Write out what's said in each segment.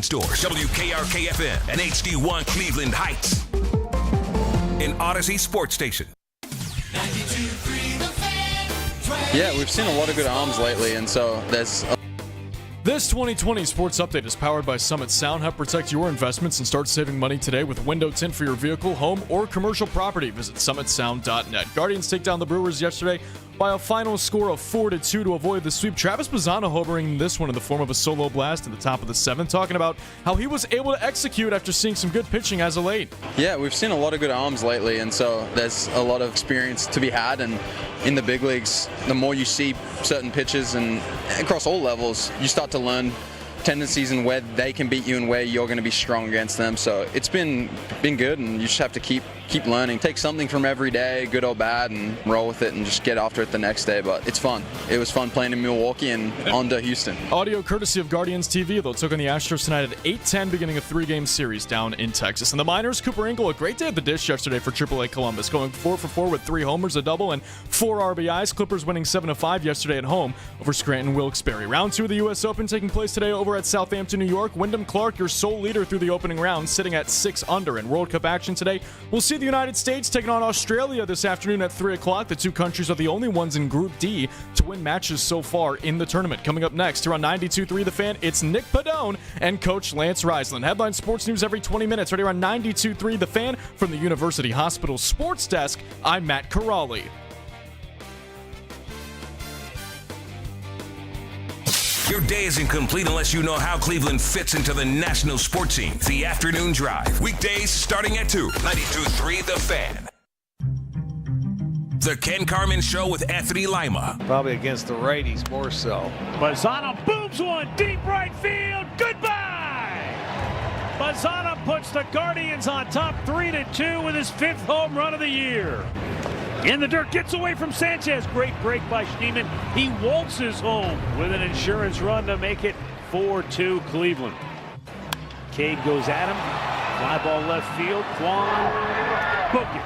convenience stores, WKRK-FM, and HD1 Cleveland Heights. An Odyssey Sports Station. 92.3 The Fan. Yeah, we've seen a lot of good arms lately, and so there's This 2020 Sports Update is powered by Summit Sound. Help protect your investments and start saving money today with window tint for your vehicle, home, or commercial property. Visit summitsound.net. Guardians take down the Brewers yesterday by a final score of 4-2 to avoid the sweep. Travis Bazzana hovering this one in the form of a solo blast at the top of the seventh, talking about how he was able to execute after seeing some good pitching as of late. Yeah, we've seen a lot of good arms lately, and so there's a lot of experience to be had. And in the big leagues, the more you see certain pitches and across all levels, you start to learn tendencies and where they can beat you and where you're going to be strong against them. So it's been good, and you just have to keep learning. Take something from every day, good or bad, and roll with it and just get after it the next day. But it's fun. It was fun playing in Milwaukee and on to Houston. Audio courtesy of Guardians TV. They'll take on the Astros tonight at 8:10, beginning a 3-game series down in Texas. And the Miners, Cooper Engel, a great day at the dish yesterday for AAA Columbus, going 4 for 4 with 3 homers, a double, and 4 RBIs. Clippers winning 7-5 yesterday at home over Scranton Wilkes-Barre. Round 2 of the U.S. Open taking place today over at Southampton, New York. Wyndham Clark, your sole leader through the opening round, sitting at 6 under. In World Cup action today, we'll see the United States taking on Australia this afternoon at 3 o'clock. The two countries are the only ones in Group D to win matches so far in the tournament. Coming up next here on 92.3 The Fan, it's Nick Padone and Coach Lance Reisland. Headline sports news every 20 minutes right here on 92.3 The Fan. From the University Hospital Sports Desk, I'm Matt Corrali. Your day isn't complete unless you know how Cleveland fits into the national sports scene. The Afternoon Drive. Weekdays starting at 2. 92.3 The Fan. The Ken Carman Show with Anthony Lima. Probably against the righties more so. Bazzana booms one deep right field. Goodbye! Bazzana puts the Guardians on top 3-2 with his 5th home run of the year. In the dirt, gets away from Sanchez. Great break by Schneemann. He waltzes home with an insurance run to make it 4-2 Cleveland. Cade goes at him. Fly ball left field. Kwan, book it.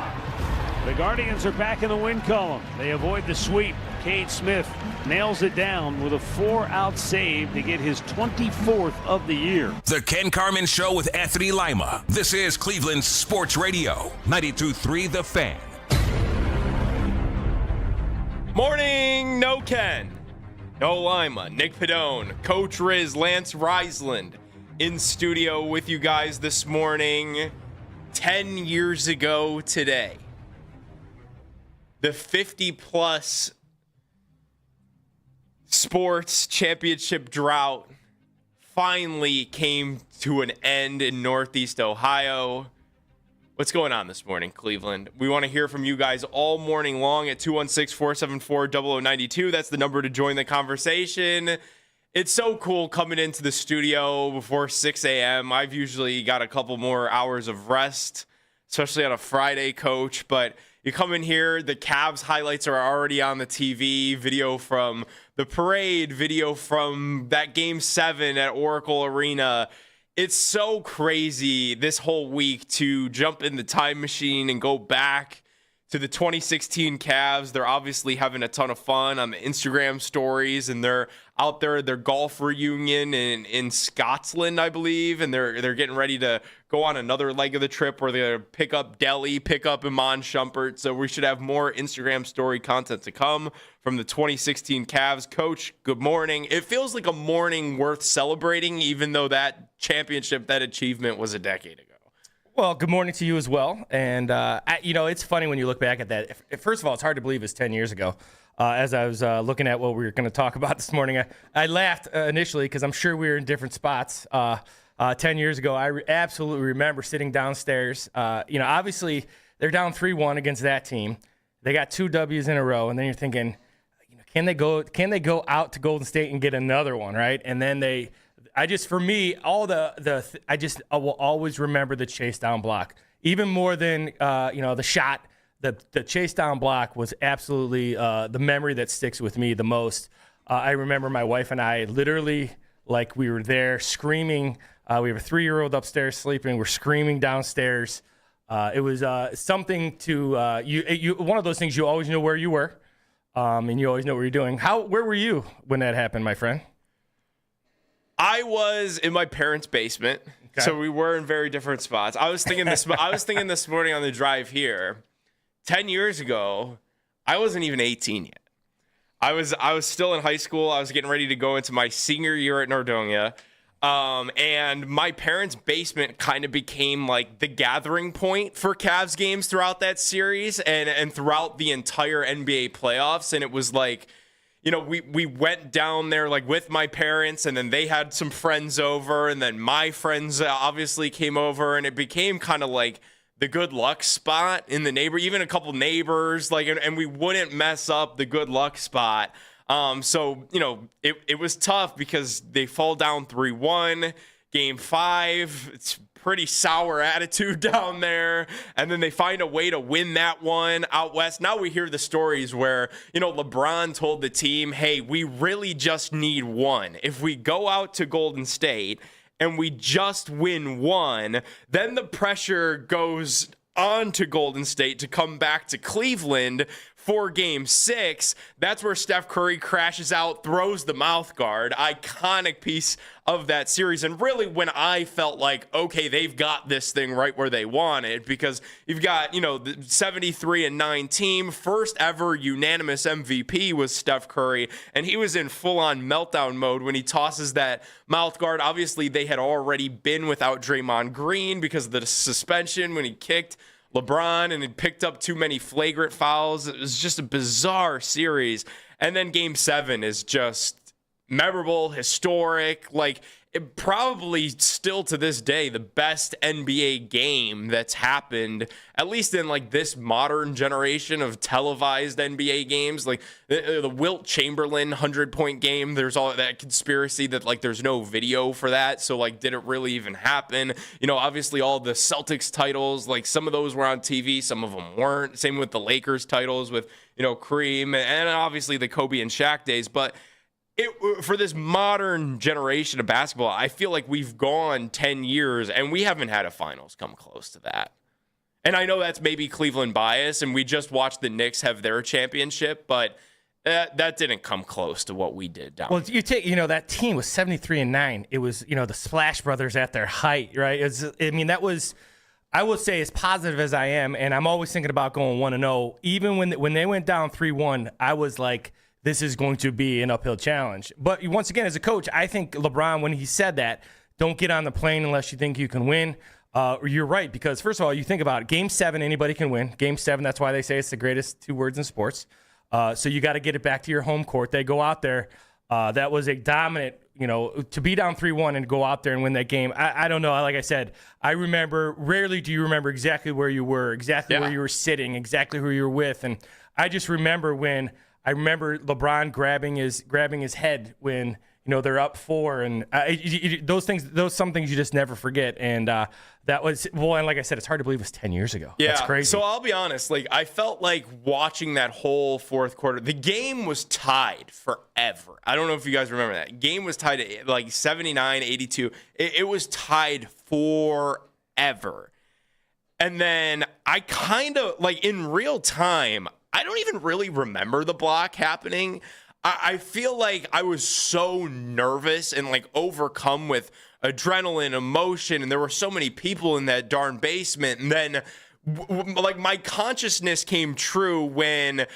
The Guardians are back in the win column. They avoid the sweep. Cade Smith nails it down with a 4-out save to get his 24th of the year. The Ken Carman Show with Anthony Lima. This is Cleveland Sports Radio. 92.3 The Fan. Morning, no Ken, no Lima, Nick Padone, Coach Riz, Lance Reisland in studio with you guys this morning. 10 years ago today, the 50-plus sports championship drought finally came to an end in Northeast Ohio. What's going on this morning, Cleveland? We want to hear from you guys all morning long at 216-474-0092. That's the number to join the conversation. It's so cool coming into the studio before 6 a.m. I've usually got a couple more hours of rest, especially on a Friday, Coach. But you come in here, the Cavs highlights are already on the TV, video from the parade, video from that Game 7 at Oracle Arena. It's so crazy this whole week to jump in the time machine and go back to the 2016 Cavs. They're obviously having a ton of fun on the Instagram stories, and they're out there at their golf reunion in Scotland, I believe, and they're getting ready to go on another leg of the trip where they're going to pick up Delhi, pick up Iman Shumpert. So we should have more Instagram story content to come from the 2016 Cavs. Coach, good morning. It feels like a morning worth celebrating, even though that championship, that achievement was a decade ago. Well, good morning to you as well. And, it's funny when you look back at that. First of all, it's hard to believe it's 10 years ago. As I was looking at what we were going to talk about this morning, I laughed initially because I'm sure we were in different spots. 10 years ago, I absolutely remember sitting downstairs. Obviously, they're down 3-1 against that team. They got 2 W's in a row, and then you're thinking, can they go out to Golden State and get another one, right? And then I will always remember the chase down block, even more than the shot. The chase down block was absolutely the memory that sticks with me the most. I remember my wife and I literally, like, we were there screaming. We have a 3-year-old upstairs sleeping. We're screaming downstairs. It was something to you. One of those things you always know where you were, and you always know what you're doing. Where were you when that happened, my friend? I was in my parents' basement, so we were in very different spots. I was thinking this. I was thinking this morning on the drive here. 10 years ago, I wasn't even 18 yet. I was still in high school. I was getting ready to go into my senior year at Nordonia. And my parents' basement kind of became like the gathering point for Cavs games throughout that series and throughout the entire NBA playoffs. And it was like, you know, we went down there like with my parents, and then they had some friends over, and then my friends obviously came over, and it became kind of like the good luck spot in the even a couple neighbors, like, and we wouldn't mess up the good luck spot. So, you know, it was tough because they fall down 3-1, game 5. It's pretty sour attitude down there. And then they find a way to win that one out west. Now we hear the stories where, you know, LeBron told the team, hey, we really just need one. If we go out to Golden State and we just win one, then the pressure goes on to Golden State to come back to Cleveland for game 6. That's where Steph Curry crashes out, throws the mouth guard. Iconic piece of that series. And really when I felt like, okay, they've got this thing right where they want it, because you've got, you know, the 73-9 team. First ever unanimous MVP was Steph Curry, and he was in full-on meltdown mode when he tosses that mouth guard. Obviously, they had already been without Draymond Green because of the suspension when he kicked LeBron and had picked up too many flagrant fouls. It was just a bizarre series. And then game 7 is just memorable, historic, like it probably still to this day the best NBA game that's happened, at least in like this modern generation of televised NBA games. Like the Wilt Chamberlain 100-point game, there's all that conspiracy that like there's no video for that, so like did it really even happen? You know, obviously all the Celtics titles, like some of those were on TV, some of them weren't. Same with the Lakers titles with, you know, Kareem, and obviously the Kobe and Shaq days. But for this modern generation of basketball, I feel like we've gone 10 years and we haven't had a finals come close to that. And I know that's maybe Cleveland bias, and we just watched the Knicks have their championship, but that didn't come close to what we did down. Well, you take, you know, that team was 73-9. It was, you know, the Splash Brothers at their height, right? That was, I will say, as positive as I am, and I'm always thinking about going 1-0. Even when they went down 3-1, I was like, this is going to be an uphill challenge. But once again, as a coach, I think LeBron, when he said that, don't get on the plane unless you think you can win. You're right, because first of all, you think about it. Game 7, anybody can win. Game 7, that's why they say it's the greatest 2 words in sports. So you got to get it back to your home court. They go out there. That was a dominant, you know, to be down 3-1 and go out there and win that game. I don't know. Like I said, I remember, rarely do you remember exactly where you were, exactly where you were sitting, exactly who you were with. And I just remember LeBron grabbing his head when, you know, they're up 4, and some things you just never forget. And that was, well, and like I said, it's hard to believe it was 10 years ago. Yeah, that's crazy. So I'll be honest, like I felt like watching that whole fourth quarter, the game was tied forever. I don't know if you guys remember that. Game was tied at like 79-82. It was tied forever. And then I kind of, like in real time, I don't even really remember the block happening. I feel like I was so nervous and like overcome with adrenaline, emotion, and there were so many people in that darn basement. And then like my consciousness came true when,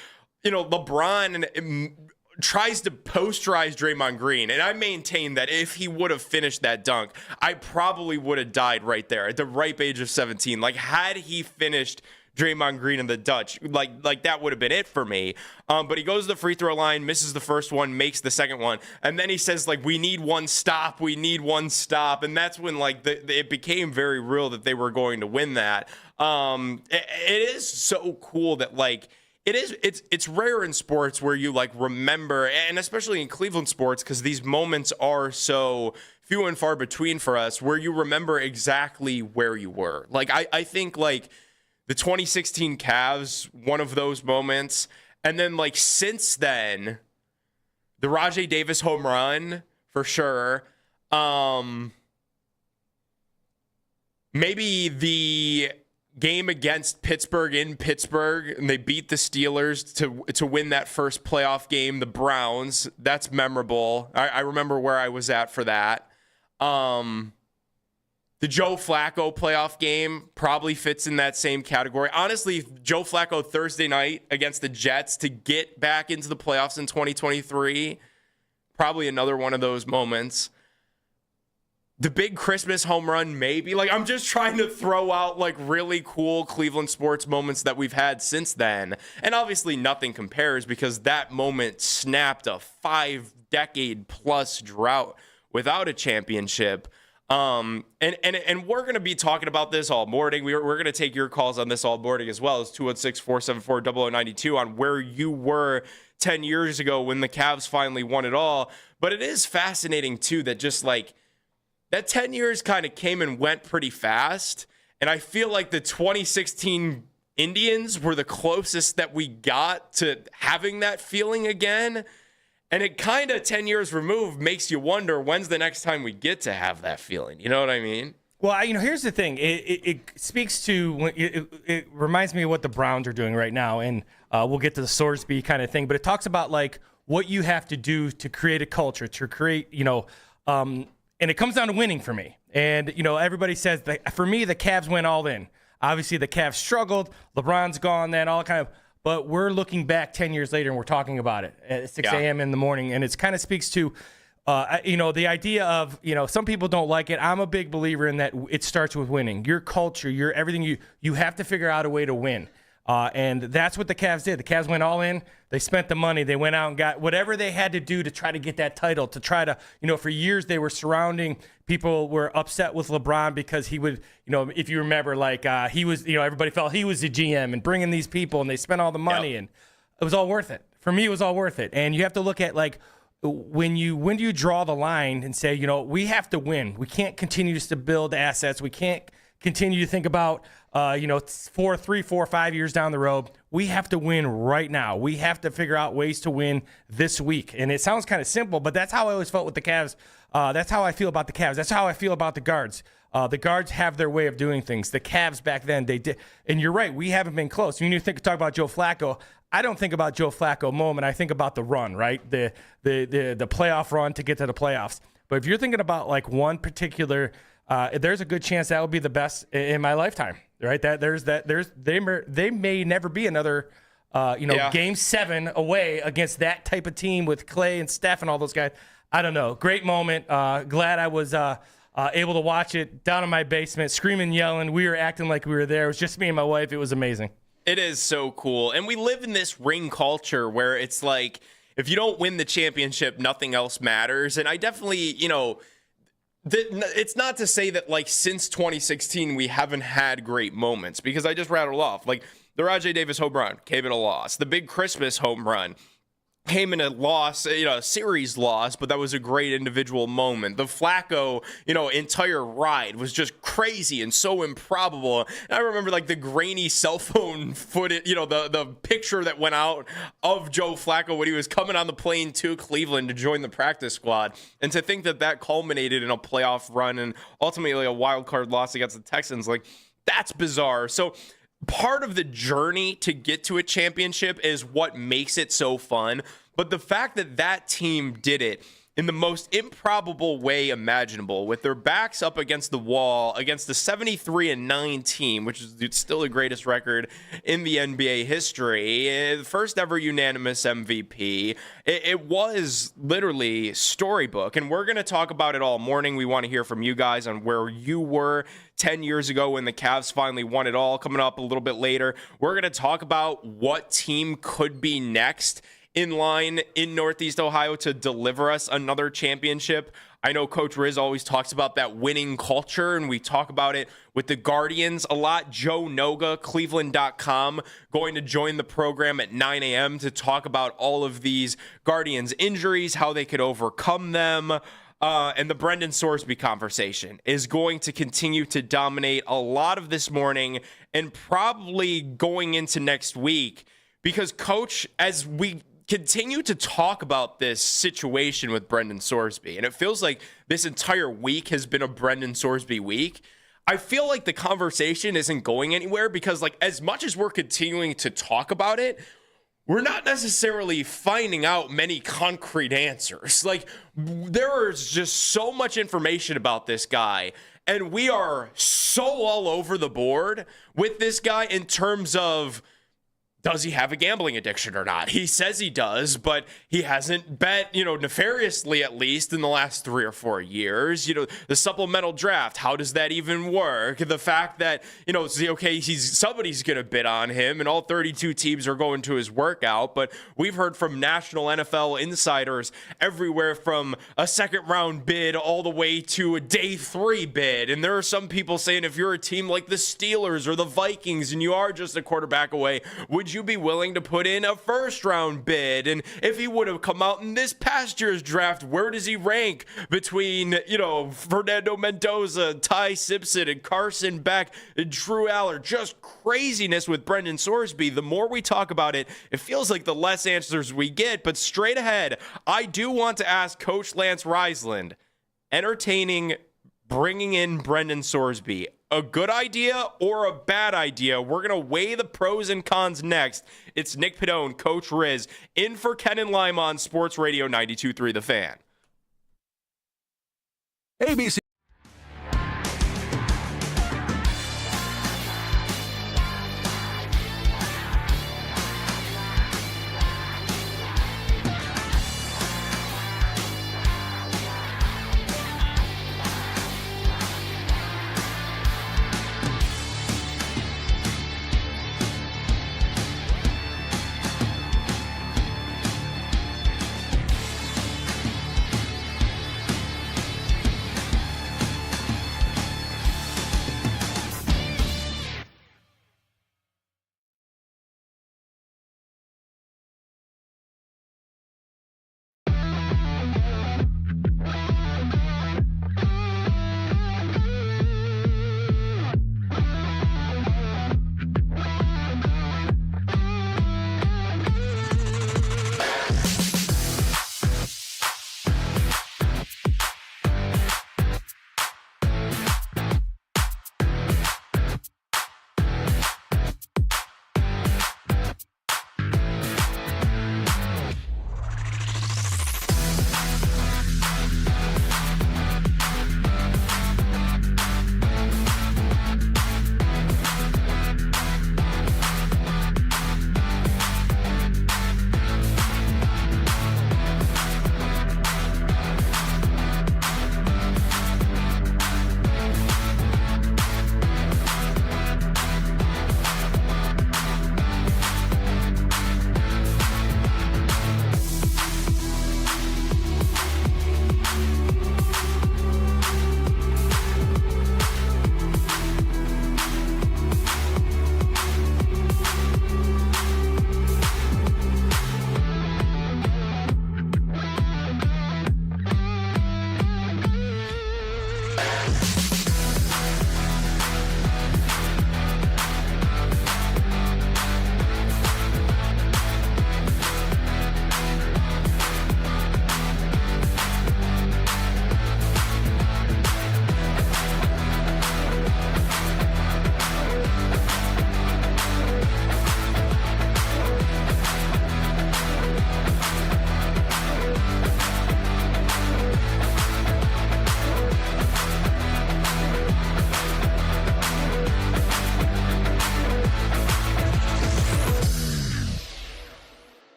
you know, LeBron tries to posterize Draymond Green. And I maintain that if he would have finished that dunk, I probably would have died right there at the ripe age of 17. Like had he finished Draymond Green and the Dutch, like that would have been it for me. But he goes to the free throw line, misses the first one, makes the second one, and then he says like, we need one stop, and that's when like it became very real that they were going to win that. It is so cool that like it's rare in sports where you like remember, and especially in Cleveland sports, because these moments are so few and far between for us, where you remember exactly where you were. Like I think like the 2016 Cavs, one of those moments. And then, like, since then, the Rajai Davis home run, for sure. Maybe the game against Pittsburgh in Pittsburgh, and they beat the Steelers to win that first playoff game, the Browns. That's memorable. I remember where I was at for that. The Joe Flacco playoff game probably fits in that same category. Honestly, Joe Flacco Thursday night against the Jets to get back into the playoffs in 2023, probably another one of those moments. The big Christmas home run, maybe. Like, I'm just trying to throw out, like, really cool Cleveland sports moments that we've had since then. And obviously nothing compares because that moment snapped a 5-decade-plus drought without a championship. And we're going to be talking about this all morning. We're going to take your calls on this all morning as well as 216-474-0092 on where you were 10 years ago when the Cavs finally won it all. But it is fascinating, too, that just, like, that 10 years kind of came and went pretty fast. And I feel like the 2016 Indians were the closest that we got to having that feeling again. And it kind of 10 years removed makes you wonder when's the next time we get to have that feeling. You know what I mean? Well, here's the thing. It speaks to, it reminds me of what the Browns are doing right now. And we'll get to the Sorsby kind of thing. But it talks about, like, what you have to do to create a culture, to create, and it comes down to winning for me. And, everybody says that for me, the Cavs went all in. Obviously, the Cavs struggled. LeBron's gone, then all kind of. But we're looking back 10 years later and we're talking about it at 6 a.m. in the morning. And it kind of speaks to, the idea of, some people don't like it. I'm a big believer in that it starts with winning. Your culture, your everything, you have to figure out a way to win. And that's what the Cavs did. The Cavs went all in. They spent the money. They went out and got whatever they had to do to try to get that title, to try to, for years they were surrounding, people were upset with LeBron because he would, if you remember, like he was, everybody felt he was the GM and bringing these people and they spent all the money and it was all worth it. For me, it was all worth it. And you have to look at, like, when do you draw the line and say, we have to win. We can't continue just to build assets. We can't continue to think about, 3, 4, 5 years down the road. We have to win right now. We have to figure out ways to win this week. And it sounds kind of simple, but that's how I always felt with the Cavs. That's how I feel about the Cavs. That's how I feel about the guards. The guards have their way of doing things. The Cavs back then, they did. And you're right, we haven't been close. When you talk about Joe Flacco, I don't think about Joe Flacco moment. I think about the run, right? The playoff run to get to the playoffs. But if you're thinking about, like, one particular, there's a good chance that will be the best in my lifetime, right? They may never be another, Game 7 away against that type of team with Clay and Steph and all those guys. I don't know. Great moment. Glad I was able to watch it down in my basement, screaming, yelling. We were acting like we were there. It was just me and my wife. It was amazing. It is so cool. And we live in this ring culture where it's like, if you don't win the championship, nothing else matters. And I definitely, it's not to say that, like, since 2016 we haven't had great moments, because I just rattled off, like, the Rajay Davis home run came in a loss. The big Christmas home run came in a loss, a series loss, but that was a great individual moment. The Flacco, entire ride was just crazy and so improbable. And I remember, like, the grainy cell phone footage, the picture that went out of Joe Flacco when he was coming on the plane to Cleveland to join the practice squad. And to think that culminated in a playoff run and ultimately a wild card loss against the Texans, like, that's bizarre. So part of the journey to get to a championship is what makes it so fun. But the fact that team did it in the most improbable way imaginable, with their backs up against the wall against the 73-9 team, which is still the greatest record in the NBA history, the first ever unanimous MVP, it was literally storybook. And we're going to talk about it all morning. We want to hear from you guys on where you were 10 years ago when the Cavs finally won it all. Coming up a little bit later, we're going to talk about what team could be next in line in Northeast Ohio to deliver us another championship. I know Coach Riz always talks about that winning culture, and we talk about it with the Guardians a lot. Joe Noga, Cleveland.com, going to join the program at 9 a.m. to talk about all of these Guardians injuries, how they could overcome them. And the Brendan Sorsby conversation is going to continue to dominate a lot of this morning and probably going into next week, because Coach, as we continue to talk about this situation with Brendan Sorsby, and it feels like this entire week has been a Brendan Sorsby week, I feel like the conversation isn't going anywhere, because, like, as much as we're continuing to talk about it, we're not necessarily finding out many concrete answers. Like, there is just so much information about this guy, and we are so all over the board with this guy in terms of, does he have a gambling addiction or not? He says he does, but he hasn't bet, nefariously at least in the last 3 or 4 years. The supplemental draft, how does that even work? The fact that, okay, somebody's going to bid on him and all 32 teams are going to his workout, but we've heard from national NFL insiders everywhere from a second round bid all the way to a day 3 bid. And there are some people saying if you're a team like the Steelers or the Vikings and you are just a quarterback away, would you be willing to put in a first round bid? And if he would have come out in this past year's draft, where does he rank between, Fernando Mendoza, Ty Simpson, and Carson Beck, and Drew Aller? Just craziness with Brendan Sorsby. The more we talk about it, it feels like the less answers we get. But straight ahead, I do want to ask Coach Lance Reisland, entertaining bringing in Brendan Sorsby, a good idea or a bad idea? We're going to weigh the pros and cons next. It's Nick Padone, Coach Riz, in for Ken and Lime on Sports Radio 92.3 The Fan. ABC.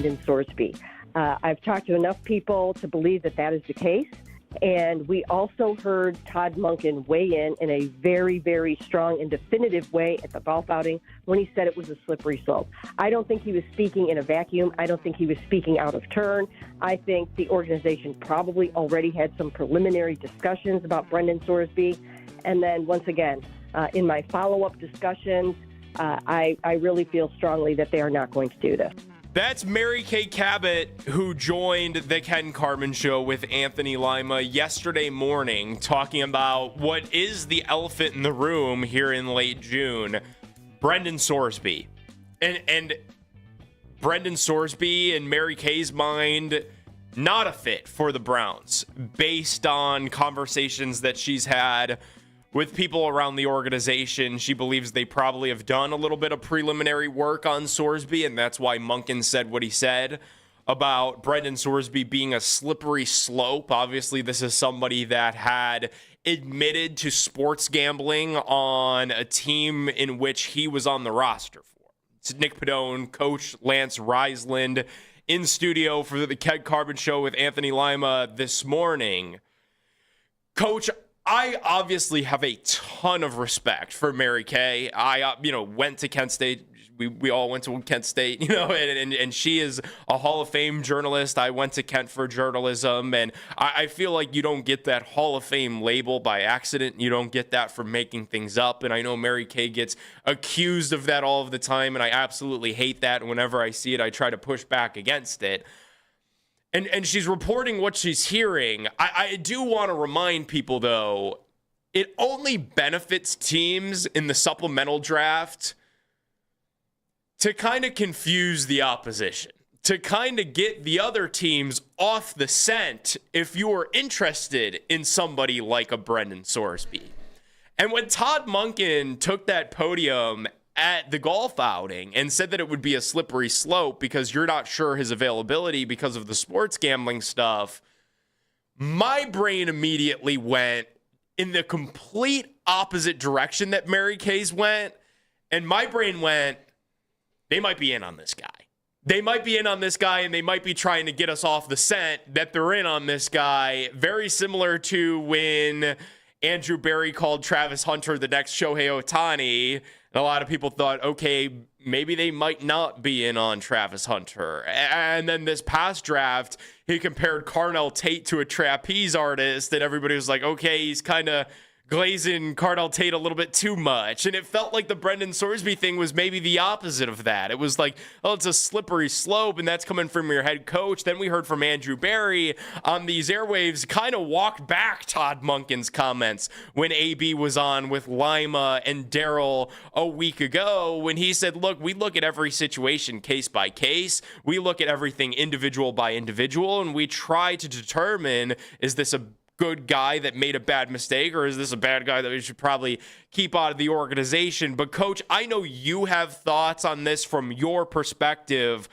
Brendan Sorsby. I've talked to enough people to believe that that is the case. And we also heard Todd Monken weigh in a very, very strong and definitive way at the golf outing when he said it was a slippery slope. I don't think he was speaking in a vacuum. I don't think he was speaking out of turn. I think the organization probably already had some preliminary discussions about Brendan Sorsby. And then once again, in my follow-up discussions, I really feel strongly that they are not going to do this. That's Mary Kay Cabot, who joined the Ken Carman Show with Anthony Lima yesterday morning, talking about what is the elephant in the room here in late June, Brendan Sorsby. And Brendan Sorsby, in Mary Kay's mind, not a fit for the Browns, based on conversations that she's had with people around the organization. She believes they probably have done a little bit of preliminary work on Sorsby, and that's why Monken said what he said about Brendan Sorsby being a slippery slope. Obviously, this is somebody that had admitted to sports gambling on a team in which he was on the roster for. It's Nick Padone, Coach Lance Reisland, in studio for the Ken Carman Show with Anthony Lima this morning. Coach, I obviously have a ton of respect for Mary Kay. I, went to Kent State. We all went to Kent State, and she is a Hall of Fame journalist. I went to Kent for journalism, and I feel like you don't get that Hall of Fame label by accident. You don't get that for making things up, and I know Mary Kay gets accused of that all of the time, and I absolutely hate that. And whenever I see it, I try to push back against it. And she's reporting what she's hearing. I do want to remind people, though, it only benefits teams in the supplemental draft to kind of confuse the opposition, to kind of get the other teams off the scent if you are interested in somebody like a Brendan Sorsby. And when Todd Monken took that podium at the golf outing and said that it would be a slippery slope because you're not sure his availability because of the sports gambling stuff, my brain immediately went in the complete opposite direction that Mary Kay's went. And my brain went, they might be in on this guy. They might be in on this guy, and they might be trying to get us off the scent that they're in on this guy. Very similar to when Andrew Berry called Travis Hunter the next Shohei Ohtani. And a lot of people thought, okay, maybe they might not be in on Travis Hunter. And then this past draft, he compared Carnell Tate to a trapeze artist, and everybody was like, okay, he's kind of glazing Carnell Tate a little bit too much. And it felt like the Brendan Sorsby thing was maybe the opposite of that. It was like, oh, it's a slippery slope, and that's coming from your head coach. Then we heard from Andrew Berry on these airwaves, kind of walked back Todd Monken's comments when AB was on with Lima and Daryl a week ago, when he said, look, we look at every situation case by case. We look at everything individual by individual, and we try to determine, is this a good guy that made a bad mistake, or is this a bad guy that we should probably keep out of the organization? But Coach, I know you have thoughts on this from your perspective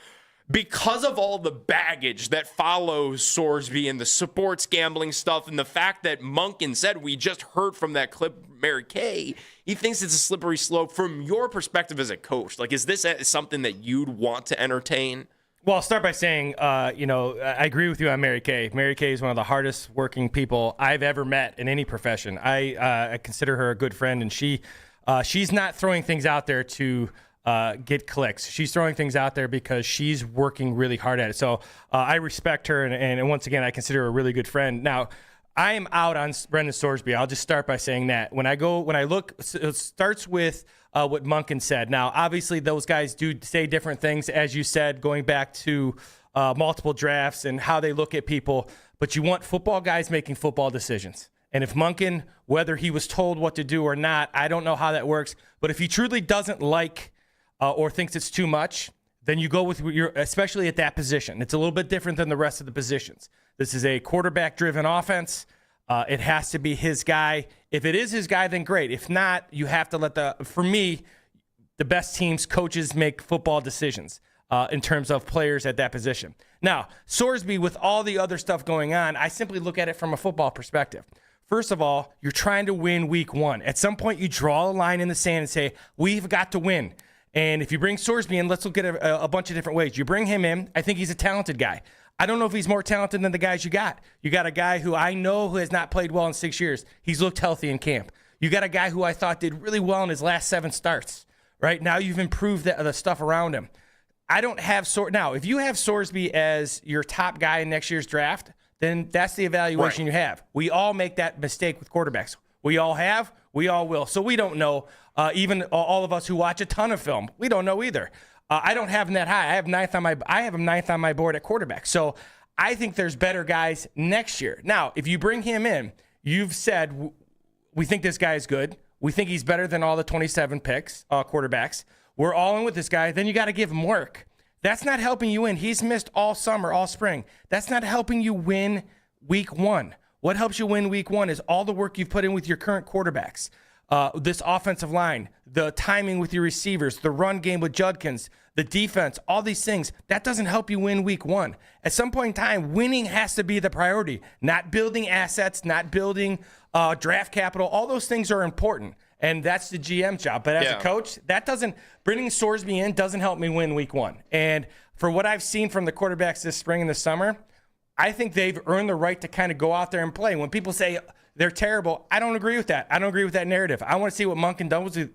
because of all the baggage that follows Sorsby and the sports gambling stuff, and the fact that Monken said, we just heard from that clip, Mary Kay, he thinks it's a slippery slope. From your perspective as a coach, like, is this something that you'd want to entertain? Well, I'll start by saying, I agree with you on Mary Kay. Mary Kay is one of the hardest working people I've ever met in any profession. I consider her a good friend, and she's not throwing things out there to get clicks. She's throwing things out there because she's working really hard at it. So I respect her, and once again, I consider her a really good friend. Now, I am out on Brendan Sorsby. I'll just start by saying that. When I look, it starts with what Monken said. Now, obviously, those guys do say different things, as you said, going back to multiple drafts and how they look at people. But you want football guys making football decisions. And if Monken, whether he was told what to do or not, I don't know how that works. But if he truly doesn't like or thinks it's too much, then you go with especially at that position. It's a little bit different than the rest of the positions. This is a quarterback-driven offense. It has to be his guy. If it is his guy, then great. If not, you have to let for me, the best teams, coaches make football decisions in terms of players at that position. Now, Sorsby, with all the other stuff going on, I simply look at it from a football perspective. First of all, you're trying to win week one. At some point, you draw a line in the sand and say, we've got to win. And if you bring Sorsby in, let's look at a bunch of different ways. You bring him in, I think he's a talented guy. I don't know if he's more talented than the guys you got. You got a guy who I know who has not played well in 6 years. He's looked healthy in camp. You got a guy who I thought did really well in his last 7 starts. Right now, you've improved the stuff around him. I don't have now. If you have Sorsby as your top guy in next year's draft, then that's the evaluation you have. We all make that mistake with quarterbacks. We all have. We all will. So we don't know. Even all of us who watch a ton of film, we don't know either. I don't have him that high. I have him ninth on my board at quarterback. So I think there's better guys next year. Now, if you bring him in, you've said we think this guy is good. We think he's better than all the 27 picks, quarterbacks. We're all in with this guy. Then you got to give him work. That's not helping you win. He's missed all summer, all spring. That's not helping you win week 1. What helps you win week 1 is all the work you've put in with your current quarterbacks. This offensive line, the timing with your receivers, the run game with Judkins, the defense, all these things, that doesn't help you win week 1. At some point in time, winning has to be the priority, not building assets, not building draft capital. All those things are important, and that's the GM's job. But as a coach, bringing Sorsby in doesn't help me win week 1. And for what I've seen from the quarterbacks this spring and this summer, I think they've earned the right to kind of go out there and play. When people say they're terrible, I don't agree with that. I don't agree with that narrative. I want to see what Monken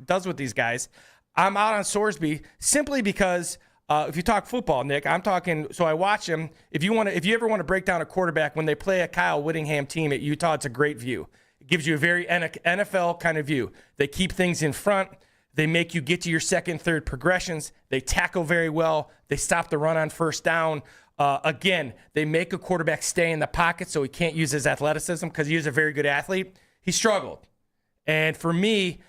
does with these guys. I'm out on Sorsby simply because if you talk football, Nick, I'm talking. So I watch him. If you ever want to break down a quarterback when they play a Kyle Whittingham team at Utah, it's a great view. It gives you a very NFL kind of view. They keep things in front. They make you get to your second, third progressions. They tackle very well. They stop the run on first down. Again, they make a quarterback stay in the pocket so he can't use his athleticism because he is a very good athlete. He struggled. And for me,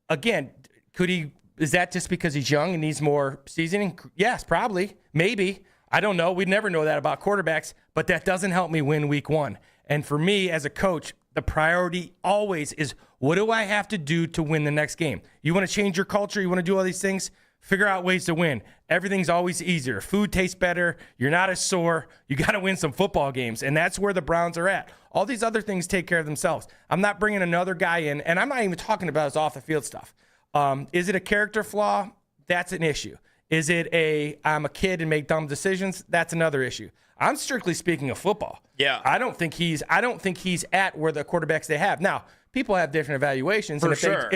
again, is that just because he's young and needs more seasoning? Yes, probably. Maybe. I don't know. We'd never know that about quarterbacks, but that doesn't help me win week 1. And for me as a coach, the priority always is, what do I have to do to win the next game? You want to change your culture? You want to do all these things? Figure out ways to win. Everything's always easier. Food tastes better. You're not as sore. You got to win some football games, and that's where the Browns are at. All these other things take care of themselves. I'm not bringing another guy in, and I'm not even talking about his off-the-field stuff. Is it a character flaw? That's an issue. Is it I'm a kid and make dumb decisions? That's another issue. I'm strictly speaking of football. Yeah. I don't think he's at where the quarterbacks they have. Now, people have different evaluations. For and sure.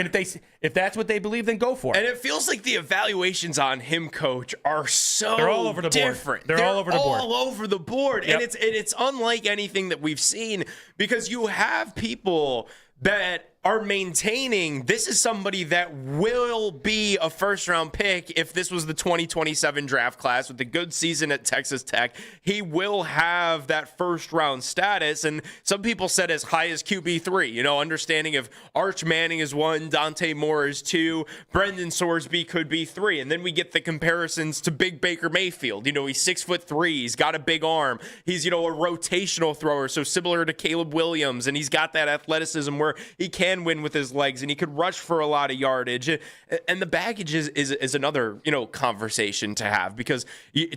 If that's what they believe, then go for it. And it feels like the evaluations on him, Coach, are so They're all over the different. board. They're all over the board. All over the board. Yep. And it's unlike anything that we've seen because you have people that are maintaining this is somebody that will be a first-round pick if this was the 2027 draft class with a good season at Texas Tech. He will have that first-round status, and some people said as high as QB3, understanding if Arch Manning is 1, Dante Moore is 2, Brendan Sorsby could be 3, and then we get the comparisons to Big Baker Mayfield. He's 6'3", he's got a big arm, he's, a rotational thrower, so similar to Caleb Williams, and he's got that athleticism where he can win with his legs and he could rush for a lot of yardage, and the baggage is another conversation to have because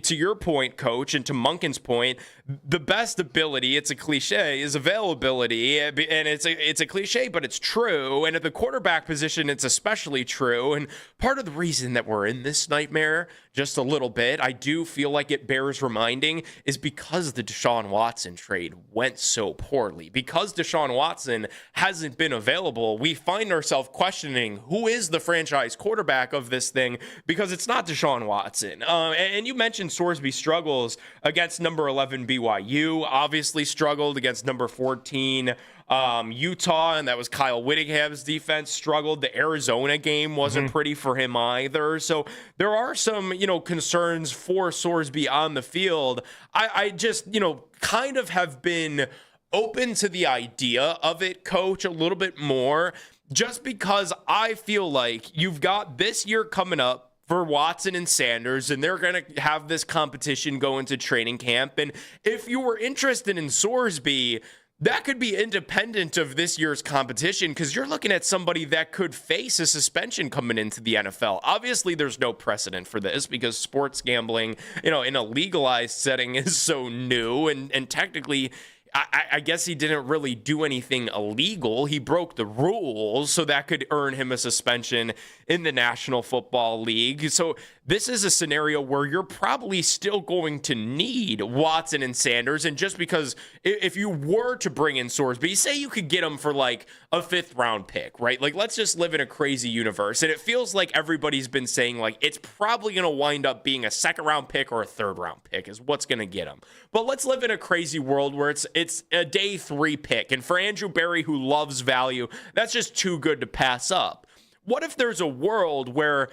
to your point, Coach, and to Monken's point, the best ability, it's a cliche, is availability, and it's a cliche, but it's true. And at the quarterback position, it's especially true. And part of the reason that we're in this nightmare just a little bit, I do feel like it bears reminding, is because the Deshaun Watson trade went so poorly. Because Deshaun Watson hasn't been available, we find ourselves questioning who is the franchise quarterback of this thing because it's not Deshaun Watson. And you mentioned Sorsby struggles against number 11 BYU, obviously struggled against number 14 Utah, and that was Kyle Whittingham's defense, struggled. The Arizona game wasn't pretty for him either. So there are some, concerns for Sorsby on the field. I just, kind of have been open to the idea of it, Coach, a little bit more, just because I feel like you've got this year coming up for Watson and Sanders, and they're going to have this competition go into training camp. And if you were interested in Sorsby, that could be independent of this year's competition because you're looking at somebody that could face a suspension coming into the NFL. Obviously, there's no precedent for this because sports gambling, in a legalized setting is so new, and technically I guess he didn't really do anything illegal. He broke the rules, so that could earn him a suspension in the National Football League. So this is a scenario where you're probably still going to need Watson and Sanders. And just because if you were to bring in Sorsby, say you could get him for like a 5th round pick, right? Like, let's just live in a crazy universe. And it feels like everybody's been saying like it's probably going to wind up being a 2nd round pick or a 3rd round pick is what's going to get him. But let's live in a crazy world where it's a day 3 pick. And for Andrew Berry, who loves value, that's just too good to pass up. What if there's a world where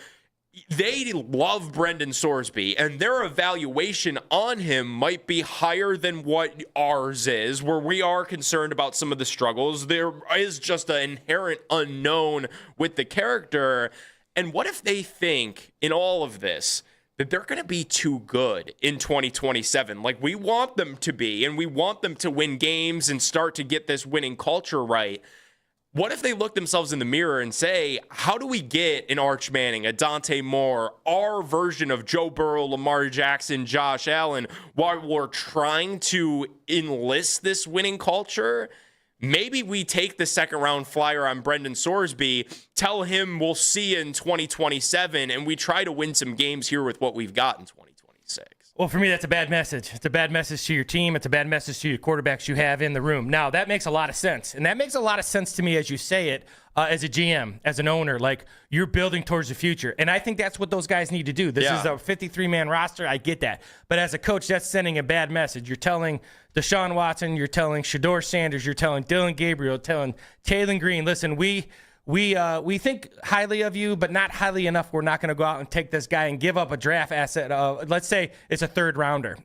they love Brendan Sorsby and their evaluation on him might be higher than what ours is, where we are concerned about some of the struggles? There is just an inherent unknown with the character. And what if they think in all of this that they're going to be too good in 2027? Like we want them to be, and we want them to win games and start to get this winning culture right. What if they look themselves in the mirror and say, how do we get an Arch Manning, a Dante Moore, our version of Joe Burrow, Lamar Jackson, Josh Allen, while we're trying to enlist this winning culture? Maybe we take the 2nd round flyer on Brendan Sorsby, tell him we'll see you in 2027, and we try to win some games here with what we've got in 2026. Well, for me, that's a bad message. It's a bad message to your team. It's a bad message to your quarterbacks you have in the room. Now, that makes a lot of sense. And that makes a lot of sense to me as you say it, as a GM, as an owner. Like, you're building towards the future. And I think that's what those guys need to do. This is a 53-man roster. I get that. But as a coach, that's sending a bad message. You're telling Deshaun Watson, you're telling Shedeur Sanders, you're telling Dylan Gabriel, telling Taylor Green, listen, we think highly of you, but not highly enough. We're not going to go out and take this guy and give up a draft asset. Let's say it's a 3rd rounder.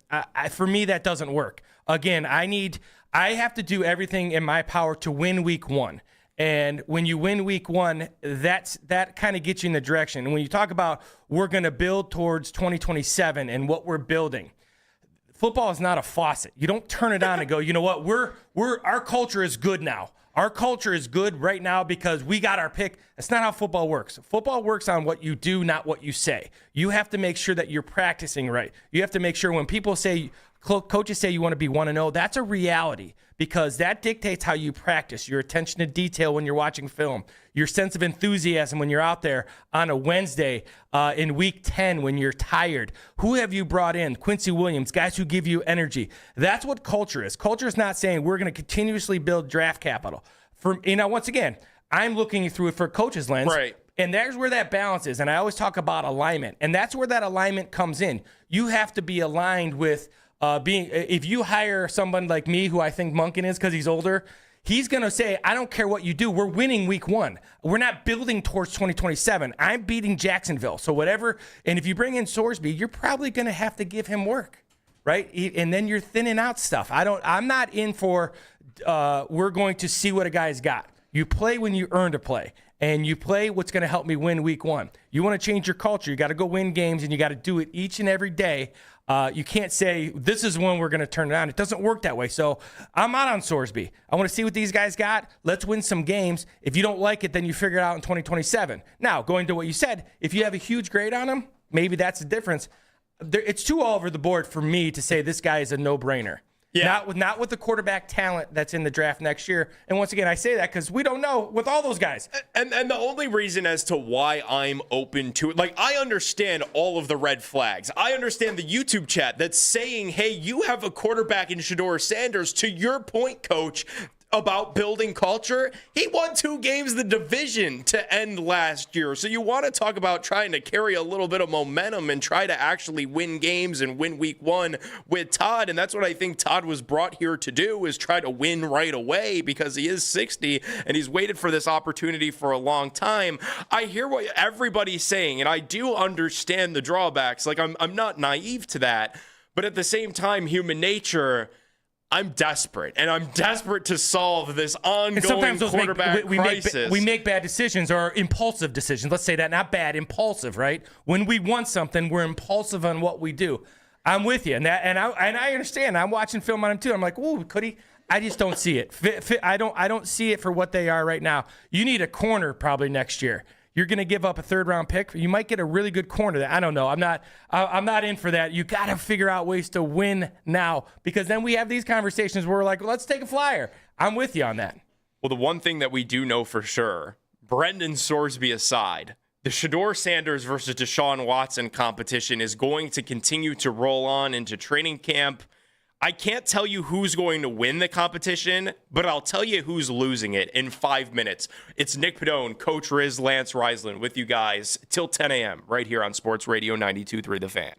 For me, that doesn't work. Again, I have to do everything in my power to win week 1. And when you win week 1, that kind of gets you in the direction. And when you talk about we're going to build towards 2027 and what we're building, football is not a faucet. You don't turn it on and go, you know what, our culture is good now. Our culture is good right now because we got our pick. That's not how football works. Football works on what you do, not what you say. You have to make sure that you're practicing right. You have to make sure when people say, coaches say you want to be 1-0, that's a reality because that dictates how you practice, your attention to detail when you're watching film, your sense of enthusiasm when you're out there on a Wednesday in week 10 when you're tired. Who have you brought in? Quincy Williams, guys who give you energy. That's what culture is. Culture is not saying we're going to continuously build draft capital. Once again, I'm looking through it for coach's lens. Right. And there's where that balance is. And I always talk about alignment. And that's where that alignment comes in. You have to be aligned with if you hire someone like me, who I think Monken is because he's older, he's going to say, I don't care what you do. We're winning week 1. We're not building towards 2027. I'm beating Jacksonville. So whatever. And if you bring in Sorsby, you're probably going to have to give him work, right? And then you're thinning out stuff. I'm not in for we're going to see what a guy's got. You play when you earn to play. And you play what's going to help me win week 1. You want to change your culture. You got to go win games, and you got to do it each and every day. You can't say, this is when we're going to turn it on. It doesn't work that way. So I'm out on Sorsby. I want to see what these guys got. Let's win some games. If you don't like it, then you figure it out in 2027. Now, going to what you said, if you have a huge grade on him, maybe that's the difference. It's too all over the board for me to say this guy is a no-brainer. Yeah. Not with the quarterback talent that's in the draft next year. And once again, I say that because we don't know with all those guys. And the only reason as to why I'm open to it, like, I understand all of the red flags. I understand the YouTube chat that's saying, hey, you have a quarterback in Shedeur Sanders. To your point, Coach, about building culture, he won 2 games the division to end last year. So you want to talk about trying to carry a little bit of momentum and try to actually win games and win week 1 with Todd. And that's what I think Todd was brought here to do, is try to win right away, because he is 60 and he's waited for this opportunity for a long time. I hear what everybody's saying, and I do understand the drawbacks. Like, I'm not naive to that, but at the same time, human nature, I'm desperate, and I'm desperate to solve this ongoing quarterback crisis. We make bad decisions, or impulsive decisions. Let's say that, not bad, impulsive, right? When we want something, we're impulsive on what we do. I'm with you, and I understand. I'm watching film on him too. I'm like, ooh, could he? I just don't see it. I don't see it for what they are right now. You need a corner probably next year. you're going to give up a third-round pick. You might get a really good corner. I don't know. I'm not in for that. You got to figure out ways to win now, because then we have these conversations where we're like, well, let's take a flyer. I'm with you on that. Well, the one thing that we do know for sure, Brendan Sorsby aside, the Shedeur Sanders versus Deshaun Watson competition is going to continue to roll on into training camp. I can't tell you who's going to win the competition, but I'll tell you who's losing it in 5 minutes. It's Nick Padone, Coach Riz, Lance Reisland with you guys till 10 a.m. right here on Sports Radio 92.3 The Fan.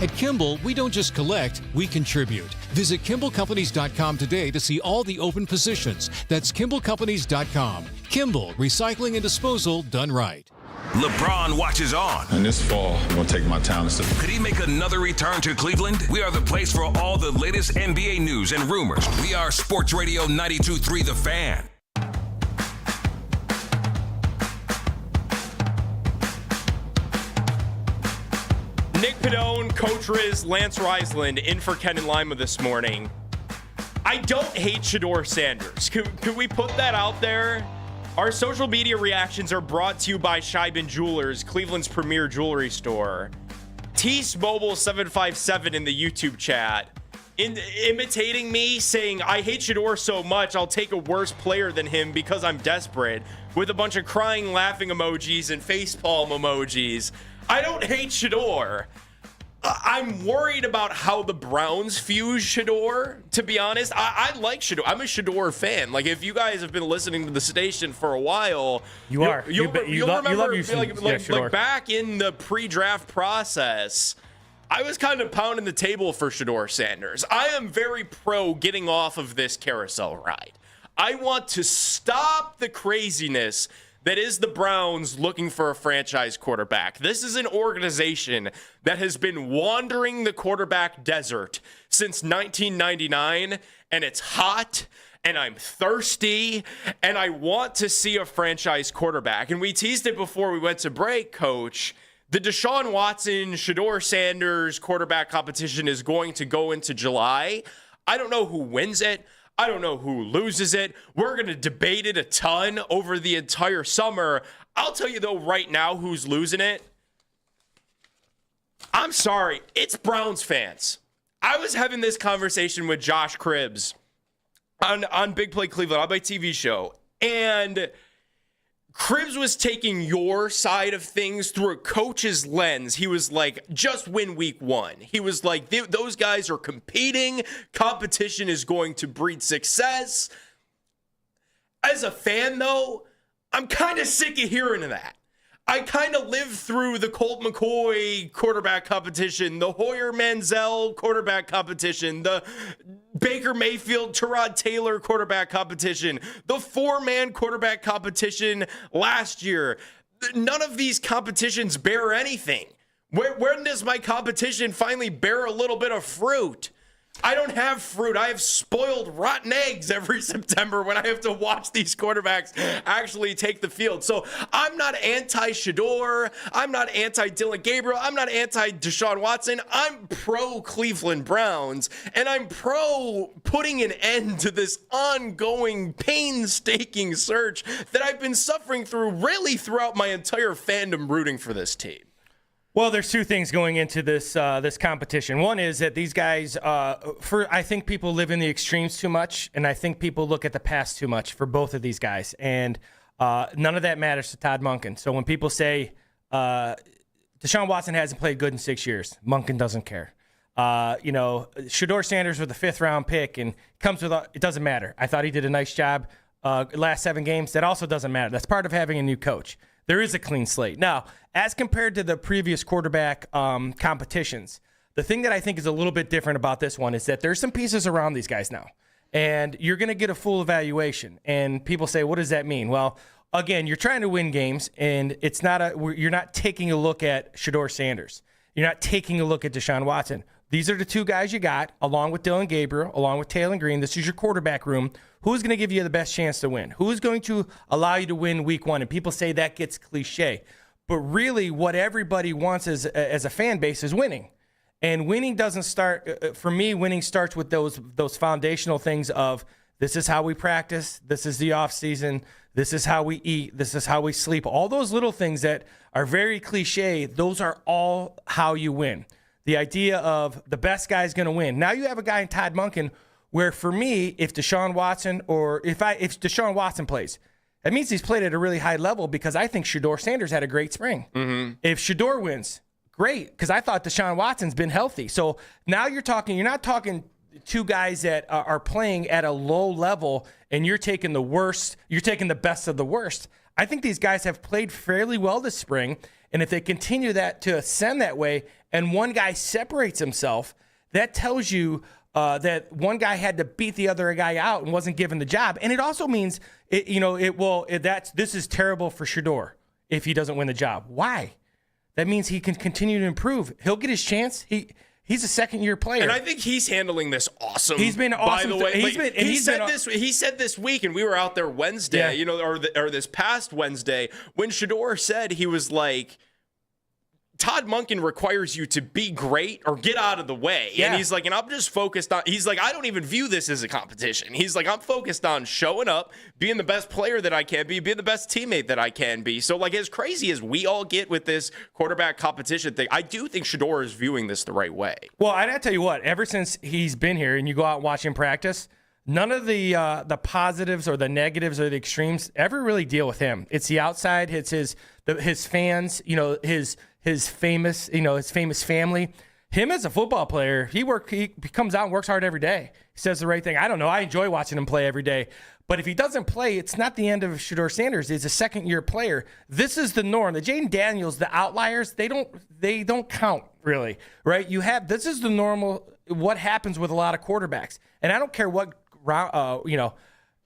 At Kimball, we don't just collect, we contribute. Visit KimballCompanies.com today to see all the open positions. That's KimballCompanies.com. Kimball, recycling and disposal done right. LeBron watches on. And this fall, I'm going to take my talents to. Could he make another return to Cleveland? We are the place for all the latest NBA news and rumors. We are Sports Radio 92.3 The Fan. Nick Padone, Coach Riz, Lance Reisland in for Ken and Lima this morning. I don't hate Shedeur Sanders. Could we put that out there? Our social media reactions are brought to you by Scheiben Jewelers, Cleveland's premier jewelry store. Tease Mobile 757 in the YouTube chat, imitating me, saying, I hate Shedeur so much, I'll take a worse player than him because I'm desperate, with a bunch of crying, laughing emojis and facepalm emojis. I don't hate Shedeur. I'm worried about how the Browns fuse Shedeur, to be honest. I like Shedeur. I'm a Shedeur fan. Like, if you guys have been listening to the station for a while, you'll remember, like like back in the pre-draft process, I was kind of pounding the table for Shedeur Sanders. I am very pro getting off of this carousel ride. I want to stop the craziness that is the Browns looking for a franchise quarterback. This is an organization that has been wandering the quarterback desert since 1999, and it's hot, and I'm thirsty, and I want to see a franchise quarterback. And we teased it before we went to break, Coach. The Deshaun Watson, Shedeur Sanders quarterback competition is going to go into July. I don't know who wins it. I don't know who loses it. We're going to debate it a ton over the entire summer. I'll tell you, though, right now who's losing it. I'm sorry. It's Browns fans. I was having this conversation with Josh Cribbs on Big Play Cleveland, on my TV show, and Cribbs was taking your side of things through a coach's lens. He was like, just win week one. He was like, those guys are competing. Competition is going to breed success. As a fan, though, I'm kind of sick of hearing that. I kind of lived through the Colt McCoy quarterback competition, the Hoyer Manziel quarterback competition, the Baker Mayfield, Tyrod Taylor quarterback competition, the four-man quarterback competition last year. None of these competitions bear anything. When does my competition finally bear a little bit of fruit? I don't have fruit. I have spoiled rotten eggs every September when I have to watch these quarterbacks actually take the field. So I'm not anti-Shedeur. I'm not anti-Dylan Gabriel. I'm not anti-Deshaun Watson. I'm pro-Cleveland Browns, and I'm pro putting an end to this ongoing, painstaking search that I've been suffering through really throughout my entire fandom rooting for this team. Well, there's two things going into this this competition. One is that these guys, I think people live in the extremes too much, and I think people look at the past too much for both of these guys. And none of that matters to Todd Monken. So when people say Deshaun Watson hasn't played good in 6 years, Monken doesn't care. Shedeur Sanders with the 5th-round pick and comes with it doesn't matter. I thought he did a nice job last 7 games. That also doesn't matter. That's part of having a new coach. There is a clean slate. Now, as compared to the previous quarterback competitions, the thing that I think is a little bit different about this one is that there's some pieces around these guys now, and you're going to get a full evaluation. And people say, what does that mean? Well, again, you're trying to win games, and you're not taking a look at Shedeur Sanders. You're not taking a look at Deshaun Watson. These are the two guys you got, along with Dylan Gabriel, along with Taylor Green. This is your quarterback room. Who's going to give you the best chance to win? Who's going to allow you to win week one? And people say that gets cliche. But really, what everybody wants as a fan base is winning. And winning doesn't start, for me, winning starts with those foundational things of this is how we practice, this is the off season, this is how we eat, this is how we sleep. All those little things that are very cliche, those are all how you win. The idea of the best guy's going to win. Now you have a guy in Todd Monken where, for me, if Deshaun Watson if Deshaun Watson plays, that means he's played at a really high level because I think Shedeur Sanders had a great spring. Mm-hmm. If Shedeur wins, great, because I thought Deshaun Watson's been healthy. So now you're not talking two guys that are playing at a low level and you're taking the best of the worst. I think these guys have played fairly well this spring. And if they continue that to ascend that way and one guy separates himself, that tells you that one guy had to beat the other guy out and wasn't given the job. And it also means, this is terrible for Shedeur if he doesn't win the job. Why? That means he can continue to improve. He'll get his chance. He's a second-year player, and I think he's handling this awesome. He's been awesome. By the way, He said this week, and we were out there Wednesday, or this past Wednesday, when Shedeur said, he was like, Todd Monken requires you to be great or get out of the way. Yeah. And he's like, and I'm just focused on, he's like, I don't even view this as a competition. He's like, I'm focused on showing up, being the best player that I can be, being the best teammate that I can be. So, like, as crazy as we all get with this quarterback competition thing, I do think Shedeur is viewing this the right way. Well, I gotta tell you what, ever since he's been here and you go out and watch him practice, none of the positives or the negatives or the extremes ever really deal with him. It's the outside, it's his fans, his famous family. Him as a football player, he comes out and works hard every day. He says the right thing. I don't know. I enjoy watching him play every day. But if he doesn't play, it's not the end of Shedeur Sanders. He's a second-year player. This is the norm. The Jaden Daniels, the outliers, they don't count really, right? This is the normal. What happens with a lot of quarterbacks, and I don't care what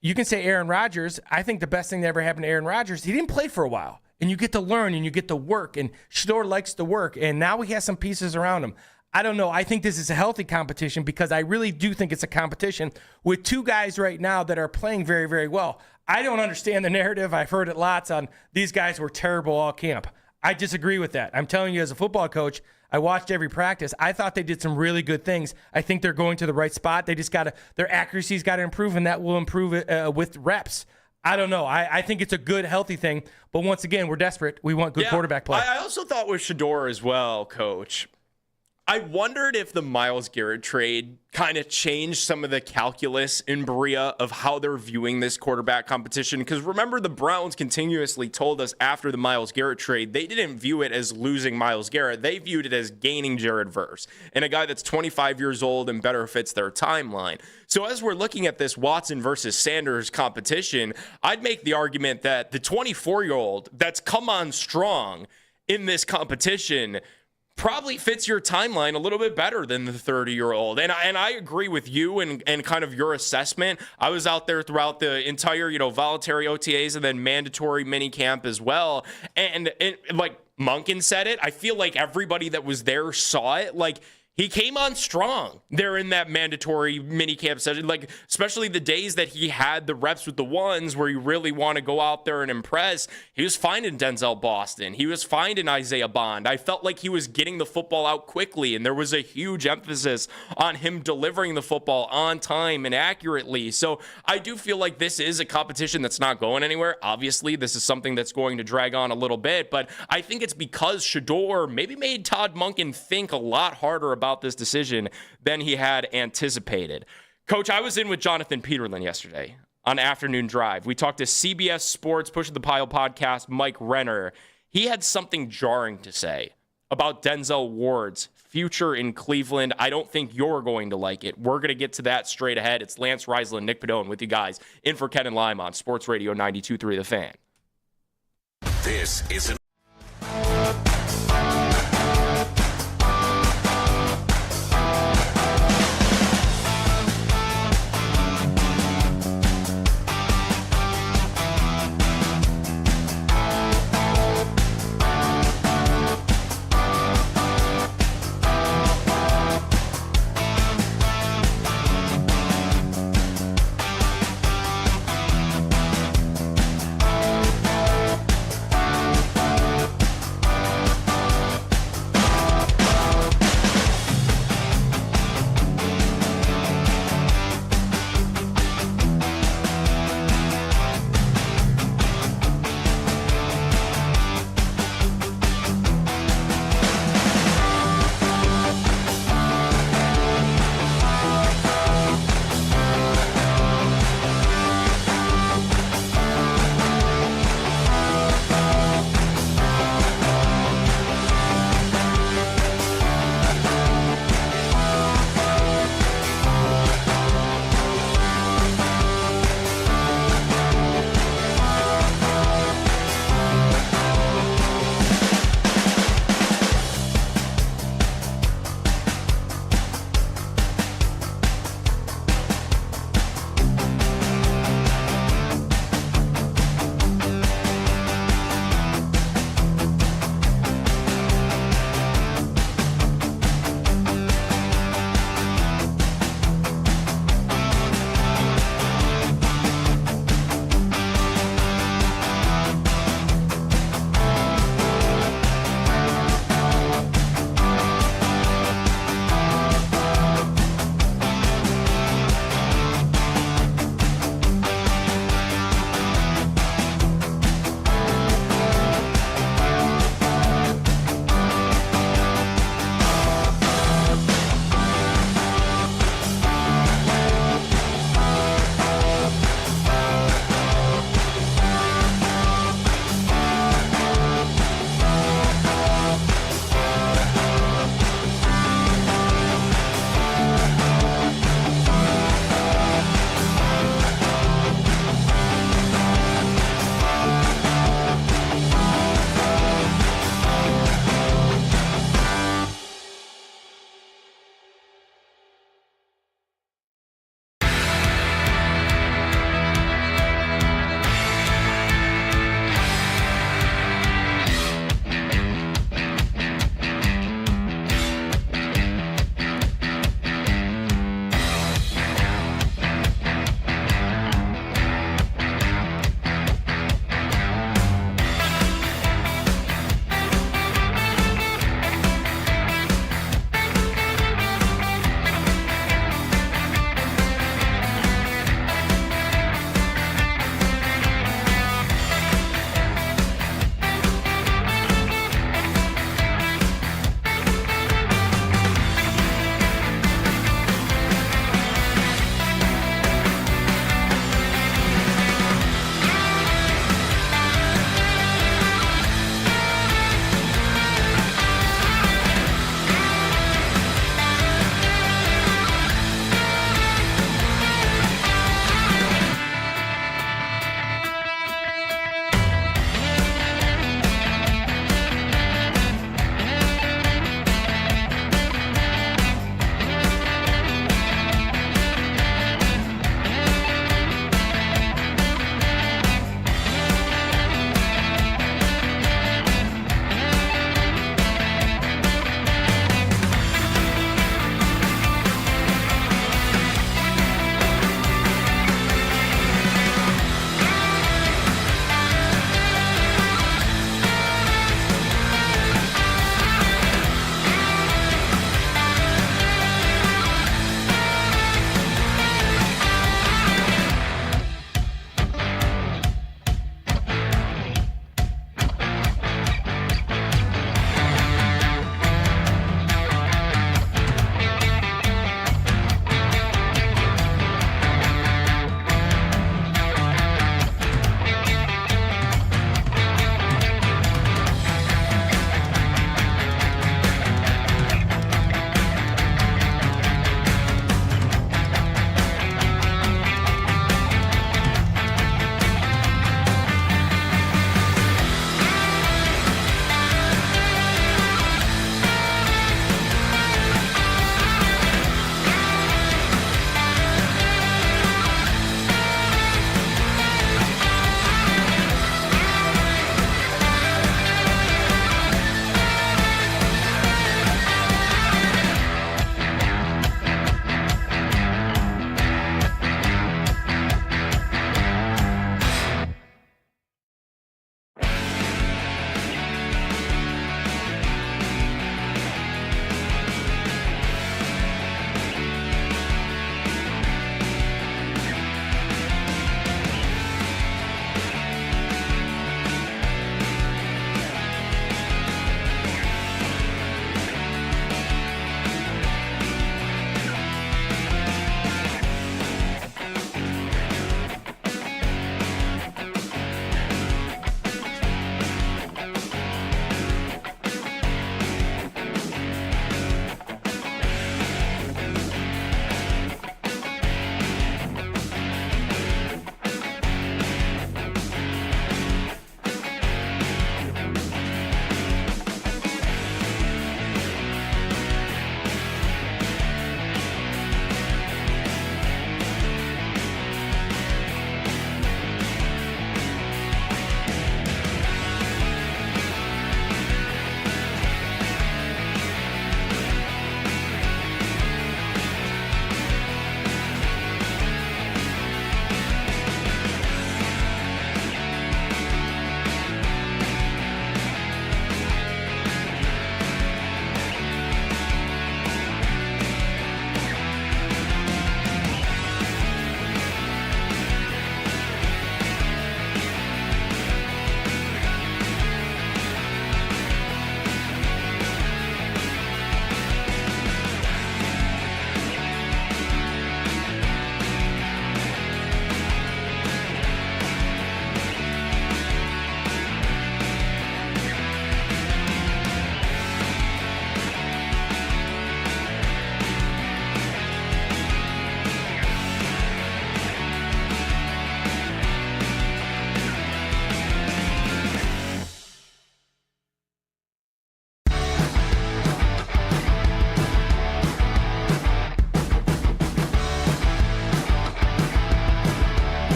you can say Aaron Rodgers. I think the best thing that ever happened to Aaron Rodgers, he didn't play for a while. And you get to learn and you get to work. And Shedeur likes to work. And now he has some pieces around him. I don't know. I think this is a healthy competition because I really do think it's a competition with two guys right now that are playing very, very well. I don't understand the narrative. I've heard it lots on these guys were terrible all camp. I disagree with that. I'm telling you, as a football coach, I watched every practice. I thought they did some really good things. I think they're going to the right spot. They just their accuracy's got to improve, and that will improve with reps. I don't know. I think it's a good, healthy thing. But once again, we're desperate. We want good quarterback play. I also thought with Shedeur as well, Coach. I wondered if the Myles Garrett trade kind of changed some of the calculus in Berea of how they're viewing this quarterback competition. Because remember, the Browns continuously told us after the Myles Garrett trade, they didn't view it as losing Myles Garrett. They viewed it as gaining Jared Verse and a guy that's 25 years old and better fits their timeline. So as we're looking at this Watson versus Sanders competition, I'd make the argument that the 24-year-old that's come on strong in this competition probably fits your timeline a little bit better than the 30-year-old. And I agree with you and kind of your assessment. I was out there throughout the entire, voluntary OTAs and then mandatory mini camp as well. And like Monken said it, I feel like everybody that was there saw it. Like, he came on strong there in that mandatory minicamp session, like especially the days that he had the reps with the ones where you really want to go out there and impress. He was finding Denzel Boston. He was finding Isaiah Bond. I felt like he was getting the football out quickly, and there was a huge emphasis on him delivering the football on time and accurately. So I do feel like this is a competition that's not going anywhere. Obviously, this is something that's going to drag on a little bit, but I think it's because Shedeur maybe made Todd Monken think a lot harder about this decision than he had anticipated. Coach, I was in with Jonathan Peterlin yesterday on Afternoon Drive. We talked to CBS Sports Push the Pile podcast Mike Renner. He had something jarring to say about Denzel Ward's future in Cleveland. I don't think you're going to like it. We're going to get to that straight ahead. It's Lance Reisler and Nick Padone with you guys in for Ken and Lime on Sports Radio 92.3 The Fan. This is an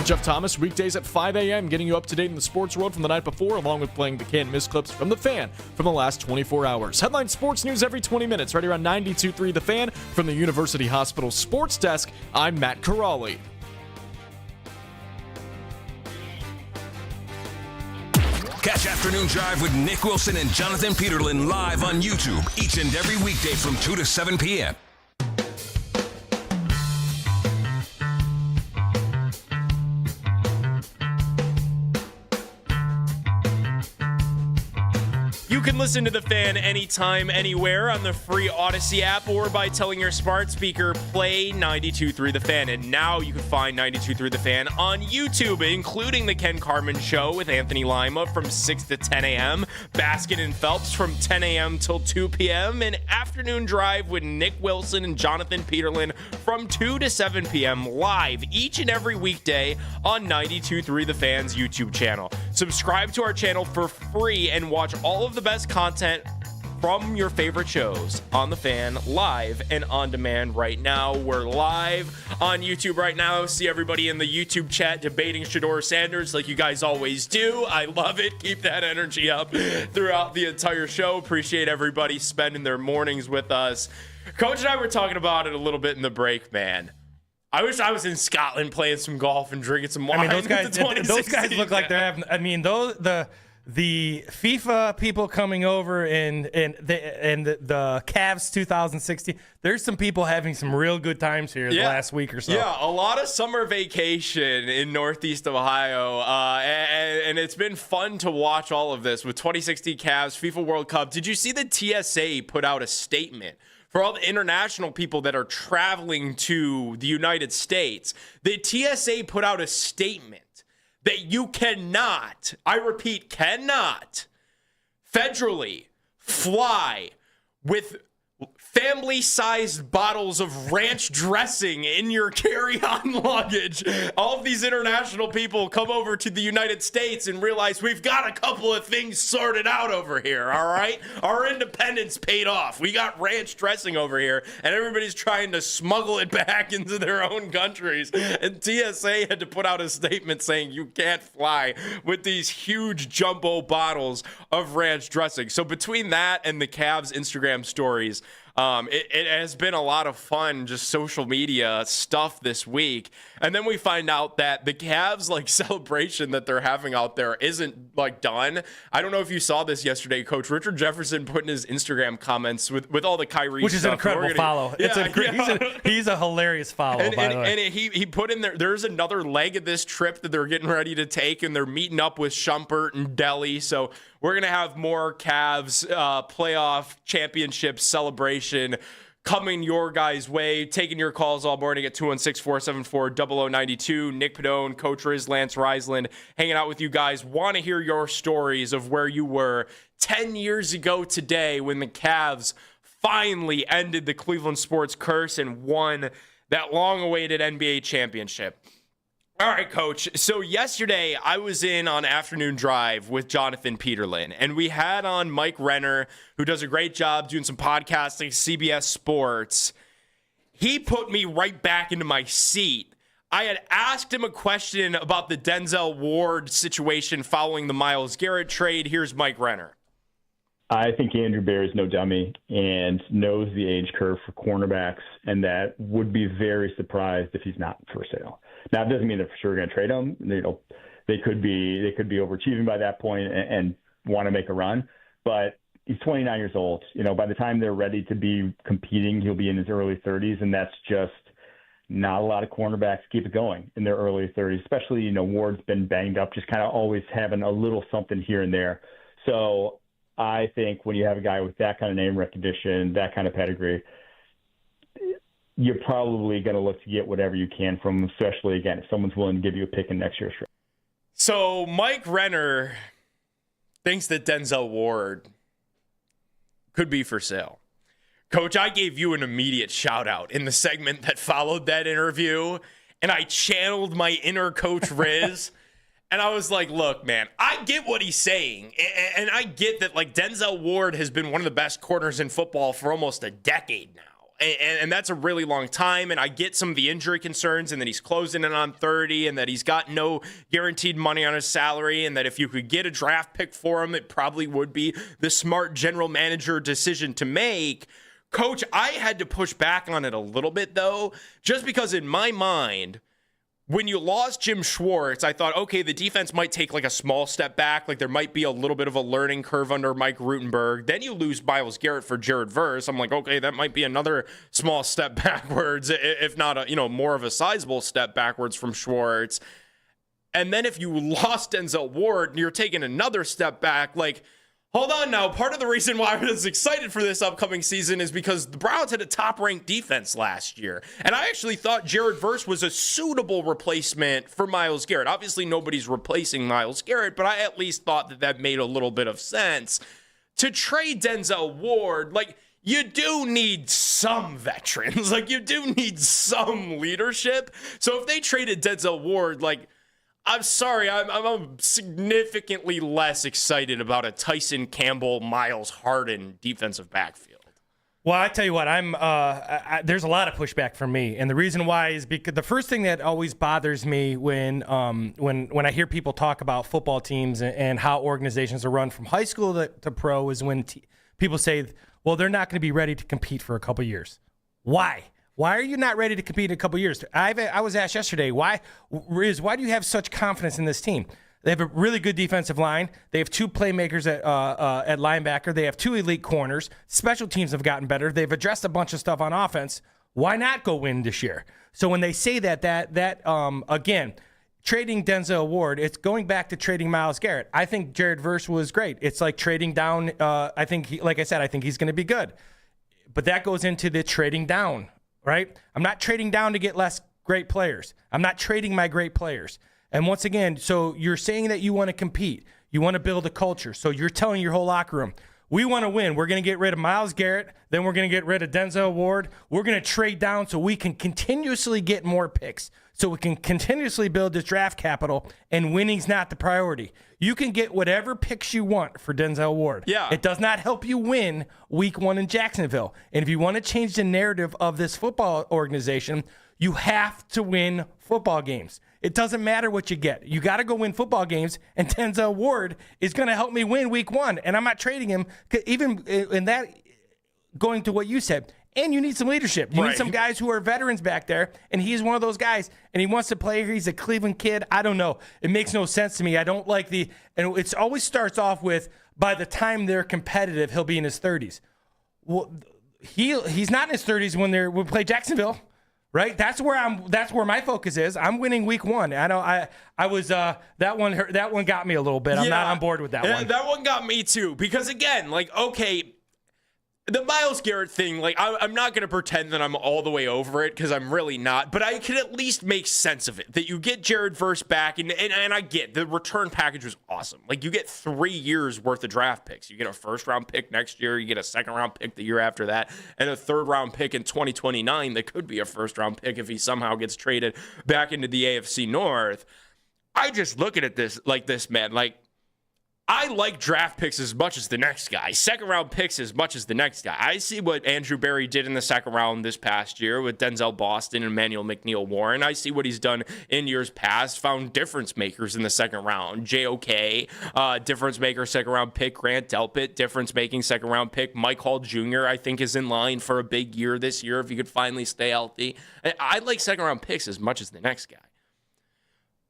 I'm Jeff Thomas, weekdays at 5 a.m., getting you up to date in the sports world from the night before, along with playing the can't miss clips from The Fan from the last 24 hours. Headline sports news every 20 minutes, right around 92.3 The Fan from the University Hospital Sports Desk. I'm Matt Corrali. Catch Afternoon Drive with Nick Wilson and Jonathan Peterlin live on YouTube each and every weekday from 2 to 7 p.m. You can listen to The Fan anytime, anywhere on the free Odyssey app or by telling your smart speaker, play 92.3 The Fan. And now you can find 92.3 The Fan on YouTube, including The Ken Carman Show with Anthony Lima from 6 to 10 a.m., Baskin and Phelps from 10 a.m. till 2 p.m., and Afternoon Drive with Nick Wilson and Jonathan Peterlin from 2 to 7 p.m. live each and every weekday on 92.3 The Fan's YouTube channel. Subscribe to our channel for free and watch all of the best content from your favorite shows on The Fan live and on demand right now. We're live on YouTube right now. See everybody in the YouTube chat debating Shedeur Sanders like you guys always do. I love it. Keep that energy up throughout the entire show. Appreciate everybody spending their mornings with us. Coach and I were talking about it a little bit in the break, man. I wish I was in Scotland playing some golf and drinking some wine. I mean, those guys look like they're having. I mean, the FIFA people coming over and the Cavs 2016. There's some people having some real good times here the last week or so. Yeah, a lot of summer vacation in Northeast Ohio, and it's been fun to watch all of this with 2016 Cavs, FIFA World Cup. Did you see the TSA put out a statement? For all the international people that are traveling to the United States, the TSA put out a statement that you cannot, I repeat, cannot federally fly with family-sized bottles of ranch dressing in your carry-on luggage. All of these international people come over to the United States and realize we've got a couple of things sorted out over here, all right? Our independence paid off. We got ranch dressing over here, and everybody's trying to smuggle it back into their own countries. And TSA had to put out a statement saying you can't fly with these huge jumbo bottles of ranch dressing. So between that and the Cavs Instagram stories, it has been a lot of fun, just social media stuff this week. And then we find out that the Cavs celebration that they're having out there isn't done. I don't know if you saw this yesterday, Coach. Richard Jefferson put in his Instagram comments with all the Kyrie which is stuff. an incredible follow. He's a hilarious follow, by the way. And he put in there's another leg of this trip that they're getting ready to take, and they're meeting up with Shumpert and Delhi. So we're going to have more Cavs playoff championship celebration coming your guys' way. Taking your calls all morning at 216-474-0092. Nick Padone, Coach Riz, Lance Reisland, hanging out with you guys. Want to hear your stories of where you were 10 years ago today when the Cavs finally ended the Cleveland sports curse and won that long-awaited NBA championship. All right, Coach. So yesterday I was in on Afternoon Drive with Jonathan Peterlin, and we had on Mike Renner, who does a great job doing some podcasting, CBS Sports. He put me right back into my seat. I had asked him a question about the Denzel Ward situation following the Myles Garrett trade. Here's Mike Renner. I think Andrew Bear is no dummy and knows the age curve for cornerbacks, and that would be very surprised if he's not for sale. Now, it doesn't mean they're for sure going to trade him. They could be overachieving by that point and want to make a run. But he's 29 years old. By the time they're ready to be competing, he'll be in his early 30s, and that's just not a lot of cornerbacks keep it going in their early 30s. Especially, Ward's been banged up, just kind of always having a little something here and there. So I think when you have a guy with that kind of name recognition, that kind of pedigree, you're probably going to look to get whatever you can from him, especially, again, if someone's willing to give you a pick in next year's draft. So Mike Renner thinks that Denzel Ward could be for sale. Coach, I gave you an immediate shout-out in the segment that followed that interview, and I channeled my inner Coach Riz, and I was like, look, man, I get what he's saying, and I get that, Denzel Ward has been one of the best corners in football for almost a decade now. And that's a really long time. And I get some of the injury concerns and that he's closing in on 30 and that he's got no guaranteed money on his salary and that if you could get a draft pick for him, it probably would be the smart general manager decision to make. Coach, I had to push back on it a little bit, though, just because in my mind, when you lost Jim Schwartz, I thought, okay, the defense might take like a small step back. Like there might be a little bit of a learning curve under Mike Rutenberg. Then you lose Myles Garrett for Jared Verse. I'm like, okay, that might be another small step backwards, if not more of a sizable step backwards from Schwartz. And then if you lost Denzel Ward, you're taking another step back. Like, hold on now. Part of the reason why I was excited for this upcoming season is because the Browns had a top-ranked defense last year. And I actually thought Jared Verse was a suitable replacement for Myles Garrett. Obviously, nobody's replacing Myles Garrett, but I at least thought that made a little bit of sense. To trade Denzel Ward, like, you do need some veterans. Like, you do need some leadership. So if they traded Denzel Ward, like, I'm sorry, I'm significantly less excited about a Tyson Campbell, Miles Harden defensive backfield. Well, I tell you what, there's a lot of pushback from me, and the reason why is because the first thing that always bothers me when I hear people talk about football teams and how organizations are run from high school to pro is when people say, well, they're not going to be ready to compete for a couple years. Why? Why are you not ready to compete in a couple years? I was asked yesterday, why do you have such confidence in this team? They have a really good defensive line. They have 2 playmakers at linebacker. They have 2 elite corners. Special teams have gotten better. They've addressed a bunch of stuff on offense. Why not go win this year? So when they say that again, trading Denzel Ward, it's going back to trading Myles Garrett. I think Jared Verse was great. It's like trading down. I think he's going to be good. But that goes into the trading down. Right? I'm not trading down to get less great players. I'm not trading my great players. And once again, so you're saying that you want to compete. You want to build a culture. So you're telling your whole locker room, we want to win. We're going to get rid of Myles Garrett. Then we're going to get rid of Denzel Ward. We're going to trade down so we can continuously get more picks. So we can continuously build this draft capital, and winning's not the priority. You can get whatever picks you want for Denzel Ward. Yeah. It does not help you win week 1 in Jacksonville. And if you want to change the narrative of this football organization, you have to win football games. It doesn't matter what you get. You got to go win football games, and Denzel Ward is going to help me win week 1. And I'm not trading him, even in that, going to what you said. And you need some leadership. You need some guys who are veterans back there, and he's one of those guys, and he wants to play here. He's a Cleveland kid. I don't know. It makes no sense to me. I don't like and it always starts off with, by the time they're competitive, he'll be in his 30s. Well, he's not in his 30s when we play Jacksonville, right? That's where my focus is. I'm winning week 1. I know I was that one got me a little bit. I'm not on board with that one. That one got me too, because again, like, okay, the Myles Garrett thing, like, I'm not going to pretend that I'm all the way over it, because I'm really not, but I can at least make sense of it, that you get Jared Verse back, and I get the return package was awesome. Like, you get 3 years worth of draft picks. You get a first-round pick next year, you get a second-round pick the year after that, and a third-round pick in 2029 that could be a first-round pick if he somehow gets traded back into the AFC North. I just look at it like this, man, like, I like draft picks as much as the next guy, second-round picks as much as the next guy. I see what Andrew Berry did in the second round this past year with Denzel Boston and Emmanuel McNeil-Warren. I see what he's done in years past, found difference makers in the second round. JOK, difference maker, second-round pick. Grant Delpit, difference-making second-round pick. Mike Hall Jr., I think, is in line for a big year this year if he could finally stay healthy. I like second-round picks as much as the next guy.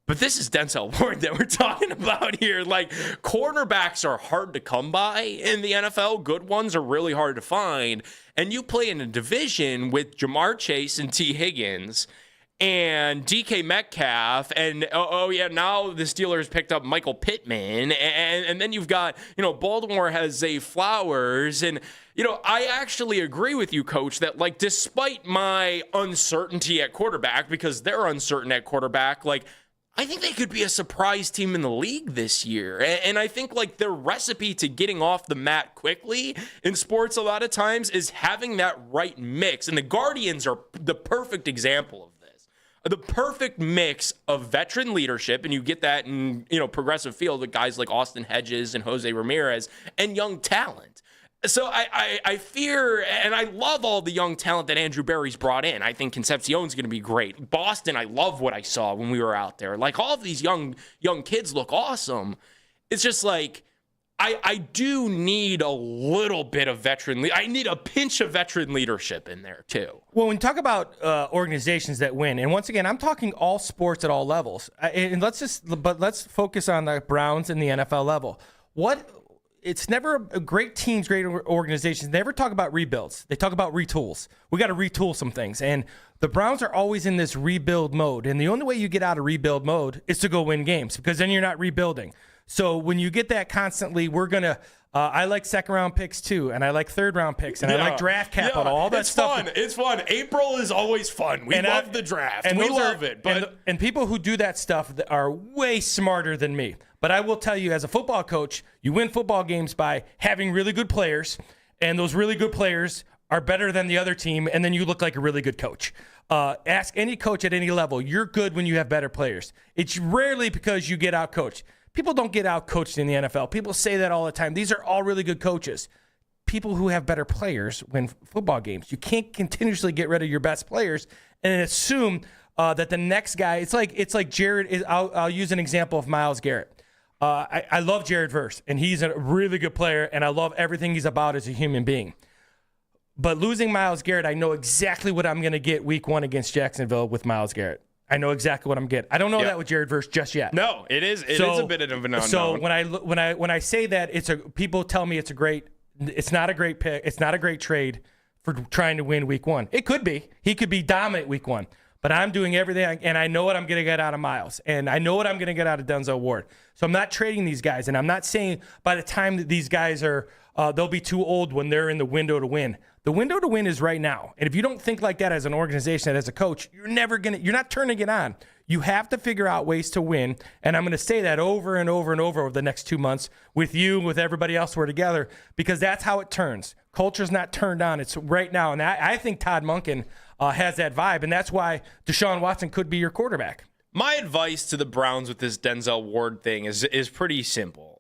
But this is Denzel Ward that we're talking about here. Like, cornerbacks are hard to come by in the NFL. Good ones are really hard to find. And you play in a division with Jamar Chase and T. Higgins and DK Metcalf. And, now the Steelers picked up Michael Pittman. And then you've got, Baltimore has Zay Flowers. And, I actually agree with you, Coach, that, like, despite my uncertainty at quarterback, because they're uncertain at quarterback, like, I think they could be a surprise team in the league this year. And I think, like, their recipe to getting off the mat quickly in sports a lot of times is having that right mix. And the Guardians are the perfect example of this. The perfect mix of veteran leadership, and you get that in, progressive field with guys like Austin Hedges and Jose Ramirez, and young talent. So I fear, and I love all the young talent that Andrew Berry's brought in. I think Concepcion's going to be great. Boston, I love what I saw when we were out there. Like, all of these young kids look awesome. It's just like, I do need a little bit of I need a pinch of veteran leadership in there too. Well, when you talk about organizations that win, and once again, I'm talking all sports at all levels. And let's focus on the Browns and the NFL level. It's never great teams, great organizations never talk about rebuilds. They talk about retools. We got to retool some things. And the Browns are always in this rebuild mode. And the only way you get out of rebuild mode is to go win games, because then you're not rebuilding. So when you get that constantly, we're going to I like second-round picks, too, and I like third-round picks, and I like draft capital, all that stuff. It's fun. April is always fun. We love the draft. And we love it. But and people who do that stuff are way smarter than me. But I will tell you, as a football coach, you win football games by having really good players, and those really good players are better than the other team, and then you look like a really good coach. Ask any coach at any level. You're good when you have better players. It's rarely because you get out-coached. People don't get out-coached in the NFL. People say that all the time. These are all really good coaches. People who have better players win football games. You can't continuously get rid of your best players and assume that the next guy. It's like Jared. I'll use an example of Myles Garrett. I love Jared Verse, and he's a really good player, and I love everything he's about as a human being. But losing Myles Garrett, I know exactly what I'm going to get week 1 against Jacksonville with Myles Garrett. I know exactly what I'm getting. I don't know that with Jared Verse just yet. No, it is a bit of an unknown. So when I say that, people tell me it's not a great pick. It's not a great trade for trying to win week 1. It could be. He could be dominant week 1. But I'm doing everything, and I know what I'm going to get out of Myles, and I know what I'm going to get out of Denzel Ward. So I'm not trading these guys, and I'm not saying by the time that these guys are, they'll be too old when they're in the window to win. The window to win is right now. And if you don't think like that as an organization and as a coach, you're not turning it on. You have to figure out ways to win. And I'm going to say that over and over and over the next 2 months with you, with everybody else we're together, because that's how it turns. Culture's not turned on. It's right now. And I think Todd Monken has that vibe. And that's why Deshaun Watson could be your quarterback. My advice to the Browns with this Denzel Ward thing is pretty simple.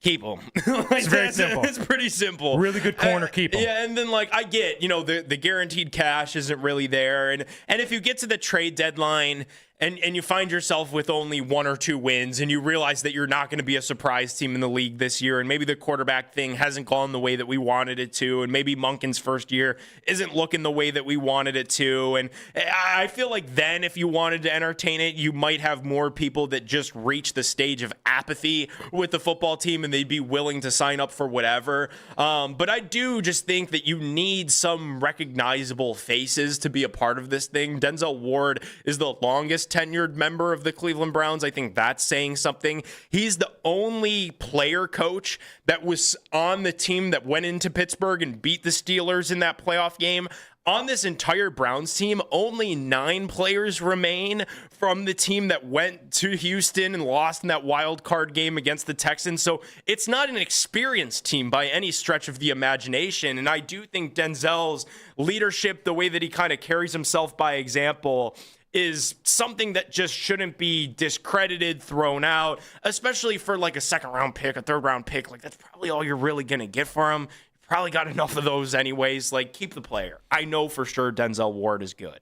Keep him. It's very simple. It's pretty simple. Really good corner, keep him. Yeah, and then I get, the guaranteed cash isn't really there. And if you get to the trade deadline and you find yourself with only 1 or 2 wins and you realize that you're not going to be a surprise team in the league this year, and maybe the quarterback thing hasn't gone the way that we wanted it to, and maybe Monken's first year isn't looking the way that we wanted it to, and I feel like then if you wanted to entertain it, you might have more people that just reach the stage of apathy with the football team and they'd be willing to sign up for whatever. But I do just think that you need some recognizable faces to be a part of this thing. Denzel Ward is the longest tenured member of the Cleveland Browns. I think that's saying something. He's the only player coach that was on the team that went into Pittsburgh and beat the Steelers in that playoff game. On this entire Browns team, only 9 players remain from the team that went to Houston and lost in that wild card game against the Texans. So it's not an experienced team by any stretch of the imagination. And I do think Denzel's leadership, the way that he kind of carries himself by example, is something that just shouldn't be discredited, thrown out, especially for a second-round pick, a third-round pick. That's probably all you're really going to get for him. Probably got enough of those anyways. Keep the player. I know for sure Denzel Ward is good.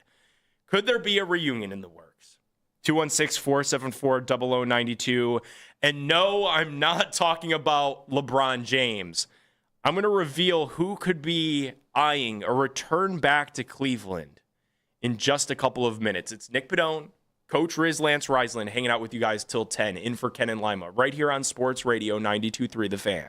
Could there be a reunion in the works? 216-474-0092. And no, I'm not talking about LeBron James. I'm going to reveal who could be eyeing a return back to Cleveland in just a couple of minutes. It's Nick Padone, Coach Lance Reisland, hanging out with you guys till 10, in for Ken and Lima, right here on Sports Radio 92.3 The Fan.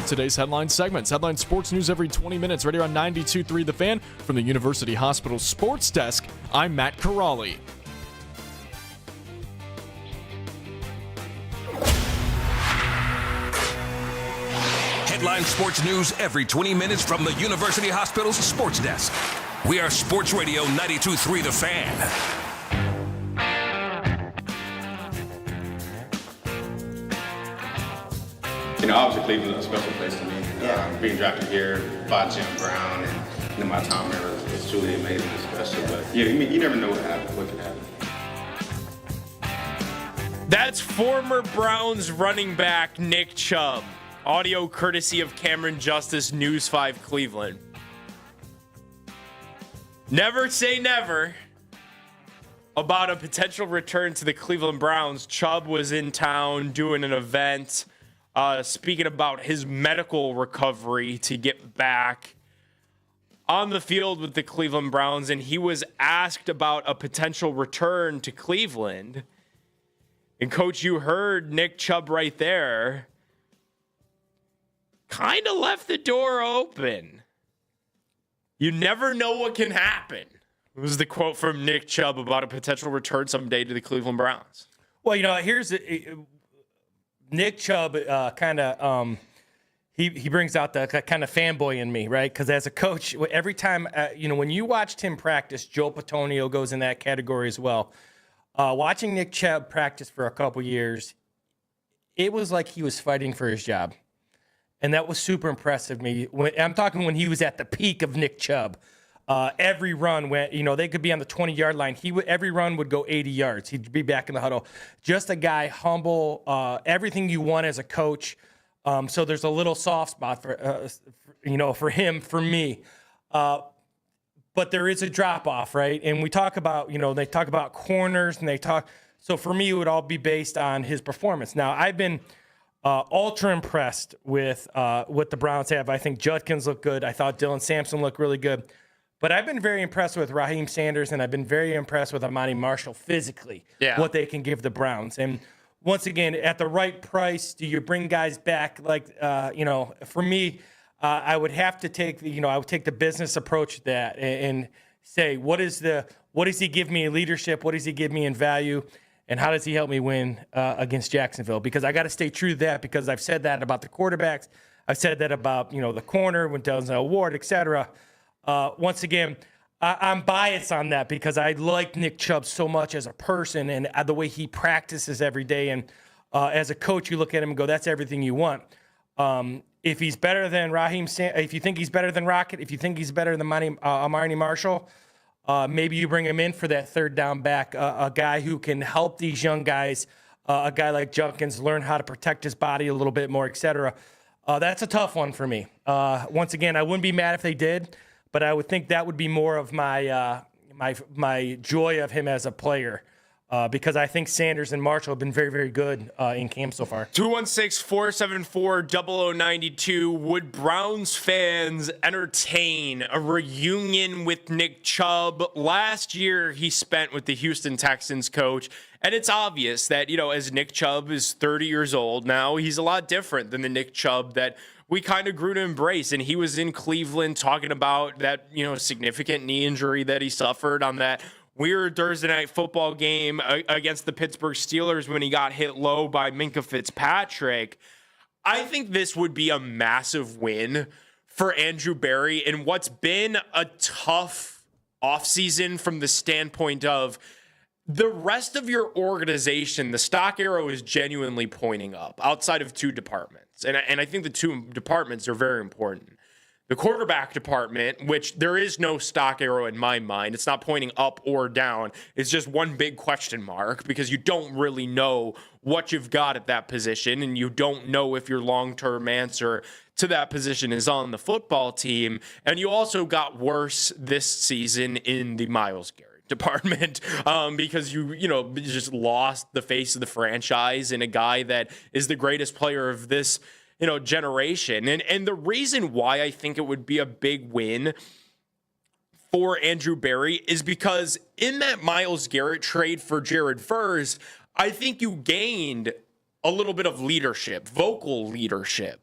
of today's headline segments. Headline sports news every 20 minutes, right here on 92.3 The Fan. From the University Hospital Sports Desk, I'm Matt Corrali. Headline sports news every 20 minutes from the University Hospital's Sports Desk. We are Sports Radio 92.3 The Fan. You know, obviously Cleveland is a special place to me. Being drafted here by Jim Brown and my time there is truly amazing and special. But yeah, you never know what could happen. That's former Browns running back Nick Chubb. Audio courtesy of Cameron Justice, News 5 Cleveland. Never say never about a potential return to the Cleveland Browns. Chubb was in town doing an event, speaking about his medical recovery to get back on the field with the Cleveland Browns, and he was asked about a potential return to Cleveland. And Coach, you heard Nick Chubb right there. Kind of left the door open. You never know what can happen. It was the quote from Nick Chubb about a potential return someday to the Cleveland Browns. Well, you know, here's Nick Chubb. He brings out the kind of fanboy in me, right? Because as a coach, every time when you watched him practice, Joe Patonio goes in that category as well. Watching Nick Chubb practice for a couple years, it was like he was fighting for his job. And that was super impressive to me. I'm talking when he was at the peak of Nick Chubb. Every run went, they could be on the 20-yard line. Every run would go 80 yards. He'd be back in the huddle. Just a guy, humble, everything you want as a coach. So there's a little soft spot for him, for me. But there is a drop-off, right? And we talk about, they talk about corners, so for me, it would all be based on his performance. Now, I've been ultra impressed with what the Browns have. I think Judkins looked good. I thought Dylan Sampson looked really good. But I've been very impressed with Raheem Sanders, and I've been very impressed with Amani Marshall physically, what they can give the Browns. And once again, at the right price, do you bring guys back? For me, I would have to take, I would take the business approach to that and say, what does he give me in leadership? What does he give me in value? And how does he help me win against Jacksonville? Because I got to stay true to that, because I've said that about the quarterbacks. I've said that about, the corner, when Denzel Ward, et cetera. Once again, I'm biased on that because I like Nick Chubb so much as a person and the way he practices every day. And as a coach, you look at him and go, that's everything you want. If he's better than if you think he's better than Rocket, if you think he's better than Amani Marshall, maybe you bring him in for that third down back, a guy who can help these young guys, a guy like Judkins learn how to protect his body a little bit more, et cetera. That's a tough one for me. Once again, I wouldn't be mad if they did, but I would think that would be more of my joy of him as a player. Because I think Sanders and Marshall have been very, very good in camp so far. 216-474-0092. Would Browns fans entertain a reunion with Nick Chubb? Last year, he spent with the Houston Texans coach. And it's obvious that, as Nick Chubb is 30 years old now, he's a lot different than the Nick Chubb that we kind of grew to embrace. And he was in Cleveland talking about that, significant knee injury that he suffered on that weird Thursday night football game against the Pittsburgh Steelers when he got hit low by Minkah Fitzpatrick. I think this would be a massive win for Andrew Berry in what's been a tough offseason from the standpoint of the rest of your organization. The stock arrow is genuinely pointing up outside of two departments. And I think the two departments are very important. The quarterback department, which there is no stock arrow in my mind. It's not pointing up or down. It's just one big question mark because you don't really know what you've got at that position, and you don't know if your long-term answer to that position is on the football team. And you also got worse this season in the Myles Garrett department because you just lost the face of the franchise in a guy that is the greatest player of this generation. And the reason why I think it would be a big win for Andrew Berry is because in that Myles Garrett trade for Jared Verse, I think you gained a little bit of leadership, vocal leadership.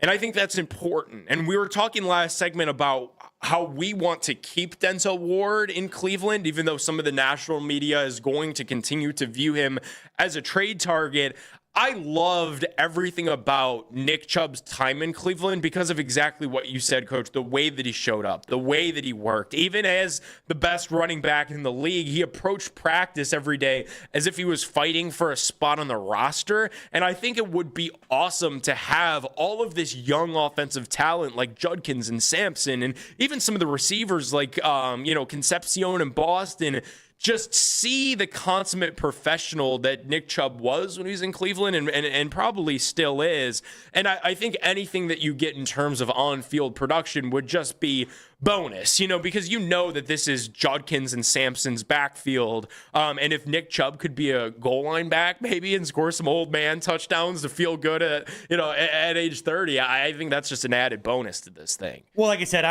And I think that's important. And we were talking last segment about how we want to keep Denzel Ward in Cleveland, even though some of the national media is going to continue to view him as a trade target. I loved everything about Nick Chubb's time in Cleveland because of exactly what you said, Coach, the way that he showed up, the way that he worked. Even as the best running back in the league, he approached practice every day as if he was fighting for a spot on the roster. And I think it would be awesome to have all of this young offensive talent like Judkins and Sampson and even some of the receivers like, Concepcion and Boston just see the consummate professional that Nick Chubb was when he was in Cleveland and probably still is. And I think anything that you get in terms of on-field production would just be bonus, because that this is Judkins and Sampson's backfield. And if Nick Chubb could be a goal line back maybe and score some old man touchdowns to feel good at age 30, I think that's just an added bonus to this thing. Well, like I said,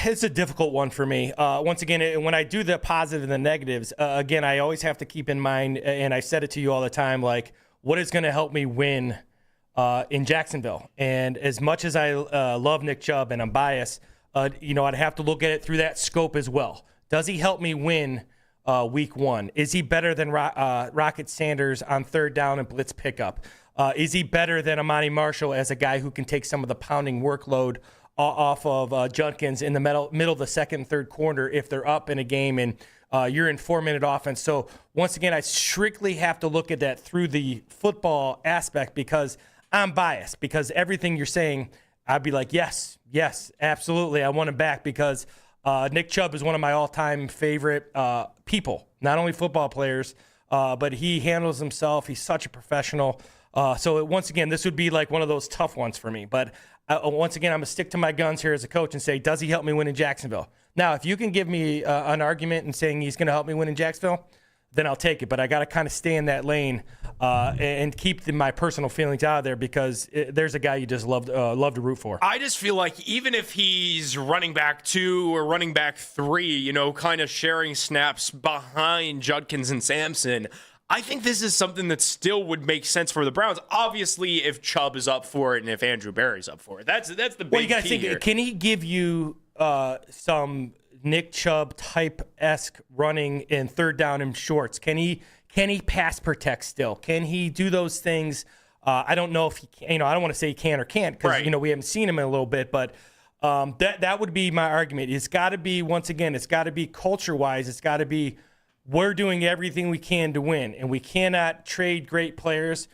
it's a difficult one for me. Once again, when I do the positive and the negatives, again, I always have to keep in mind, and I said it to you all the time, like what is going to help me win in Jacksonville. And as much as I love Nick Chubb and I'm biased, I'd have to look at it through that scope as well. Does he help me win week one? Is he better than Rocket Sanders on third down and blitz pickup? Is he better than Amani Marshall as a guy who can take some of the pounding workload off of Judkins in the middle of the second and third quarter if they're up in a game and you're in 4-minute offense? So once again, I strictly have to look at that through the football aspect because I'm biased, because everything you're saying, I'd be like, yes, absolutely. I want him back because Nick Chubb is one of my all-time favorite people, not only football players, but he handles himself. He's such a professional. So once again, this would be like one of those tough ones for me. But once again, I'm going to stick to my guns here as a coach and say, does he help me win in Jacksonville? Now, if you can give me an argument in saying he's going to help me win in Jacksonville, then I'll take it. But I got to kind of stay in that lane and keep my personal feelings out of there because there's a guy you just love to root for. I just feel like even if he's running back 2 or running back 3, kind of sharing snaps behind Judkins and Sampson, I think this is something that still would make sense for the Browns. Obviously, if Chubb is up for it and if Andrew Berry's up for it. That's the big well, you got to key think, here. Can he give you some Nick Chubb type-esque running in third down and shorts? Can he pass protect still? Can he do those things? I don't know if he can, I don't want to say he can or can't because, we haven't seen him in a little bit, but that would be my argument. It's got to be, once again, it's got to be culture-wise. It's got to be we're doing everything we can to win, and we cannot trade great players.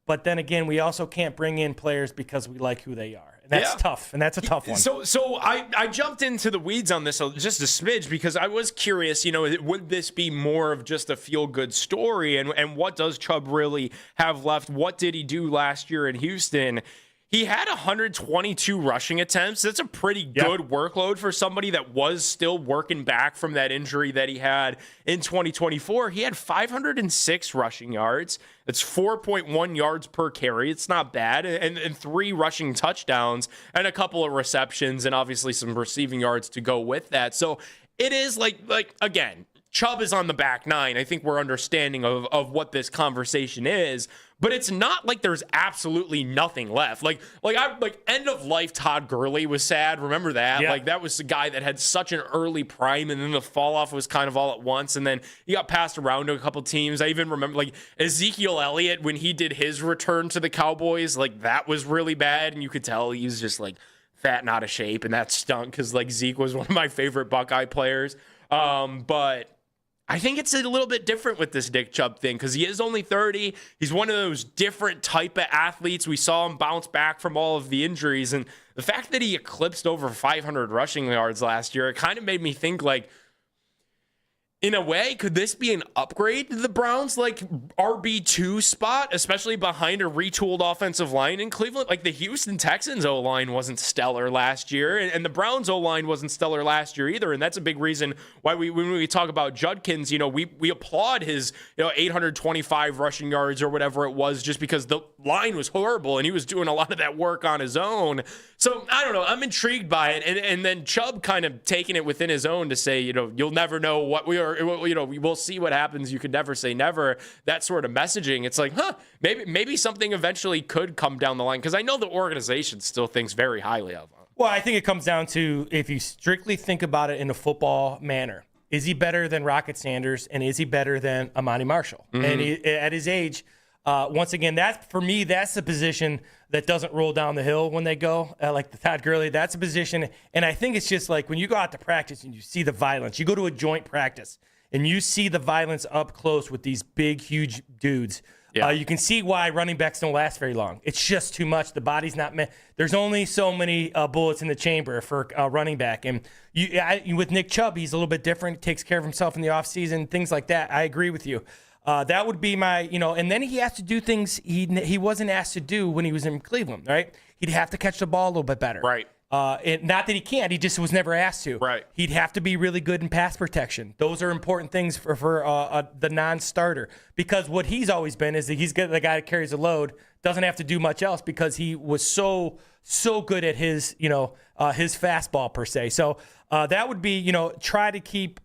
But then again, we also can't bring in players because we like who they are. And that's tough, and that's a tough one. So I jumped into the weeds on this just a smidge because I was curious, would this be more of just a feel-good story? And what does Chubb really have left? What did he do last year in Houston? He had 122 rushing attempts. That's a pretty good workload for somebody that was still working back from that injury that he had in 2024. He had 506 rushing yards. That's 4.1 yards per carry. It's not bad. And 3 rushing touchdowns and a couple of receptions and obviously some receiving yards to go with that. So it is like again, Chubb is on the back 9. I think we're understanding of what this conversation is. But it's not like there's absolutely nothing left. Like end of life Todd Gurley was sad. Remember that? Yeah. Like that was the guy that had such an early prime, and then the fall off was kind of all at once, and then he got passed around to a couple teams. I even remember like Ezekiel Elliott when he did his return to the Cowboys. Like that was really bad, and you could tell he was just like fat and out of shape, and that stunk because like Zeke was one of my favorite Buckeye players. But I think it's a little bit different with this Nick Chubb thing because he is only 30. He's one of those different type of athletes. We saw him bounce back from all of the injuries. And the fact that he eclipsed over 500 rushing yards last year, it kind of made me think like, in a way, could this be an upgrade to the Browns, like RB2 spot, especially behind a retooled offensive line in Cleveland? Like the Houston Texans O-line wasn't stellar last year, and the Browns O-line wasn't stellar last year either. And that's a big reason why when we talk about Judkins, we applaud his 825 rushing yards or whatever it was, just because the line was horrible and he was doing a lot of that work on his own. So I don't know. I'm intrigued by it, and then Chubb kind of taking it within his own to say, you'll never know what we are or, you know, we'll see what happens. You could never say never. That sort of messaging. It's like, maybe something eventually could come down the line, because I know the organization still thinks very highly of him. Well, I think it comes down to, if you strictly think about it in a football manner, is he better than Rocket Sanders, and is he better than Amani Marshall? And at his age, once again, for me, that's the position that doesn't roll down the hill when they go, like the Todd Gurley. That's a position, and I think it's just like when you go out to practice and you see the violence. You go to a joint practice and you see the violence up close with these big, huge dudes. Yeah. You can see why running backs don't last very long. It's just too much. The body's not meant. There's only so many bullets in the chamber for a running back. And with Nick Chubb, he's a little bit different. He takes care of himself in the offseason, things like that. I agree with you. That would be my, and then he has to do things he wasn't asked to do when he was in Cleveland, right? He'd have to catch the ball a little bit better. Right. And not that he can't, he just was never asked to. Right. He'd have to be really good in pass protection. Those are important things for the non-starter, because what he's always been is that he's the guy that carries the load, doesn't have to do much else because he was so good at his fastball per se. So that would be, try to keep.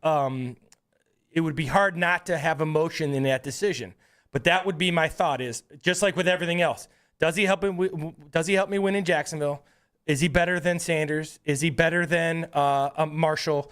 It would be hard not to have emotion in that decision, but that would be my thought. Is just like with everything else. Does he help me win in Jacksonville? Is he better than Sanders? Is he better than Marshall?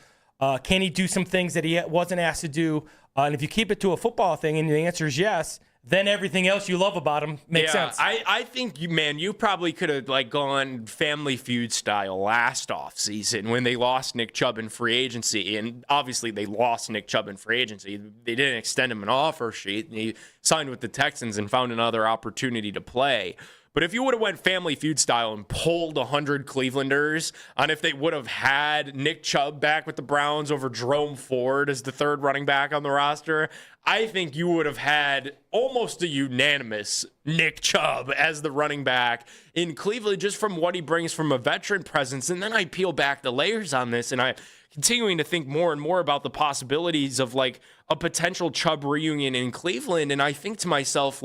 Can he do some things that he wasn't asked to do? And if you keep it to a football thing and the answer is yes, then everything else you love about him makes sense. I think, you probably could have gone Family Feud style last offseason when they lost Nick Chubb in free agency. And obviously they lost Nick Chubb in free agency. They didn't extend him an offer sheet. And he signed with the Texans and found another opportunity to play. But if you would have went Family Feud style and pulled 100 Clevelanders on if they would have had Nick Chubb back with the Browns over Jerome Ford as the third running back on the roster, I think you would have had almost a unanimous Nick Chubb as the running back in Cleveland, just from what he brings from a veteran presence. And then I peel back the layers on this, and I'm continuing to think more and more about the possibilities of a potential Chubb reunion in Cleveland. And I think to myself,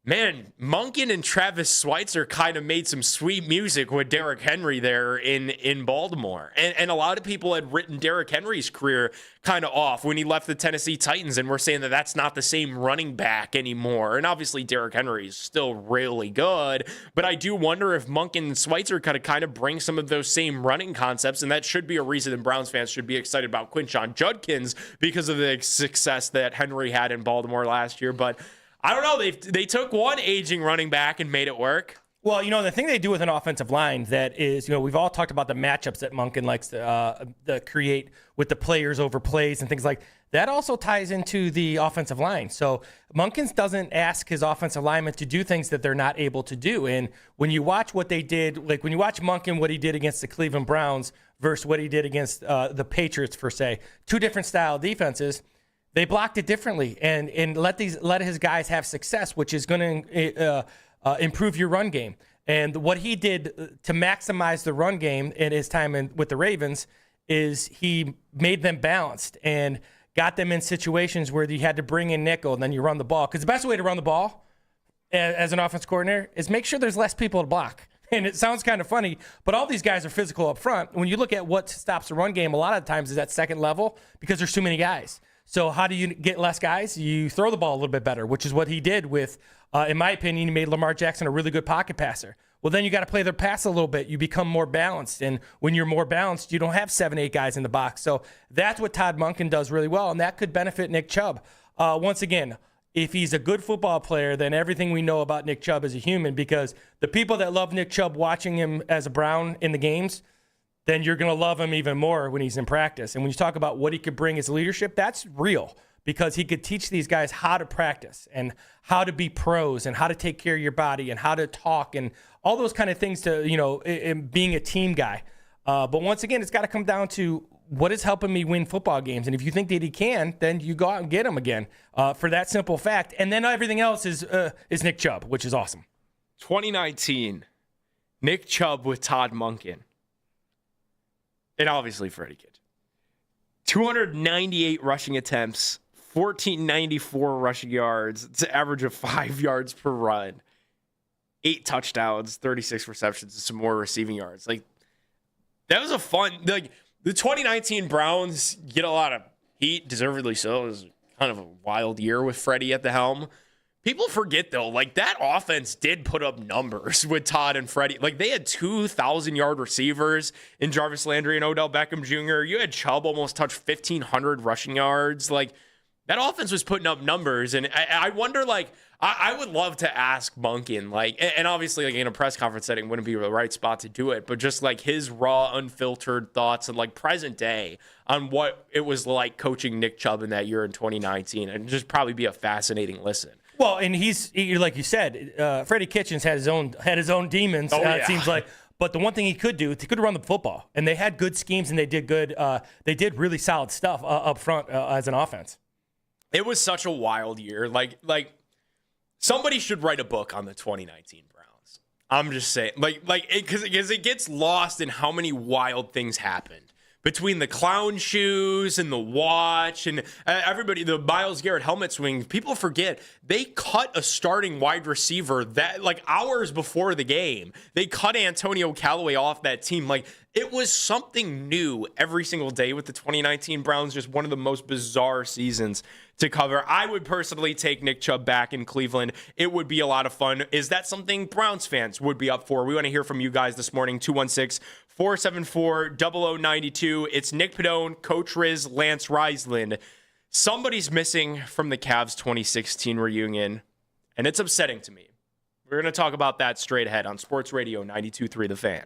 man, Monken and Travis Schweitzer kind of made some sweet music with Derrick Henry there in Baltimore. And a lot of people had written Derrick Henry's career kind of off when he left the Tennessee Titans, and we're saying that that's not the same running back anymore. And obviously Derrick Henry is still really good, but I do wonder if Monken and Schweitzer kind of bring some of those same running concepts, and that should be a reason that Browns fans should be excited about Quinshon Judkins because of the success that Henry had in Baltimore last year. But I don't know. They took one aging running back and made it work. Well, the thing they do with an offensive line that is, we've all talked about the matchups that Monken likes to create with the players over plays and things like that. Also ties into the offensive line. So Monken doesn't ask his offensive linemen to do things that they're not able to do. And when you watch what they did, when you watch Monken, what he did against the Cleveland Browns versus what he did against the Patriots, per se, two different style defenses. They blocked it differently and let his guys have success, which is going to improve your run game. And what he did to maximize the run game in his time with the Ravens is he made them balanced and got them in situations where you had to bring in nickel and then you run the ball. Because the best way to run the ball as an offense coordinator is make sure there's less people to block. And it sounds kind of funny, but all these guys are physical up front. When you look at what stops the run game, a lot of times is at second level because there's too many guys. So how do you get less guys? You throw the ball a little bit better, which is what he did with, in my opinion, he made Lamar Jackson a really good pocket passer. Well, then you got to play the pass a little bit. You become more balanced. And when you're more balanced, you don't have 7-8 guys in the box. So that's what Todd Monken does really well, and that could benefit Nick Chubb. Once again, if he's a good football player, then everything we know about Nick Chubb is a human, because the people that love Nick Chubb watching him as a Brown in the games, then you're going to love him even more when he's in practice. And when you talk about what he could bring as leadership, that's real, because he could teach these guys how to practice and how to be pros and how to take care of your body and how to talk and all those kind of things to, in being a team guy. But once again, it's got to come down to what is helping me win football games. And if you think that he can, then you go out and get him again for that simple fact. And then everything else is Nick Chubb, which is awesome. 2019, Nick Chubb with Todd Monken. And obviously Freddie Kitchens. 298 rushing attempts, 1,494 rushing yards. It's an average of 5 yards per run. 8 touchdowns, 36 receptions, and some more receiving yards. That was a fun. The 2019 Browns get a lot of He deservedly so. It was kind of a wild year with Freddie at the helm. People forget, though, like, that offense did put up numbers with Todd and Freddie. Like, they had 2,000-yard receivers in Jarvis Landry and Odell Beckham Jr. You had Chubb almost touch 1,500 rushing yards. Like, that offense was putting up numbers. And I wonder, like, I would love to ask Monken, like, and obviously, like, in a press conference setting wouldn't be the right spot to do it, but just, like, his raw, unfiltered thoughts and, like, present day on what it was like coaching Nick Chubb in that year in 2019. And just probably be a fascinating listen. Well, and he's like you said, Freddie Kitchens had his own demons. It seems like, but the one thing he could do, he could run the football, and they had good schemes and they did good. They did really solid stuff up front as an offense. It was such a wild year. Like somebody should write a book on the 2019 Browns. I'm just saying, because it gets lost in how many wild things happened. Between the clown shoes and the watch and everybody, the Myles Garrett helmet swing, people forget they cut a starting wide receiver that, like, hours before the game. They cut Antonio Callaway off that team. Like, it was something new every single day with the 2019 Browns. Just one of the most bizarre seasons to cover. I would personally take Nick Chubb back in Cleveland. It would be a lot of fun. Is that something Browns fans would be up for? We want to hear from you guys this morning. 216-474-0092. It's Nick Padone, Coach Riz, Lance Reisland. Somebody's missing from the Cavs 2016 reunion, and it's upsetting to me. We're going to talk about that straight ahead on Sports Radio 92.3 The Fan.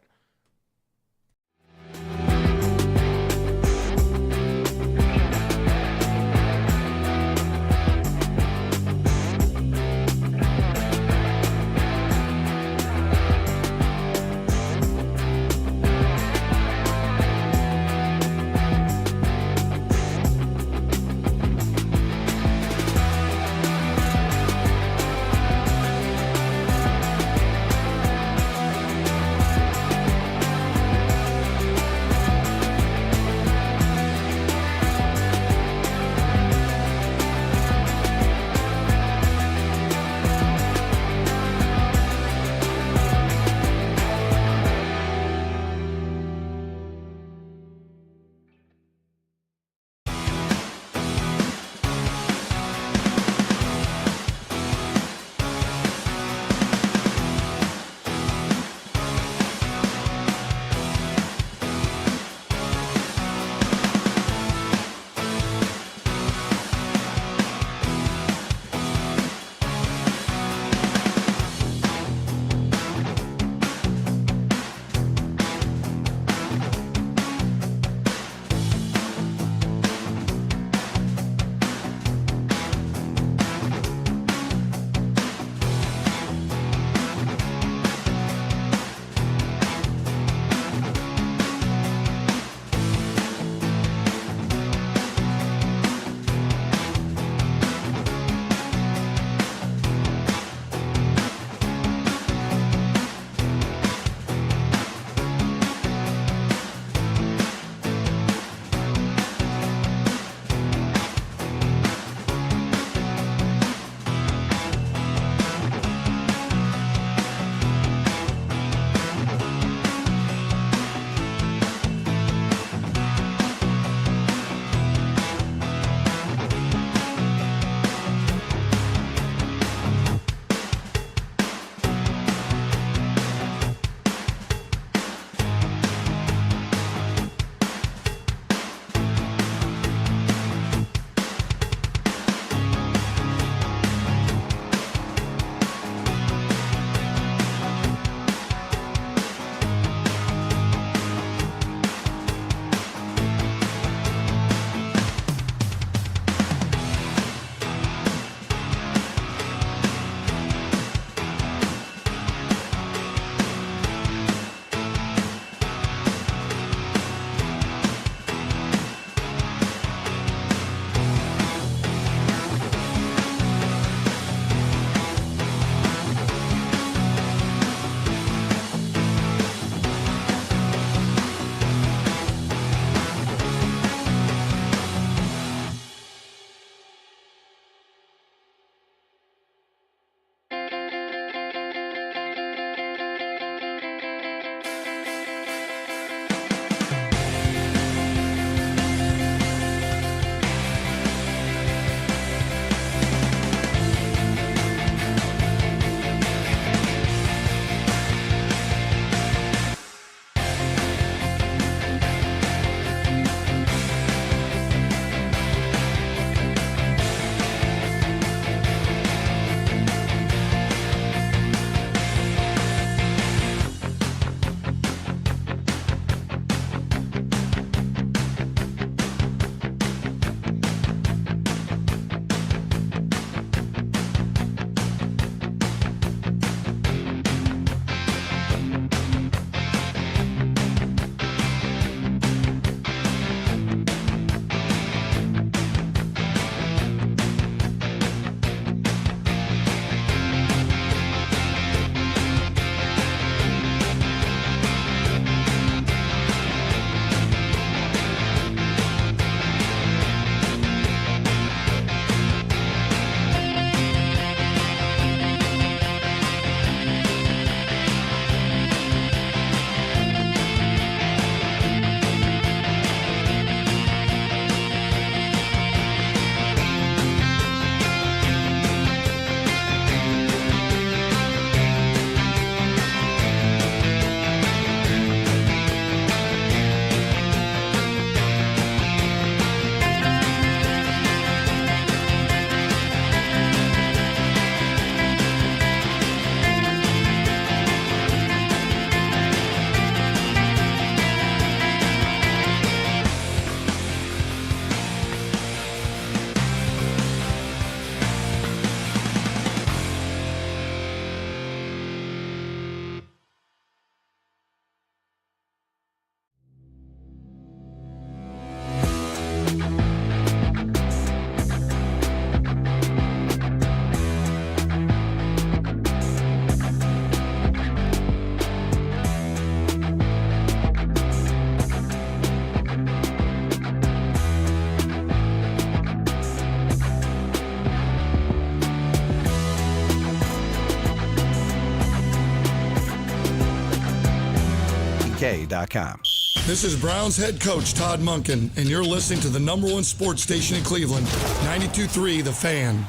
KFTK.com. This is Browns head coach Todd Monken, and you're listening to the number one sports station in Cleveland, 92.3 The Fan.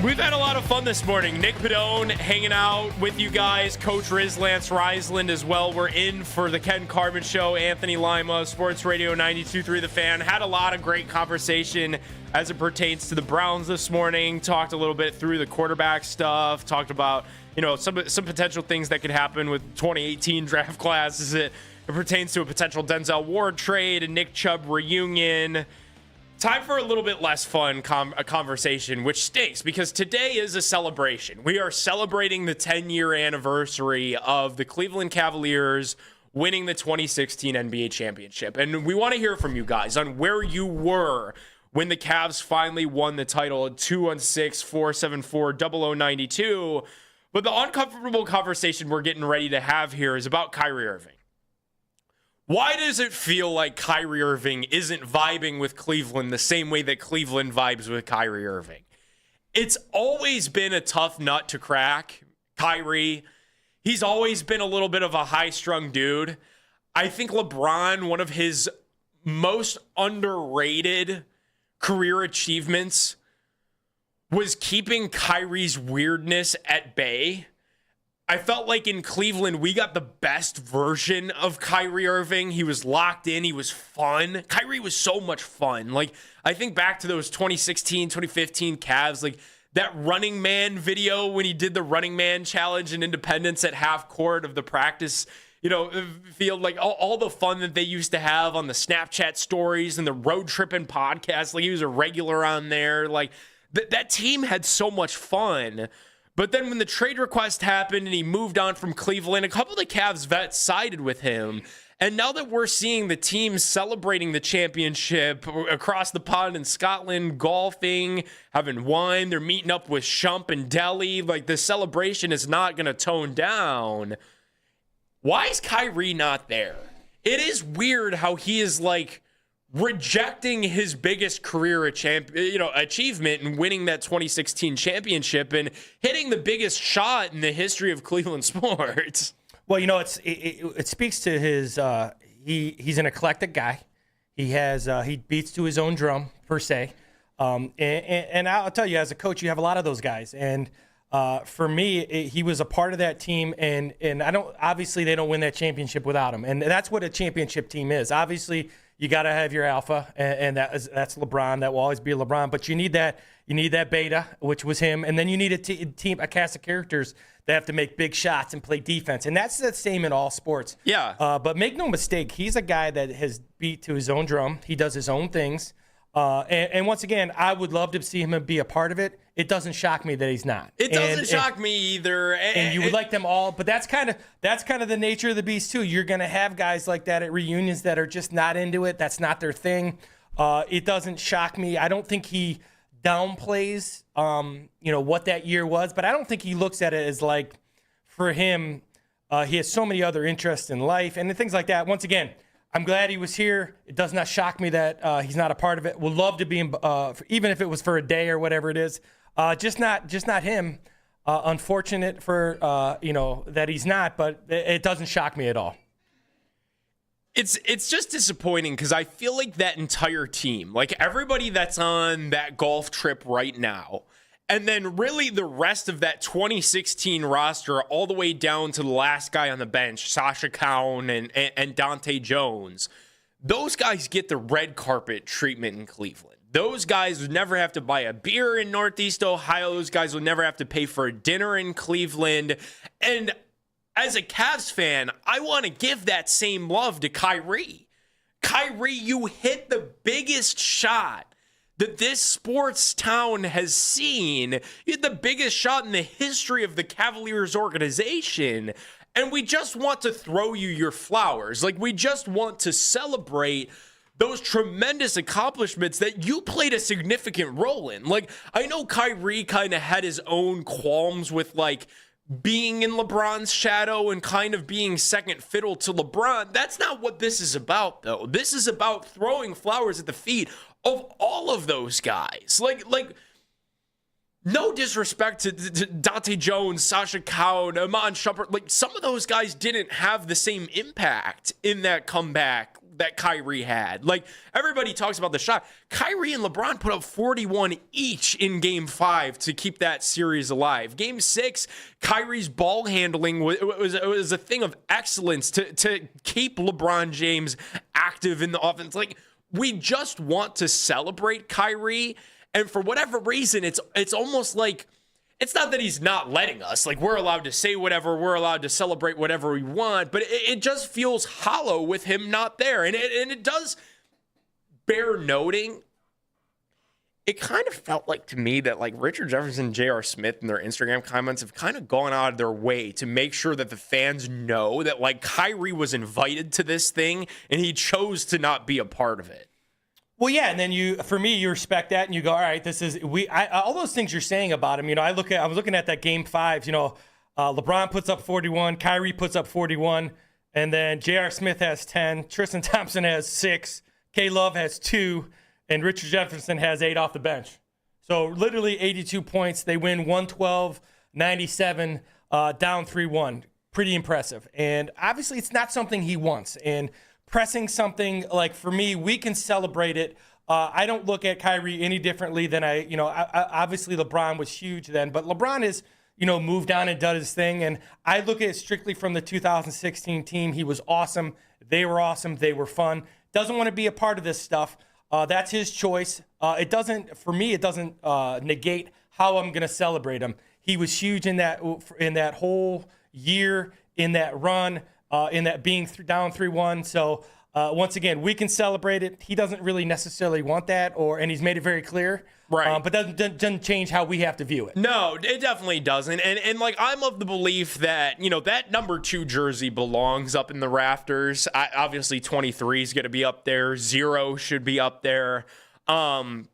We've had a lot of fun this morning. Nick Padone hanging out with you guys. Coach Riz Lance Reisland as well. We're in for the Ken Carman Show. Anthony Lima, Sports Radio 92.3 The Fan. Had a lot of great conversation as it pertains to the Browns this morning. Talked a little bit through the quarterback stuff. Talked about, some potential things that could happen with 2018 draft class as it pertains to a potential Denzel Ward trade and Nick Chubb reunion. Time for a little bit less fun conversation, which stinks because today is a celebration. We are celebrating the 10-year anniversary of the Cleveland Cavaliers winning the 2016 NBA championship. And we want to hear from you guys on where you were when the Cavs finally won the title at 216-474-0092. But the uncomfortable conversation we're getting ready to have here is about Kyrie Irving. Why does it feel like Kyrie Irving isn't vibing with Cleveland the same way that Cleveland vibes with Kyrie Irving? It's always been a tough nut to crack, Kyrie. He's always been a little bit of a high-strung dude. I think LeBron, one of his most underrated career achievements was keeping Kyrie's weirdness at bay. I felt like in Cleveland, we got the best version of Kyrie Irving. He was locked in. He was fun. Kyrie was so much fun. Like, I think back to those 2016, 2015 Cavs, like that Running Man video when he did the Running Man challenge in Independence at half court of the practice, field, like all the fun that they used to have on the Snapchat stories and the road tripping podcast. Like, he was a regular on there. Like, that team had so much fun. But then when the trade request happened and he moved on from Cleveland, a couple of the Cavs vets sided with him. And now that we're seeing the team celebrating the championship across the pond in Scotland, golfing, having wine, they're meeting up with Shump and Delhi. Like, the celebration is not going to tone down. Why is Kyrie not there? It is weird how he is like rejecting his biggest career achievement and winning that 2016 championship and hitting the biggest shot in the history of Cleveland sports. Well, it speaks to his he's an eclectic guy. He beats to his own drum per se. And I'll tell you, as a coach, you have a lot of those guys. And for me, he was a part of that team, and obviously they don't win that championship without him. And that's what a championship team is. Obviously, you got to have your alpha, and that's LeBron. That will always be LeBron. But you need that beta, which was him, and then you need a cast of characters that have to make big shots and play defense. And that's the same in all sports. Yeah. But make no mistake, he's a guy that has beat to his own drum. He does his own things. And once again, I would love to see him be a part of it. It doesn't shock me that he's not. It doesn't shock me either. And you would like them all, but that's kind of the nature of the beast too. You're going to have guys like that at reunions that are just not into it. That's not their thing. It doesn't shock me. I don't think he downplays, what that year was, but I don't think he looks at it as like, for him, he has so many other interests in life and things like that. Once again, I'm glad he was here. It does not shock me that he's not a part of it. Would love to be, even if it was for a day or whatever it is. Just not him. Unfortunate for that he's not, but it doesn't shock me at all. It's just disappointing because I feel like that entire team, like everybody that's on that golf trip right now, and then really the rest of that 2016 roster all the way down to the last guy on the bench, Sasha Cowan and Dante Jones, those guys get the red carpet treatment in Cleveland. Those guys would never have to buy a beer in Northeast Ohio. Those guys would never have to pay for a dinner in Cleveland. And as a Cavs fan, I want to give that same love to Kyrie. Kyrie, you hit the biggest shot that this sports town has seen. You had the biggest shot in the history of the Cavaliers organization. And we just want to throw you your flowers. Like, we just want to celebrate those tremendous accomplishments that you played a significant role in. Like, I know Kyrie kind of had his own qualms with, like, being in LeBron's shadow and kind of being second fiddle to LeBron. That's not what this is about, though. This is about throwing flowers at the feet of all of those guys. Like no disrespect to Dante Jones, Sasha Cowan, Iman Shumpert. Like, some of those guys didn't have the same impact in that comeback that Kyrie had. Like, everybody talks about the shot. Kyrie and LeBron put up 41 each in Game 5 to keep that series alive. Game 6, Kyrie's ball handling was a thing of excellence to keep LeBron James active in the offense. Like, we just want to celebrate Kyrie, and for whatever reason, it's almost like, it's not that he's not letting us. Like, we're allowed to say whatever, we're allowed to celebrate whatever we want, but it just feels hollow with him not there. And it does bear noting, it kind of felt like to me that, like, Richard Jefferson and J.R. Smith in their Instagram comments have kind of gone out of their way to make sure that the fans know that, like, Kyrie was invited to this thing and he chose to not be a part of it. Well, yeah, and then for me, you respect that, and you go, all right, all those things you're saying about him. I was looking at that Game 5. LeBron puts up 41, Kyrie puts up 41, and then J.R. Smith has 10, Tristan Thompson has 6, K. Love has 2, and Richard Jefferson has 8 off the bench. So literally 82 points. They win 112-97, down 3-1. Pretty impressive. And obviously, it's not something he wants. And pressing something, like, for me, we can celebrate it. I don't look at Kyrie any differently than obviously LeBron was huge then, but LeBron is, moved on and done his thing. And I look at it strictly from the 2016 team. He was awesome. They were awesome. They were fun. Doesn't want to be a part of this stuff. That's his choice. It doesn't negate how I'm going to celebrate him. He was huge in that whole year, in that run. In that being down 3-1. So once again, we can celebrate it. He doesn't really necessarily want that, and he's made it very clear. Right. But doesn't change how we have to view it. No, it definitely doesn't. And like, I'm of the belief that, that number 2 jersey belongs up in the rafters. Obviously 23 is going to be up there. 0 should be up there. What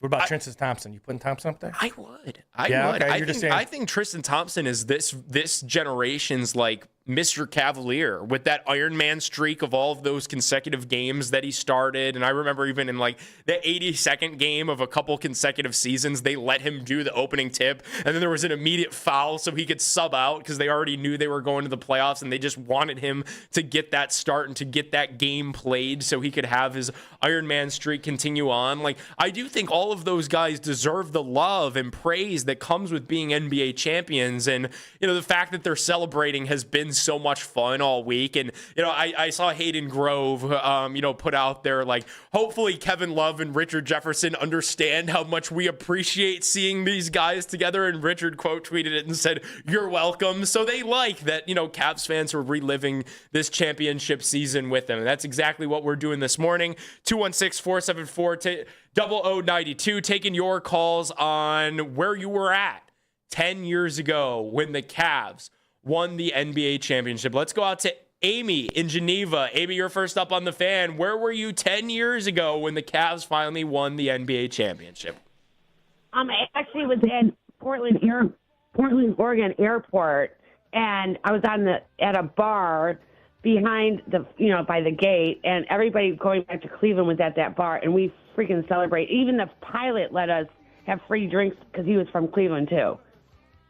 about Tristan Thompson? You putting Thompson up there? I would. Okay, I think Tristan Thompson is this generation's, like, Mr. Cavalier, with that Iron Man streak of all of those consecutive games that he started. And I remember even in, like, the 82nd game of a couple consecutive seasons, they let him do the opening tip, and then there was an immediate foul so he could sub out because they already knew they were going to the playoffs, and they just wanted him to get that start and to get that game played so he could have his Iron Man streak continue on. Like, I do think all of those guys deserve the love and praise that comes with being NBA champions. And, the fact that they're celebrating has been so much fun all week. And, I saw Hayden Grove, put out there, like, hopefully Kevin Love and Richard Jefferson understand how much we appreciate seeing these guys together. And Richard quote tweeted it and said, "You're welcome." So they like that, Cavs fans are reliving this championship season with them. And that's exactly what we're doing this morning. 216-474-0092, taking your calls on where you were at 10 years ago when the Cavs won the NBA championship. Let's go out to Amy in Geneva. Amy, you're first up on the Fan. Where were you 10 years ago when the Cavs finally won the NBA championship? I actually was in Portland, Oregon airport, and I was at a bar behind by the gate, and everybody going back to Cleveland was at that bar, and we freaking celebrate. Even the pilot let us have free drinks because he was from Cleveland too.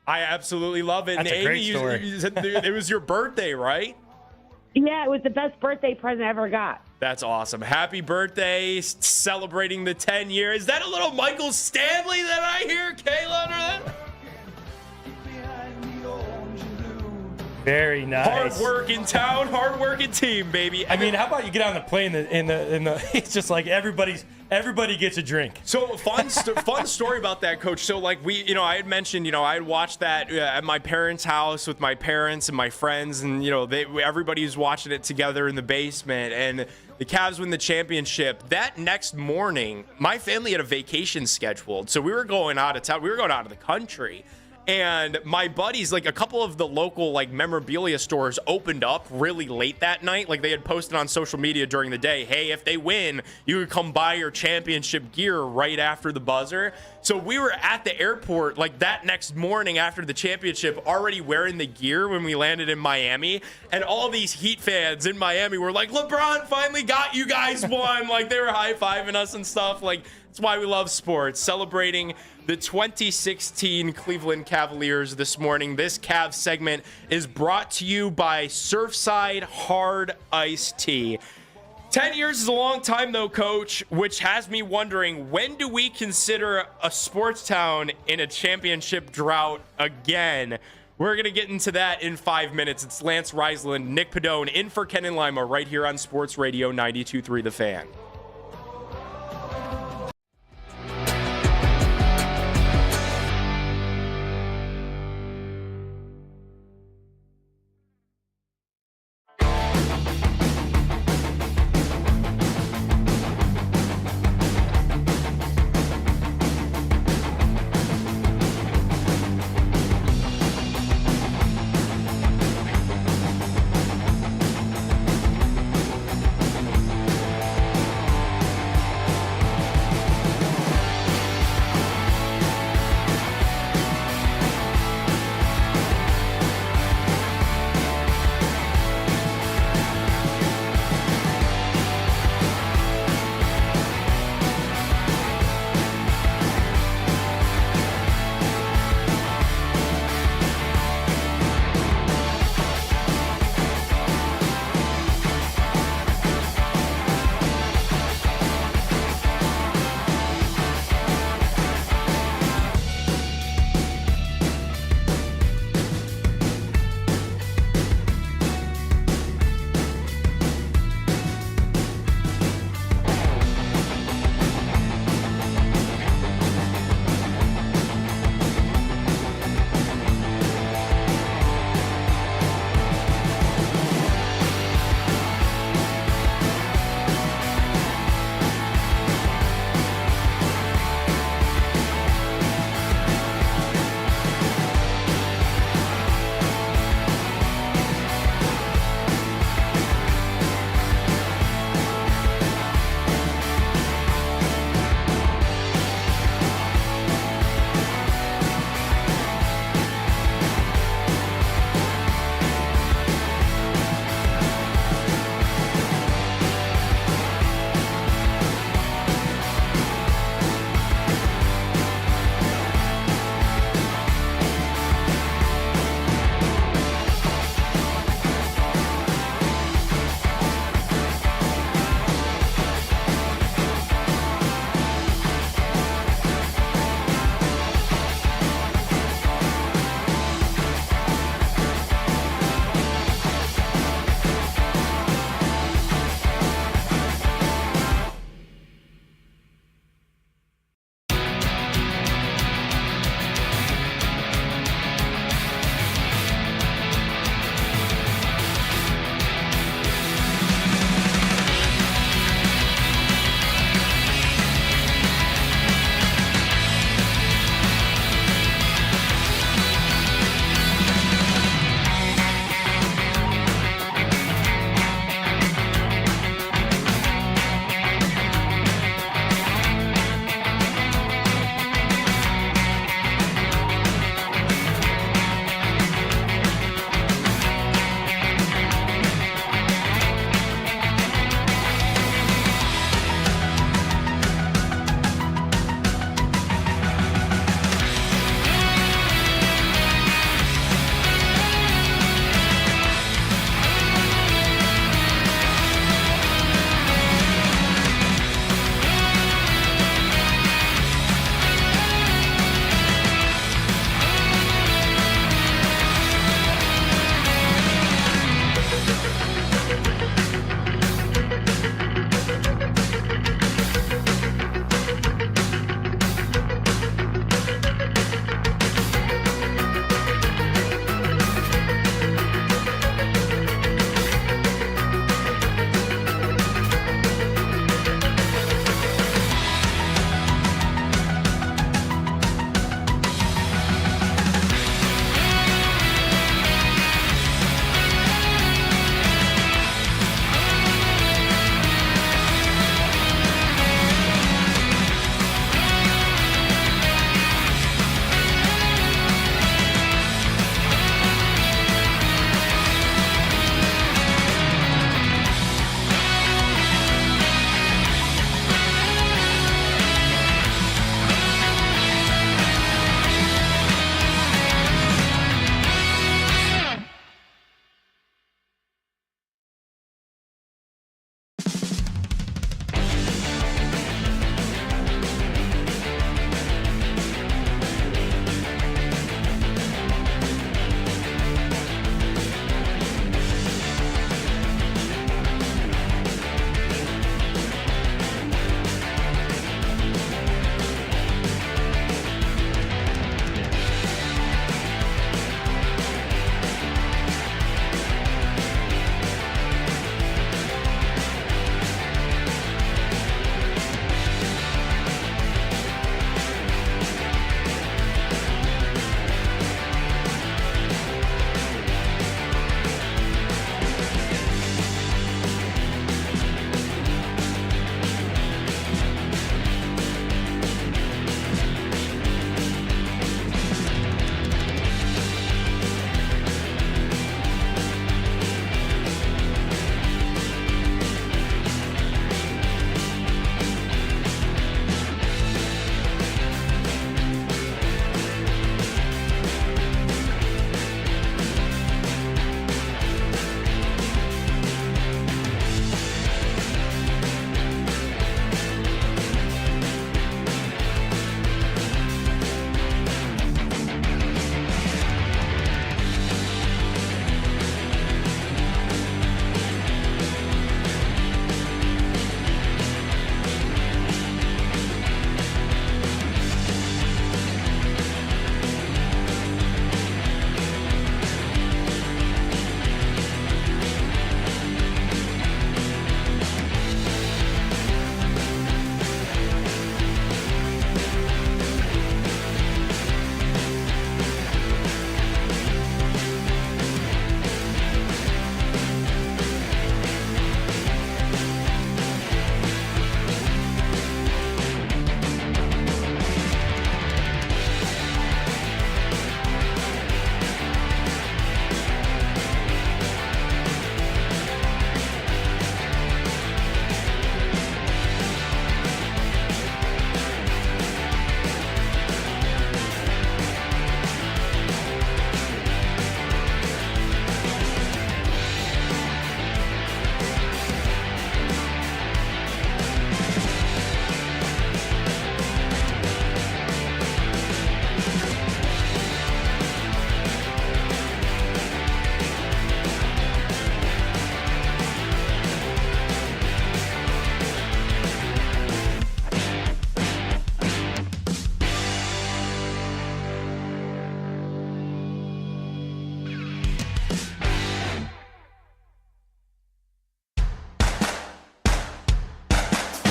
I absolutely love it. That's and a great Amy, story. you said it was your birthday, right? Yeah, it was the best birthday present I ever got. That's awesome. Happy birthday, celebrating the 10 years. Is that a little Michael Stanley that I hear, Kayla, under that? Very nice. Hard work in town, hard working team, baby. I mean, how about you get on the plane in the it's just like everybody gets a drink. So fun story about that, Coach. So like I had mentioned, I had watched that at my parents' house with my parents and my friends, and everybody was watching it together in the basement, and the Cavs win the championship. That next morning, my family had a vacation scheduled, so we were going out of town. We were going out of the country. And my buddies, like a couple of the local like memorabilia stores opened up really late that night. Like they had posted on social media during the day, hey, if they win, you could come buy your championship gear right after the buzzer. So we were at the airport like that next morning after the championship, already wearing the gear when we landed in Miami. And all these Heat fans in Miami were like, LeBron finally got you guys one. Like they were high-fiving us and stuff. Like that's why we love sports. Celebrating the 2016 Cleveland Cavaliers this morning. This Cavs segment is brought to you by Surfside Hard Iced Tea. 10 years is a long time, though, Coach, which has me wondering, when do we consider a sports town in a championship drought again? We're going to get into that in 5 minutes. It's Lance Reisland, Nick Padone, in for Ken and Lima right here on Sports Radio 92.3 The Fan.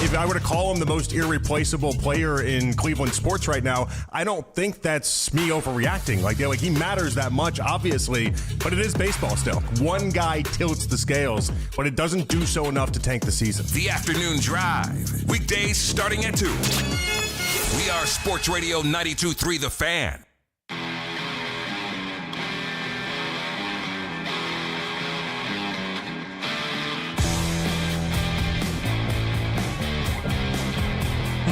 if I were to call him the most irreplaceable player in Cleveland sports right now, I don't think that's me overreacting. Like he matters that much, obviously, but it is baseball still. One guy tilts the scales, but it doesn't do so enough to tank the season. The Afternoon Drive. Weekdays starting at 2. We are Sports Radio 92.3 The Fan.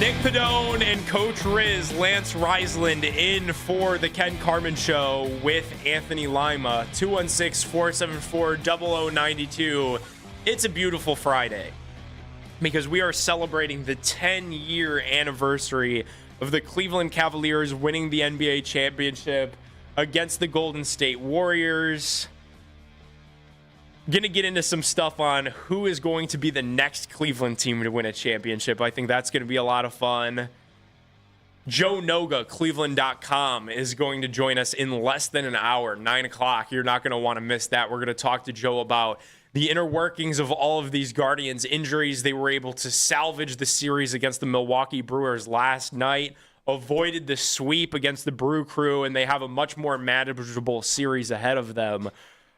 Nick Padone and Coach Riz, Lance Reisland in for the Ken Carman Show with Anthony Lima. 216-474-0092. It's a beautiful Friday because we are celebrating the 10-year anniversary of the Cleveland Cavaliers winning the NBA championship against the Golden State Warriors. Gonna get into some stuff on who is going to be the next Cleveland team to win a championship. I think that's gonna be a lot of fun. Joe Noga, Cleveland.com, is going to join us in less than an hour, 9 o'clock. You're not gonna want to miss that. We're gonna talk to Joe about the inner workings of all of these Guardians injuries. They were able to salvage the series against the Milwaukee Brewers last night, avoided the sweep against the Brew Crew, and they have a much more manageable series ahead of them.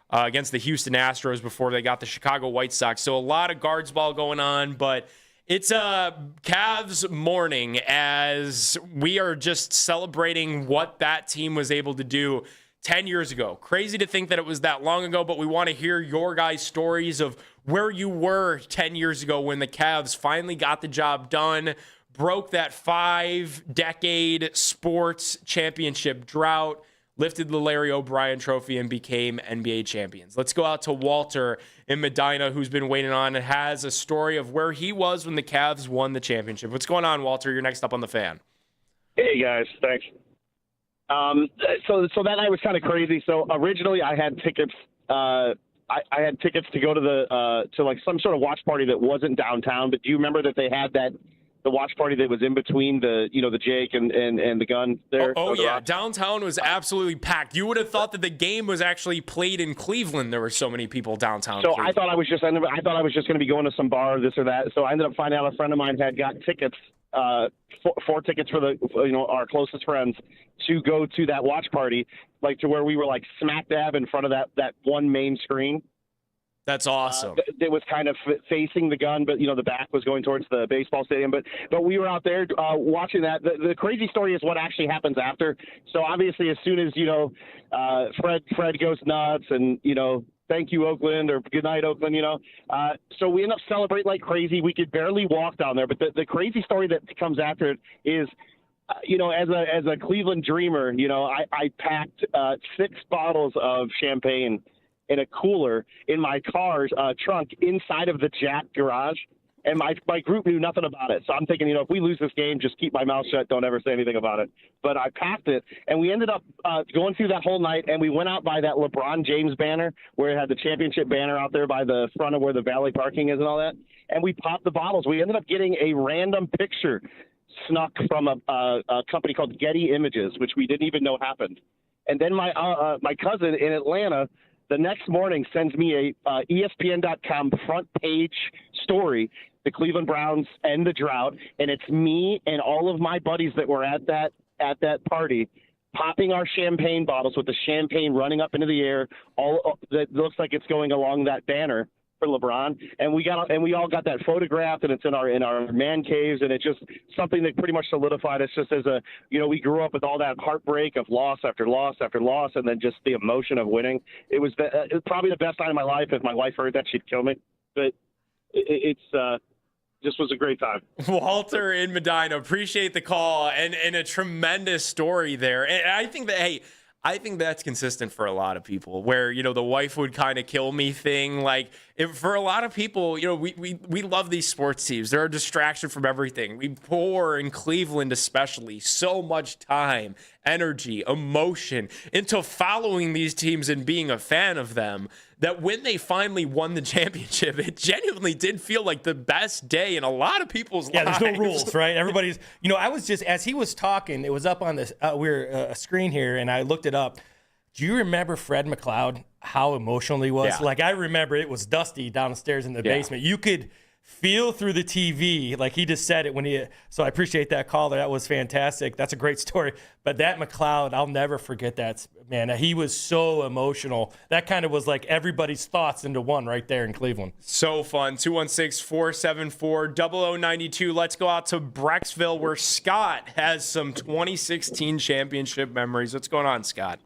Against the Houston Astros before they got the Chicago White Sox. So a lot of guards ball going on, but it's a Cavs morning as we are just celebrating what that team was able to do 10 years ago. Crazy to think that it was that long ago, but we want to hear your guys' stories of where you were 10 years ago when the Cavs finally got the job done, broke that 5-decade sports championship drought, lifted the Larry O'Brien trophy, and became NBA champions. Let's go out to Walter in Medina, who's been waiting on and has a story of where he was when the Cavs won the championship. What's going on, Walter? You're next up on The Fan. Hey, guys. Thanks. So that night was kind of crazy. So originally I had tickets. I had tickets to go to to like some sort of watch party that wasn't downtown. But do you remember that they had the watch party that was in between the Jake and the gun there? Oh yeah, downtown was absolutely packed. You would have thought that the game was actually played in Cleveland. There were so many people downtown. So Cleveland. I thought I was just going to be going to some bar, this or that. So I ended up finding out a friend of mine had got tickets, 4 tickets for our closest friends to go to that watch party, like to where we were like smack dab in front of that one main screen. That's awesome. It was kind of facing the gun, but the back was going towards the baseball stadium. But we were out there watching that. The crazy story is what actually happens after. So obviously, as soon as Fred goes nuts, and thank you Oakland or good night Oakland, so we end up celebrating like crazy. We could barely walk down there. But the crazy story that comes after it is, as a Cleveland dreamer, I packed 6 bottles of champagne in a cooler in my car's trunk inside of the Jack garage. And my group knew nothing about it. So I'm thinking, if we lose this game, just keep my mouth shut. Don't ever say anything about it. But I packed it, and we ended up going through that whole night, and we went out by that LeBron James banner where it had the championship banner out there by the front of where the valet parking is and all that. And we popped the bottles. We ended up getting a random picture snuck from a company called Getty Images, which we didn't even know happened. And then my cousin in Atlanta the next morning sends me a ESPN.com front page story, the Cleveland Browns and the drought, and it's me and all of my buddies that were at that party popping our champagne bottles with the champagne running up into the air. All that looks like it's going along that banner for LeBron, and we all got that photographed, and it's in our man caves, and it's just something that pretty much solidified us just as we grew up with all that heartbreak of loss after loss after loss, and then just the emotion of winning. It was probably the best time of my life. If my wife heard that, she'd kill me, but it's just was a great time. Walter in Medina, appreciate the call and a tremendous story there. And I think that, I think that's consistent for a lot of people where, the wife would kind of kill me thing. Like for a lot of people, we love these sports teams. They're a distraction from everything. We pour in Cleveland, especially so much time, energy, emotion into following these teams and being a fan of them that when they finally won the championship, it genuinely did feel like the best day in a lot of people's lives. Yeah, there's no rules, right? Everybody's, I was just, as he was talking, it was up on this, a screen here, and I looked it up. Do you remember Fred McLeod, how emotional he was? Yeah. Like, I remember it was dusty downstairs in the basement. You could feel through the TV, like he just said it so I appreciate that call. That was fantastic. That's a great story. But that McLeod, I'll never forget that, man. He was so emotional. That kind of was like everybody's thoughts into one right there in Cleveland. So fun. 216-474-0092. Let's go out to Brecksville where Scott has some 2016 championship memories. What's going on, Scott?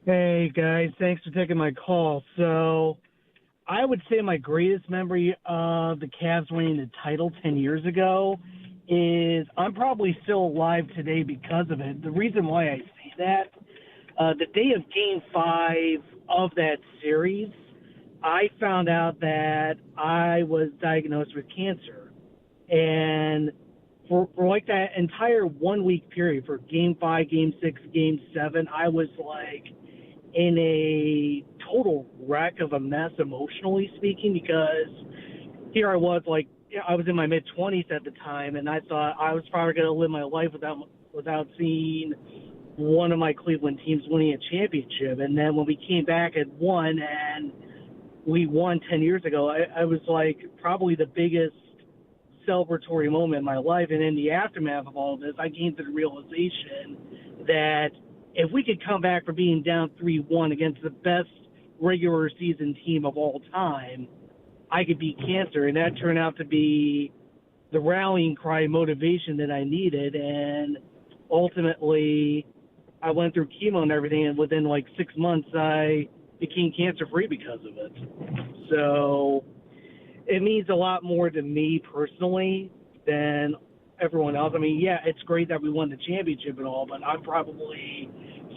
Hey, guys. Thanks for taking my call. So I would say my greatest memory of the Cavs winning the title 10 years ago is I'm probably still alive today because of it. The reason why I say that, the day of Game 5 of that series, I found out that I was diagnosed with cancer. And for like that entire 1 week period, for Game 5, Game 6, Game 7, I was like in a total wreck of a mess emotionally speaking, because here I was, like, I was in my mid-20s at the time, and I thought I was probably going to live my life without seeing one of my Cleveland teams winning a championship. And then when we came back and won, and we won 10 years ago, I was like probably the biggest celebratory moment in my life. And in the aftermath of all of this, I came to the realization that if we could come back from being down 3-1 against the best regular season team of all time, I could beat cancer. And that turned out to be the rallying cry motivation that I needed. And ultimately, I went through chemo and everything, and within like 6 months, I became cancer-free because of it. So it means a lot more to me personally than everyone else. I mean, yeah, it's great that we won the championship and all, but I'm probably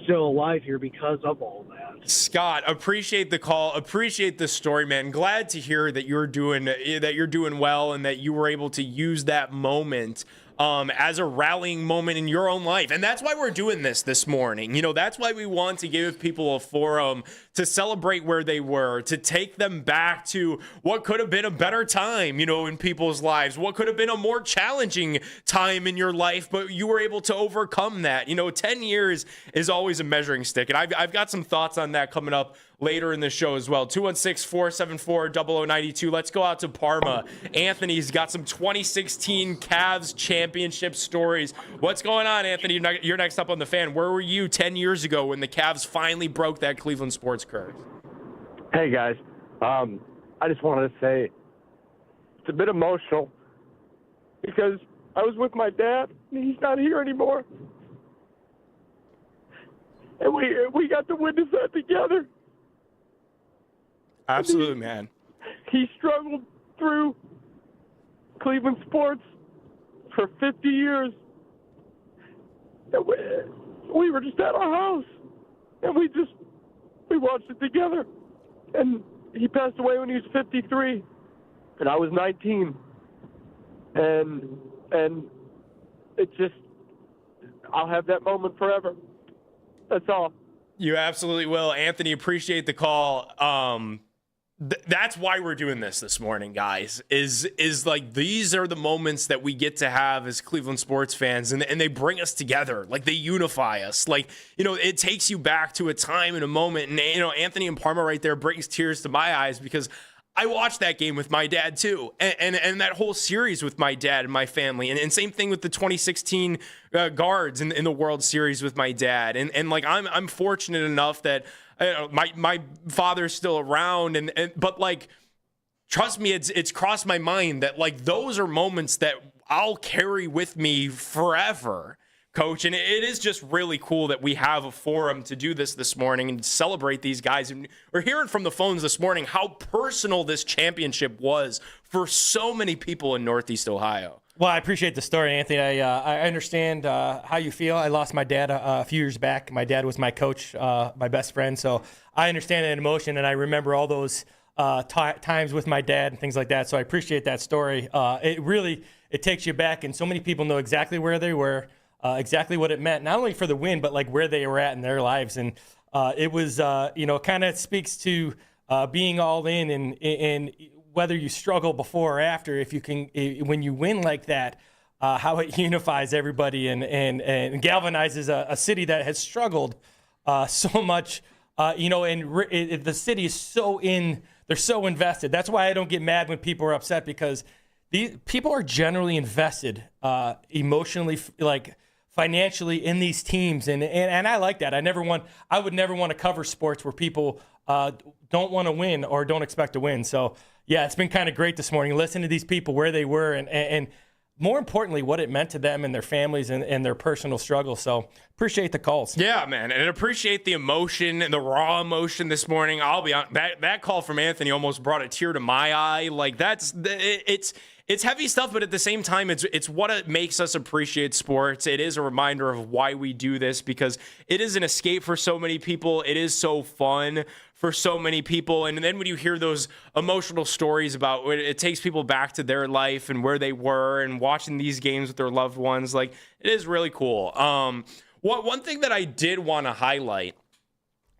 still alive here because of all that. Scott, appreciate the call, appreciate the story, man. Glad to hear that you're doing well and that you were able to use that moment as a rallying moment in your own life. And that's why we're doing this morning. You know, that's why we want to give people a forum to celebrate where they were, to take them back to what could have been a better time, you know, in people's lives, what could have been a more challenging time in your life, but you were able to overcome that. You know, 10 years is always a measuring stick. And I've got some thoughts on that coming up later in the show as well. 216-474-0092. Let's go out to Parma. Anthony's got some 2016 Cavs championship stories. What's going on, Anthony? You're next up on the Fan. Where were you 10 years ago when the Cavs finally broke that Cleveland sports curse? Hey, guys. I just wanted to say it's a bit emotional because I was with my dad, and he's not here anymore. And we got to witness that together. Absolutely, man. He struggled through Cleveland sports for 50 years. And we were just at our house, and we watched it together. And he passed away when he was 53, and I was 19. And it just, I'll have that moment forever. That's all. You absolutely will. Anthony, appreciate the call. That's why we're doing this morning, guys, is like these are the moments that we get to have as Cleveland sports fans, and they bring us together, like they unify us. Like, you know, it takes you back to a time and a moment, and, you know, Anthony and Parma right there brings tears to my eyes because I watched that game with my dad too, and that whole series with my dad and my family, and same thing with the 2016 guards in the World Series with my dad, and like I'm fortunate enough that my father's still around, but like trust me, it's crossed my mind that like those are moments that I'll carry with me forever, Coach. And it is just really cool that we have a forum to do this morning and celebrate these guys. And we're hearing from the phones this morning how personal this championship was for so many people in Northeast Ohio. Well, I appreciate the story, Anthony. I understand how you feel. I lost my dad a few years back. My dad was my coach, my best friend. So I understand that emotion, and I remember all those times with my dad and things like that. So I appreciate that story. It takes you back, and so many people know exactly where they were, exactly what it meant, not only for the win, but like where they were at in their lives. And it was, kind of speaks to being all in and whether you struggle before or after, if you can, when you win like that, how it unifies everybody and galvanizes a city that has struggled so much, and the city is they're so invested. That's why I don't get mad when people are upset, because these people are generally invested emotionally, like financially, in these teams, and I like that. I would never want to cover sports where people don't want to win or don't expect to win. So yeah, it's been kind of great this morning. Listen to these people where they were, and more importantly, what it meant to them and their families and their personal struggles. So appreciate the calls. Yeah, man, and appreciate the emotion and the raw emotion this morning. I'll be honest, that call from Anthony almost brought a tear to my eye. Like it's heavy stuff, but at the same time, it's what makes us appreciate sports. It is a reminder of why we do this, because it is an escape for so many people. It is so fun for so many people. And then when you hear those emotional stories about it takes people back to their life and where they were and watching these games with their loved ones, like, it is really cool. One thing that I did want to highlight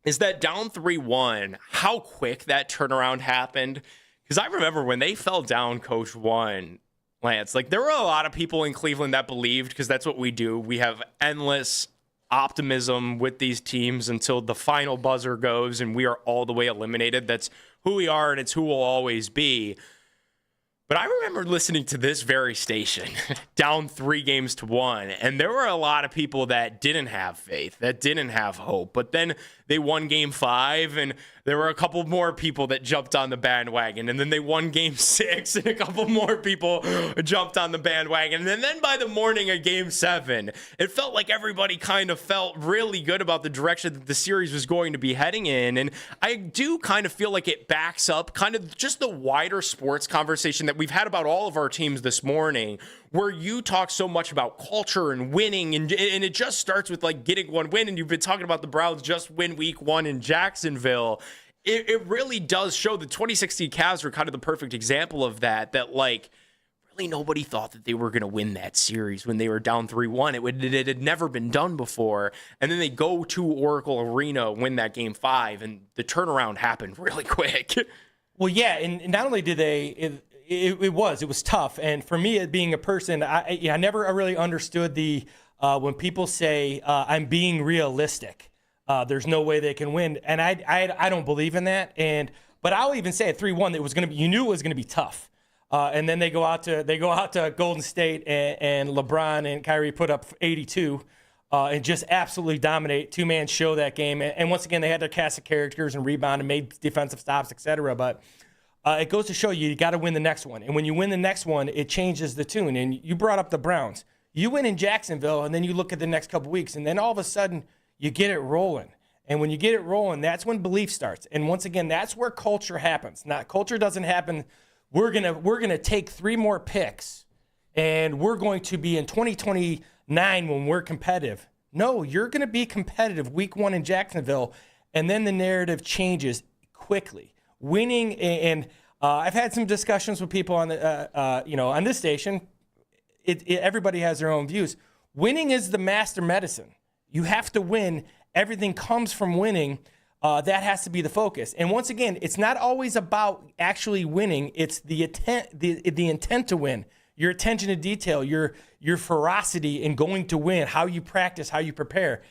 is that down 3-1, how quick that turnaround happened. Because I remember when they fell down, Coach 1, Lance, like, there were a lot of people in Cleveland that believed, because that's what we do. We have endless optimism with these teams until the final buzzer goes and we are all the way eliminated. That's who we are, and it's who we'll always be. But I remember listening to this very station down 3-1, and there were a lot of people that didn't have faith, that didn't have hope. But then they won Game 5, and there were a couple more people that jumped on the bandwagon. And then they won Game 6, and a couple more people jumped on the bandwagon. And then by the morning of Game 7, it felt like everybody kind of felt really good about the direction that the series was going to be heading in. And I do kind of feel like it backs up kind of just the wider sports conversation that we've had about all of our teams this morning, where you talk so much about culture and winning, and it just starts with like getting one win. And you've been talking about the Browns just win week 1 in Jacksonville. It really does show. The 2016 Cavs were kind of the perfect example of that like, really nobody thought that they were going to win that series when they were down 3-1. It had never been done before. And then they go to Oracle Arena, win that Game 5, and the turnaround happened really quick. Well, yeah, and not only did they, it was tough. And for me, being a person, I never really understood when people say I'm being realistic. There's no way they can win, and I don't believe in that. But I'll even say at 3-1, it was going to be. You knew it was going to be tough. And then they go out to Golden State, and LeBron and Kyrie put up 82, and just absolutely dominate, two-man show that game. And once again, they had their cast of characters and rebound and made defensive stops, etc. But it goes to show you got to win the next one. And when you win the next one, it changes the tune. And you brought up the Browns. You win in Jacksonville, and then you look at the next couple weeks, and then all of a sudden you get it rolling. And when you get it rolling, that's when belief starts. And once again, that's where culture happens. Now, culture doesn't happen. We're gonna take 3 more picks, and we're going to be in 2029 when we're competitive. No, you're going to be competitive week 1 in Jacksonville, and then the narrative changes quickly. Winning, and I've had some discussions with people on on this station. Everybody has their own views. Winning is the master medicine. You have to win. Everything comes from winning. That has to be the focus. And once again, it's not always about actually winning. It's the intent to win. Your attention to detail, your ferocity in going to win, how you practice, how you prepare.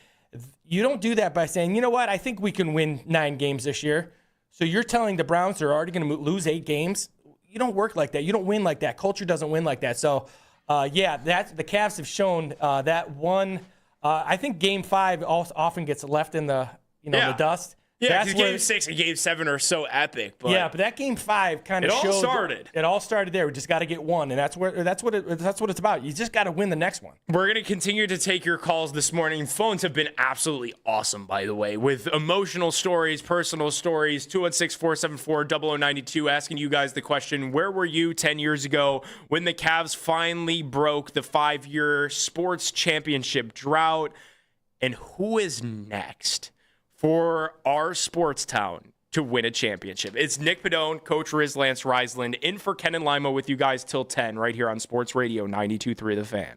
You don't do that by saying, you know what, I think we can win 9 games this year. So you're telling the Browns they're already going to lose 8 games? You don't work like that. You don't win like that. Culture doesn't win like that. So, the Cavs have shown that one. I think Game 5 often gets left in the the dust. Yeah, because Game 6 and Game 7 are so epic. But yeah, but that Game 5 kind of showed. It all started there. We just got to get one, and that's what it's about. You just got to win the next one. We're going to continue to take your calls this morning. Phones have been absolutely awesome, by the way, with emotional stories, personal stories. 216-474-0092, asking you guys the question: where were you 10 years ago when the Cavs finally broke the 5-year sports championship drought? And who is next for our sports town to win a championship? It's Nick Padone, Coach Riz Lance Reisland, in for Ken and Lima with you guys till 10 right here on Sports Radio 92.3 The Fan.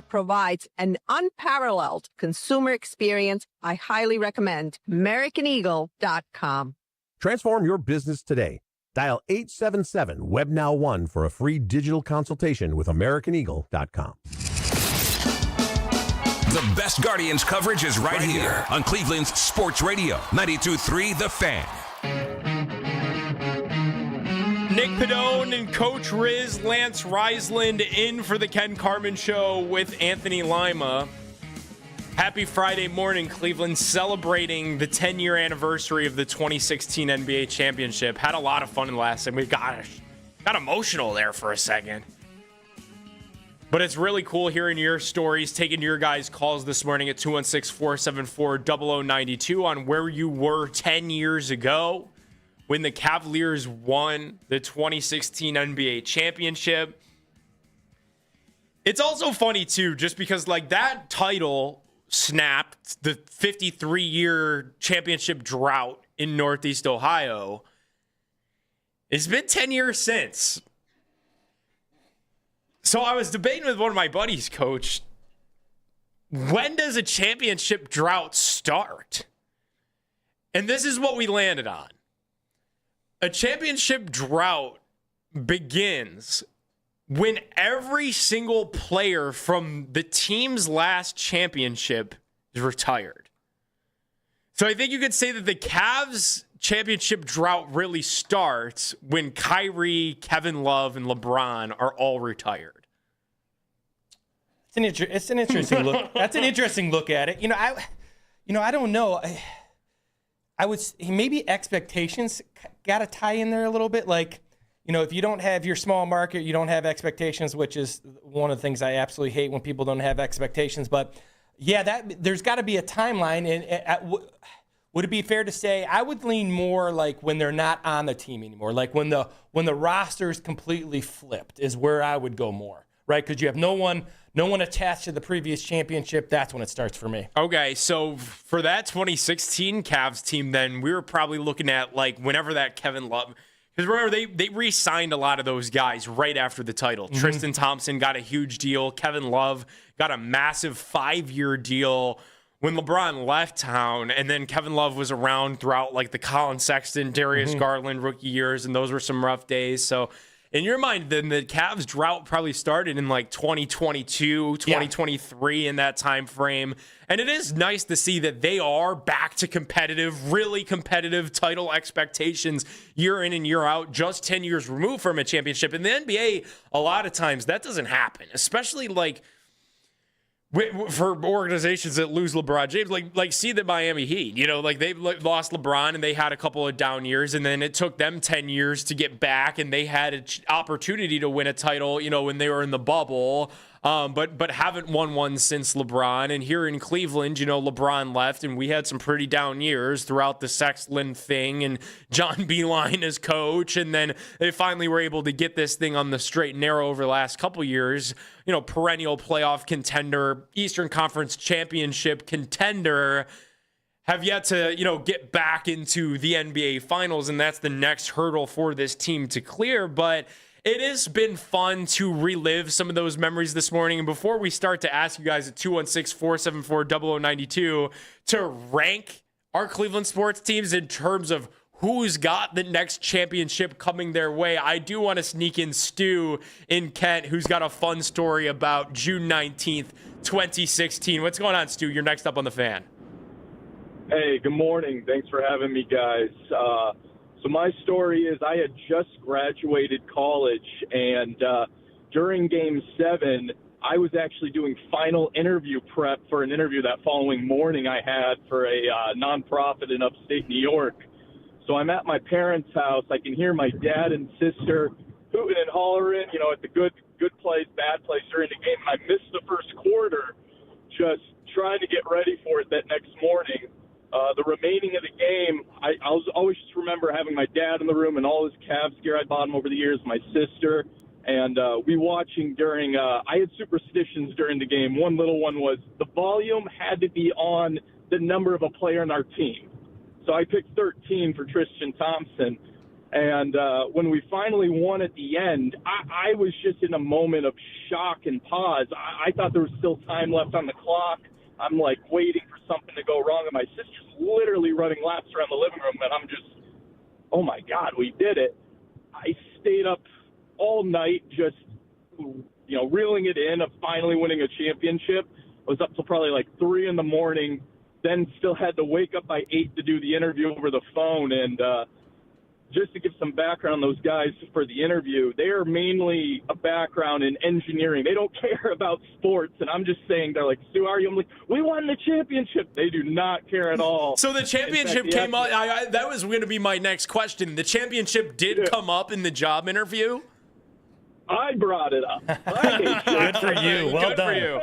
that provides an unparalleled consumer experience, I highly recommend AmericanEagle.com. Transform your business today. Dial 877-WEBNOW1 for a free digital consultation with AmericanEagle.com. The best Guardians coverage is right here on Cleveland's Sports Radio, 92.3 The Fan. Nick Padone and Coach Riz, Lance Reisland in for the Ken Carman Show with Anthony Lima. Happy Friday morning, Cleveland, celebrating the 10-year anniversary of the 2016 NBA Championship. Had a lot of fun in the last segment. Got emotional there for a second. But it's really cool hearing your stories, taking your guys' calls this morning at 216-474-0092 on where you were 10 years ago when the Cavaliers won the 2016 NBA Championship. It's also funny, too, just because, like, that title snapped the 53-year championship drought in Northeast Ohio. It's been 10 years since. So I was debating with one of my buddies, Coach, when does a championship drought start? And this is what we landed on. A championship drought begins when every single player from the team's last championship is retired. So I think you could say that the Cavs championship drought really starts when Kyrie, Kevin Love, and LeBron are all retired. It's an interesting look. That's an interesting look at it. I don't know. I would maybe expectations got to tie in there a little bit. Like, if you don't have your small market, you don't have expectations, which is one of the things I absolutely hate when people don't have expectations. But yeah, there's got to be a timeline. And would it be fair to say I would lean more like when they're not on the team anymore, like when the roster is completely flipped is where I would go more, right? Because you have no one attached to the previous championship. That's when it starts for me. Okay, so for that 2016 Cavs team, then we were probably looking at like whenever that Kevin Love, because remember they re-signed a lot of those guys right after the title. Mm-hmm. Tristan Thompson got a huge deal. Kevin Love got a massive 5-year deal when LeBron left town, and then Kevin Love was around throughout like the Colin Sexton, Darius Garland rookie years, and those were some rough days. So in your mind, then the Cavs drought probably started in like 2022, 2023 in that time frame. And it is nice to see that they are back to competitive, really competitive title expectations year in and year out, just 10 years removed from a championship. In the NBA, a lot of times that doesn't happen, especially like for organizations that lose LeBron James, like see the Miami Heat, like they lost LeBron and they had a couple of down years, and then it took them 10 years to get back, and they had an opportunity to win a title, when they were in the bubble, but haven't won one since LeBron. And here in Cleveland, LeBron left, and we had some pretty down years throughout the Sexton thing and John Beilein as coach, and then they finally were able to get this thing on the straight and narrow over the last couple years. Perennial playoff contender, Eastern Conference championship contender, have yet to, get back into the NBA Finals, and that's the next hurdle for this team to clear. But it has been fun to relive some of those memories this morning. And before we start to ask you guys at 216-474-0092 to rank our Cleveland sports teams in terms of who's got the next championship coming their way, I do want to sneak in Stu in Kent, who's got a fun story about June 19th, 2016. What's going on, Stu? You're next up on the Fan. Hey, good morning. Thanks for having me, guys. So my story is I had just graduated college, and during Game 7, I was actually doing final interview prep for an interview that following morning I had for a nonprofit in upstate New York. So I'm at my parents' house. I can hear my dad and sister hooting and hollering, at the good plays, bad plays during the game. And I missed the first quarter just trying to get ready for it that next morning. The remaining of the game, I always just remember having my dad in the room and all his Cavs gear I bought him over the years, my sister, and we watching during I had superstitions during the game. One little one was the volume had to be on the number of a player on our team. So I picked 13 for Tristan Thompson. And when we finally won at the end, I was just in a moment of shock and pause. I thought there was still time left on the clock. I'm like waiting for something to go wrong, and my sister's literally running laps around the living room, and I'm just, oh my God, we did it. I stayed up all night just, reeling it in of finally winning a championship. I was up till probably like 3 a.m, then still had to wake up by 8 to do the interview over the phone. And just to give some background, those guys for the interview, they are mainly a background in engineering. They don't care about sports. And I'm just saying, they're like, Stu, are you? I'm like, we won the championship. They do not care at all. So the championship came up. That was going to be my next question. The championship did come up in the job interview? I brought it up. Good for you. Well Good done. for you.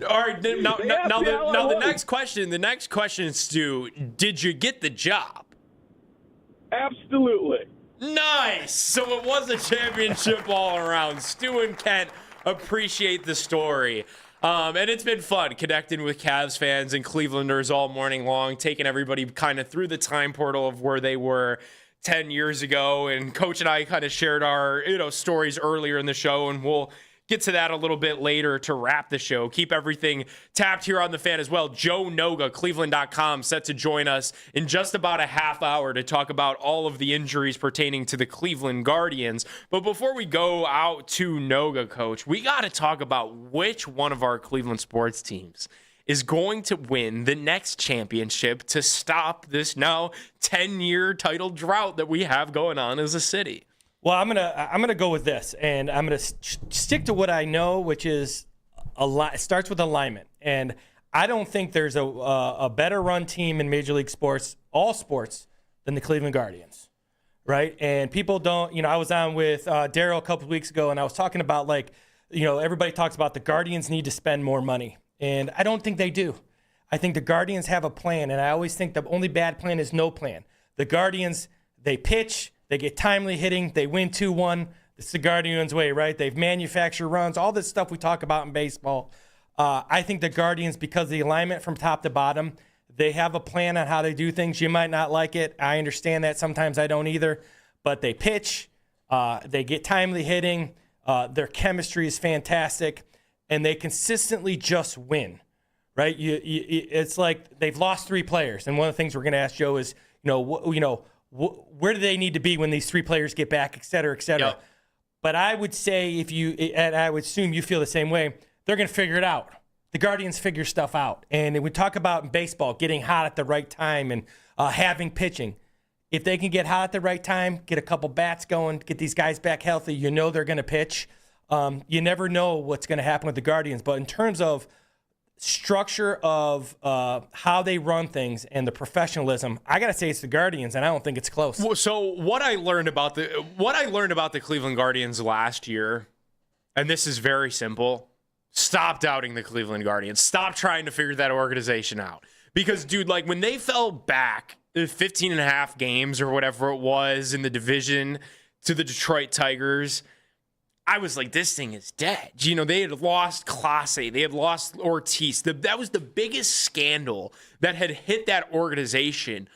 All right. Now the next question. The next question is, Stu, did you get the job? Absolutely. Nice. So it was a championship all around. Stu and Kent appreciate the story. And it's been fun connecting with Cavs fans and Clevelanders all morning long, taking everybody kind of through the time portal of where they were 10 years ago. And Coach and I kind of shared our, stories earlier in the show, and we'll get to that a little bit later to wrap the show. Keep everything tapped here on The Fan as well. Joe Noga, Cleveland.com, set to join us in just about a half hour to talk about all of the injuries pertaining to the Cleveland Guardians. But before we go out to Noga, Coach, we got to talk about which one of our Cleveland sports teams is going to win the next championship to stop this now 10-year title drought that we have going on as a city. Well, I'm gonna go with this, and I'm gonna stick to what I know, which is it starts with alignment. And I don't think there's a better run team in Major League Sports, all sports, than the Cleveland Guardians, right? And people don't, I was on with Daryl a couple of weeks ago, and I was talking about everybody talks about the Guardians need to spend more money, and I don't think they do. I think the Guardians have a plan, and I always think the only bad plan is no plan. The Guardians, they pitch. They get timely hitting. They win 2-1. It's the Guardians' way, right? They've manufactured runs, all this stuff we talk about in baseball. I think the Guardians, because of the alignment from top to bottom, they have a plan on how they do things. You might not like it. I understand that. Sometimes I don't either. But they pitch. They get timely hitting. Their chemistry is fantastic. And they consistently just win, right? It's like they've lost 3 players. And one of the things we're going to ask Joe is, where do they need to be when these 3 players get back, et cetera, et cetera. Yep. But I would say and I would assume you feel the same way, they're going to figure it out. The Guardians figure stuff out. And we talk about in baseball, getting hot at the right time and having pitching. If they can get hot at the right time, get a couple bats going, get these guys back healthy, they're going to pitch. You never know what's going to happen with the Guardians. But in terms of structure of how they run things and the professionalism, I gotta say it's the Guardians, and I don't think it's close. Well, so what I learned about the Cleveland Guardians last year, and this is very simple: stop doubting the Cleveland Guardians. Stop trying to figure that organization out. Because, dude, when they fell back 15 and a half games or whatever it was in the division to the Detroit Tigers, I was like, this thing is dead. They had lost Clase. They had lost Ortiz. That was the biggest scandal that had hit that organization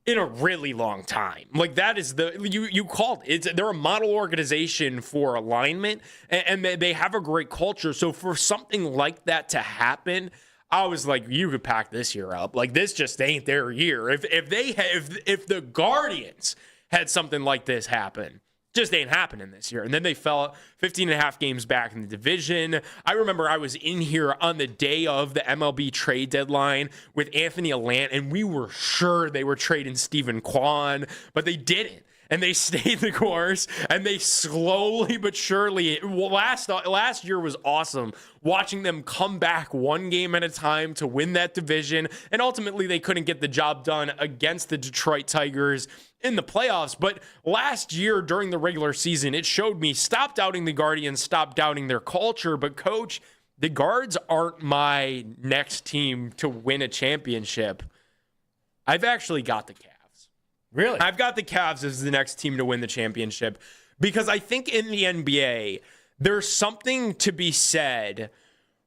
in a really long time. That is you called it. They're a model organization for alignment, and they have a great culture. So for something like that to happen, I was like, you could pack this year up. This just ain't their year. If the Guardians had something like this happen, just ain't happening this year. And then they fell 15 and a half games back in the division. I remember I was in here on the day of the MLB trade deadline with Anthony Allant, and we were sure they were trading Stephen Kwan, but they didn't. And they stayed the course, and they slowly but surely, last year was awesome, watching them come back one game at a time to win that division. And ultimately, they couldn't get the job done against the Detroit Tigers in the playoffs. But last year during the regular season, it showed me, stop doubting the Guardians, stop doubting their culture. But Coach, the Guards aren't my next team to win a championship. I've actually got the Cavs. Really? I've got the Cavs as the next team to win the championship because I think in the NBA, there's something to be said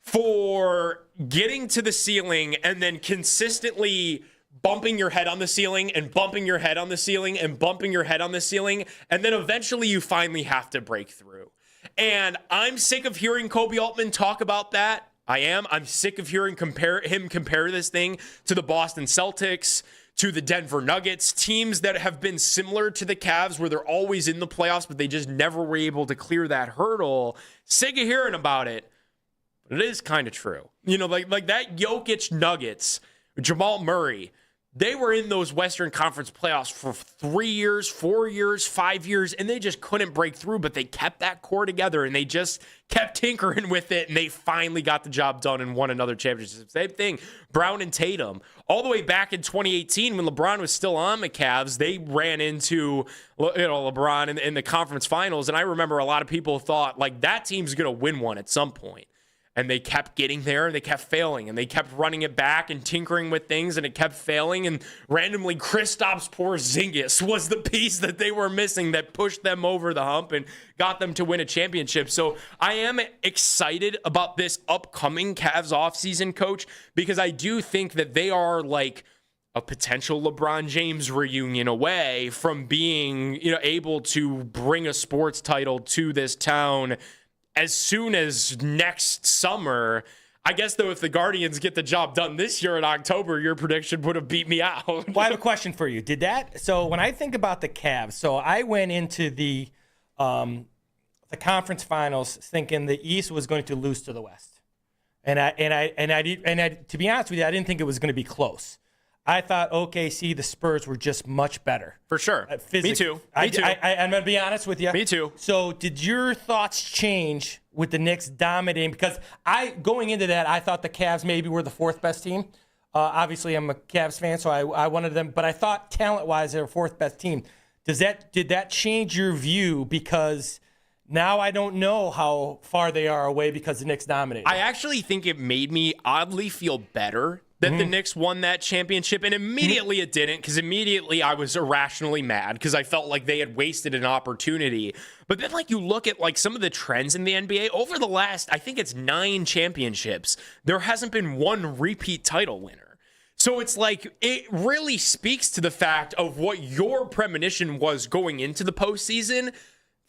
for getting to the ceiling and then consistently bumping your head on the ceiling and bumping your head on the ceiling and bumping your head on the ceiling, and then eventually you finally have to break through. And I'm sick of hearing Kobe Altman talk about that. I am. I'm sick of hearing him compare this thing to the Boston Celtics, to the Denver Nuggets, teams that have been similar to the Cavs where they're always in the playoffs, but they just never were able to clear that hurdle. Sick of hearing about it, but it is kind of true. You know, like that Jokic Nuggets, Jamal Murray, they were in those Western Conference playoffs for 3 years, 4 years, 5 years, and they just couldn't break through, but they kept that core together, and they just kept tinkering with it, and they finally got the job done and won another championship. Same thing, Brown and Tatum. All the way back in 2018 when LeBron was still on the Cavs, they ran into LeBron in the conference finals, and I remember a lot of people thought, like, that team's going to win one at some point. And they kept getting there, and they kept failing, and they kept running it back and tinkering with things, and it kept failing. And randomly, Kristaps Porzingis was the piece that they were missing that pushed them over the hump and got them to win a championship. So I am excited about this upcoming Cavs offseason, Coach, because I do think that they are like a potential LeBron James reunion away from being, able to bring a sports title to this town as soon as next summer. I guess, though, if the Guardians get the job done this year in October, your prediction would have beat me out. Well, I have a question for you. So when I think about the Cavs, so I went into the conference finals thinking the East was going to lose to the West. And I to be honest with you, I didn't think it was going to be close. I thought OKC, the Spurs were just much better. For sure. Me too. I'm going to be honest with you. Me too. So did your thoughts change with the Knicks dominating? Because going into that, I thought the Cavs maybe were the fourth best team. Obviously, I'm a Cavs fan, so I wanted them. But I thought talent-wise, they were fourth best team. Did that change your view? Because now I don't know how far they are away because the Knicks dominated. I actually think it made me oddly feel better that the Knicks won that championship, and immediately it didn't, because immediately I was irrationally mad because I felt like they had wasted an opportunity. But then, you look at some of the trends in the NBA over the last, I think it's 9 championships, there hasn't been one repeat title winner. So it's it really speaks to the fact of what your premonition was going into the postseason.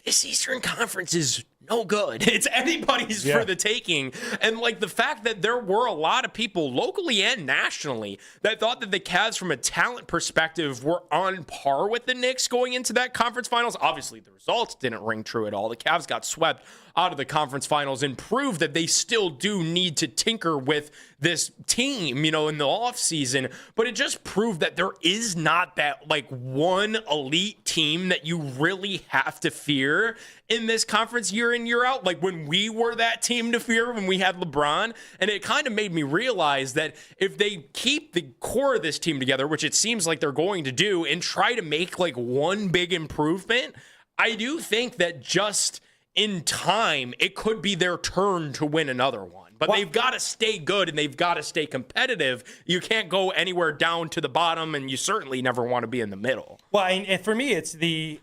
This Eastern Conference is no good. It's anybody's for the taking. And the fact that there were a lot of people locally and nationally that thought that the Cavs from a talent perspective were on par with the Knicks going into that conference finals. Obviously, the results didn't ring true at all. The Cavs got swept out of the conference finals and proved that they still do need to tinker with this team, in the offseason. But it just proved that there is not that one elite team that you really have to fear in this conference year in, year out. When we were that team to fear when we had LeBron. And it kind of made me realize that if they keep the core of this team together, which it seems like they're going to do, and try to make one big improvement, I do think that just in time, it could be their turn to win another one. But they've got to stay good and they've got to stay competitive. You can't go anywhere down to the bottom, and you certainly never want to be in the middle. Well, and for me, it's the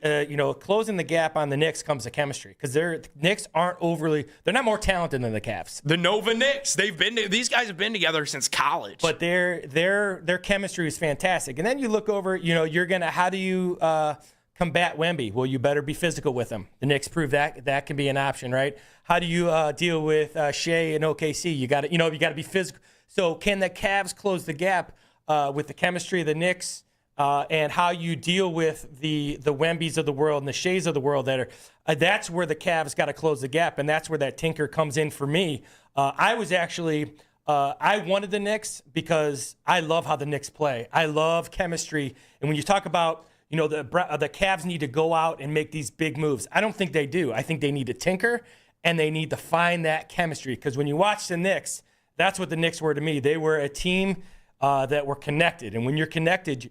closing the gap on the Knicks comes to chemistry, because the Knicks they're not more talented than the Cavs. The Nova Knicks, these guys have been together since college. But their chemistry is fantastic. And then you look over, how do you combat Wemby? Well, you better be physical with him. The Knicks prove that can be an option, right? How do you deal with Shea and OKC? You got to be physical. So can the Cavs close the gap with the chemistry of the Knicks and how you deal with the Wembys of the world and the Sheas of the world that's where the Cavs got to close the gap, and that's where that tinker comes in for me. I was actually I wanted the Knicks because I love how the Knicks play. I love chemistry, and when you talk about the Cavs need to go out and make these big moves, I don't think they do. I think they need to tinker and they need to find that chemistry, because when you watch the Knicks, that's what the Knicks were to me. They were a team that were connected, and when you're connected,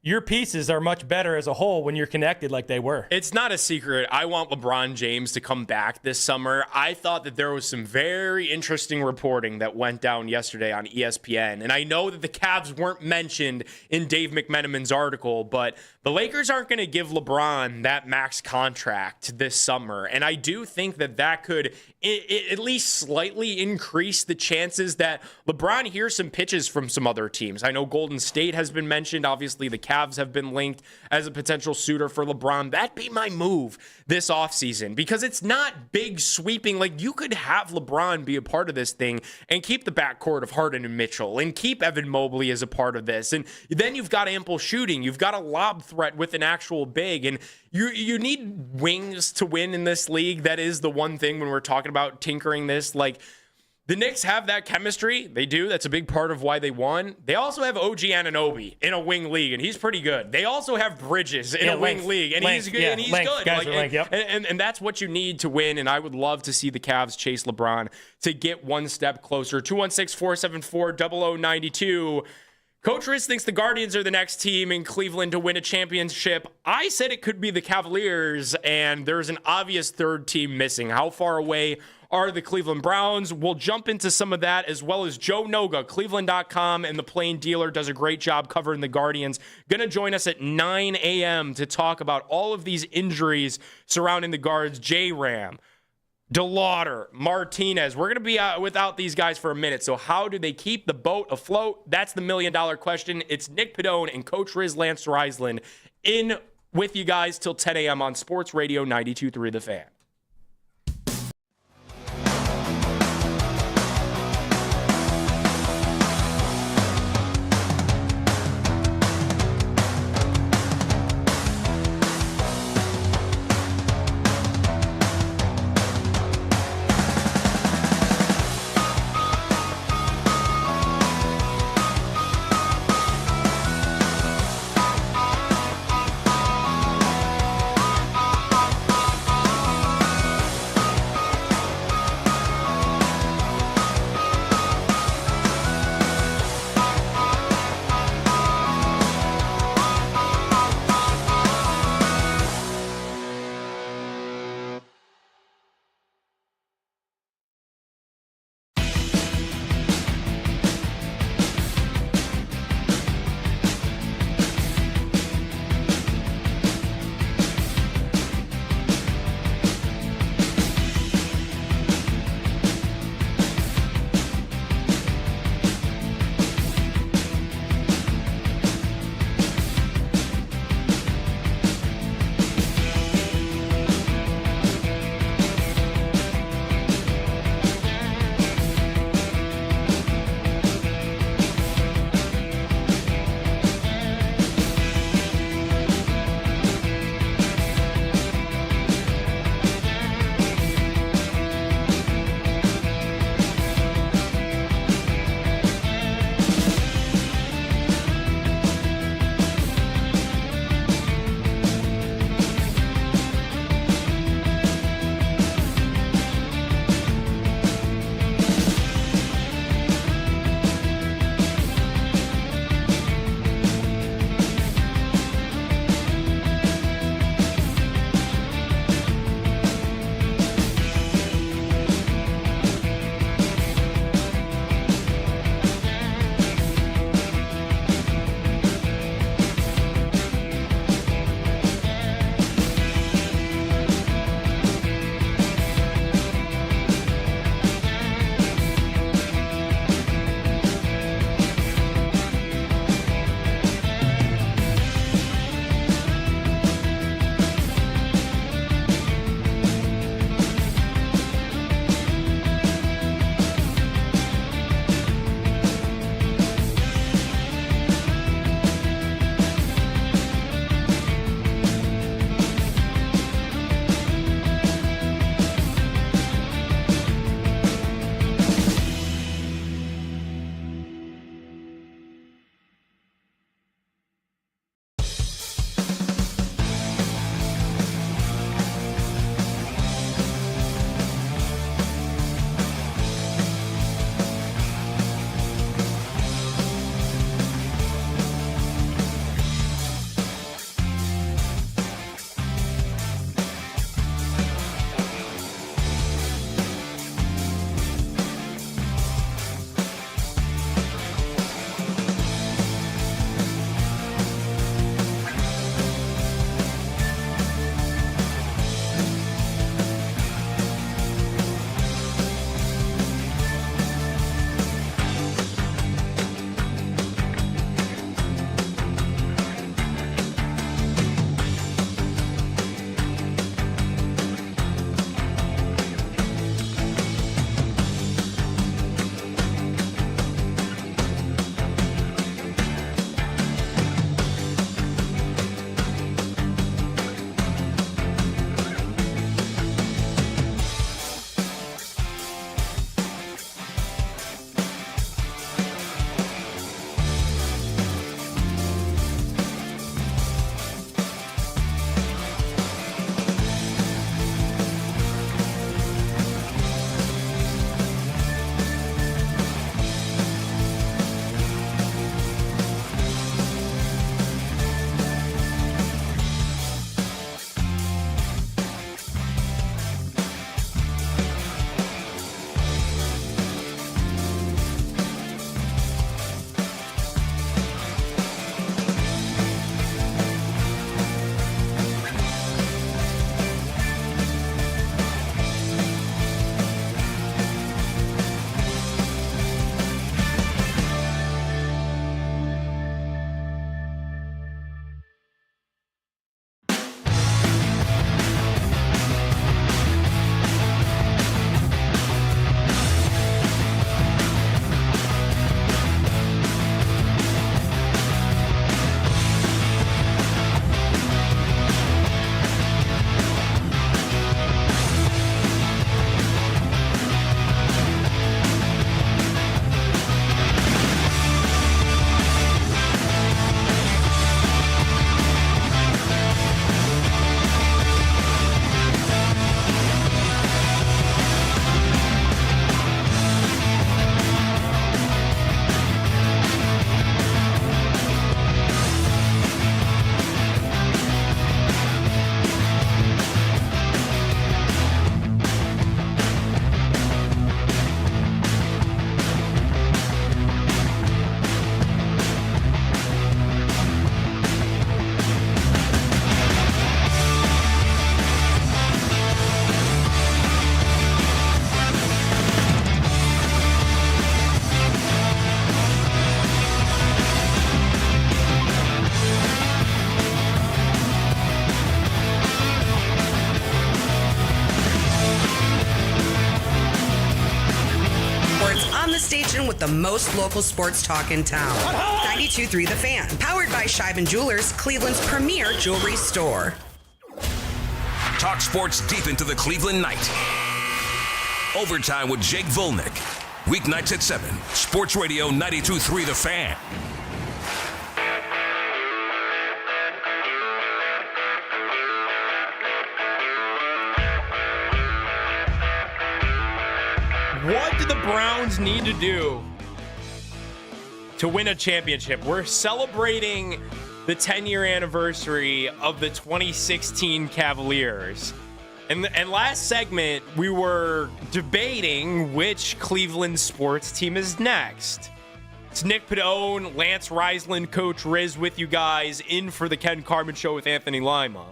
your pieces are much better as a whole when you're connected like they were. It's not a secret. I want LeBron James to come back this summer. I thought that there was some very interesting reporting that went down yesterday on ESPN. And I know that the Cavs weren't mentioned in Dave McMenamin's article, but the Lakers aren't going to give LeBron that max contract this summer. And I do think that that could at least slightly increase the chances that LeBron hears some pitches from some other teams. I know Golden State has been mentioned. Obviously, the Cavs have been linked as a potential suitor for LeBron. That'd be my move this offseason because it's not big sweeping. Like, you could have LeBron be a part of this thing and keep the backcourt of Harden and Mitchell and keep Evan Mobley as a part of this. And then you've got ample shooting. You've got a lob threat with an actual big. And you need wings to win in this league. That is the one thing when we're talking about tinkering this. Like, the Knicks have that chemistry. They do. That's a big part of why they won. They also have OG Anunoby in a wing league, and he's pretty good. They also have Bridges in a wing league, and he's good. And he's good. And that's what you need to win, and I would love to see the Cavs chase LeBron to get one step closer. 216-474-0092. Coach Riz thinks the Guardians are the next team in Cleveland to win a championship. I said it could be the Cavaliers, and there's an obvious third team missing. How far away are the Cleveland Browns? We'll jump into some of that, as well as Joe Noga, Cleveland.com, and the Plain Dealer does a great job covering the Guardians. Going to join us at 9 a.m. to talk about all of these injuries surrounding the guards. J-Ram, DeLauder, Martinez. We're going to be without these guys for a minute. So how do they keep the boat afloat? That's the million-dollar question. It's Nick Padone and Coach Riz Lance Reisland in with you guys till 10 a.m. on Sports Radio 92.3 The Fan. station with the most local sports talk in town. 92.3 The Fan, powered by Scheiben Jewelers, Cleveland's premier jewelry store. Talk sports deep into the Cleveland night. Overtime with Jake Volnick. Weeknights at 7. Sports Radio 92.3 The Fan. What do the Browns need to do to win a championship? We're celebrating the 10-year anniversary of the 2016 Cavaliers. And last segment, we were debating which Cleveland sports team is next. It's Nick Padone, Lance Reisland, Coach Riz with you guys in for the Ken Carman Show with Anthony Lima.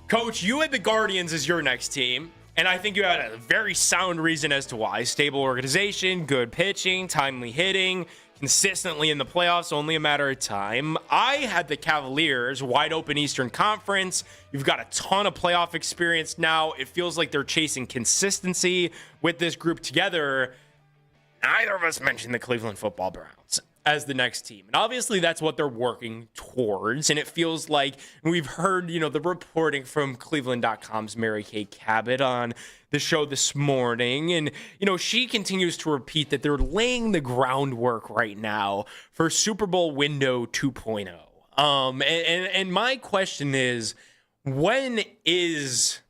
Coach, you had the Guardians as your next team. And I think you had a very sound reason as to why. Stable organization, good pitching, timely hitting, consistently in the playoffs, only a matter of time. I had the Cavaliers, wide open Eastern Conference. You've got a ton of playoff experience now. It feels like they're chasing consistency with this group together. Neither of us mentioned the Cleveland Football Browns as the next team. And obviously that's what they're working towards. And it feels like we've heard, the reporting from Cleveland.com's Mary Kay Cabot on the show this morning. And, she continues to repeat that they're laying the groundwork right now for Super Bowl window 2.0. And my question is, when is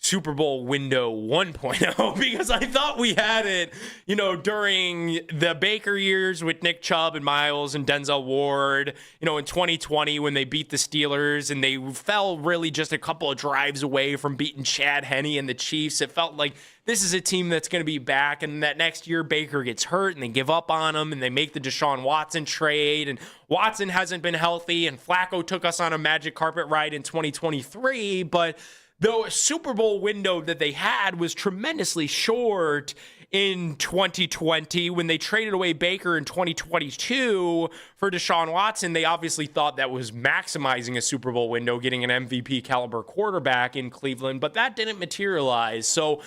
Super Bowl window 1.0? Because I thought we had it, during the Baker years with Nick Chubb and Miles and Denzel Ward, in 2020 when they beat the Steelers and they fell really just a couple of drives away from beating Chad Henne and the Chiefs. It felt like this is a team that's going to be back, and that next year Baker gets hurt and they give up on him and they make the Deshaun Watson trade, and Watson hasn't been healthy, and Flacco took us on a magic carpet ride in 2023, but the Super Bowl window that they had was tremendously short in 2020 when they traded away Baker in 2022 for Deshaun Watson. They obviously thought that was maximizing a Super Bowl window, getting an MVP caliber quarterback in Cleveland, but that didn't materialize. So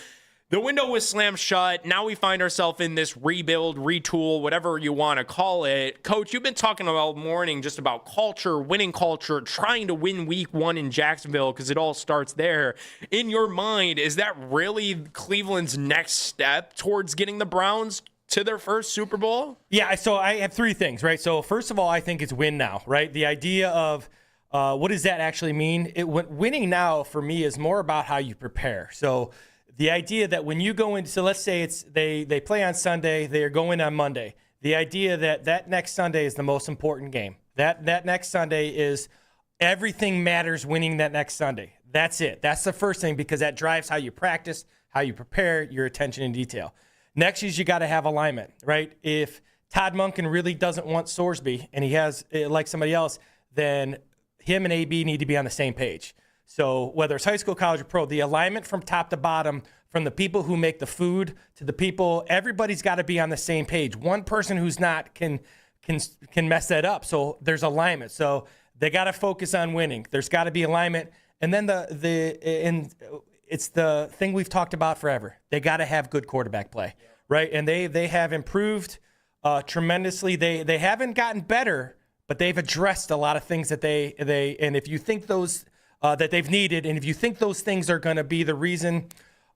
the window was slammed shut. Now we find ourselves in this rebuild, retool, whatever you want to call it. Coach, you've been talking all morning just about culture, winning culture, trying to win week 1 in Jacksonville because it all starts there. In your mind, is that really Cleveland's next step towards getting the Browns to their first Super Bowl? Yeah, so I have 3 things, right? So first of all, I think it's win now, right? The idea of what does that actually mean? Winning now for me is more about how you prepare. So the idea that when you go in, so let's say it's they play on Sunday, they are going on Monday. The idea that next Sunday is the most important game. That next Sunday is everything matters winning that next Sunday. That's it. That's the first thing because that drives how you practice, how you prepare, your attention in detail. Next is you got to have alignment, right? If Todd Monken really doesn't want Sorsby and he has like somebody else, then him and AB need to be on the same page. So whether it's high school, college, or pro, the alignment from top to bottom, from the people who make the food to the people, everybody's got to be on the same page. One person who's not can mess that up. So there's alignment. So they got to focus on winning. There's got to be alignment. And then it's the thing we've talked about forever. They got to have good quarterback play, right? And they have improved tremendously. They haven't gotten better, but they've addressed a lot of things that they and if you think those that they've needed, and if you think those things are going to be the reason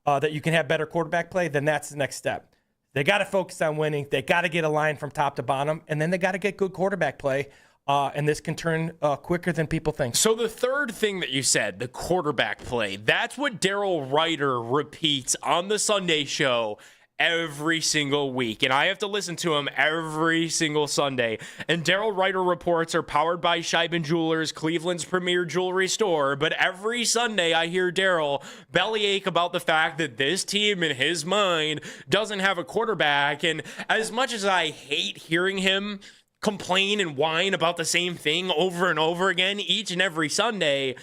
that you can have better quarterback play, then that's the next step. They got to focus on winning. They got to get a line from top to bottom, and then they got to get good quarterback play, and this can turn quicker than people think. So the third thing that you said, the quarterback play, that's what Daryl Ryder repeats on the Sunday show every single week, and I have to listen to him every single Sunday. And Daryl Ryder reports are powered by Scheiben Jewelers, Cleveland's premier jewelry store. But every Sunday I hear Daryl bellyache about the fact that this team, in his mind, doesn't have a quarterback. And as much as I hate hearing him complain and whine about the same thing over and over again each and every Sunday,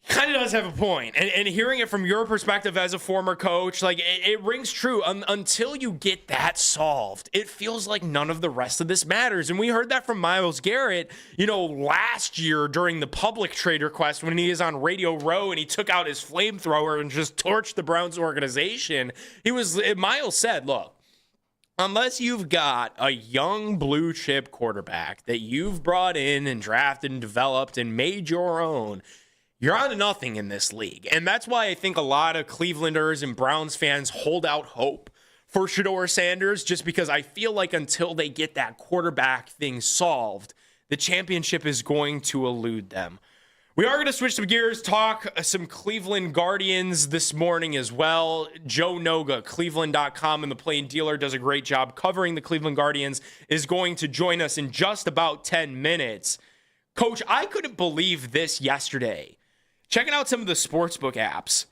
Kind of does have a point. And hearing it from your perspective as a former coach, like it rings true. Until you get that solved, it feels like none of the rest of this matters. And we heard that from Myles Garrett, last year during the public trade request when he is on Radio Row and he took out his flamethrower and just torched the Browns organization. Myles said, look, unless you've got a young blue chip quarterback that you've brought in and drafted and developed and made your own, you're on to nothing in this league. And that's why I think a lot of Clevelanders and Browns fans hold out hope for Shedeur Sanders, just because I feel like until they get that quarterback thing solved, the championship is going to elude them. We are going to switch some gears, talk some Cleveland Guardians this morning as well. Joe Noga, Cleveland.com, and the Plain Dealer does a great job covering the Cleveland Guardians, is going to join us in just about 10 minutes. Coach, I couldn't believe this yesterday. Checking out some of the sportsbook apps,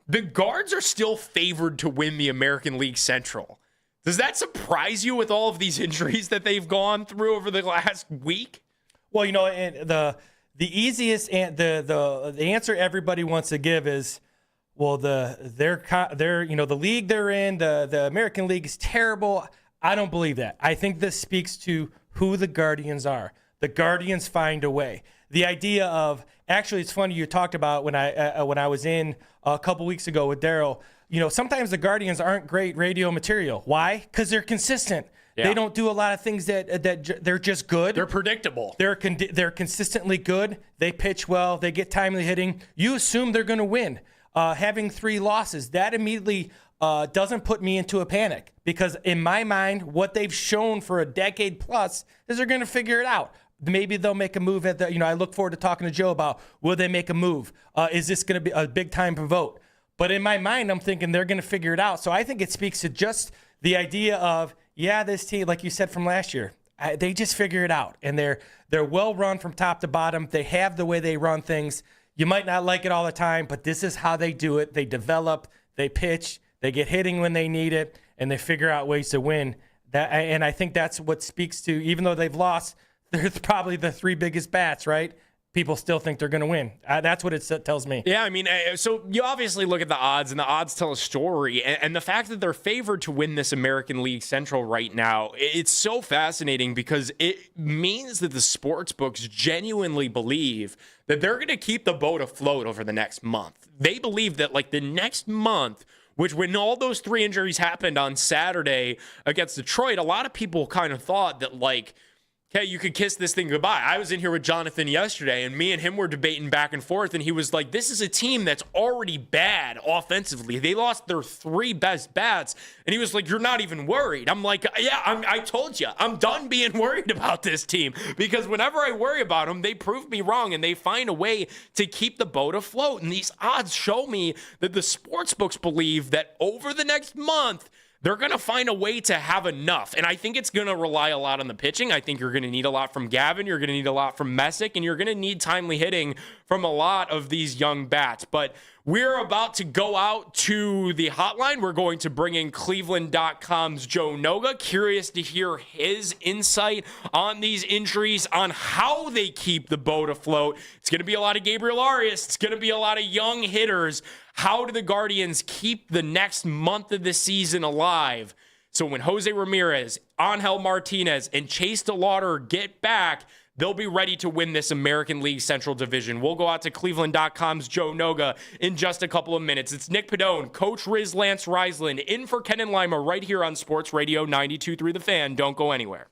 the Guards are still favored to win the American League Central. Does that surprise you with all of these injuries that they've gone through over the last week? Well, the easiest and the answer everybody wants to give is, well, the league they're in, the American League is terrible. I don't believe that. I think this speaks to who the Guardians are. The Guardians find a way. The idea of, actually, it's funny you talked about when I was in a couple weeks ago with Daryl. Sometimes the Guardians aren't great radio material. Why? Because they're consistent. Yeah. They don't do a lot of things that they're just good. They're predictable. They're consistently good. They pitch well. They get timely hitting. You assume they're going to win. Having 3 losses, that immediately doesn't put me into a panic, because in my mind, what they've shown for a decade plus is they're going to figure it out. Maybe they'll make a move I look forward to talking to Joe about, will they make a move? Is this going to be a big time vote? But in my mind, I'm thinking they're going to figure it out. So I think it speaks to just the idea of, this team, like you said from last year, they just figure it out. And they're well run from top to bottom. They have the way they run things. You might not like it all the time, but this is how they do it. They develop, they pitch, they get hitting when they need it, and they figure out ways to win. And I think that's what speaks to, even though they've lost, they're probably the 3 biggest bats, right? People still think they're going to win. That's what it tells me. Yeah, so you obviously look at the odds, and the odds tell a story. And the fact that they're favored to win this American League Central right now, it's so fascinating, because it means that the sports books genuinely believe that they're going to keep the boat afloat over the next month. They believe that, the next month, which when all those 3 injuries happened on Saturday against Detroit, a lot of people kind of thought that, okay, you could kiss this thing goodbye. I was in here with Jonathan yesterday, and me and him were debating back and forth, and he was like, this is a team that's already bad offensively. They lost their 3 best bats, and he was like, you're not even worried. I'm like, yeah, I told you. I'm done being worried about this team, because whenever I worry about them, they prove me wrong, and they find a way to keep the boat afloat. And these odds show me that the sportsbooks believe that over the next month, they're going to find a way to have enough. And I think it's going to rely a lot on the pitching. I think you're going to need a lot from Gavin. You're going to need a lot from Messick. And you're going to need timely hitting from a lot of these young bats. But we're about to go out to the hotline. We're going to bring in Cleveland.com's Joe Noga. Curious to hear his insight on these injuries, on how they keep the boat afloat. It's going to be a lot of Gabriel Arias. It's going to be a lot of young hitters. How do the Guardians keep the next month of the season alive? So when Jose Ramirez, Angel Martinez, and Chase DeLauder get back, they'll be ready to win this American League Central Division. We'll go out to Cleveland.com's Joe Noga in just a couple of minutes. It's Nick Padone, Coach Riz Lance Reisland, in for Ken and Lima right here on Sports Radio 92.3 The Fan. Don't go anywhere.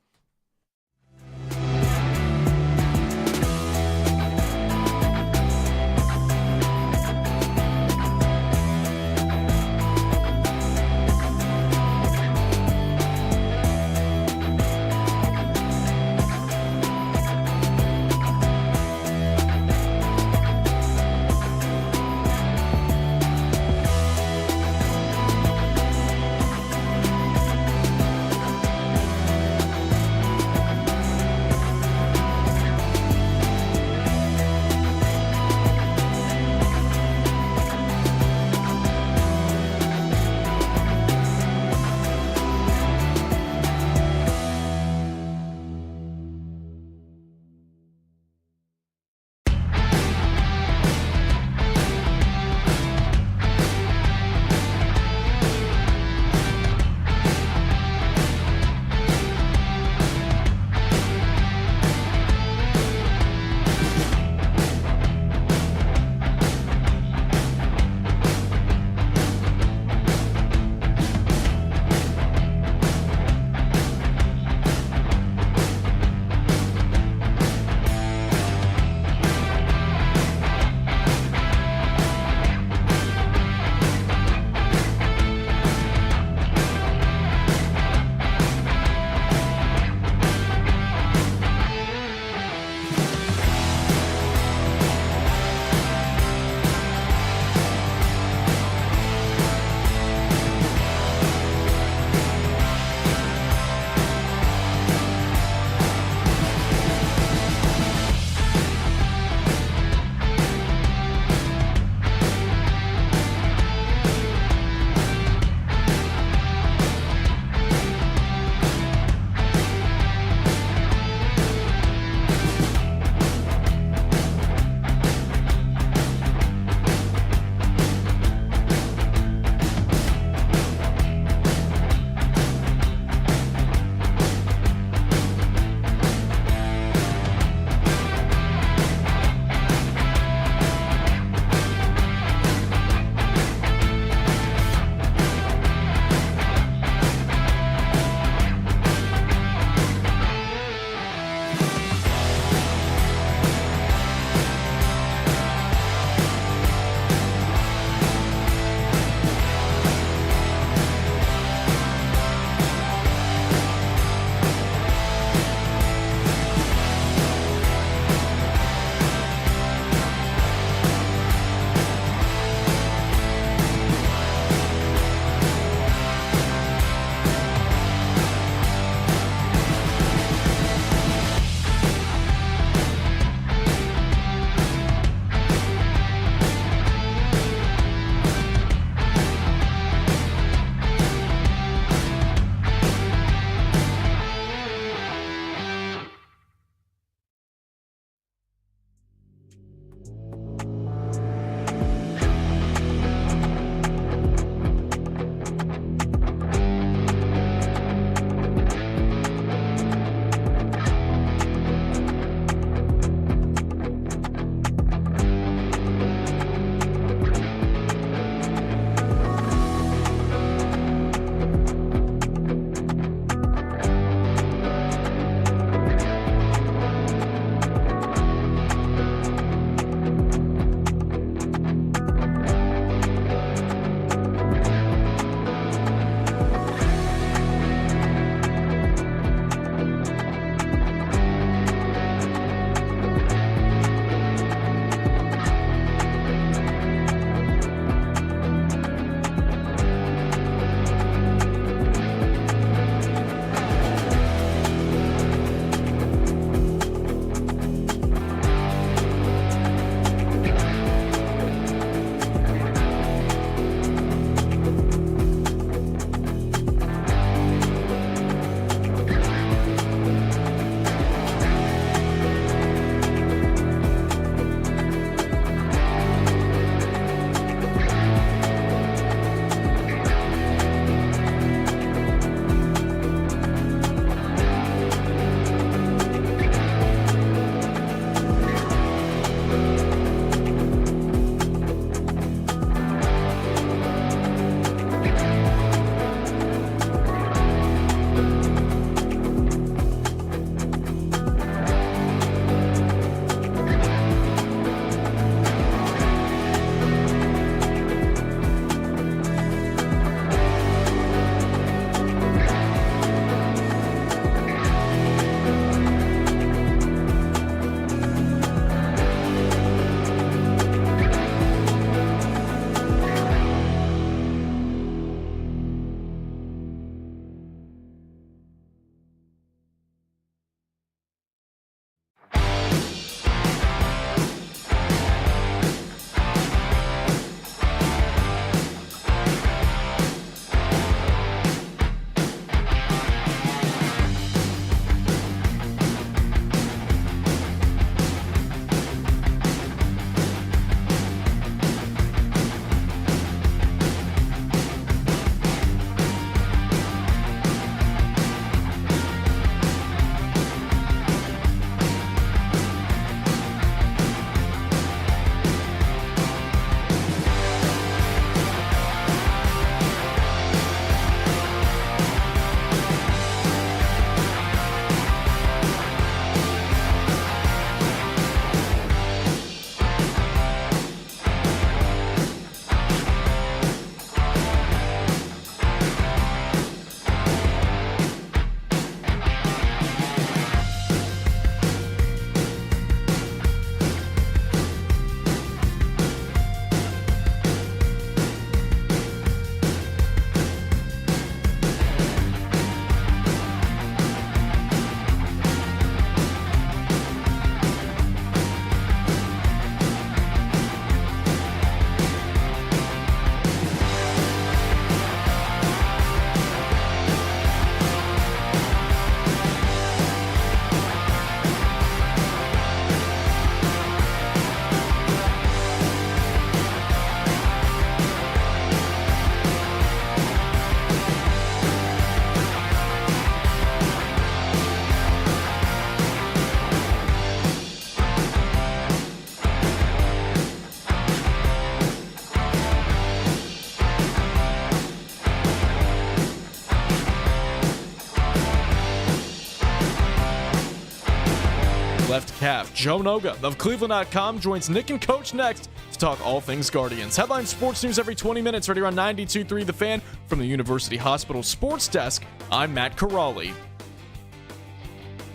left calf. Joe Noga of Cleveland.com joins Nick and Coach next to talk all things Guardians. Headline sports news every 20 minutes, right here on 92.3 The Fan. From the University Hospital Sports Desk, I'm Matt Corrali.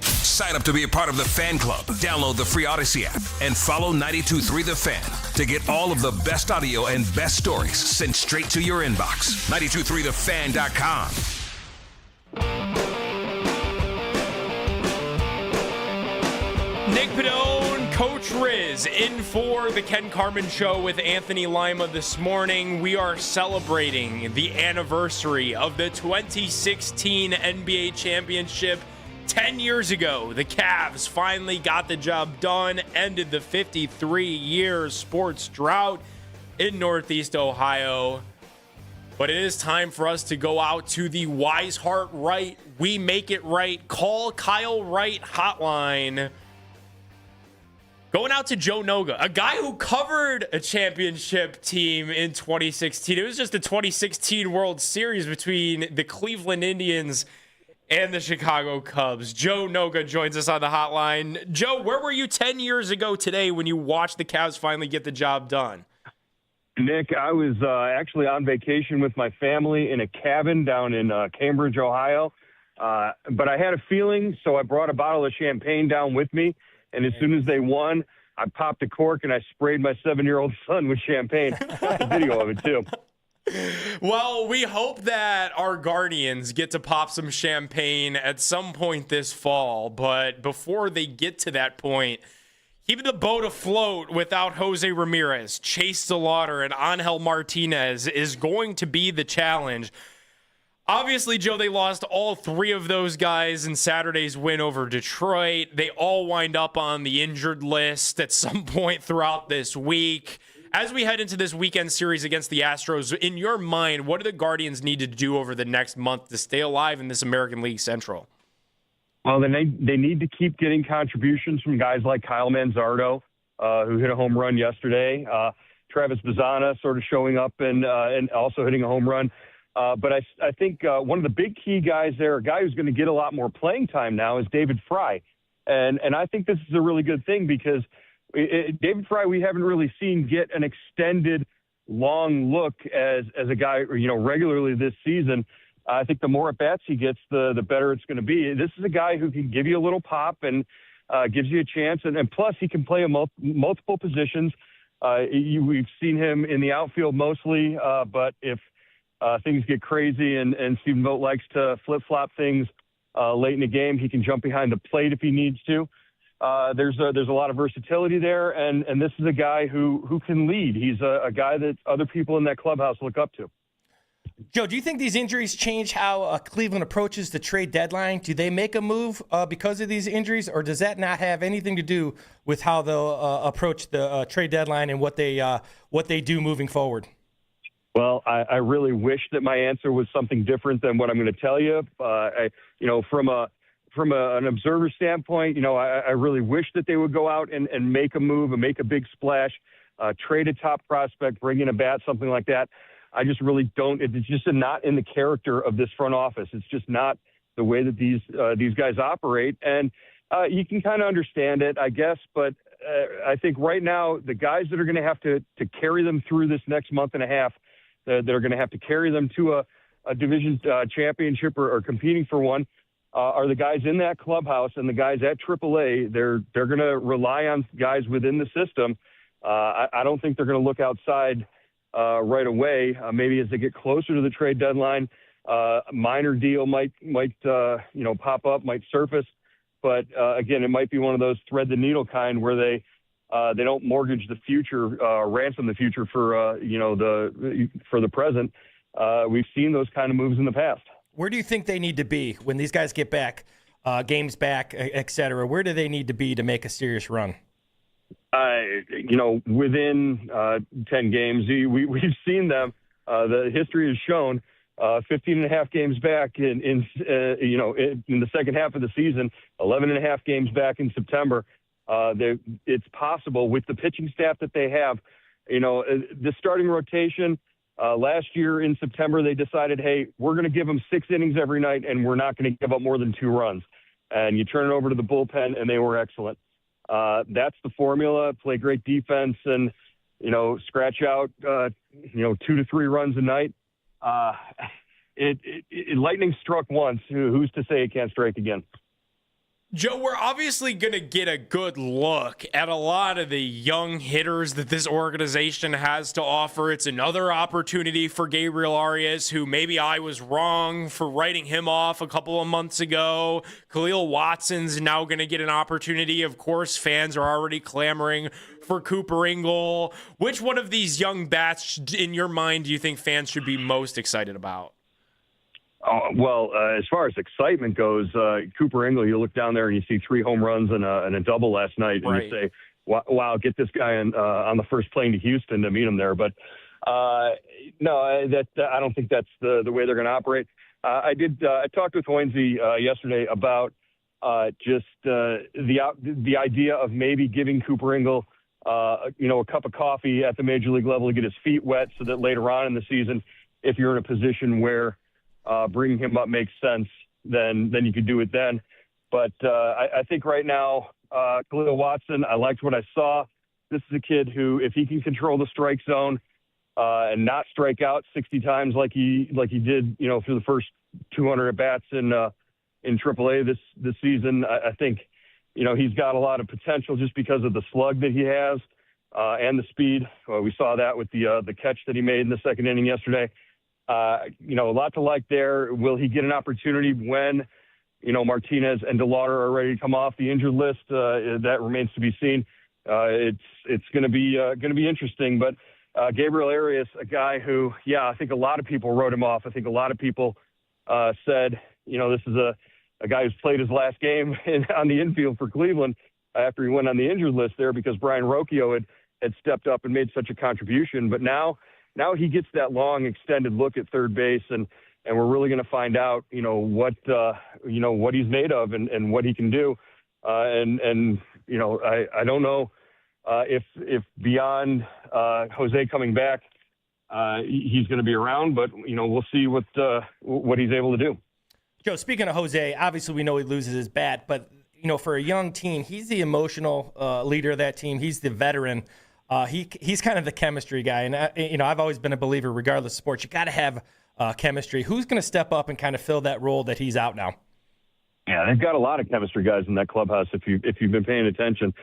Sign up to be a part of the fan club. Download the free Odyssey app and follow 92.3 The Fan to get all of the best audio and best stories sent straight to your inbox. 92.3thefan.com. Nick Padone, Coach Riz, in for the Ken Carman Show with Anthony Lima this morning. We are celebrating the anniversary of the 2016 NBA Championship. 10 years ago, the Cavs finally got the job done, ended the 53-year sports drought in Northeast Ohio. But it is time for us to go out to the Wise Heart Right, We Make It Right, Call Kyle Wright hotline. Going out to Joe Noga, a guy who covered a championship team in 2016. It was just the 2016 World Series between the Cleveland Indians and the Chicago Cubs. Joe Noga joins us on the hotline. Joe, where were you 10 years ago today when you watched the Cavs finally get the job done? Nick, I was actually on vacation with my family in a cabin down in Cambridge, Ohio. But I had a feeling, so I brought a bottle of champagne down with me. And as soon as they won, I popped a cork and I sprayed my 7-year-old son with champagne. Got a video of it, too. Well, we hope that our Guardians get to pop some champagne at some point this fall. But before they get to that point, keeping the boat afloat without Jose Ramirez, Chase DeLauder, and Angel Martinez is going to be the challenge. Obviously, Joe, they lost all three of those guys in Saturday's win over Detroit. They all wind up on the injured list at some point throughout this week. As we head into this weekend series against the Astros, in your mind, what do the Guardians need to do over the next month to stay alive in this American League Central? Well, they need to keep getting contributions from guys like Kyle Manzardo, who hit a home run yesterday. Travis Bazzana sort of showing up and also hitting a home run. But I think one of the big key guys there, a guy who's going to get a lot more playing time now, is David Fry. And I think this is a really good thing because David Fry, we haven't really seen get an extended long look as a guy, regularly this season. I think the more at-bats he gets, the better it's going to be. This is a guy who can give you a little pop and gives you a chance. And plus, he can play in multiple positions. We've seen him in the outfield mostly, but if things get crazy and Stephen Vogt likes to flip-flop things late in the game, he can jump behind the plate if he needs to. There's a lot of versatility there, and this is a guy who can lead. He's a guy that other people in that clubhouse look up to. Joe, do you think these injuries change how Cleveland approaches the trade deadline? Do they make a move because of these injuries, or does that not have anything to do with how they'll approach the trade deadline and what they do moving forward? Well, I really wish that my answer was something different than what I'm going to tell you. From an observer standpoint, I really wish that they would go out and make a move and make a big splash, trade a top prospect, bring in a bat, something like that. I just really don't. It's just not in the character of this front office. It's just not the way that these guys operate. And you can kind of understand it, I guess. But I think right now the guys that are going to have to carry them through this next month and a half, that are going to have to carry them to a division championship or competing for one, are the guys in that clubhouse and the guys at AAA. They're going to rely on guys within the system. I don't think they're going to look outside right away. Maybe as they get closer to the trade deadline, a minor deal might pop up, might surface. But again, it might be one of those thread the needle kind where they don't mortgage the future, ransom the future for the present. We've seen those kind of moves in the past. Where do you think they need to be when these guys get back, games back, et cetera? Where do they need to be to make a serious run? Within 10 games, we've seen them. The history has shown 15 and a half games back in the second half of the season, 11 and a half games back in September. It's possible with the pitching staff that they have. The starting rotation. Last year in September, they decided, hey, we're going to give them 6 innings every night, and we're not going to give up more than 2 runs. And you turn it over to the bullpen, and they were excellent. That's the formula. Play great defense and, scratch out, 2 to 3 runs a night. Lightning struck once. Who's to say it can't strike again? Joe, we're obviously going to get a good look at a lot of the young hitters that this organization has to offer. It's another opportunity for Gabriel Arias, who maybe I was wrong for writing him off a couple of months ago. Khalil Watson's now going to get an opportunity. Of course, fans are already clamoring for Cooper Ingle. Which one of these young bats, in your mind, do you think fans should be most excited about? As far as excitement goes, Cooper Ingle, you look down there and you see 3 home runs and a double last night, and you say, wow, get this guy on the first plane to Houston to meet him there. But no, I don't think that's the way they're going to operate. I talked with Hoynesy yesterday about just the idea of maybe giving Cooper Ingle a cup of coffee at the major league level to get his feet wet, so that later on in the season, if you're in a position where bringing him up makes sense, then you could do it then. But I think right now, Khalil Watson, I liked what I saw. This is a kid who, if he can control the strike zone and not strike out 60 times like he did, through the first 200 at bats in AAA this season, I think he's got a lot of potential just because of the slug that he has and the speed. We saw that with the catch that he made in the second inning yesterday. A lot to like there. Will he get an opportunity when, Martinez and DeLauder are ready to come off the injured list? That remains to be seen. It's going to be interesting. But Gabriel Arias, a guy who, I think a lot of people wrote him off. I think a lot of people said, this is a guy who's played his last game on the infield for Cleveland after he went on the injured list there because Brian Rocchio had stepped up and made such a contribution. But now he gets that long extended look at third base, and we're really going to find out, what he's made of and what he can do. I don't know if beyond Jose coming back, he's going to be around, but we'll see what he's able to do. Joe, speaking of Jose, obviously we know he loses his bat, but for a young team, he's the emotional leader of that team. He's the veteran. He's kind of the chemistry guy, and I've always been a believer, regardless of sports, you got to have chemistry. Who's going to step up and kind of fill that role that he's out now? Yeah, they've got a lot of chemistry guys in that clubhouse. If you've been paying attention,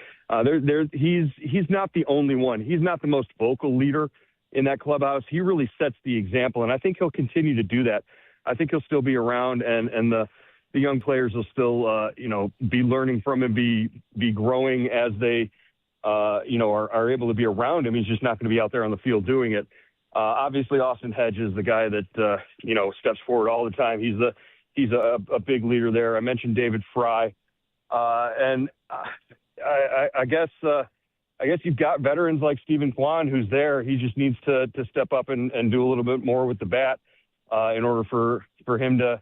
he's not the only one. He's not the most vocal leader in that clubhouse. He really sets the example, and I think he'll continue to do that. I think he'll still be around, and the young players will still be learning from him, be growing as they are able to be around him. He's just not going to be out there on the field doing it. Obviously, Austin Hedge is the guy that steps forward all the time. He's a big leader there. I mentioned David Fry, and I guess you've got veterans like Stephen Kwan who's there. He just needs to step up and do a little bit more with the bat in order for him to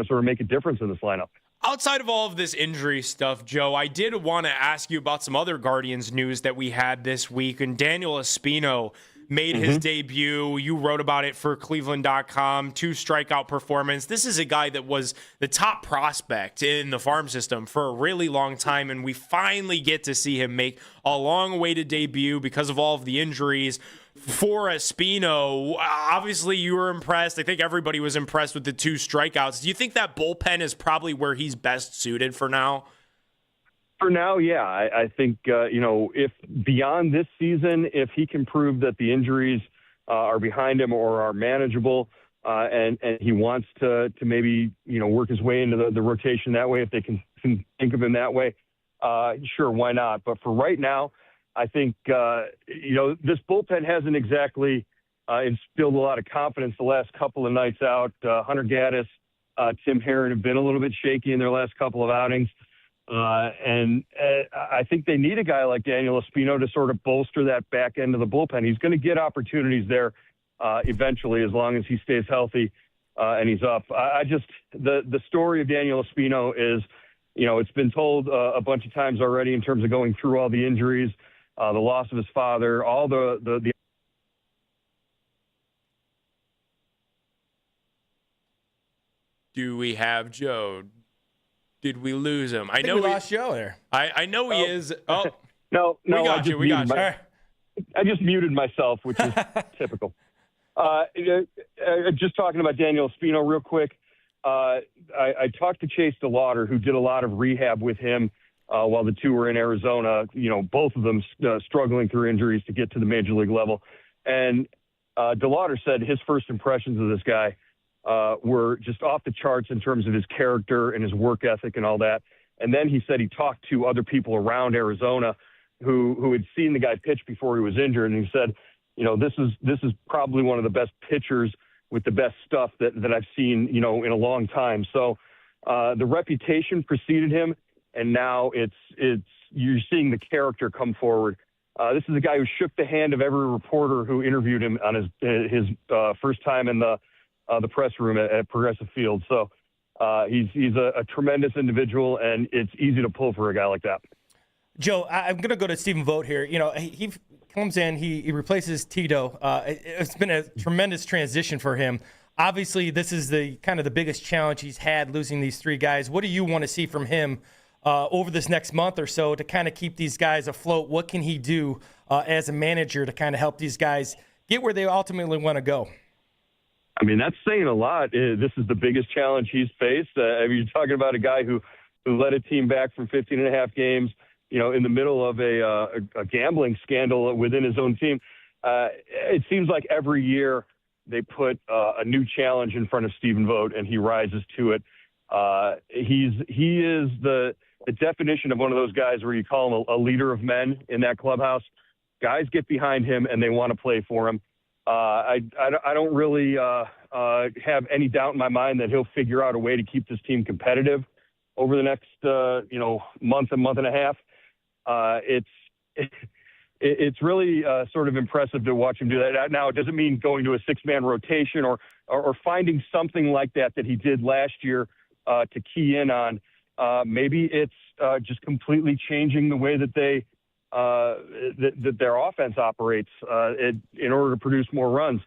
sort of make a difference in this lineup. Outside of all of this injury stuff, Joe, I did want to ask you about some other Guardians news that we had this week. And Daniel Espino made his debut. You wrote about it for Cleveland.com, 2 strikeout performance. This is a guy that was the top prospect in the farm system for a really long time, and we finally get to see him make a long-awaited debut because of all of the injuries. For Espino, obviously you were impressed. I think everybody was impressed with the 2 strikeouts. Do you think that bullpen is probably where he's best suited for now? For now, yeah. I think, if beyond this season, if he can prove that the injuries are behind him or are manageable, and he wants to maybe, work his way into the rotation that way, if they can think of him that way, sure, why not? But for right now, I think, this bullpen hasn't exactly instilled a lot of confidence the last couple of nights out. Hunter Gaddis, Tim Herron have been a little bit shaky in their last couple of outings. And I think they need a guy like Daniel Espino to sort of bolster that back end of the bullpen. He's going to get opportunities there eventually as long as he stays healthy and he's up. The story of Daniel Espino is, it's been told a bunch of times already in terms of going through all the injuries, the loss of his father, all the Do we have Joe? did we lose him? I know we lost Joe there. I know he is. Oh, no, we got you. We got you. I just muted myself, which is typical. Just talking about Daniel Espino real quick. I talked to Chase DeLauder, who did a lot of rehab with him while the two were in Arizona. Both of them struggling through injuries to get to the major league level. And DeLauder said his first impressions of this guy were just off the charts in terms of his character and his work ethic and all that. And then he said he talked to other people around Arizona who had seen the guy pitch before he was injured, and he said, this is probably one of the best pitchers with the best stuff that I've seen, in a long time. So the reputation preceded him, and now it's you're seeing the character come forward. This is a guy who shook the hand of every reporter who interviewed him on his first time in the press room at Progressive Field. So he's a tremendous individual, and it's easy to pull for a guy like that. Joe, I'm going to go to Stephen Vogt here. He comes in, he replaces Tito. It's been a tremendous transition for him. Obviously, this is the kind of the biggest challenge he's had, losing these three guys. What do you want to see from him over this next month or so to kind of keep these guys afloat? What can he do as a manager to kind of help these guys get where they ultimately want to go? I mean, that's saying a lot. This is the biggest challenge he's faced. You're talking about a guy who led a team back from 15 and a half games, in the middle of a gambling scandal within his own team. It seems like every year they put a new challenge in front of Stephen Vogt, and he rises to it. He is the definition of one of those guys where you call him a leader of men in that clubhouse. Guys get behind him, and they want to play for him. I don't really have any doubt in my mind that he'll figure out a way to keep this team competitive over the next month and a half. It's really sort of impressive to watch him do that. Now, it doesn't mean going to a six-man rotation or finding something like that he did last year to key in on. Maybe it's just completely changing the way that they that their offense operates in order to produce more runs.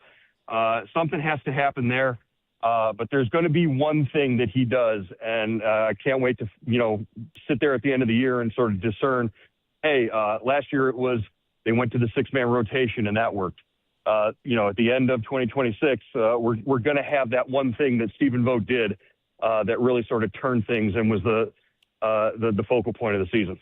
Something has to happen there. But there's going to be one thing that he does, and I can't wait to, sit there at the end of the year and sort of discern, hey, last year they went to the six-man rotation, and that worked. At the end of 2026, we're going to have that one thing that Stephen Vogt did that really sort of turned things and was the focal point of the season.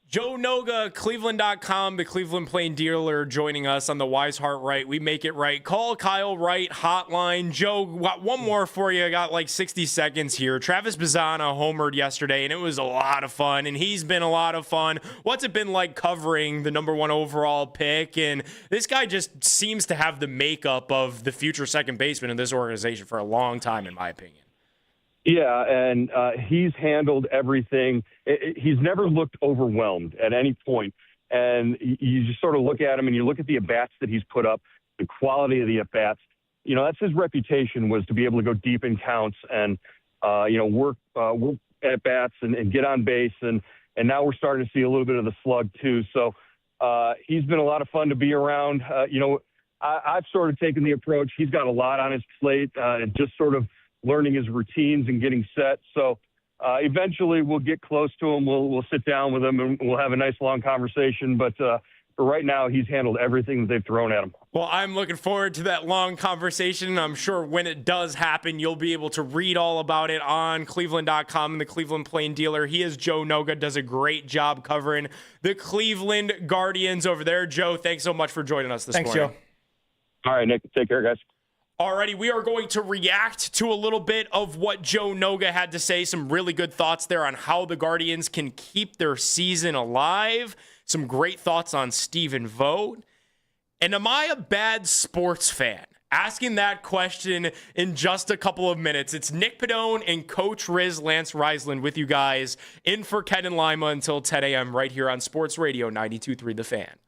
Joe Noga, Cleveland.com, the Cleveland Plain Dealer, joining us on the Wise Heart Right. We make it right. Call Kyle Wright hotline. Joe, got one more for you. I got like 60 seconds here. Travis Bazzana homered yesterday, and it was a lot of fun, and he's been a lot of fun. What's it been like covering the number one overall pick? And this guy just seems to have the makeup of the future second baseman in this organization for a long time, in my opinion. Yeah, and he's handled everything. He's never looked overwhelmed at any point. And you just sort of look at him and you look at the at-bats that he's put up, the quality of the at-bats. That's his reputation, was to be able to go deep in counts and, work at-bats and get on base. And now we're starting to see a little bit of the slug, too. So he's been a lot of fun to be around. I've sort of taken the approach. He's got a lot on his plate and just sort of learning his routines and getting set. So eventually we'll get close to him. We'll sit down with him and we'll have a nice long conversation. But for right now, he's handled everything that they've thrown at him. Well, I'm looking forward to that long conversation. I'm sure when it does happen, you'll be able to read all about it on Cleveland.com and the Cleveland Plain Dealer. He is Joe Noga, does a great job covering the Cleveland Guardians over there. Joe, thanks so much for joining us this morning. Thanks, Joe. All right, Nick. Take care, guys. Alrighty, we are going to react to a little bit of what Joe Noga had to say. Some really good thoughts there on how the Guardians can keep their season alive. Some great thoughts on Stephen Vogt. And am I a bad sports fan? Asking that question in just a couple of minutes. It's Nick Padone and Coach Riz Lance Reisland with you guys in for Ken and Lima until 10 a.m. right here on Sports Radio 92.3 The Fan.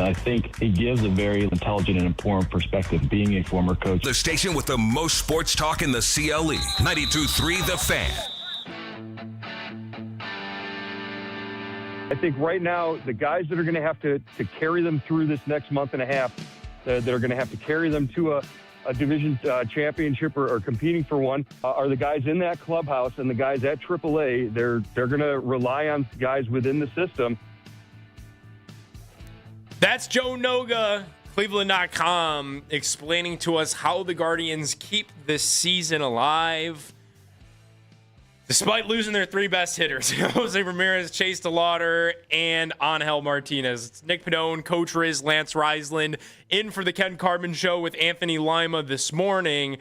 I think he gives a very intelligent and informed perspective, being a former coach. The station with the most sports talk in the CLE. 92.3 The Fan. I think right now, the guys that are going to have to carry them through this next month and a half, that are going to have to carry them to a division championship or competing for one, are the guys in that clubhouse and the guys at AAA. They're going to rely on guys within the system. That's Joe Noga, Cleveland.com, explaining to us how the Guardians keep this season alive. Despite losing their three best hitters, Jose Ramirez, Chase DeLauder, and Angel Martinez. It's Nick Pannone, Coach Riz, Lance Reisland, in for the Ken Carman Show with Anthony Lima this morning.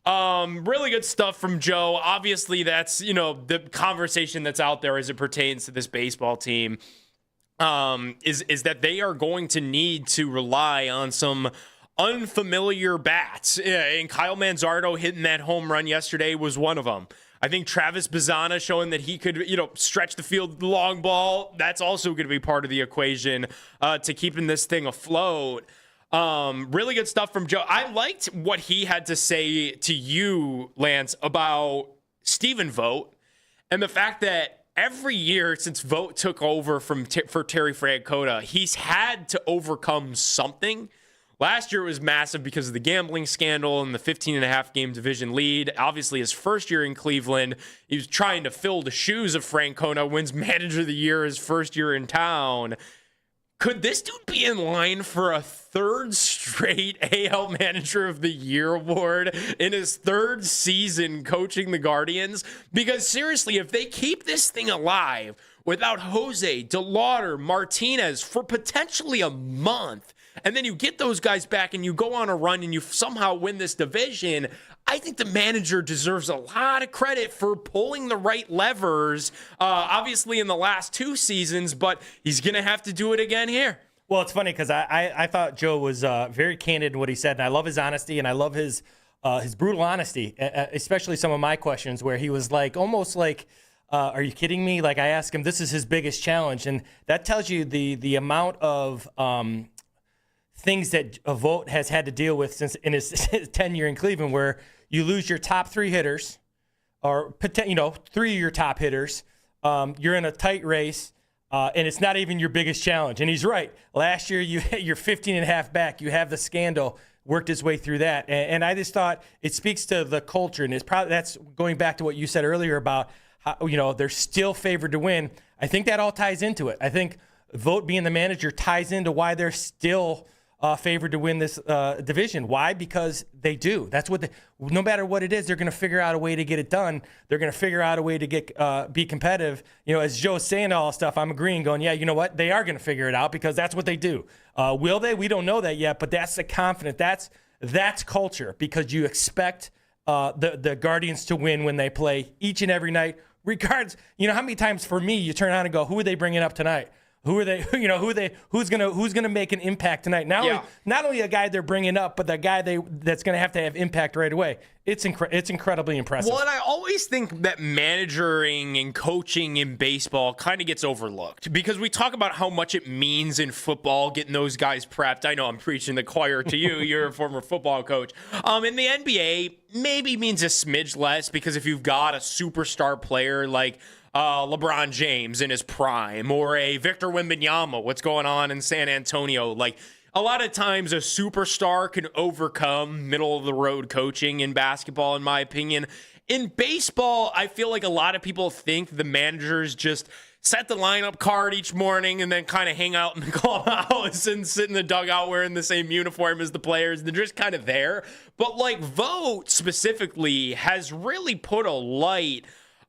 Really good stuff from Joe. Obviously, that's, the conversation that's out there as it pertains to this baseball team, is that they are going to need to rely on some unfamiliar bats. And Kyle Manzardo hitting that home run yesterday was one of them. I think Travis Bazzana showing that he could, stretch the field long ball. That's also going to be part of the equation to keeping this thing afloat. Really good stuff from Joe. I liked what he had to say to you, Lance, about Stephen Vogt and the fact that every year since Vogt took over for Terry Francona, he's had to overcome something. Last year it was massive because of the gambling scandal and the 15.5 game division lead. Obviously, his first year in Cleveland, he was trying to fill the shoes of Francona, wins Manager of the Year his first year in town. Could this dude be in line for a third straight AL Manager of the Year award in his third season coaching the Guardians? Because seriously, if they keep this thing alive without Jose, DeLauder, Martinez for potentially a month, and then you get those guys back and you go on a run and you somehow win this division, I think the manager deserves a lot of credit for pulling the right levers, obviously in the last two seasons, but he's going to have to do it again here. Well, it's funny because I thought Joe was very candid in what he said, and I love his honesty, and I love his brutal honesty, especially some of my questions where he was like, almost like, are you kidding me? Like I asked him, this is his biggest challenge, and that tells you the amount of things that Vogt has had to deal with since in his tenure in Cleveland, where you lose your top three hitters, or three of your top hitters. You're in a tight race, and it's not even your biggest challenge. And he's right. Last year, you're 15.5 back. You have the scandal worked its way through that, and I just thought it speaks to the culture, and that's going back to what you said earlier about how they're still favored to win. I think that all ties into it. I think Vogt being the manager ties into why they're still favored to win this division. Why? Because they do. That's what no matter what it is, they're going to figure out a way to get it done. They're going to figure out a way to get be competitive. As Joe's saying all this stuff, I'm agreeing, going, yeah, you know what? They are going to figure it out because that's what they do. Will they? We don't know that yet, but that's the confidence. That's culture, because you expect the Guardians to win when they play each and every night. Regardless, how many times for me you turn on and go, who are they bringing up tonight? Who are they? Who's gonna make an impact tonight? Not only the guy they're bringing up, but the guy that's gonna have to have impact right away. It's incredibly impressive. Well, and I always think that managing and coaching in baseball kind of gets overlooked because we talk about how much it means in football, getting those guys prepped. I know I'm preaching the choir to you. You're a former football coach. In the NBA, maybe means a smidge less because if you've got a superstar player like LeBron James in his prime, or a Victor Wembanyama, what's going on in San Antonio. Like, a lot of times a superstar can overcome middle-of-the-road coaching in basketball, in my opinion. In baseball, I feel like a lot of people think the managers just set the lineup card each morning and then kind of hang out in the clubhouse and sit in the dugout wearing the same uniform as the players. They're just kind of there. But, like, Vogt specifically has really put a light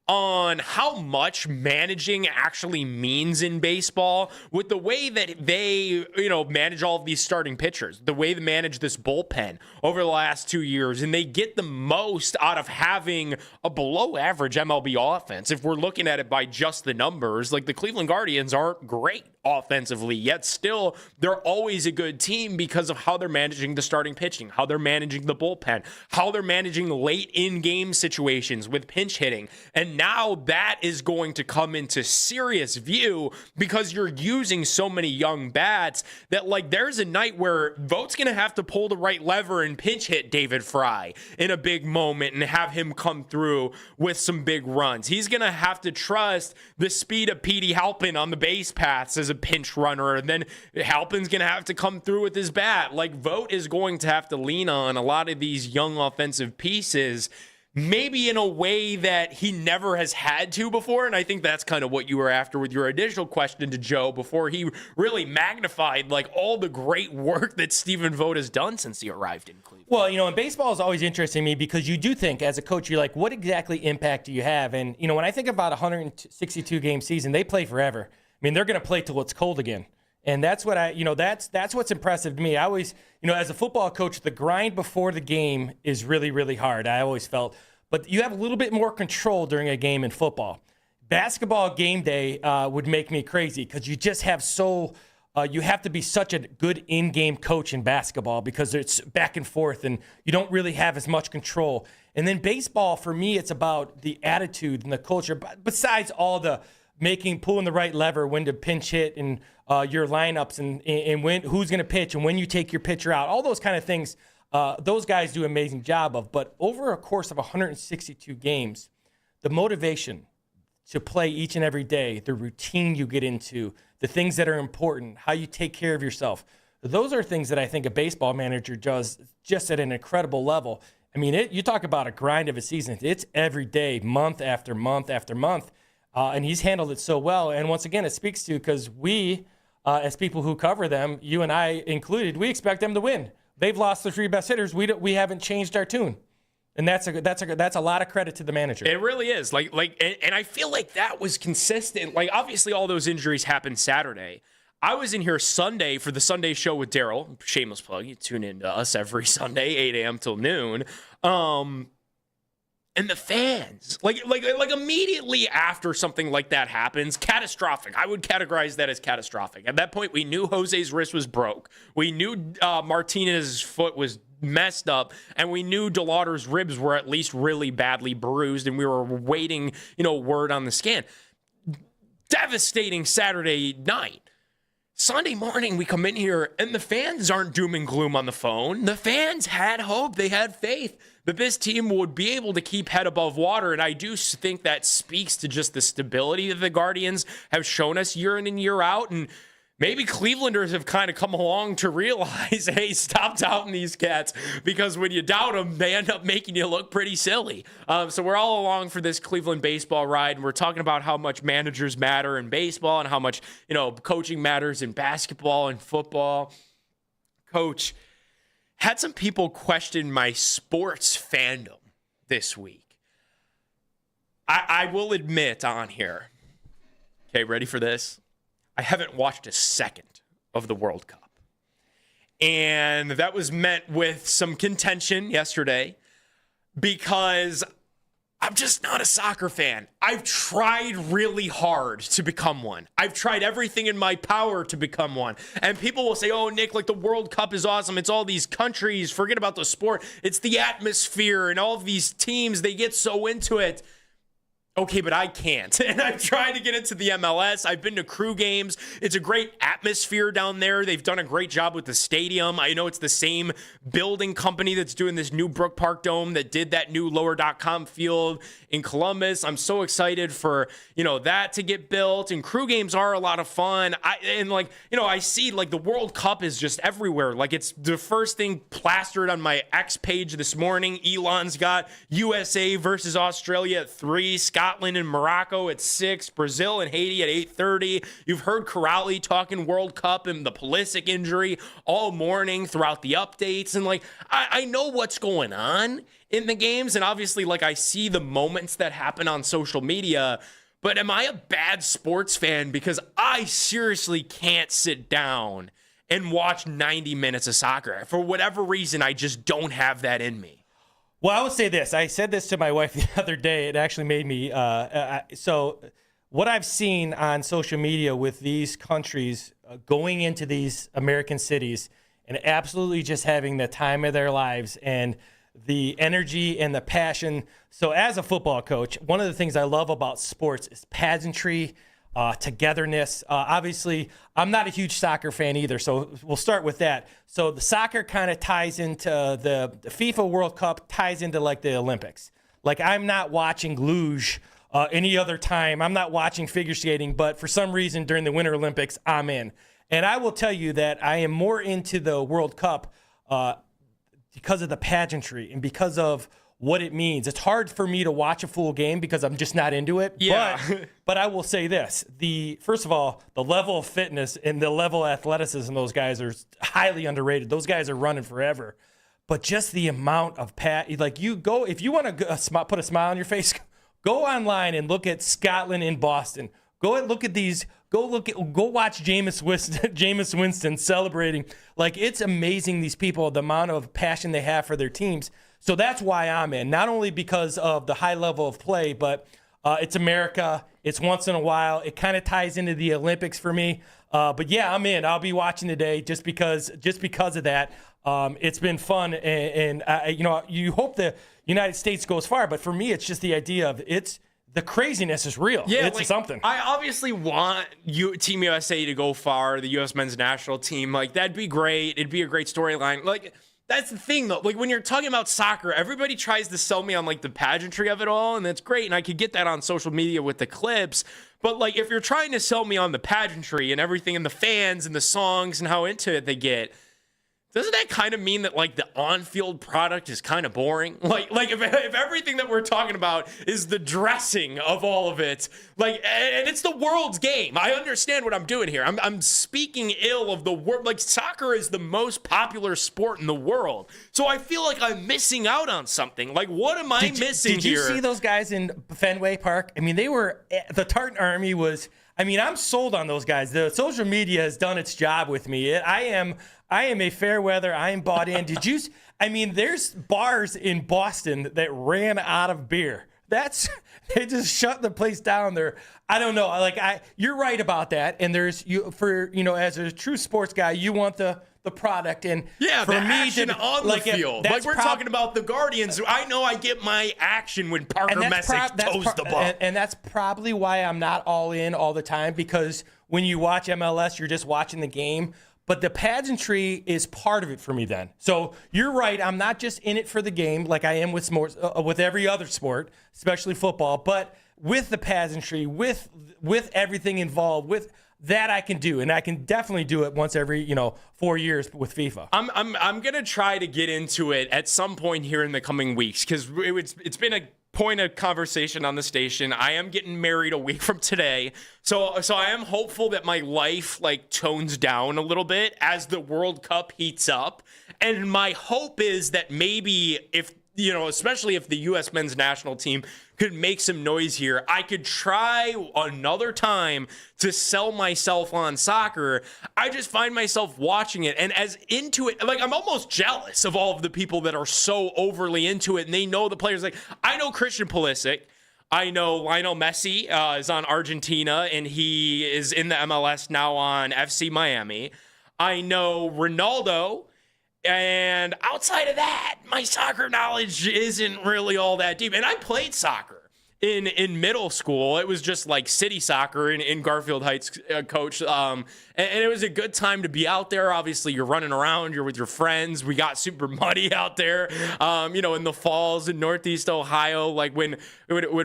on how much managing actually means in baseball with the way that they, manage all of these starting pitchers, the way they manage this bullpen over the last 2 years. And they get the most out of having a below average MLB offense. If we're looking at it by just the numbers, like the Cleveland Guardians aren't great offensively, yet still they're always a good team because of how they're managing the starting pitching, how they're managing the bullpen, how they're managing late in game situations with pinch hitting. And And now that is going to come into serious view because you're using so many young bats that, like, there's a night where Vogt's going to have to pull the right lever and pinch hit David Fry in a big moment and have him come through with some big runs. He's going to have to trust the speed of Petey Halpin on the base paths as a pinch runner, and then Halpin's going to have to come through with his bat. Like, Vogt is going to have to lean on a lot of these young offensive pieces, maybe in a way that he never has had to before. And I think that's kind of what you were after with your initial question to Joe before he really magnified like all the great work that Stephen Vogt has done since he arrived in Cleveland. Well, you know, and baseball is always interesting to me because you do think as a coach, you're like, what exactly impact do you have? And, you know, when I think about a 162 game season, they play forever. I mean, they're going to play till it's cold again. And that's what that's what's impressive to me. I always, you know, as a football coach, the grind before the game is really, really hard. I always felt, but you have a little bit more control during a game in football. Basketball game day would make me crazy because you just have you have to be such a good in-game coach in basketball because it's back and forth and you don't really have as much control. And then baseball, for me, it's about the attitude and the culture. Besides all the pulling the right lever, when to pinch hit and your lineups and when who's going to pitch and when you take your pitcher out, all those kind of things. Those guys do an amazing job of. But over a course of 162 games, the motivation to play each and every day, the routine you get into, the things that are important, how you take care of yourself, those are things that I think a baseball manager does just at an incredible level. I mean, you talk about a grind of a season. It's every day, month after month after month. And he's handled it so well. And once again, it speaks to because we, as people who cover them, you and I included, we expect them to win. They've lost their 3 best hitters. We haven't changed our tune. And that's a lot of credit to the manager. It really is. And I feel like that was consistent. Like, obviously, all those injuries happened Saturday. I was in here Sunday for the Sunday show with Daryl. Shameless plug. You tune in to us every Sunday, 8 a.m. till noon. And the fans, like immediately after something like that happens, catastrophic. I would categorize that as catastrophic. At that point, we knew Jose's wrist was broke. We knew Martinez's foot was messed up, and we knew DeLauder's ribs were at least really badly bruised, and we were waiting, word on the scan. Devastating Saturday night. Sunday morning, we come in here, and the fans aren't doom and gloom on the phone. The fans had hope. They had faith that this team would be able to keep head above water, and I do think that speaks to just the stability that the Guardians have shown us year in and year out, and maybe Clevelanders have kind of come along to realize, hey, stop doubting these cats, because when you doubt them, they end up making you look pretty silly. So we're all along for this Cleveland baseball ride, and we're talking about how much managers matter in baseball and how much, coaching matters in basketball and football. Coach, had some people question my sports fandom this week. I will admit on here, okay, ready for this? I haven't watched a second of the World Cup. And that was met with some contention yesterday because I'm just not a soccer fan. I've tried really hard to become one. I've tried everything in my power to become one. And people will say, oh, Nick, like the World Cup is awesome. It's all these countries. Forget about the sport. It's the atmosphere and all of these teams. They get so into it. Okay, but I can't. And I've tried to get into the MLS. I've been to Crew games. It's a great atmosphere down there. They've done a great job with the stadium. I know it's the same building company that's doing this new Brook Park Dome that did that new Lower.com field in Columbus. I'm so excited for, that to get built. And Crew games are a lot of fun. I see like the World Cup is just everywhere. Like it's the first thing plastered on my X page this morning. Elon's got USA versus Australia at 3, Scotland and Morocco at 6, Brazil and Haiti at 8:30. You've heard Corrali talking World Cup and the Pulisic injury all morning throughout the updates. And I know what's going on in the games. And obviously, I see the moments that happen on social media. But am I a bad sports fan because I seriously can't sit down and watch 90 minutes of soccer? For whatever reason, I just don't have that in me. Well, I would say this. I said this to my wife the other day. It actually made me so what I've seen on social media with these countries going into these American cities and absolutely just having the time of their lives. And the energy and the passion. So as a football coach, one of the things I love about sports is pageantry, togetherness. Obviously, I'm not a huge soccer fan either, so we'll start with that. So the soccer kind of ties into the FIFA World Cup, ties into like the Olympics. Like I'm not watching luge any other time. I'm not watching figure skating, but for some reason during the Winter Olympics, I'm in. And I will tell you that I am more into the World Cup because of the pageantry and because of what it means. It's hard for me to watch a full game because I'm just not into it. Yeah. But I will say this. First of all, the level of fitness and the level of athleticism, those guys are highly underrated. Those guys are running forever. But just the amount of if you want to put a smile on your face, go online and look at Scotland and Boston. Go and look at these. Go watch Jameis Winston celebrating. Like, it's amazing, these people, the amount of passion they have for their teams. So that's why I'm in. Not only because of the high level of play, but it's America. It's once in a while. It kind of ties into the Olympics for me. But yeah, I'm in. I'll be watching today just because of that. It's been fun, and you hope the United States goes far. But for me, it's just the idea of the craziness is real. Yeah, it's something. I obviously want Team USA to go far, the U.S. men's national team. Like, that'd be great. It'd be a great storyline. Like, that's the thing, though. Like, when you're talking about soccer, everybody tries to sell me on, like, the pageantry of it all, and that's great, and I could get that on social media with the clips. But, like, if you're trying to sell me on the pageantry and everything and the fans and the songs and how into it they get, doesn't that kind of mean that, like, the on-field product is kind of boring? Like if everything that we're talking about is the dressing of all of it, like, and it's the world's game. I understand what I'm doing here. I'm speaking ill of the world. Like, soccer is the most popular sport in the world. So I feel like I'm missing out on something. Like, what am I missing here? Did you see those guys in Fenway Park? I mean, the Tartan Army was, I mean, I'm sold on those guys. The social media has done its job with me. I am a fair weather. I am bought in. There's bars in Boston that ran out of beer. They just shut the place down there. I don't know. You're right about that. And as a true sports guy, you want the product. And for me, action on the field. Like, we're talking about the Guardians. I know I get my action when Parker Messick toes the ball. And that's probably why I'm not all in all the time, because when you watch MLS, you're just watching the game. But the pageantry is part of it for me then. So you're right. I'm not just in it for the game like I am with sports, with every other sport, especially football. But with the pageantry, with everything involved, with that I can do. And I can definitely do it once every 4 years with FIFA. I'm going to try to get into it at some point here in the coming weeks, because it's been a point of conversation on the station. I am getting married a week from today. So I am hopeful that my life tones down a little bit as the World Cup heats up. And my hope is that maybe especially if the U.S. men's national team could make some noise here, I could try another time to sell myself on soccer. I just find myself watching it and as into it, I'm almost jealous of all of the people that are so overly into it and they know the players. Like, I know Christian Pulisic. I know Lionel Messi is on Argentina and he is in the MLS now on FC Miami. I know Ronaldo. And outside of that, my soccer knowledge isn't really all that deep. And I played soccer in middle school. It was just like city soccer in Garfield Heights, coach. And it was a good time to be out there. Obviously, you're running around. You're with your friends. We got super muddy out there, in the falls in Northeast Ohio. Like when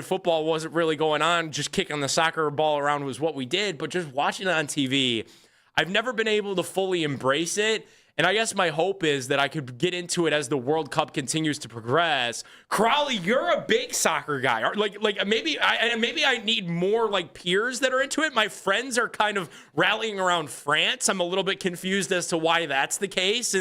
football wasn't really going on, just kicking the soccer ball around was what we did. But just watching it on TV, I've never been able to fully embrace it. And I guess my hope is that I could get into it as the World Cup continues to progress. Crowley, you're a big soccer guy. Maybe I need more peers that are into it. My friends are kind of rallying around France. I'm a little bit confused as to why that's the case,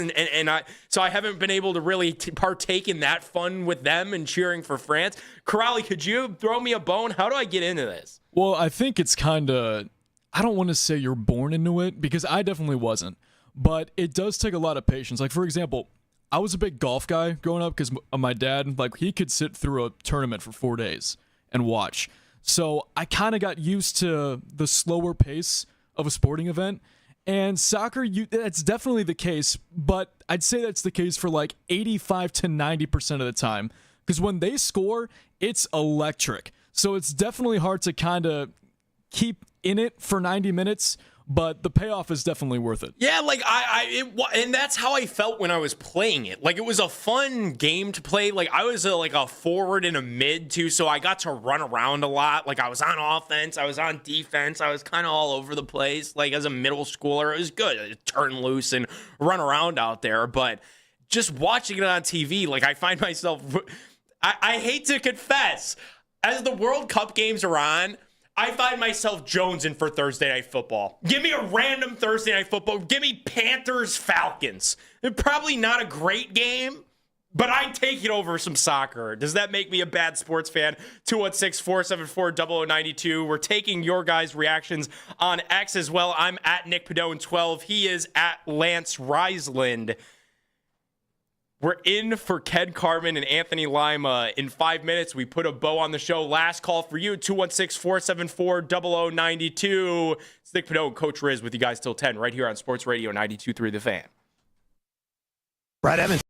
so I haven't been able to really partake in that fun with them and cheering for France. Crowley, could you throw me a bone? How do I get into this? Well, I think it's kind of, I don't want to say you're born into it because I definitely wasn't. But it does take a lot of patience. Like, for example, I was a big golf guy growing up because my dad, he could sit through a tournament for 4 days and watch. So I kind of got used to the slower pace of a sporting event. And soccer, that's definitely the case, but I'd say that's the case for like 85 to 90% of the time. Because when they score, it's electric. So it's definitely hard to kind of keep in it for 90 minutes, but the payoff is definitely worth it. Yeah, like and that's how I felt when I was playing it. Like, it was a fun game to play. Like, I was a forward and a mid too, so I got to run around a lot. Like, I was on offense, I was on defense, I was kind of all over the place. Like, as a middle schooler, it was good. I'd turn loose and run around out there. But just watching it on TV, like, I find myself, I hate to confess, as the World Cup games are on, I find myself jonesing for Thursday Night Football. Give me a random Thursday Night Football. Give me Panthers-Falcons. Probably not a great game, but I'd take it over some soccer. Does that make me a bad sports fan? 216-474-0092. We're taking your guys' reactions on X as well. I'm at Nick Padone 12. He is at Lance Riesland. We're in for Ken Carman and Anthony Lima in 5 minutes. We put a bow on the show. Last call for you, 216-474-0092. It's Nick Padone, Coach Riz with you guys till 10 right here on Sports Radio 92.3 The Fan. Brad Evans.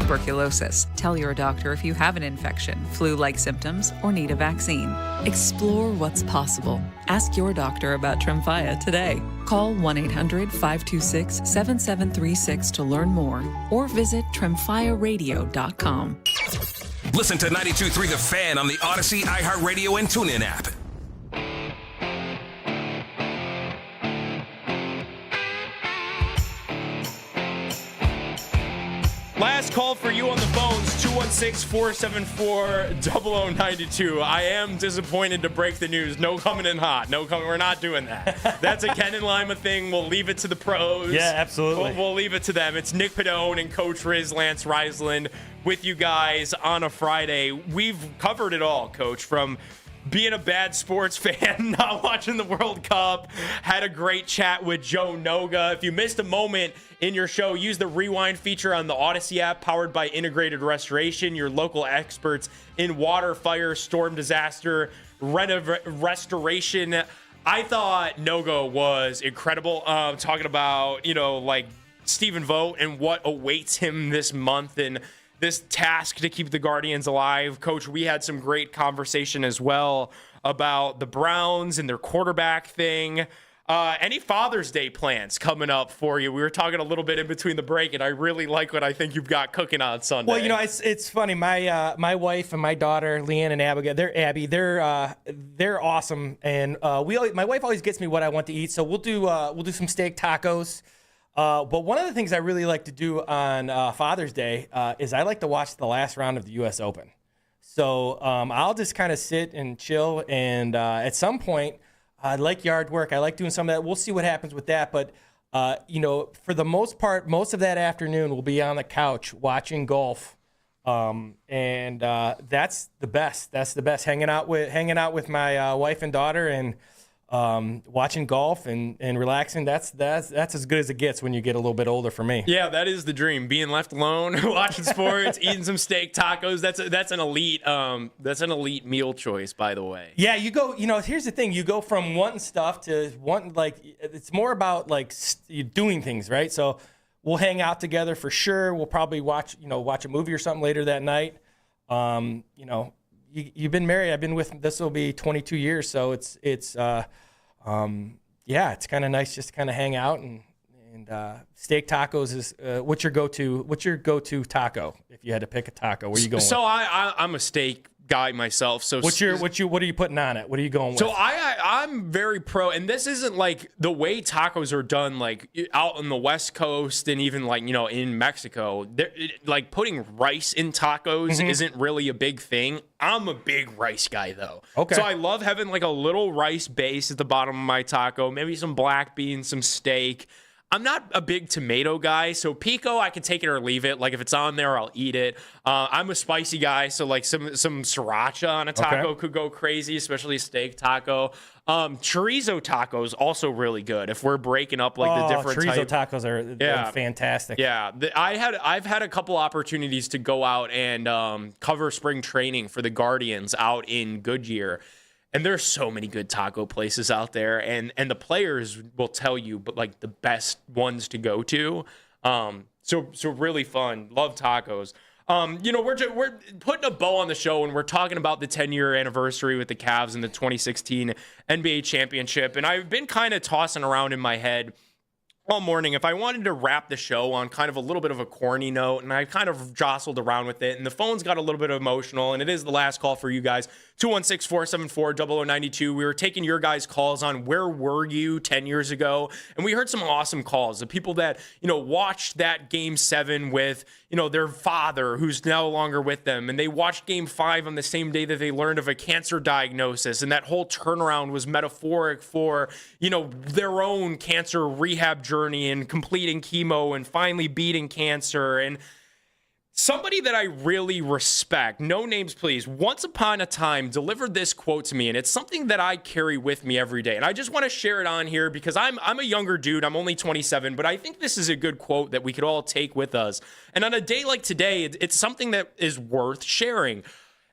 tuberculosis. Tell your doctor if you have an infection, flu-like symptoms, or need a vaccine. Explore what's possible. Ask your doctor about Tremfya today. Call 1-800-526-7736 to learn more or visit TremfyaRadio.com. Listen to 92.3 The Fan on the Odyssey, iHeartRadio, and TuneIn app. Last call for you on the phones, 216-474-0092. I am disappointed to break the news. No coming in hot. We're not doing that. That's a Ken and Lima thing. We'll leave it to the pros. Yeah, absolutely. We'll leave it to them. It's Nick Padone and Coach Riz Lance Reisland with you guys on a Friday. We've covered it all, Coach, from being a bad sports fan, not watching the World Cup, had a great chat with Joe Noga. If you missed a moment in your show, use the rewind feature on the Odyssey app, powered by Integrated Restoration, your local experts in water, fire, storm disaster, restoration. I thought Noga was incredible. Talking about, Stephen Vogt and what awaits him this month and this task to keep the Guardians alive. Coach, we had some great conversation as well about the Browns and their quarterback thing. Any Father's Day plans coming up for you? We were talking a little bit in between the break, and I really like what I think you've got cooking on Sunday. Well, it's funny. My wife and my daughter, Leanne and Abigail, they're awesome, and my wife always gets me what I want to eat. So we'll do some steak tacos. But one of the things I really like to do on Father's Day is I like to watch the last round of the U.S. Open. So I'll just kind of sit and chill, and at some point, I like yard work. I like doing some of that. We'll see what happens with that. But, for the most part, most of that afternoon we'll be on the couch watching golf. And that's the best. That's the best, hanging out with my wife and daughter and watching golf and relaxing. That's as good as it gets when you get a little bit older for me. Yeah, that is the dream. Being left alone, watching sports, eating some steak tacos. That's an elite meal choice, by the way. Yeah, you go, here's the thing. You go from wanting stuff to wanting, it's more about doing things, right? So we'll hang out together for sure. We'll probably watch a movie or something later that night. You've been married. I've been with, this will be 22 years. So it's kind of nice just to kind of hang out and steak tacos is, what's your go-to taco? If you had to pick a taco, where are you going? So I'm a steak guy myself. So what are you putting on it? What are you going with? So I'm very pro, and this isn't like the way tacos are done, like out on the West Coast and even in Mexico. Like putting rice in tacos isn't really a big thing. I'm a big rice guy though. Okay. So I love having like a little rice base at the bottom of my taco, maybe some black beans, some steak. I'm not a big tomato guy, so pico, I can take it or leave it. Like if it's on there, I'll eat it. I'm a spicy guy, so like some sriracha on a taco could go crazy, especially a steak taco. Chorizo tacos also really good if we're breaking up the different chorizo tacos are fantastic. Yeah, I've had a couple opportunities to go out and cover spring training for the Guardians out in Goodyear. And there's so many good taco places out there, and the players will tell you, but like the best ones to go to. So really fun. Love tacos. We're putting a bow on the show, and we're talking about the 10-year anniversary with the Cavs and the 2016 NBA championship. And I've been kind of tossing around in my head all morning if I wanted to wrap the show on kind of a little bit of a corny note, and I kind of jostled around with it, and the phones got a little bit emotional, and it is the last call for you guys. 216-474-0092. We were taking your guys' calls on where were you 10 years ago, and we heard some awesome calls. The people that, watched that Game 7 with, their father who's no longer with them, and they watched Game 5 on the same day that they learned of a cancer diagnosis, and that whole turnaround was metaphoric for, their own cancer rehab journey and completing chemo and finally beating cancer. And somebody that I really respect, no names please, once upon a time delivered this quote to me, and it's something that I carry with me every day. And I just want to share it on here because I'm a younger dude. I'm only 27, but I think this is a good quote that we could all take with us. And on a day like today, it's something that is worth sharing.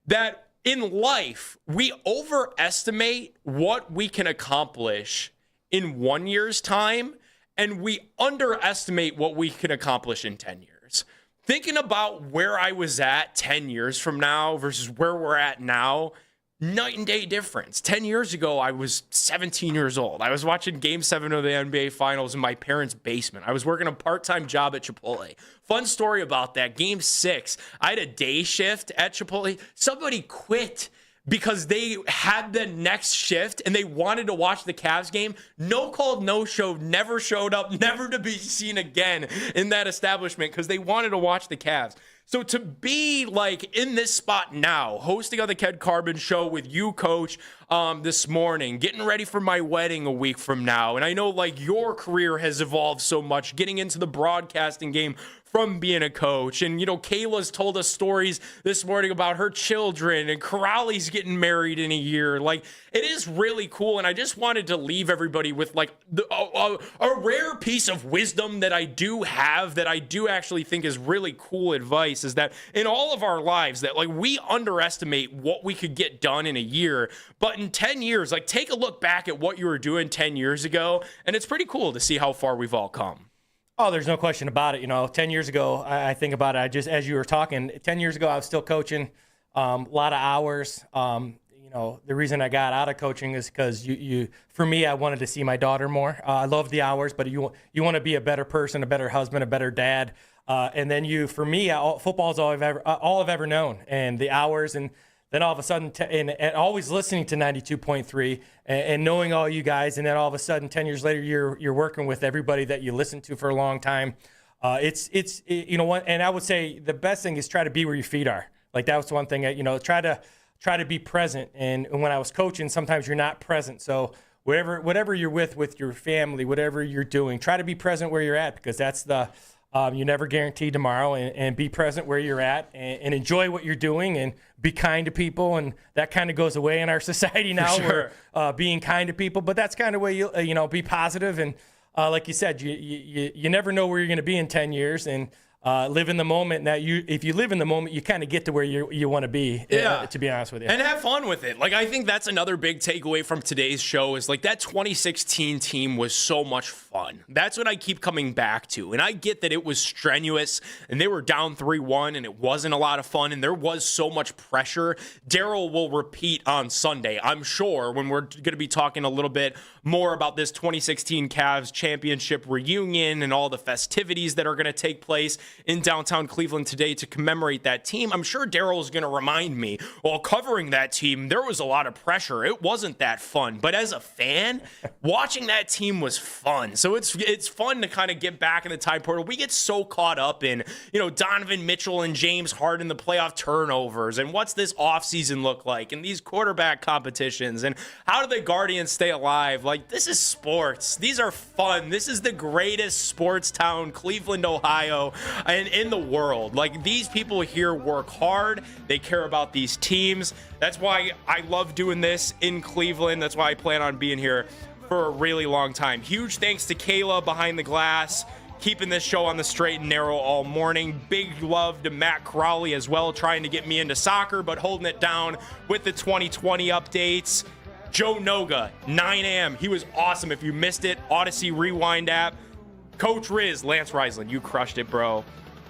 That in life, we overestimate what we can accomplish in 1 year's time, and we underestimate what we can accomplish in 10 years. thinking about where I was at 10 years from now versus where we're at now, night and day difference. 10 years ago, I was 17 years old. I was watching Game 7 of the NBA Finals in my parents' basement. I was working a part-time job at Chipotle. Fun story about that. Game 6, I had a day shift at Chipotle. Somebody quit because they had the next shift and they wanted to watch the Cavs game. No called, no showed, never showed up, never to be seen again in that establishment because they wanted to watch the Cavs. So to be like in this spot now, hosting on the Ken Carbon Show with you, Coach, this morning, getting ready for my wedding a week from now. And I know like your career has evolved so much, getting into the broadcasting game from being a coach. And, you know, Kayla's told us stories this morning about her children, and Corrali's getting married in a year. Like, it is really cool. And I just wanted to leave everybody with like a rare piece of wisdom that I do have, that I do actually think is really cool advice, is that in all of our lives that like we underestimate what we could get done in a year, but in 10 years, like take a look back at what you were doing 10 years ago. And it's pretty cool to see how far we've all come. Oh, there's no question about it. You know, 10 years ago, I think about it. I just, as you were talking, 10 years ago, I was still coaching, a lot of hours. You know, the reason I got out of coaching is because for me, I wanted to see my daughter more. I love the hours, but you want to be a better person, a better husband, a better dad. And then for me, football is all I've ever known, and the hours, and then all of a sudden, and always listening to 92.3 and knowing all you guys, and then all of a sudden, 10 years later, you're working with everybody that you listened to for a long time. It's you know what, and I would say the best thing is try to be where your feet are. Like that was one thing, you know, try to be present. And when I was coaching, sometimes you're not present. So whatever you're with your family, whatever you're doing, try to be present where you're at, because that's the you never guarantee tomorrow, and be present where you're at, and enjoy what you're doing, and be kind to people. And that kind of goes away in our society now, sure. Where being kind to people, but that's kind of way you know, be positive. And like you said, you never know where you're going to be in 10 years, and live in the moment. Now, if you live in the moment, you kind of get to where you want to be, to be honest with you. And have fun with it. Like, I think that's another big takeaway from today's show is, like, that 2016 team was so much fun. That's what I keep coming back to. And I get that it was strenuous, and they were down 3-1, and it wasn't a lot of fun, and there was so much pressure. Daryl will repeat on Sunday, I'm sure, when we're going to be talking a little bit more about this 2016 Cavs championship reunion and all the festivities that are going to take place in downtown Cleveland today to commemorate that team. I'm sure Daryl is going to remind me, while covering that team, there was a lot of pressure. It wasn't that fun. But as a fan, watching that team was fun. So it's fun to kind of get back in the time portal. We get so caught up in, you know, Donovan Mitchell and James Harden, the playoff turnovers, and what's this offseason look like, and these quarterback competitions, and how do the Guardians stay alive? Like, this is sports. These are fun. This is the greatest sports town, Cleveland, Ohio, and in the world. Like, these people here work hard. They care about these teams. That's why I love doing this in Cleveland. That's why I plan on being here for a really long time. Huge thanks to Kayla behind the glass, keeping this show on the straight and narrow all morning. Big love to Matt Crowley as well, trying to get me into soccer, but holding it down with the 2020 updates. Joe Noga, 9 a.m. He was awesome. If you missed it, Odyssey Rewind app. Coach Riz, Lance Reisland, you crushed it, bro.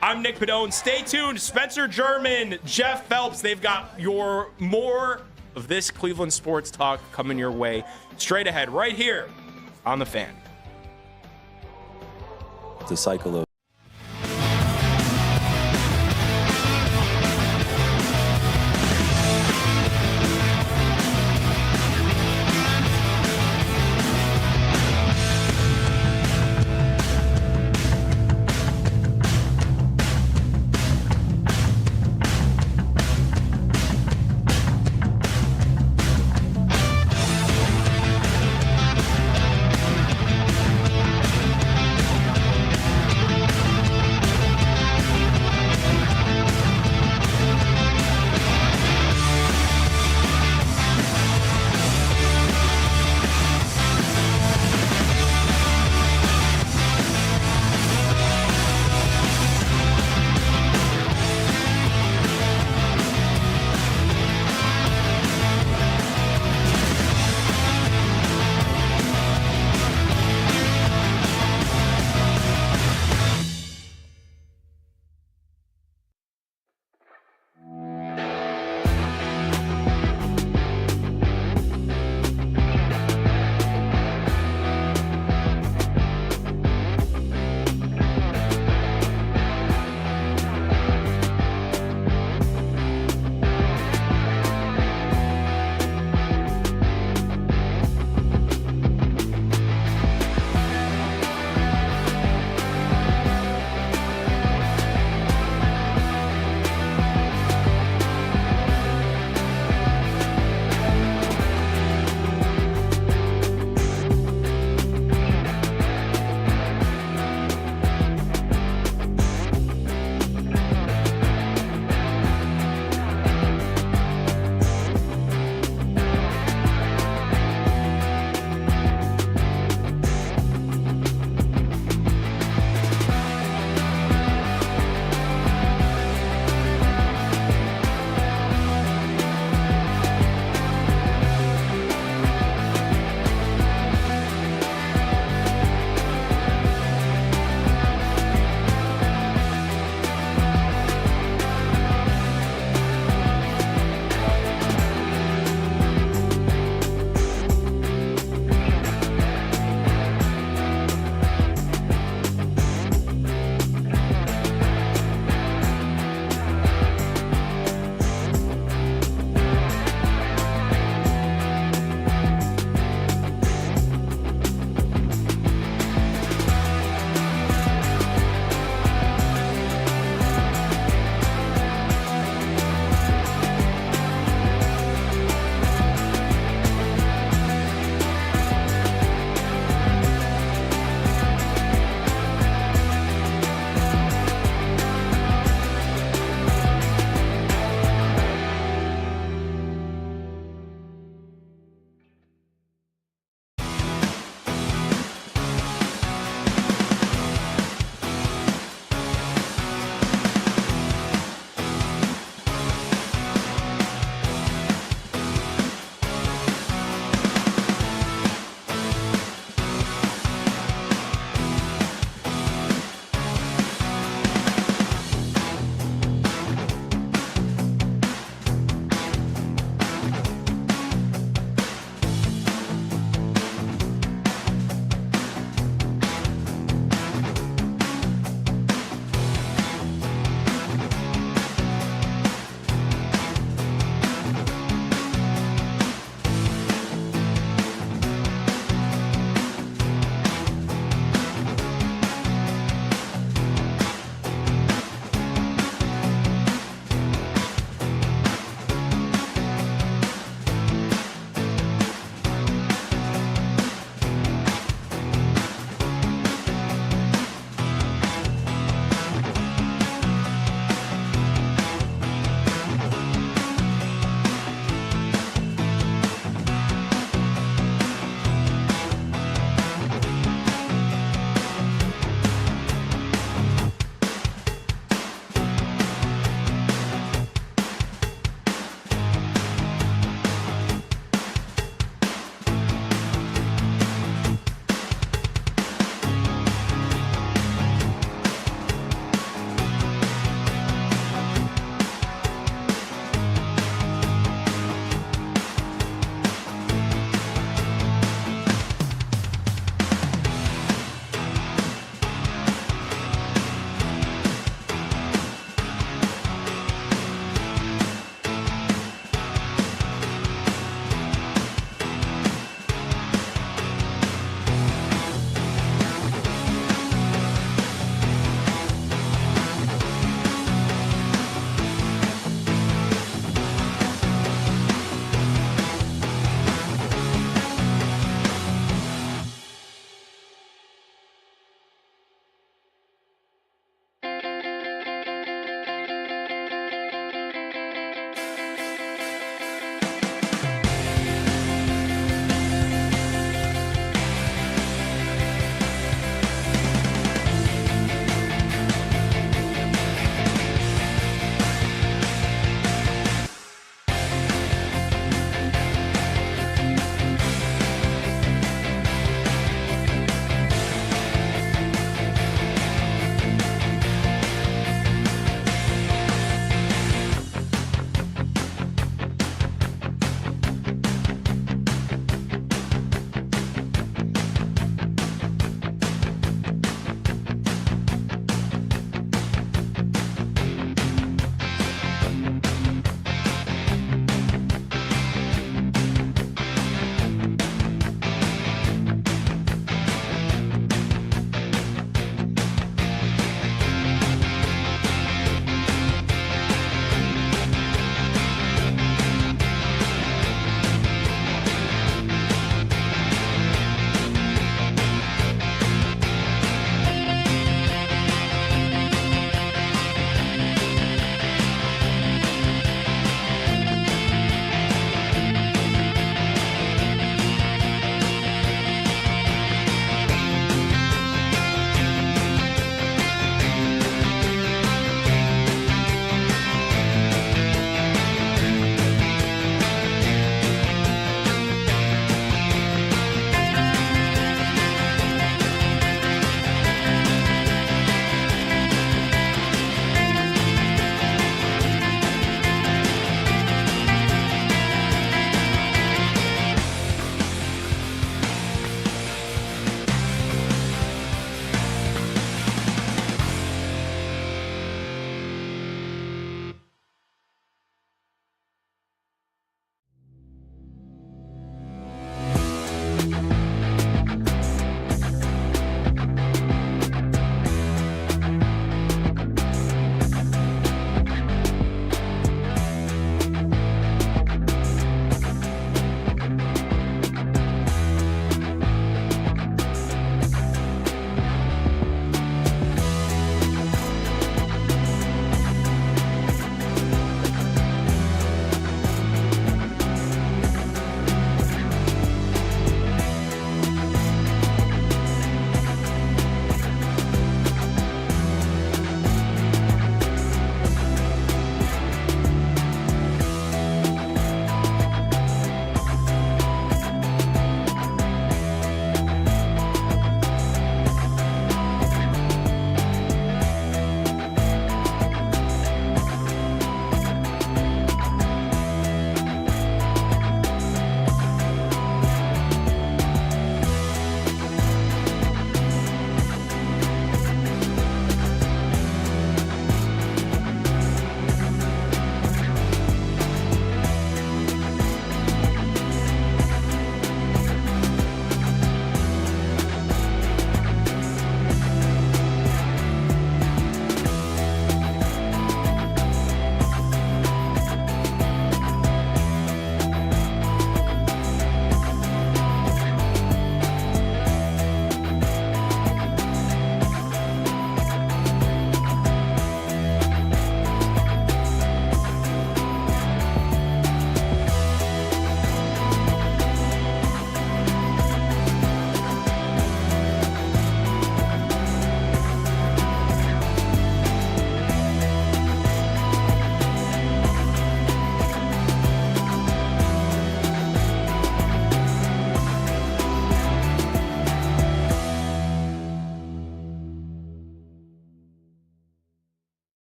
I'm Nick Padone. Stay tuned. Spencer German, Jeff Phelps. They've got your more of this Cleveland sports talk coming your way straight ahead right here on The Fan. It's a cycle of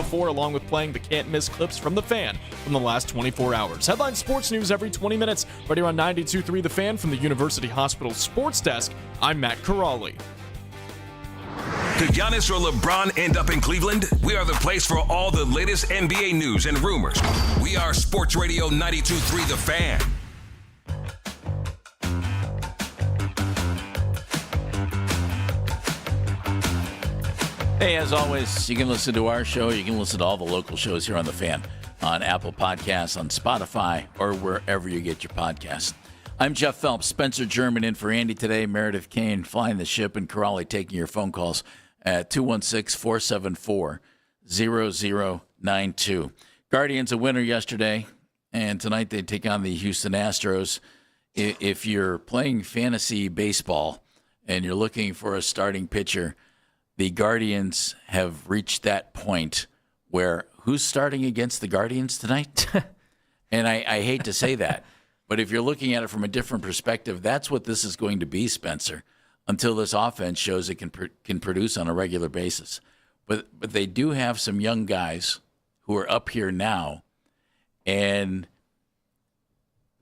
4, along with playing the can't-miss clips from The Fan from the last 24 hours. Headline sports news every 20 minutes, right here on 92.3 The Fan from the University Hospital Sports Desk. I'm Matt Corrali. Could Giannis or LeBron end up in Cleveland? We are the place for all the latest NBA news and rumors. We are Sports Radio 92.3 The Fan. Hey, as always, you can listen to our show. You can listen to all the local shows here on The Fan, on Apple Podcasts, on Spotify, or wherever you get your podcasts. I'm Jeff Phelps, Spencer German in for Andy today, Meredith Kane flying the ship, and Corrali taking your phone calls at 216-474-0092. Guardians a winner yesterday, and tonight they take on the Houston Astros. If you're playing fantasy baseball and you're looking for a starting pitcher, the Guardians have reached that point where who's starting against the Guardians tonight? And I hate to say that, but if you're looking at it from a different perspective, that's what this is going to be, Spencer, until this offense shows it can produce on a regular basis. But they do have some young guys who are up here now, and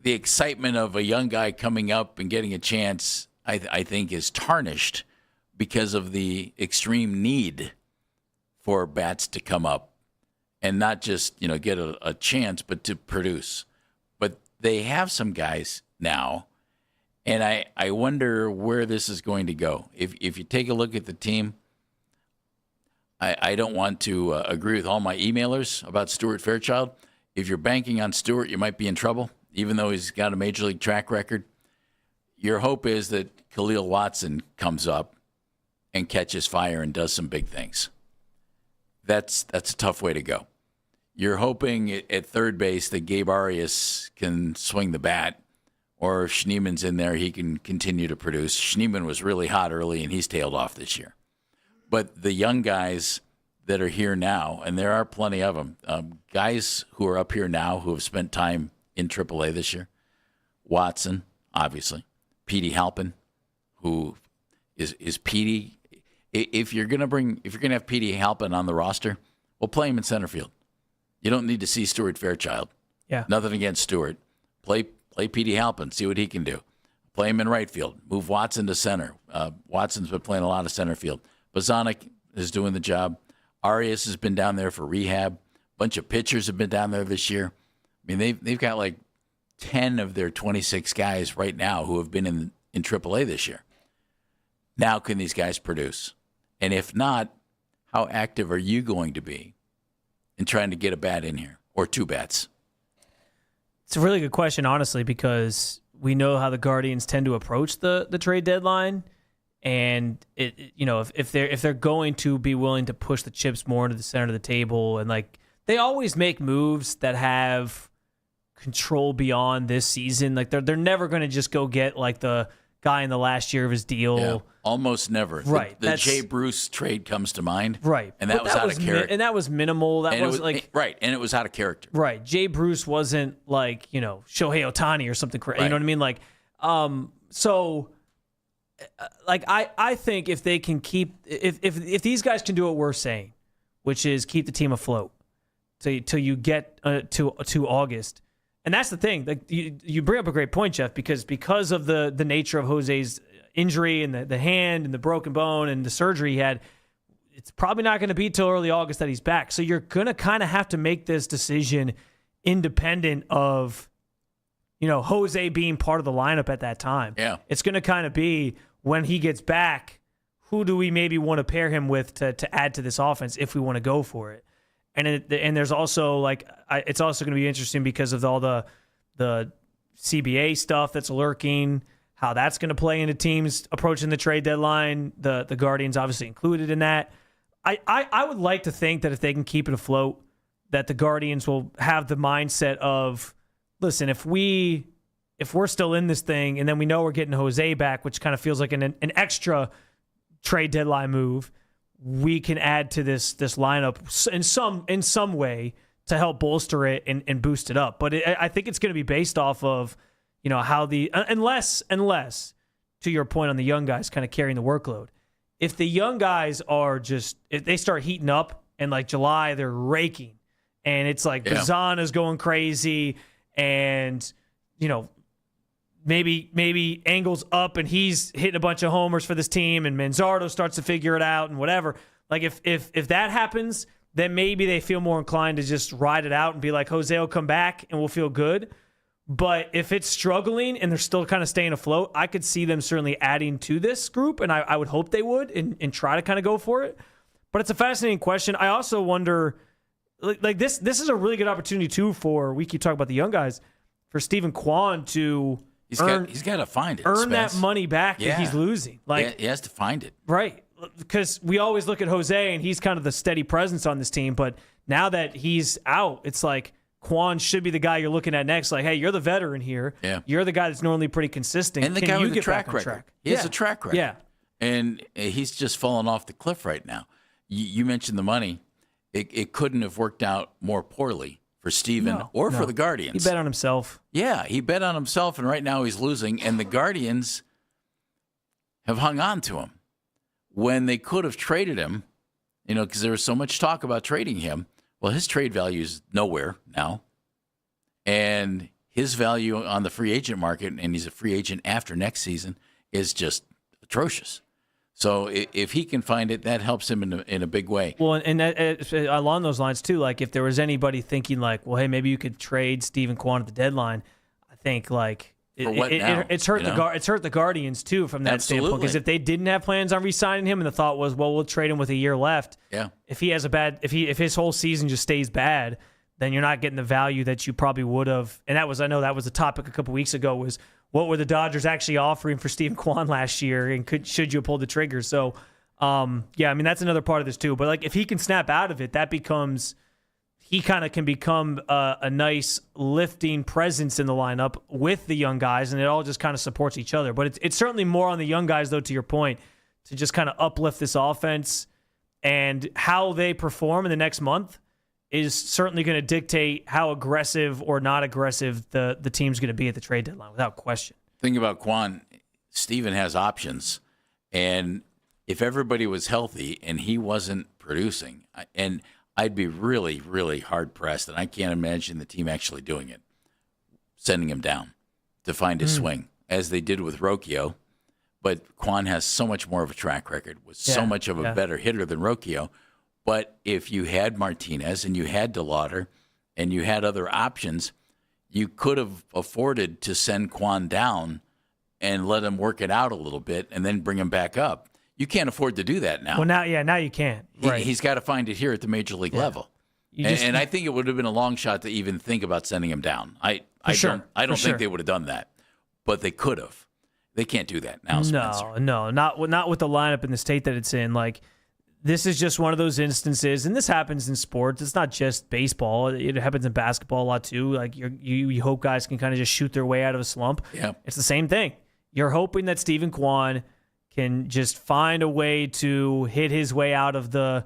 the excitement of a young guy coming up and getting a chance, I think, is tarnished because of the extreme need for bats to come up and not just, get a chance, but to produce. But they have some guys now, and I wonder where this is going to go. If you take a look at the team, I don't want to agree with all my emailers about Stuart Fairchild. If you're banking on Stuart, you might be in trouble, even though he's got a major league track record. Your hope is that Khalil Watson comes up and catches fire and does some big things. That's a tough way to go. You're hoping at third base that Gabe Arias can swing the bat, or if Schneeman's in there, he can continue to produce. Schneeman was really hot early, and he's tailed off this year. But the young guys that are here now, and there are plenty of them, guys who are up here now who have spent time in AAA this year. Watson, obviously. Petey Halpin, who is Petey. If you're gonna have Petey Halpin on the roster, we'll play him in center field. You don't need to see Stuart Fairchild. Yeah. Nothing against Stuart. Play Petey Halpin, see what he can do. Play him in right field. Move Watson to center. Watson's been playing a lot of center field. Bozanic is doing the job. Arias has been down there for rehab. A bunch of pitchers have been down there this year. I mean, they've got like 10 of their 26 guys right now who have been in AAA this year. Now can these guys produce? And if not, how active are you going to be in trying to get a bat in here, or two bats? It's a really good question, honestly, because we know how the Guardians tend to approach the trade deadline, and if they're going to be willing to push the chips more into the center of the table, and like they always make moves that have control beyond this season. Like they're never going to just go get like the guy in the last year of his deal. Yeah, almost never. Right. The Jay Bruce trade comes to mind. Right. And that was out of character. And that was minimal. That was like right. And it was out of character. Right. Jay Bruce wasn't like, Shohei Ohtani or something crazy. Right. You know what I mean? Like, I think if they can keep, if these guys can do what we're saying, which is keep the team afloat till you get to August. And that's the thing. Like you bring up a great point, Jeff, because of the nature of Jose's injury and the hand and the broken bone and the surgery he had, it's probably not going to be till early August that he's back. So you're going to kind of have to make this decision independent of, Jose being part of the lineup at that time. Yeah. It's going to kind of be when he gets back, who do we maybe want to pair him with to add to this offense if we want to go for it? And there's also it's also going to be interesting because of all the CBA stuff that's lurking, how that's going to play into teams approaching the trade deadline. The Guardians obviously included in that. I would like to think that if they can keep it afloat, that the Guardians will have the mindset of, listen, if we're still in this thing and then we know we're getting Jose back, which kind of feels like an extra trade deadline move, we can add to this lineup in some way to help bolster it and boost it up. But I think it's going to be based off of, how unless to your point on the young guys kind of carrying the workload. If the young guys if they start heating up and like July they're raking, and it's like Bazzana's going crazy, and maybe Engel's up and he's hitting a bunch of homers for this team, and Manzardo starts to figure it out and whatever. Like if that happens, then maybe they feel more inclined to just ride it out and be like, Jose will come back and we'll feel good. But if it's struggling and they're still kind of staying afloat, I could see them certainly adding to this group, and I would hope they would and try to kind of go for it. But it's a fascinating question. I also wonder, like this is a really good opportunity too we keep talking about the young guys, for Stephen Kwan to he's got to find it, earn that money back that he's losing. Like he has to find it, right? Because we always look at Jose and he's kind of the steady presence on this team, but now that he's out, it's like Kwan should be the guy you're looking at next. Like, hey, you're the veteran here. Yeah. You're the guy that's normally pretty consistent. And the guy with the track record. He has a track record. Yeah. And he's just fallen off the cliff right now. You mentioned the money. It couldn't have worked out more poorly for Steven or for the Guardians. He bet on himself. Yeah, he bet on himself, and right now he's losing. And the Guardians have hung on to him when they could have traded him, because there was so much talk about trading him. Well, his trade value is nowhere now. And his value on the free agent market, and he's a free agent after next season, is just atrocious. So if he can find it, that helps him in a big way. Well, and along those lines, too, like if there was anybody thinking like, well, hey, maybe you could trade Stephen Kwan at the deadline, I think like it's hurt the Guardians, too, from that standpoint. Because if they didn't have plans on re-signing him and the thought was, well, we'll trade him with a year left. Yeah. If he has if his whole season just stays bad, then you're not getting the value that you probably would have. And I know that was a topic a couple weeks ago, was what were the Dodgers actually offering for Stephen Kwan last year, and should you have pulled the trigger? So, that's another part of this too. But like if he can snap out of it, that becomes he kind of can become a nice lifting presence in the lineup with the young guys, and it all just kind of supports each other. But it's certainly more on the young guys, though, to your point, to just kind of uplift this offense, and how they perform in the next month is certainly going to dictate how aggressive or not aggressive the team's going to be at the trade deadline, without question. Think about Kwan. Steven has options, and if everybody was healthy and he wasn't producing, and I'd be really, really hard-pressed, and I can't imagine the team actually doing it, sending him down to find his swing, as they did with Rocchio. But Kwan has so much more of a track record, was so much of a better hitter than Rocchio. But if you had Martinez and you had DeLauder and you had other options, you could have afforded to send Kwan down and let him work it out a little bit and then bring him back up. You can't afford to do that now. Well, now you can't. Right. He's got to find it here at the major league level. And I think it would have been a long shot to even think about sending him down. I don't think they would have done that, but they could have. They can't do that now, Spencer. No, not with the lineup in the state that it's in. Like, this is just one of those instances, and this happens in sports. It's not just baseball. It happens in basketball a lot too. Like you hope guys can kind of just shoot their way out of a slump. Yeah. It's the same thing. You're hoping that Stephen Kwan can just find a way to hit his way out of the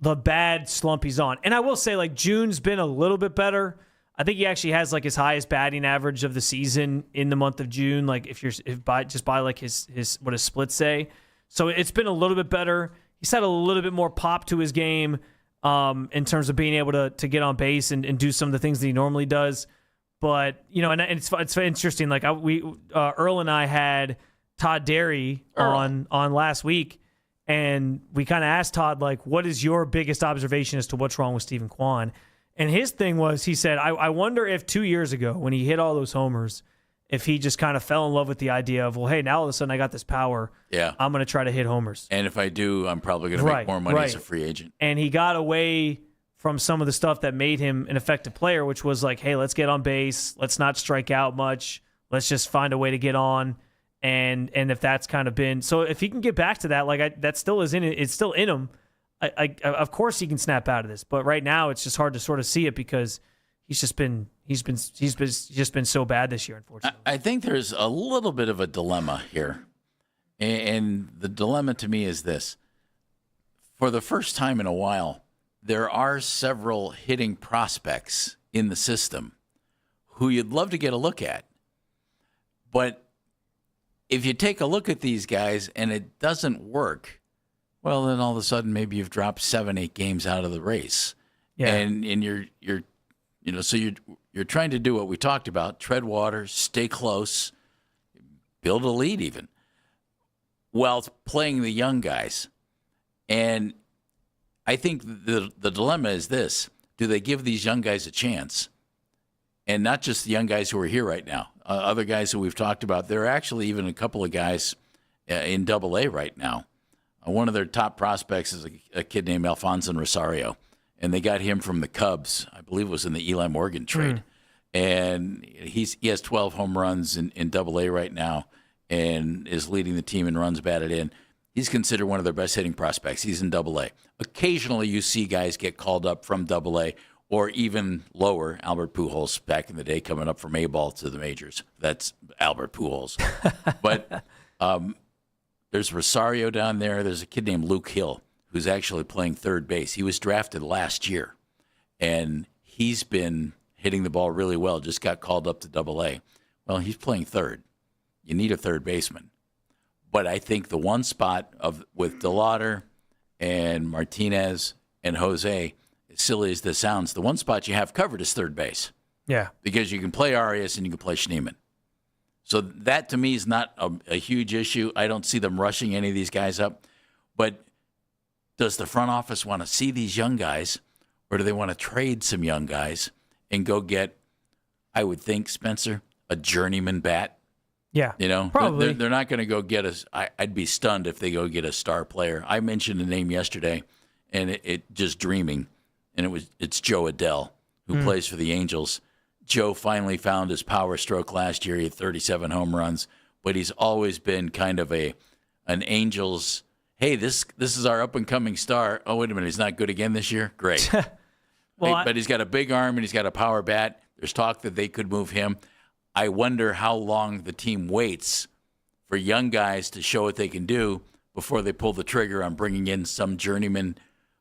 bad slump he's on. And I will say, like, June's been a little bit better. I think he actually has like his highest batting average of the season in the month of June. Like if by like his what his splits say. So it's been a little bit better. He's had a little bit more pop to his game in terms of being able to get on base and do some of the things that he normally does. But and it's interesting. Like Earl and I had Todd Derry on last week, and we kind of asked Todd, like, what is your biggest observation as to what's wrong with Stephen Kwan? And his thing was, he said, I wonder if 2 years ago when he hit all those homers, if he just kind of fell in love with the idea of, well, hey, now all of a sudden I got this power. Yeah. I'm going to try to hit homers. And if I do, I'm probably going to make more money as a free agent. And he got away from some of the stuff that made him an effective player, which was like, hey, let's get on base. Let's not strike out much. Let's just find a way to get on. And if that's kind of been, so if he can get back to that, like that still is in it. It's still in him. Of course he can snap out of this, but right now it's just hard to sort of see it because he's been so bad this year, unfortunately. I think there's a little bit of a dilemma here. And the dilemma to me is this. For the first time in a while, there are several hitting prospects in the system who you'd love to get a look at. But if you take a look at these guys and it doesn't work, Well, then all of a sudden maybe you've dropped 7-8 games out of the race. Yeah. And so you're trying to do what we talked about, tread water, stay close, build a lead even, while playing the young guys. And I think the dilemma is this: do they give these young guys a chance? And not just the young guys who are here right now, other guys who we've talked about. There are actually even a couple of guys in Double-A right now. One of their top prospects is a kid named Alfonso Rosario, and they got him from the Cubs. I believe it was in the Eli Morgan trade. And he has 12 home runs in Double-A right now and is leading the team in runs batted in. He's considered one of their best hitting prospects. He's in Double-A. Occasionally you see guys get called up from Double-A or even lower. Albert Pujols back in the day coming up from A-ball to the majors. That's Albert Pujols. But there's Rosario down there. There's a kid named Luke Hill who's actually playing third base. He was drafted last year, and he's been hitting the ball really well, just got called up to Double-A. Well, he's playing third. You need a third baseman. But I think the one spot with DeLauder and Martinez and Jose, as silly as this sounds, the one spot you have covered is third base. Yeah. Because you can play Arias and you can play Schneemann. So that, to me, is not a huge issue. I don't see them rushing any of these guys up. But does the front office want to see these young guys, or do they want to trade some young guys and go get, I would think, Spencer, a journeyman bat? Yeah, probably. They're not going to go get us. I'd be stunned if they go get a star player. I mentioned a name yesterday, and it just dreaming, and it's Joe Adell, who plays for the Angels. Joe finally found his power stroke last year. He had 37 home runs, but he's always been kind of an Angels. Hey, this is our up and coming star. Oh, wait a minute, he's not good again this year. Great, but he's got a big arm and he's got a power bat. There's talk that they could move him. I wonder how long the team waits for young guys to show what they can do before they pull the trigger on bringing in some journeyman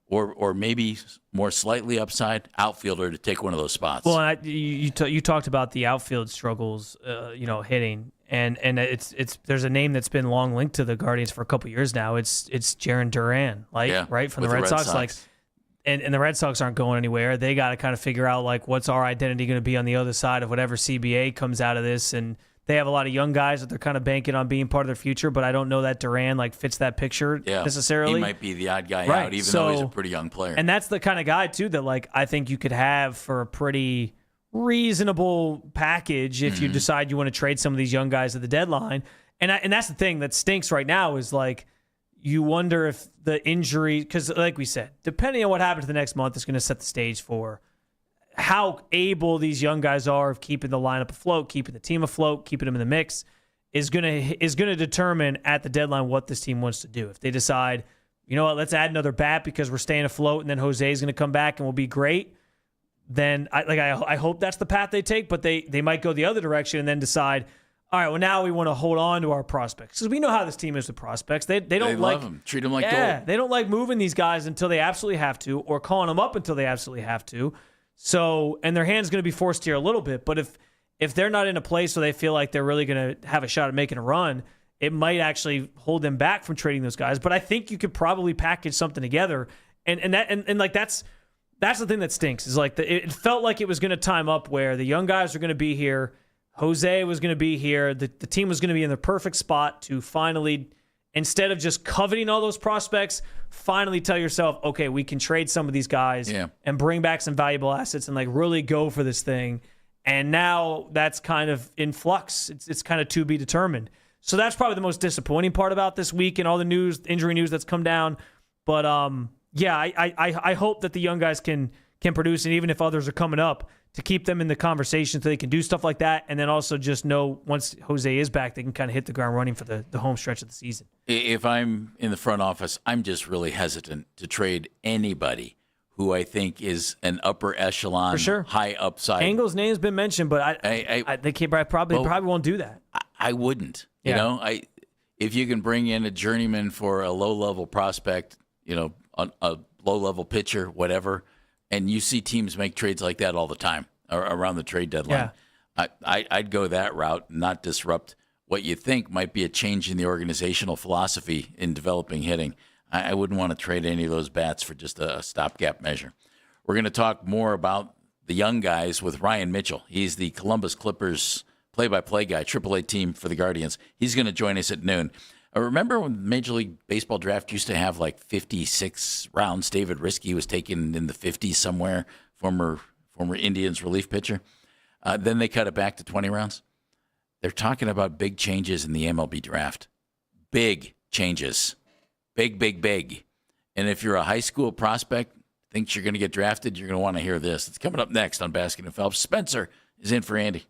or maybe more slightly upside outfielder to take one of those spots. Well, you talked about the outfield struggles, hitting, and it's there's a name that's been long linked to the Guardians for a couple years now. It's Jarren Duran, right from the Red Sox. And the Red Sox aren't going anywhere. They got to kind of figure out, what's our identity going to be on the other side of whatever CBA comes out of this. And they have a lot of young guys that they're kind of banking on being part of their future, but I don't know that Duran, fits that picture necessarily. He might be the odd guy out, even though he's a pretty young player. And that's the kind of guy, too, that, I think you could have for a pretty reasonable package if you decide you want to trade some of these young guys at the deadline. And that's the thing that stinks right now is, you wonder if the injury, because like we said, depending on what happens the next month is going to set the stage for how able these young guys are of keeping the lineup afloat, keeping the team afloat, keeping them in the mix is going to determine at the deadline what this team wants to do. If they decide, you know what, let's add another bat because we're staying afloat and then Jose is going to come back and we'll be great, then I hope that's the path they take, but they might go the other direction and then decide, all right, well, now we want to hold on to our prospects because we know how this team is with prospects. They love them. Treat them like gold. They don't like moving these guys until they absolutely have to or calling them up until they absolutely have to. So, and their hand's going to be forced here a little bit. But if they're not in a place where they feel like they're really going to have a shot at making a run, it might actually hold them back from trading those guys. But I think you could probably package something together. And that's the thing that stinks is it felt like it was going to time up where the young guys are going to be here. Jose was going to be here. The team was going to be in the perfect spot to finally, instead of just coveting all those prospects, finally tell yourself, okay, we can trade some of these guys and bring back some valuable assets and really go for this thing. And now that's kind of in flux. It's kind of to be determined. So that's probably the most disappointing part about this week and all the injury news that's come down. But I hope that the young guys can produce, and even if others are coming up, to keep them in the conversation so they can do stuff like that. And then also just know once Jose is back, they can kind of hit the ground running for the home stretch of the season. If I'm in the front office, I'm just really hesitant to trade anybody who I think is an upper echelon, for sure, high upside. Engel's name's been mentioned, but they probably won't do that. I wouldn't. If you can bring in a journeyman for a low-level prospect, a low-level pitcher, whatever, and you see teams make trades like that all the time around the trade deadline. Yeah. I'd go that route and not disrupt what you think might be a change in the organizational philosophy in developing hitting. I wouldn't want to trade any of those bats for just a stopgap measure. We're going to talk more about the young guys with Ryan Mitchell. He's the Columbus Clippers play-by-play guy, AAA team for the Guardians. He's going to join us at noon. Remember when Major League Baseball draft used to have like 56 rounds? David Risky was taken in the 50s somewhere, former Indians relief pitcher. Then they cut it back to 20 rounds. They're talking about big changes in the MLB draft. Big changes. Big. And if you're a high school prospect, thinks you're going to get drafted, you're going to want to hear this. It's coming up next on Baskin and Phelps. Spencer is in for Andy.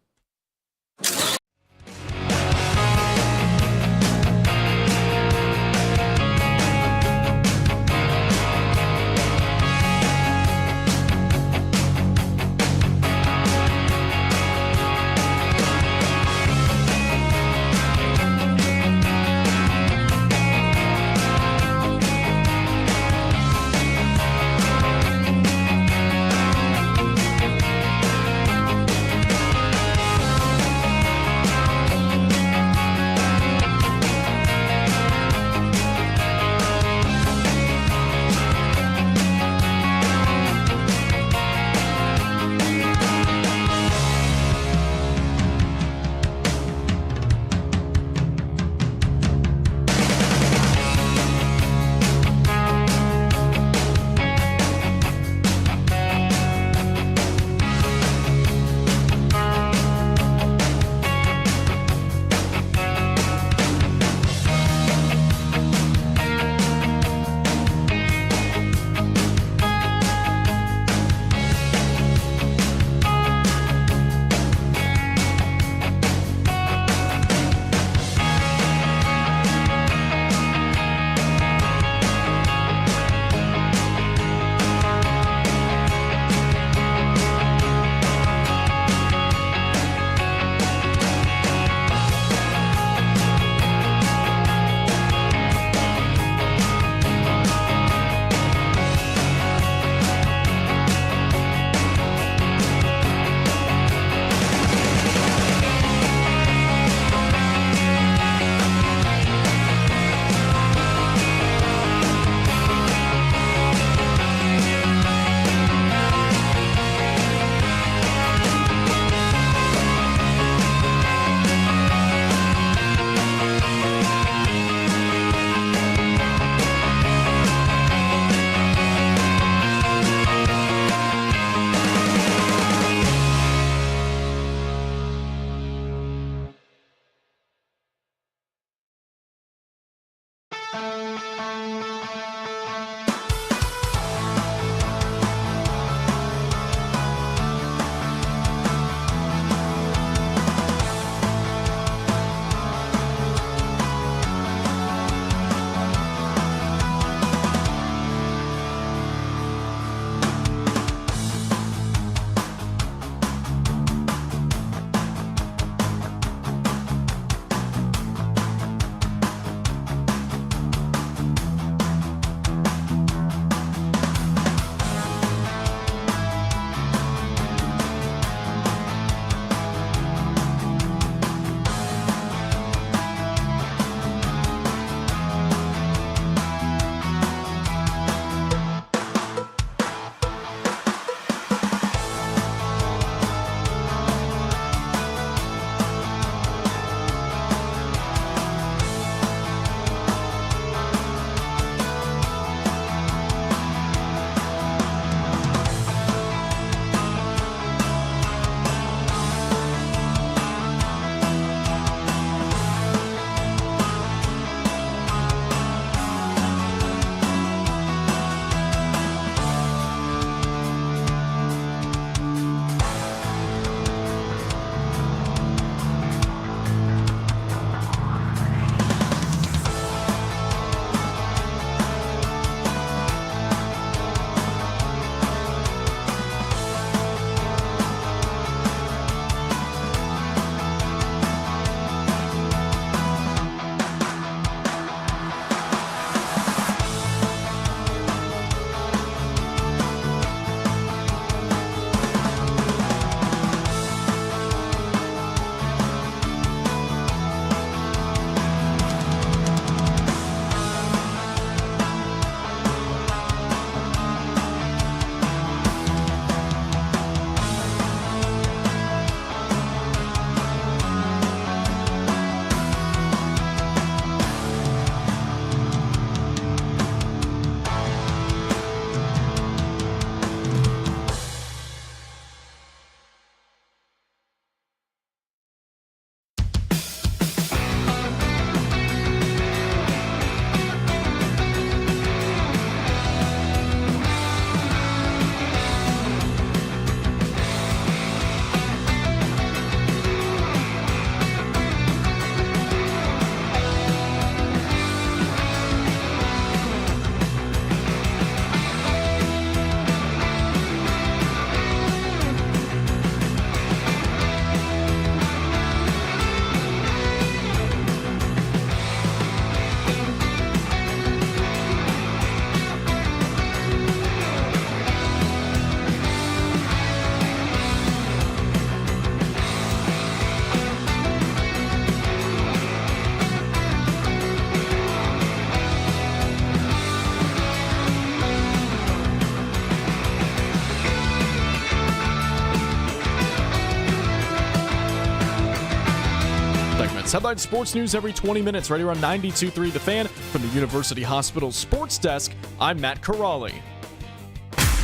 Sports. Headline sports news every 20 minutes right here on 92.3 The Fan. From the University Hospital Sports Desk, I'm Matt Corrali.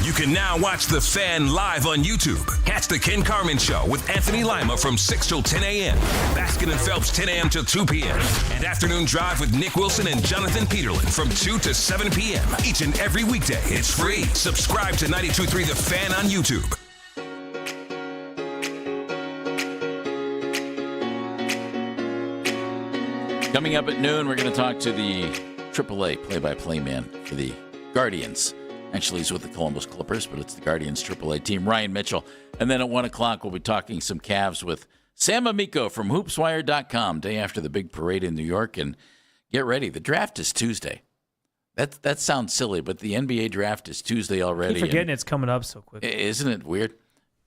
You can now watch The Fan live on YouTube. Catch The Ken Carman Show with Anthony Lima from 6 till 10 a.m. Baskin and Phelps 10 a.m. till 2 p.m. And Afternoon Drive with Nick Wilson and Jonathan Peterlin from 2 to 7 p.m. Each and every weekday. It's free. Subscribe to 92.3 The Fan on YouTube. Coming up at noon, we're going to talk to the AAA play-by-play man for the Guardians. Actually, he's with the Columbus Clippers, but it's the Guardians AAA team, Ryan Mitchell. And then at 1 o'clock, we'll be talking some Cavs with Sam Amico from HoopsWire.com, day after the big parade in New York. And get ready, the draft is Tuesday. That sounds silly, but the NBA draft is Tuesday already. I keep forgetting it's coming up so quick. Isn't it weird?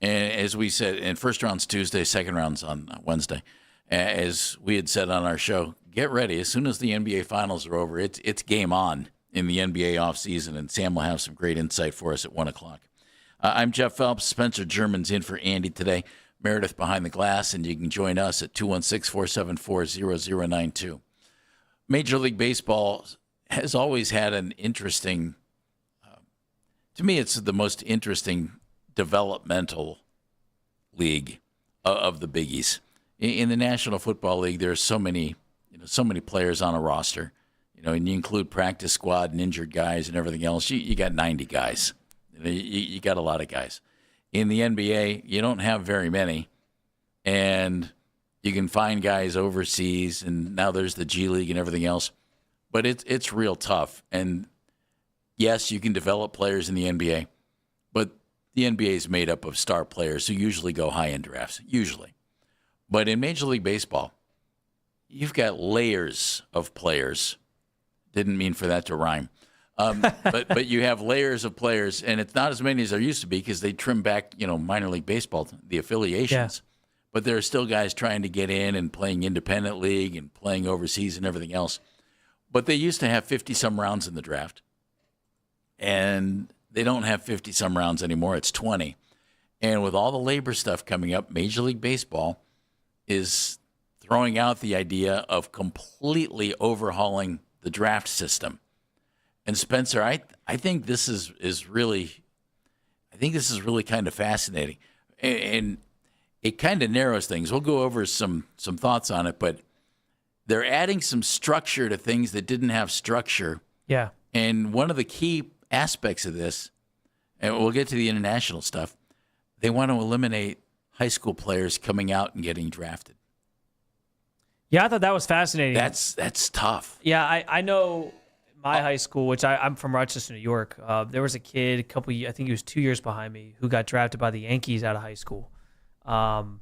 And as we said, and first round's Tuesday, second round's on Wednesday. As we had said on our show, get ready. As soon as the NBA Finals are over, it's game on in the NBA offseason, and Sam will have some great insight for us at 1 o'clock. I'm Jeff Phelps. Spencer German's in for Andy today. Meredith behind the glass, and you can join us at 216-474-0092. Major League Baseball has always had an interesting, to me, it's the most interesting developmental league of the biggies. In the National Football League, there are so many players on a roster. And you include practice squad and injured guys and everything else. You got 90 guys. You got a lot of guys. In the NBA, you don't have very many, and you can find guys overseas. And now there's the G League and everything else, but it's real tough. And yes, you can develop players in the NBA, but the NBA is made up of star players who usually go high in drafts. Usually, but in Major League Baseball, you've got layers of players. Didn't mean for that to rhyme. But you have layers of players, and it's not as many as there used to be because they trim back, minor league baseball, the affiliations. Yeah. But there are still guys trying to get in and playing independent league and playing overseas and everything else. But they used to have 50-some rounds in the draft, and they don't have 50-some rounds anymore. It's 20. And with all the labor stuff coming up, Major League Baseball is throwing out the idea of completely overhauling the draft system. And Spencer, I think this is really kind of fascinating, and it kind of narrows things. We'll go over some thoughts on it, but they're adding some structure to things that didn't have structure. Yeah. And one of the key aspects of this, and we'll get to the international stuff, they want to eliminate high school players coming out and getting drafted. Yeah, I thought that was fascinating. That's tough. Yeah, I know my high school, which I'm from Rochester, New York. There was a kid, I think he was 2 years behind me, who got drafted by the Yankees out of high school. And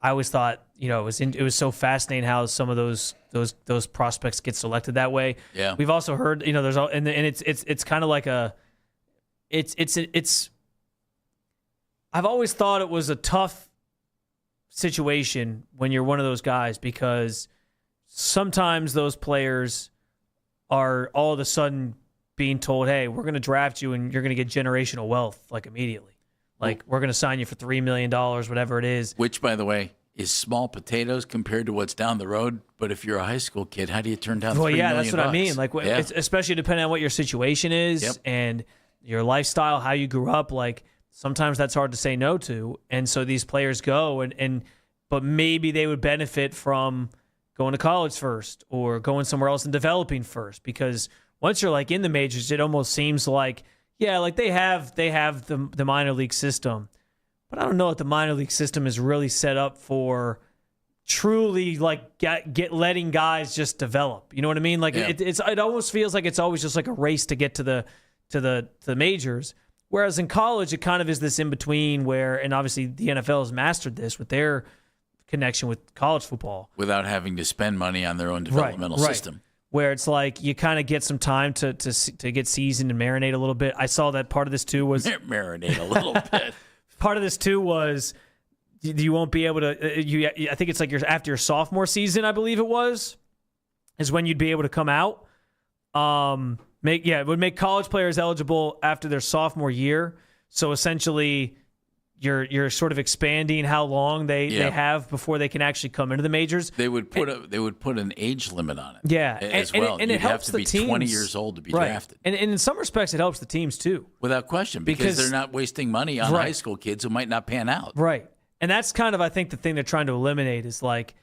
I always thought, it was so fascinating how some of those prospects get selected that way. Yeah. We've also heard, there's all, and it's kind of like it's. I've always thought it was a tough situation when you're one of those guys, because sometimes those players are all of a sudden being told, hey, we're going to draft you and you're going to get generational wealth like immediately. Like, we're going to sign you for $3 million, whatever it is. Which, by the way, is small potatoes compared to what's down the road. But if you're a high school kid, how do you turn down $3 million? Well, yeah, that's what I mean. Like, it's, especially depending on what your situation is and your lifestyle, how you grew up. Like, sometimes that's hard to say no to. And so these players go, but maybe they would benefit from going to college first or going somewhere else and developing first. Because once you're like in the majors, it almost seems like, yeah, like they have the minor league system. But I don't know if the minor league system is really set up for truly like letting guys just develop. You know what I mean? Like it almost feels like it's always just like a race to get to the majors. Whereas in college, it kind of is this in between where, and obviously the NFL has mastered this with their connection with college football without having to spend money on their own developmental system. Where it's like you kind of get some time to get seasoned and marinate a little bit. I saw that part of this too was marinate a little bit. Part of this too was you won't be able to. I think it's like after your sophomore season, I believe it was, is when you'd be able to come out. It would make college players eligible after their sophomore year. So essentially, you're sort of expanding how long they have before they can actually come into the majors. They would put an age limit on it. Yeah, as well. And You'd it helps have to the be teams. 20 years old to be Right. drafted. And in some respects, it helps the teams too, Without question, because they're not wasting money on high school kids who might not pan out. Right. And that's kind of, I think, the thing they're trying to eliminate is like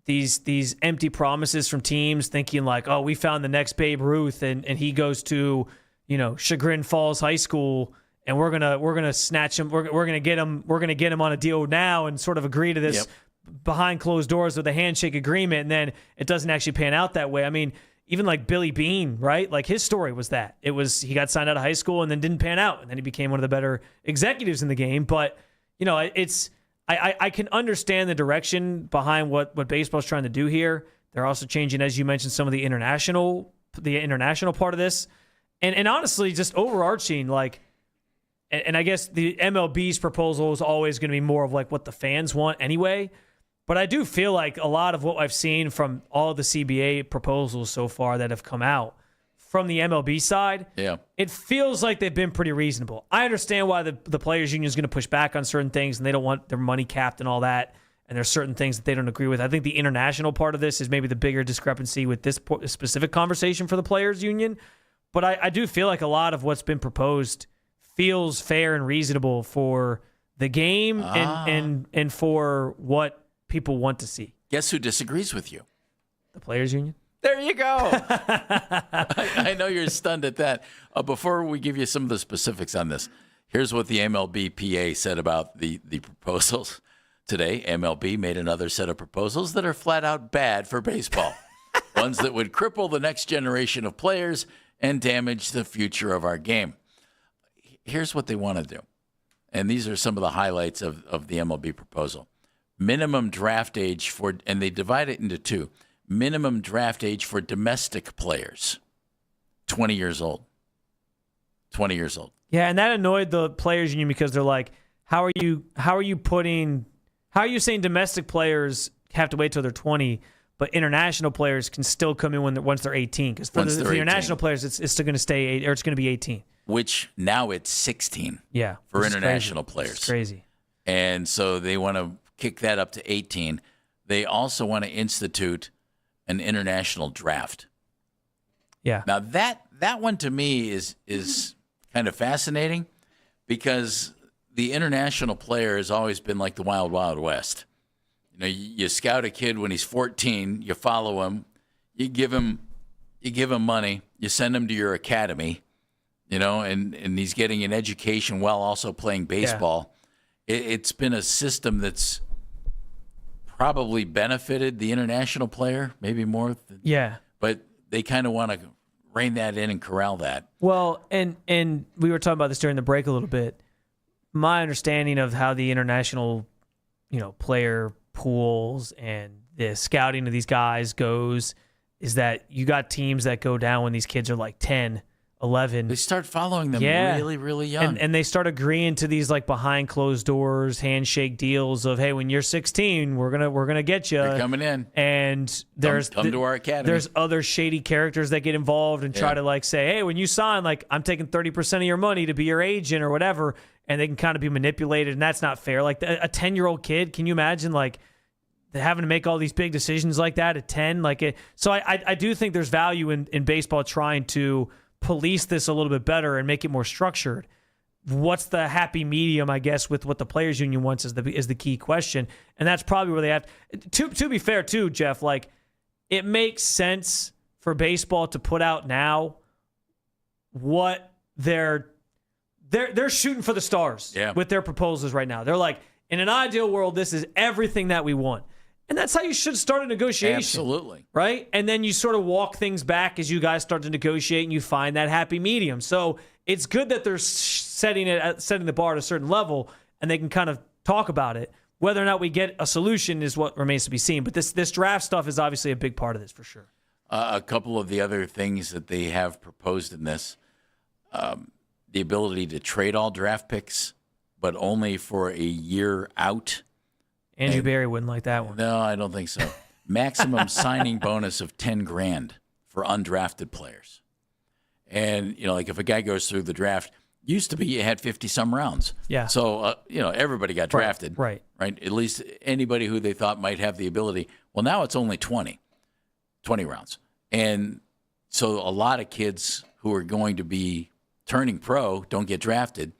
these empty promises from teams thinking like, oh, we found the next Babe Ruth and he goes to, Chagrin Falls High School and we're gonna snatch him. We're gonna get him on a deal now and sort of agree to this behind closed doors with a handshake agreement, and then it doesn't actually pan out that way. I mean, even like Billy Beane, right? Like his story was that he got signed out of high school and then didn't pan out, and then he became one of the better executives in the game. But I can understand the direction behind what baseball's trying to do here. They're also changing, as you mentioned, some of the international part of this, and honestly, just overarching like. And I guess the MLB's proposal is always going to be more of like what the fans want anyway. But I do feel like a lot of what I've seen from all the CBA proposals so far that have come out from the MLB side, it feels like they've been pretty reasonable. I understand why the Players Union is going to push back on certain things and they don't want their money capped and all that. And there's certain things that they don't agree with. I think the international part of this is maybe the bigger discrepancy with this specific conversation for the Players Union. But I do feel like a lot of what's been proposed feels fair and reasonable for the game and for what people want to see. Guess who disagrees with you? The Players Union. There you go. I know you're stunned at that. Before we give you some of the specifics on this, here's what the MLBPA said about the proposals today. MLB made another set of proposals that are flat out bad for baseball. Ones that would cripple the next generation of players and damage the future of our game. Here's what they want to do. And these are some of the highlights of the MLB proposal. Minimum draft age and they divide it into two. Minimum draft age for domestic players, 20 years old. 20 years old. Yeah, and that annoyed the Players Union because they're like, how are you saying domestic players have to wait till they're 20, but international players can still come in once they're 18? Because for the international players, it's still going to stay, or it's going to be 18. Which now it's 16 for international players. It's crazy. And so they want to kick that up to 18. They also want to institute an international draft. Yeah. Now that one to me is kind of fascinating because the international player has always been like the wild, wild west. You scout a kid when he's 14, you follow him, you give him money, you send him to your academy. And he's getting an education while also playing baseball. Yeah. It's been a system that's probably benefited the international player, maybe more. But they kind of want to rein that in and corral that. Well, and we were talking about this during the break a little bit. My understanding of how the international, player pools and the scouting of these guys goes is that you got teams that go down when these kids are like 10. 11. They start following them really, really young. And they start agreeing to these like behind closed doors handshake deals of, hey, when you're 16, we're gonna get you. You're coming in. And come to our academy. There's other shady characters that get involved and try to like say, hey, when you sign, like I'm taking 30% of your money to be your agent or whatever, and they can kind of be manipulated, and that's not fair. Like a 10-year-old kid, can you imagine like having to make all these big decisions like that at 10? So I do think there's value in baseball trying to police this a little bit better and make it more structured. What's the happy medium, I guess, with what the Players Union wants is the key question. And that's probably where they have to be fair too, Jeff, like it makes sense for baseball to put out now what they're shooting for the stars with their proposals right now. They're like, in an ideal world, this is everything that we want. And that's how you should start a negotiation. Absolutely. Right? And then you sort of walk things back as you guys start to negotiate and you find that happy medium. So it's good that they're setting the bar at a certain level and they can kind of talk about it. Whether or not we get a solution is what remains to be seen. But this draft stuff is obviously a big part of this for sure. A couple of the other things that they have proposed in this, the ability to trade all draft picks, but only for a year out. Andrew Barry wouldn't like that one. No, I don't think so. Maximum signing bonus of $10,000 for undrafted players. And, like if a guy goes through the draft, Used to be you had 50-some rounds. Yeah. So, everybody got drafted. Right. At least anybody who they thought might have the ability. Well, now it's only 20 rounds. And so a lot of kids who are going to be turning pro don't get drafted,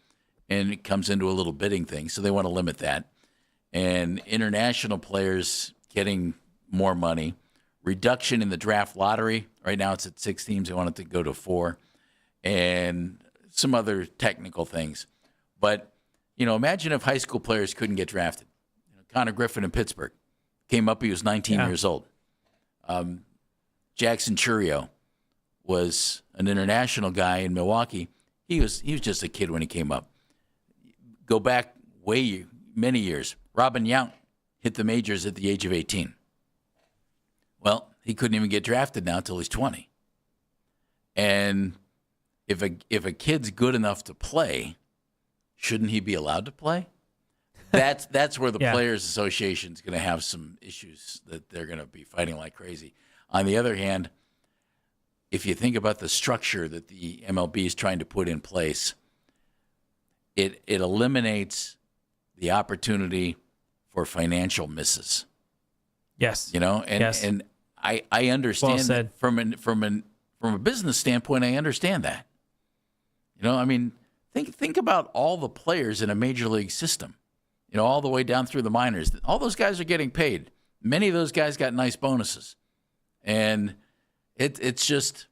and it comes into a little bidding thing. So they want to limit that. And international players getting more money. Reduction in the draft lottery. Right now it's at 6 teams. They want it to go to 4. And some other technical things. But, imagine if high school players couldn't get drafted. Connor Griffin in Pittsburgh came up, he was 19 years old. Jackson Churio was an international guy in Milwaukee. He was just a kid when he came up. Go back many years. Robin Yount hit the majors at the age of 18. Well, he couldn't even get drafted now until he's 20. And if a kid's good enough to play, shouldn't he be allowed to play? That's where the Players Association is going to have some issues that they're going to be fighting like crazy. On the other hand, if you think about the structure that the MLB is trying to put in place, it eliminates the opportunity for financial misses. Yes. And I understand well said. That from a business standpoint, I understand that. Think about all the players in a major league system, all the way down through the minors. All those guys are getting paid. Many of those guys got nice bonuses. And it's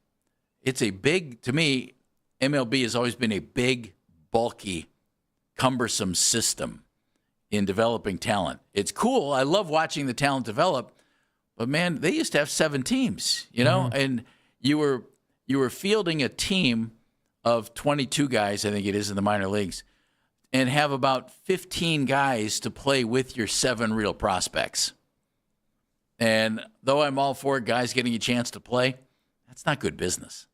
a big, to me, MLB has always been a big, bulky, cumbersome system in developing talent. It's cool. I love watching the talent develop. But, man, they used to have 7 teams, and you were fielding a team of 22 guys, I think it is, in the minor leagues, and have about 15 guys to play with your 7 real prospects. And though I'm all for guys getting a chance to play, that's not good business.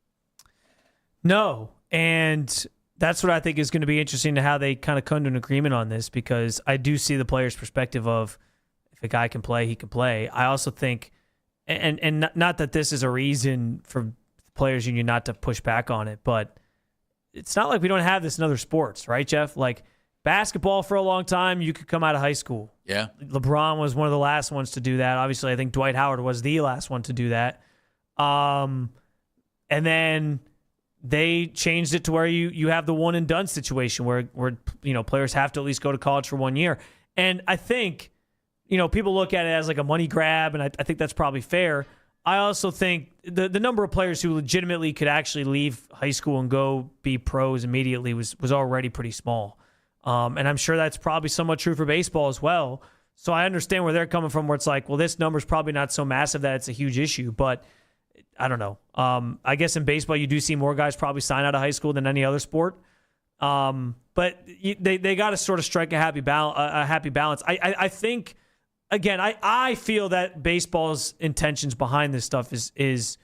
No, and that's what I think is going to be interesting to how they kind of come to an agreement on this, because I do see the player's perspective of if a guy can play, he can play. I also think, and not that this is a reason for the players union not to push back on it, but it's not like we don't have this in other sports, right, Jeff? Like basketball for a long time, you could come out of high school. Yeah. LeBron was one of the last ones to do that. Obviously, I think Dwight Howard was the last one to do that. And then they changed it to where you have the one and done situation where players have to at least go to college for 1 year. And I think, people look at it as like a money grab, and I think that's probably fair. I also think the number of players who legitimately could actually leave high school and go be pros immediately was already pretty small. And I'm sure that's probably somewhat true for baseball as well. So I understand where they're coming from, where it's like, well, this number's probably not so massive that it's a huge issue, but I don't know. I guess in baseball, you do see more guys probably sign out of high school than any other sport. But they got to sort of strike a happy balance. I think, again, I feel that baseball's intentions behind this stuff is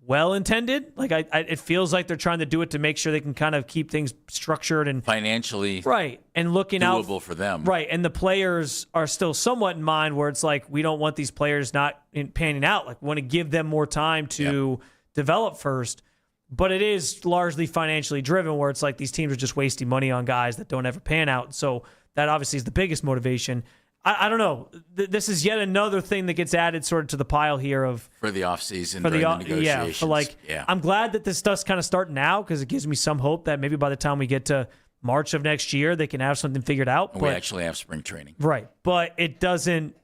well intended. Like it feels like they're trying to do it to make sure they can kind of keep things structured and financially right, and looking doable out for them. Right, and the players are still somewhat in mind, where it's like we don't want these players not panning out. Like we want to give them more time to develop first. But it is largely financially driven, where it's like these teams are just wasting money on guys that don't ever pan out. So that obviously is the biggest motivation. I don't know. This is yet another thing that gets added sort of to the pile here of for the offseason, during the negotiations. I'm glad that this stuff's kind of starting now, because it gives me some hope that maybe by the time we get to March of next year, they can have something figured out. And we actually have spring training. Right. But it doesn't.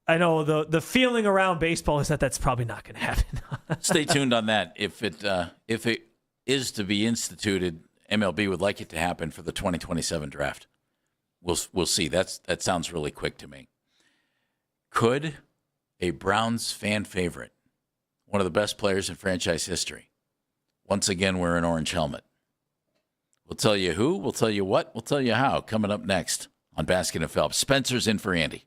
I know the feeling around baseball is that that's probably not going to happen. Stay tuned on that. If it is to be instituted, MLB would like it to happen for the 2027 draft. We'll see. That sounds really quick to me. Could a Browns fan favorite, one of the best players in franchise history, once again wear an orange helmet? We'll tell you who, we'll tell you what, we'll tell you how. Coming up next on Baskin and Phelps. Spencer's in for Andy.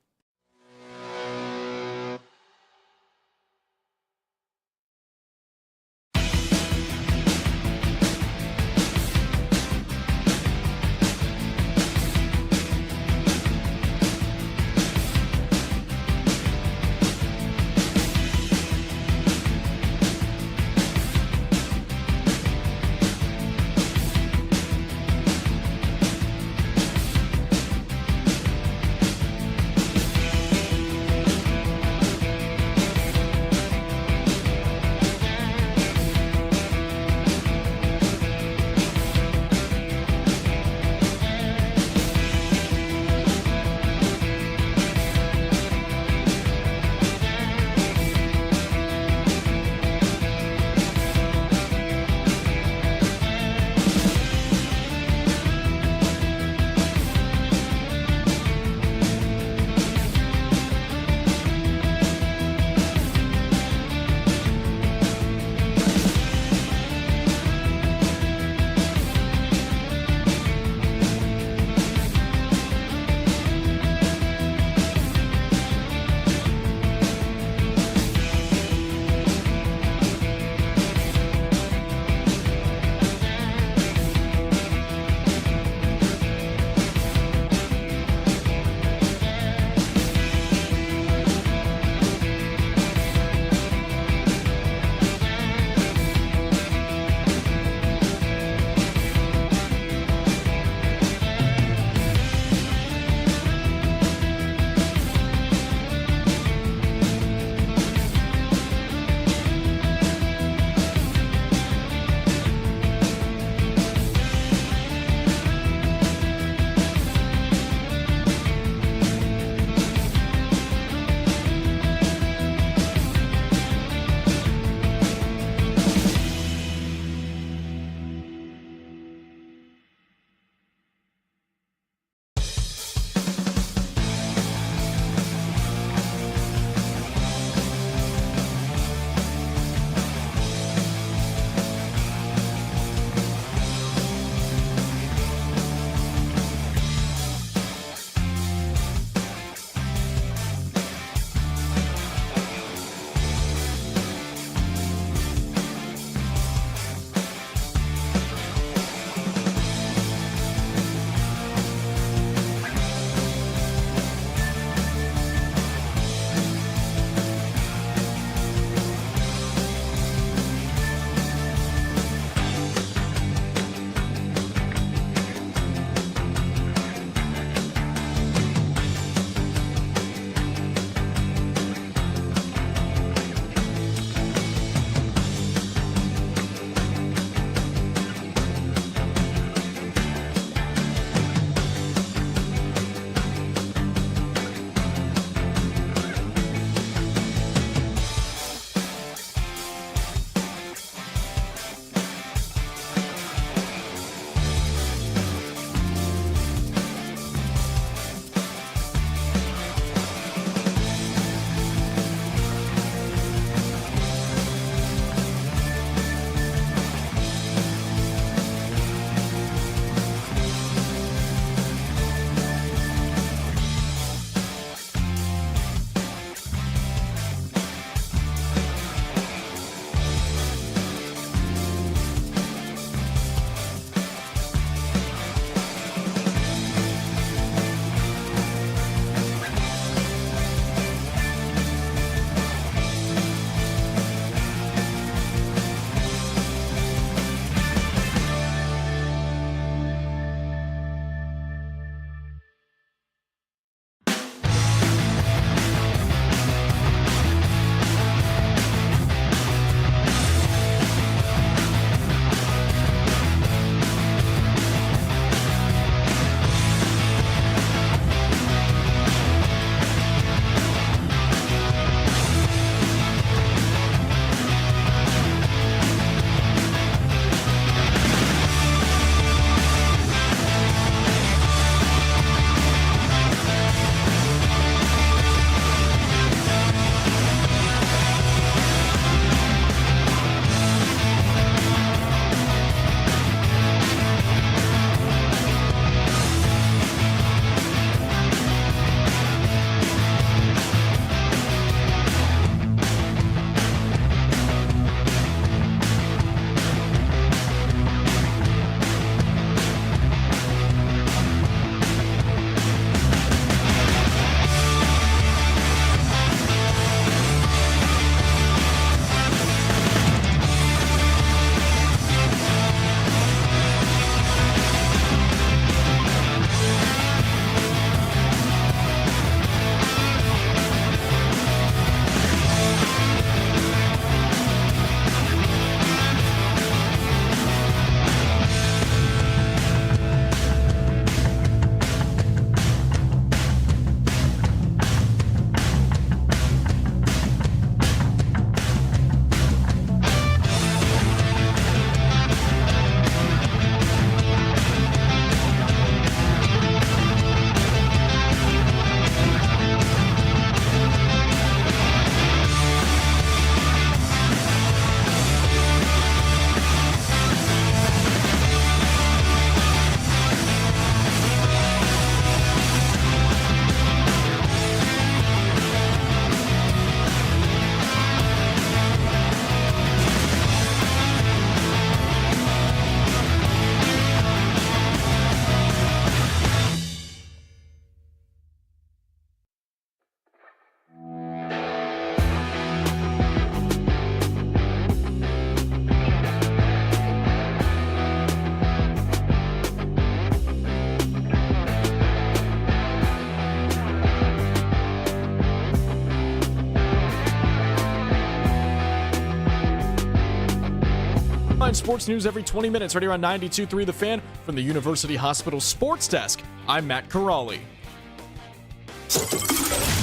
sports news every 20 minutes right here on 92.3 The Fan from the University Hospital Sports Desk. I'm Matt Corrali.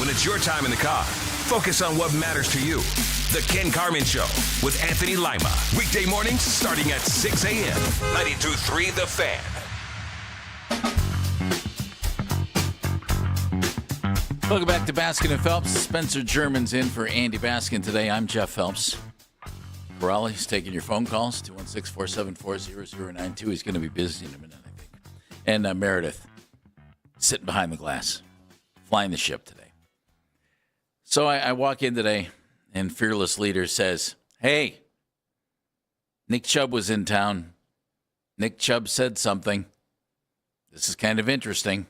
When it's your time in the car, focus on what matters to you. The Ken Carman Show with Anthony Lima. Weekday mornings starting at 6 a.m. 92.3 The Fan. Welcome back to Baskin and Phelps. Spencer German's in for Andy Baskin today. I'm Jeff Phelps. Corrali's taking your phone calls, 216-474-0092. He's going to be busy in a minute, I think. And Meredith, sitting behind the glass, flying the ship today. So I walk in today, and Fearless Leader says, hey, Nick Chubb was in town. Nick Chubb said something. This is kind of interesting.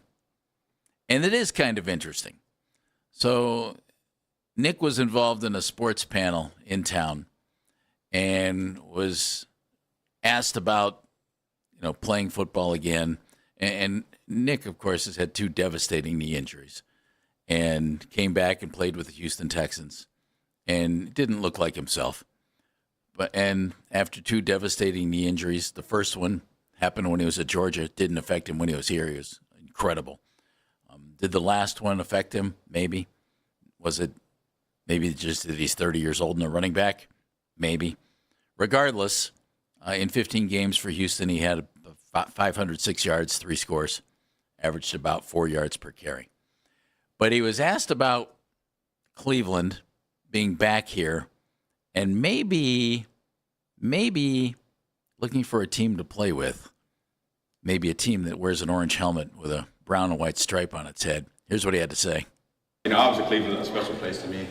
And it is kind of interesting. So Nick was involved in a sports panel in town and was asked about, playing football again. And Nick, of course, has had 2 devastating knee injuries and came back and played with the Houston Texans and didn't look like himself. And after 2 devastating knee injuries, the first one happened when he was at Georgia. It didn't affect him when he was here. He was incredible. Did the last one affect him? Maybe. Was it maybe just that he's 30 years old and a running back? Maybe. Regardless, in 15 games for Houston, he had 506 yards, 3 scores, averaged about 4 yards per carry. But he was asked about Cleveland being back here and maybe looking for a team to play with, maybe a team that wears an orange helmet with a brown and white stripe on its head. Here's what he had to say. Obviously Cleveland is a special place to me.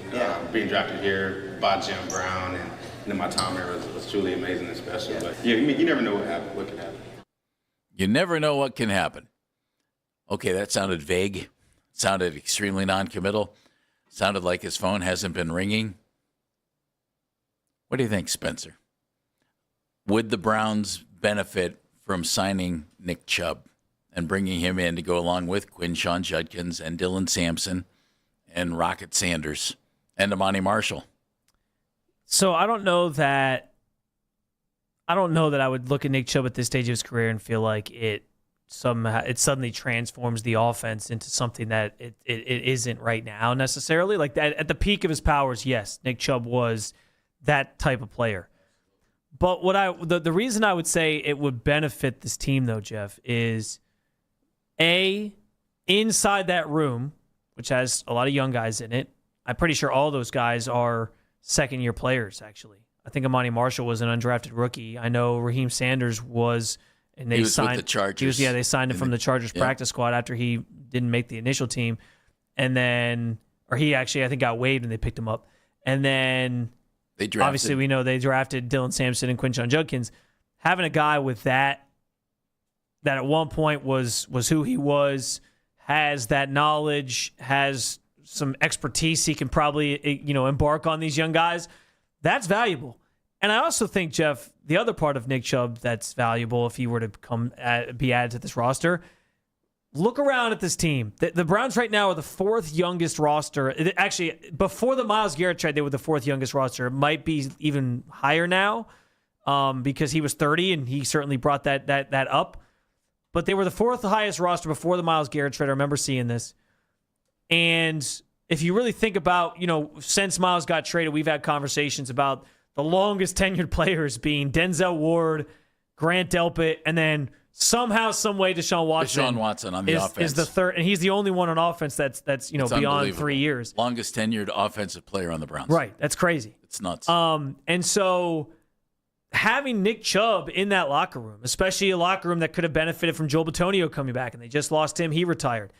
Being drafted here by Jim Brown and my time here was truly amazing and special. But you never know what can happen. You never know what can happen. Okay, that sounded vague. Sounded extremely non-committal. Sounded like his phone hasn't been ringing. What do you think, Spencer? Would the Browns benefit from signing Nick Chubb and bringing him in to go along with Quinshon Judkins and Dylan Sampson and Rocket Sanders and Amani Marshall? So I don't know that I would look at Nick Chubb at this stage of his career and feel like it suddenly transforms the offense into something that it isn't right now necessarily. Like that, at the peak of his powers, yes, Nick Chubb was that type of player. But the reason I would say it would benefit this team, though, Jeff, is inside that room, which has a lot of young guys in it. I'm pretty sure all those guys are second-year players, actually. I think Amani Marshall was an undrafted rookie. I know Raheem Sanders was, and they signed with the Chargers. They signed him from the Chargers practice squad after he didn't make the initial team, and then, or he actually I think got waived and they picked him up, and then obviously we know they drafted Dylan Sampson and Quinshon Judkins. Having a guy with that at one point was who he was, has that knowledge, has some expertise he can probably embark on these young guys. That's valuable. And I also think, Jeff, the other part of Nick Chubb that's valuable if he were to be added to this roster, look around at this team. The Browns right now are the 4th youngest roster. Actually, before the Myles Garrett trade, they were the 4th youngest roster. It might be even higher now because he was 30 and he certainly brought that up. But they were the 4th highest roster before the Myles Garrett trade. I remember seeing this. And if you really think about, since Myles got traded, we've had conversations about the longest tenured players being Denzel Ward, Grant Delpit, and then somehow, some way, Deshaun Watson on the offense is the 3rd, and he's the only one on offense that's beyond 3 years. Longest tenured offensive player on the Browns. Right, that's crazy. It's nuts. And so having Nick Chubb in that locker room, especially a locker room that could have benefited from Joel Bitonio coming back, and they just lost him, he retired.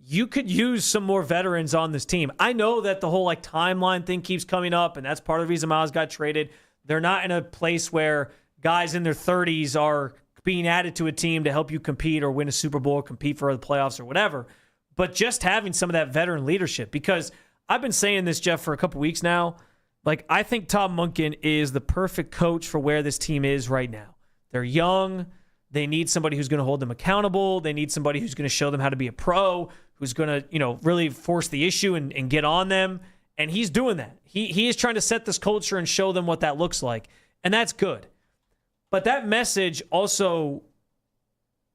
You could use some more veterans on this team. I know that the whole timeline thing keeps coming up, and that's part of the reason Myles got traded. They're not in a place where guys in their 30s are being added to a team to help you compete or win a Super Bowl or compete for the playoffs or whatever. But just having some of that veteran leadership, because I've been saying this, Jeff, for a couple weeks now. I think Todd Monken is the perfect coach for where this team is right now. They're young. They need somebody who's going to hold them accountable. They need somebody who's going to show them how to be a pro, who's going to, really force the issue and get on them. And he's doing that. He is trying to set this culture and show them what that looks like. And that's good. But that message also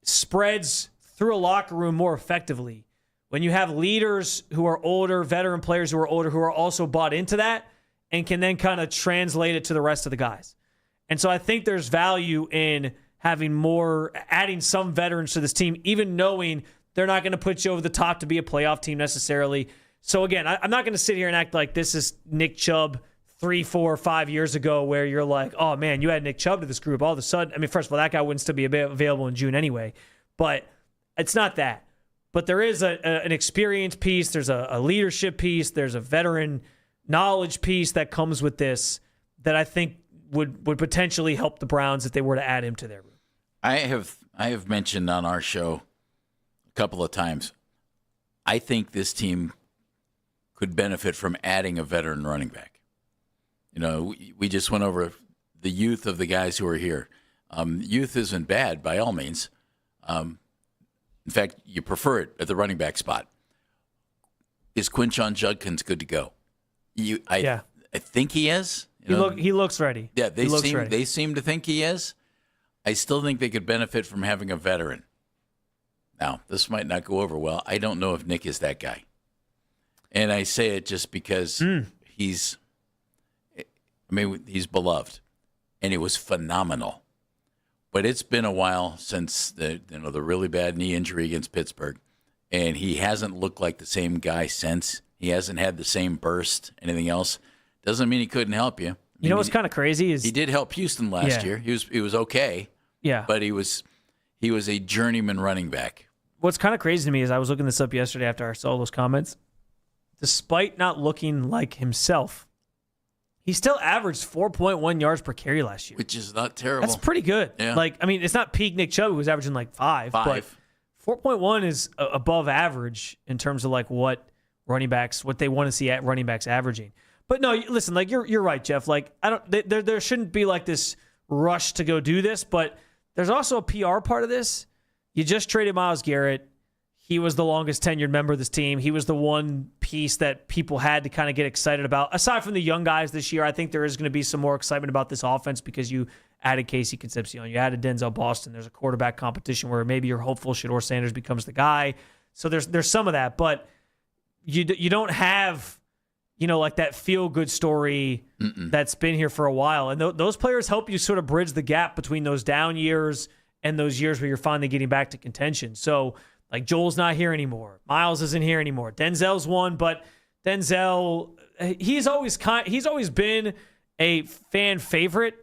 spreads through a locker room more effectively when you have leaders who are older, veteran players who are older, who are also bought into that and can then kind of translate it to the rest of the guys. And so I think there's value in adding some veterans to this team, even knowing they're not going to put you over the top to be a playoff team necessarily. So again, I'm not going to sit here and act like this is Nick Chubb 3, 4, 5 years ago where you're like, oh man, you had Nick Chubb to this group. All of a sudden, I mean, first of all, that guy wouldn't still be available in June anyway, but it's not that. But there is an experience piece. There's a leadership piece. There's a veteran knowledge piece that comes with this that I think would potentially help the Browns if they were to add him to their room. I have mentioned on our show a couple of times, I think this team could benefit from adding a veteran running back. You know, we just went over the youth of the guys who are here. Youth isn't bad by all means. In fact, you prefer it at the running back spot. Is Quinshon Judkins good to go? I think he is. He looks ready. Yeah, they ready. seem to think he is. I still think they could benefit from having a veteran. Now, this might not go over well. I don't know if Nick is that guy. And I say it just because he's beloved, and it was phenomenal. But it's been a while since the really bad knee injury against Pittsburgh, and he hasn't looked like the same guy since. He hasn't had the same burst, anything else. Doesn't mean he couldn't help you. You know what's kind of crazy is he did help Houston last year. He was okay. Yeah. But he was a journeyman running back. What's kind of crazy to me is I was looking this up yesterday after I saw those comments. Despite not looking like himself, he still averaged 4.1 yards per carry last year. Which is not terrible. That's pretty good. Yeah. Like, I mean, it's not peak Nick Chubb, who was averaging like 5. But 4.1 is above average in terms of like what they want to see at running backs averaging. But no, listen, like you're right, Jeff. Like there shouldn't be like this rush to go do this, but there's also a PR part of this. You just traded Myles Garrett. He was the longest tenured member of this team. He was the one piece that people had to kind of get excited about. Aside from the young guys this year, I think there is going to be some more excitement about this offense because you added Casey Concepcion. You added Denzel Boston. There's a quarterback competition where maybe you're hopeful Shedeur Sanders becomes the guy. So there's some of that, but you don't have, like that feel-good story that's been here for a while. And those players help you sort of bridge the gap between those down years and those years where you're finally getting back to contention. So, like, Joel's not here anymore. Miles isn't here anymore. Denzel's one, but Denzel, he's always been a fan favorite,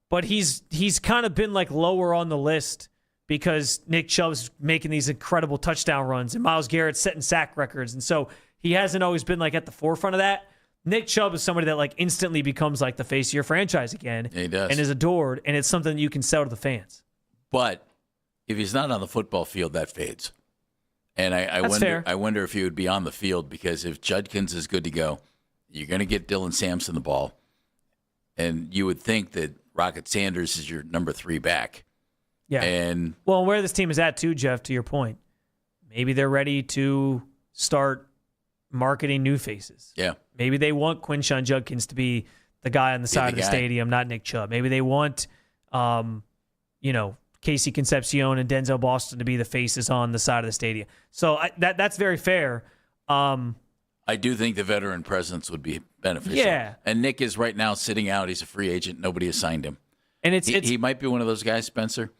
but he's kind of been like lower on the list because Nick Chubb's making these incredible touchdown runs and Myles Garrett's setting sack records. And so he hasn't always been like at the forefront of that. Nick Chubb is somebody that like instantly becomes like the face of your franchise again. He does. And is adored, and it's something you can sell to the fans. But if he's not on the football field, that fades. And I wonder if he would be on the field, because if Judkins is good to go, you're going to get Dylan Sampson the ball. And you would think that Rocket Sanders is your number 3 back. Yeah. And where this team is at too, Jeff, to your point, maybe they're ready to start marketing new faces. Yeah. Maybe they want Quinshon Judkins to be the guy on the side of the stadium, not Nick Chubb. Maybe they want, Casey Concepcion and Denzel Boston to be the faces on the side of the stadium. So that's very fair. I do think the veteran presence would be beneficial. Yeah. And Nick is right now sitting out. He's a free agent. Nobody has signed him. And he might be one of those guys, Spencer,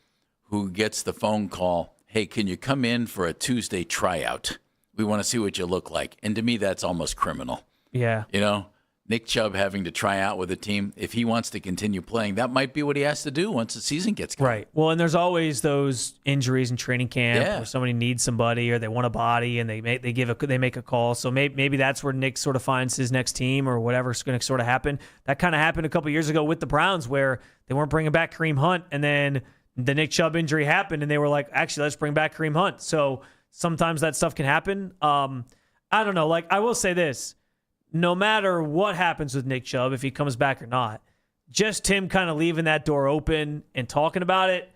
who gets the phone call, hey, can you come in for a Tuesday tryout? We want to see what you look like. And to me, that's almost criminal. Yeah. Nick Chubb having to try out with a team, if he wants to continue playing, that might be what he has to do once the season gets going. Right. Well, and there's always those injuries in training camp where somebody needs somebody or they want a body and they make a call. So maybe that's where Nick sort of finds his next team or whatever's going to sort of happen. That kind of happened a couple years ago with the Browns where they weren't bringing back Kareem Hunt, and then the Nick Chubb injury happened and they were like, actually, let's bring back Kareem Hunt. So sometimes that stuff can happen. I don't know. Like, I will say this. No matter what happens with Nick Chubb, if he comes back or not, just him kind of leaving that door open and talking about it,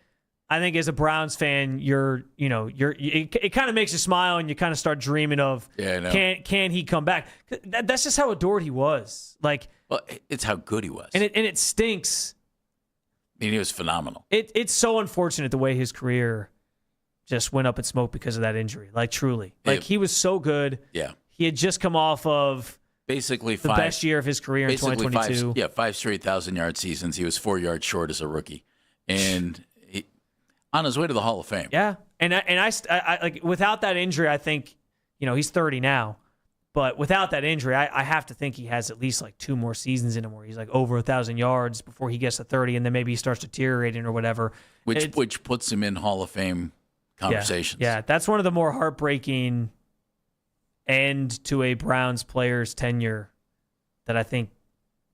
I think as a Browns fan, it kind of makes you smile and you kind of start dreaming of, can he come back? That's just how adored he was. Like, well, it's how good he was. And it stinks mean, he was phenomenal. It's so unfortunate the way his career just went up in smoke because of that injury. Like, truly. Like, he was so good. Yeah. He had just come off of basically the best year of his career in 2022. Five straight 1,000-yard seasons. He was 4 yards short as a rookie. And on his way to the Hall of Fame. Yeah. And I like, without that injury, I think, he's 30 now. But without that injury, I have to think he has at least like 2 more seasons in him where he's like over 1,000 yards before he gets to 30, and then maybe he starts deteriorating or whatever. Which puts him in Hall of Fame conversations. Yeah, that's one of the more heartbreaking end to a Browns player's tenure that I think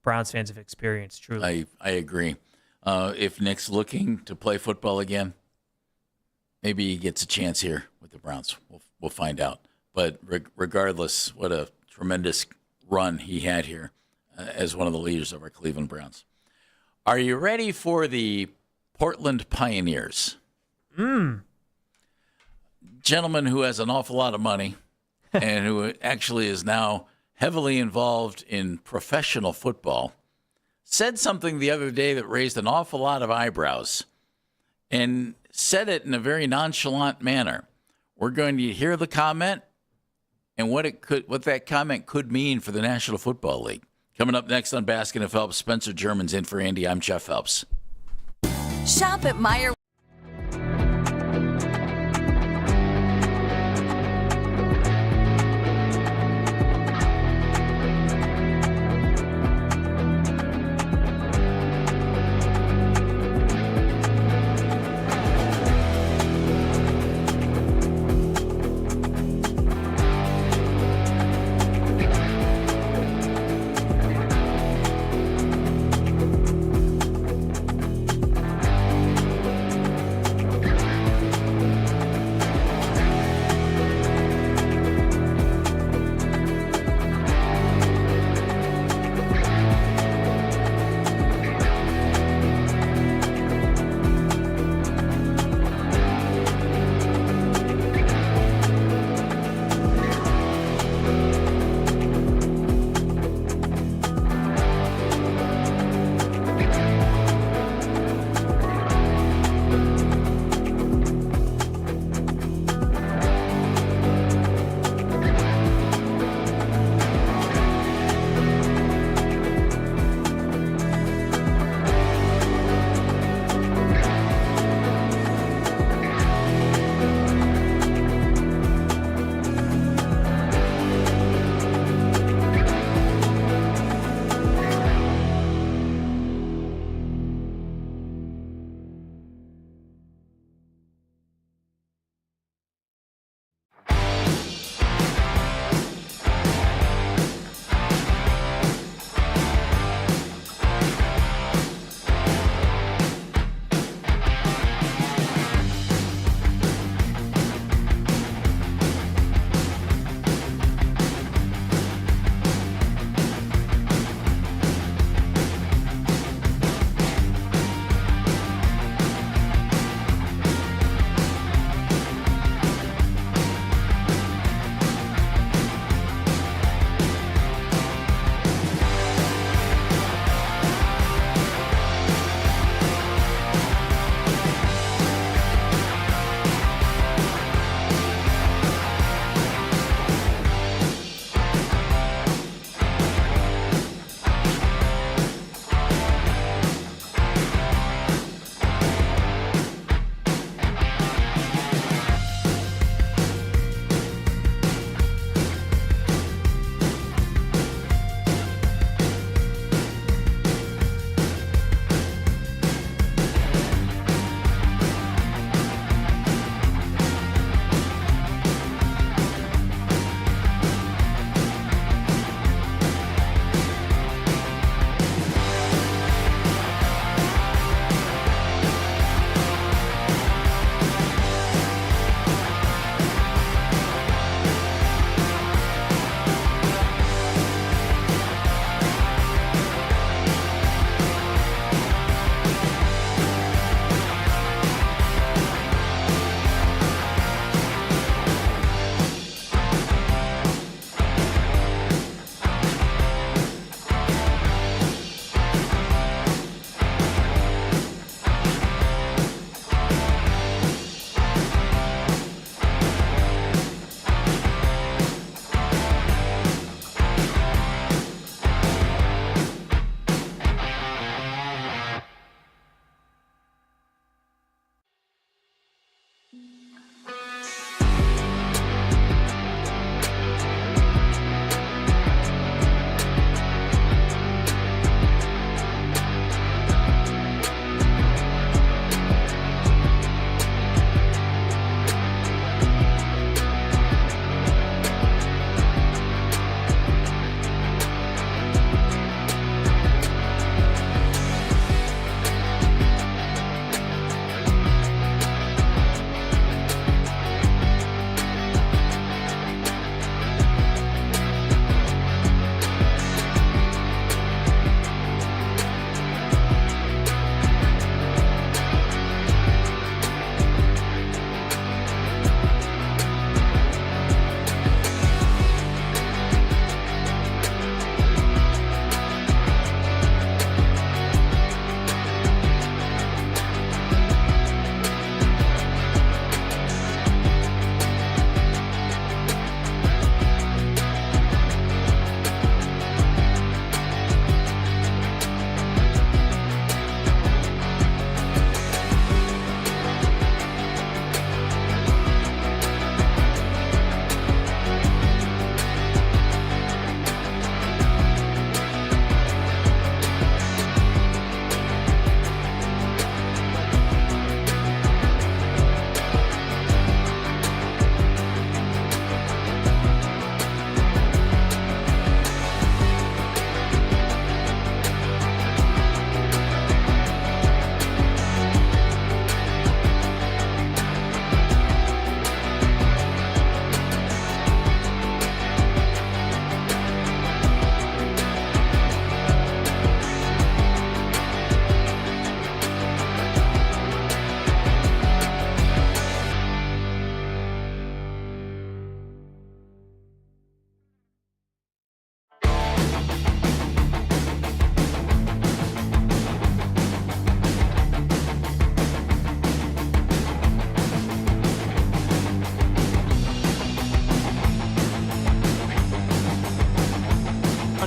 Browns fans have experienced, truly. I agree. If Nick's looking to play football again, maybe he gets a chance here with the Browns. We'll find out. But regardless, what a tremendous run he had here as one of the leaders of our Cleveland Browns. Are you ready for the Portland Pioneers? Gentleman who has an awful lot of money and who actually is now heavily involved in professional football, said something the other day that raised an awful lot of eyebrows and said it in a very nonchalant manner. We're going to hear the comment and what that comment could mean for the National Football League. Coming up next on Baskin and Phelps, Spencer German's in for Andy. I'm Jeff Phelps. Shop at Meyer.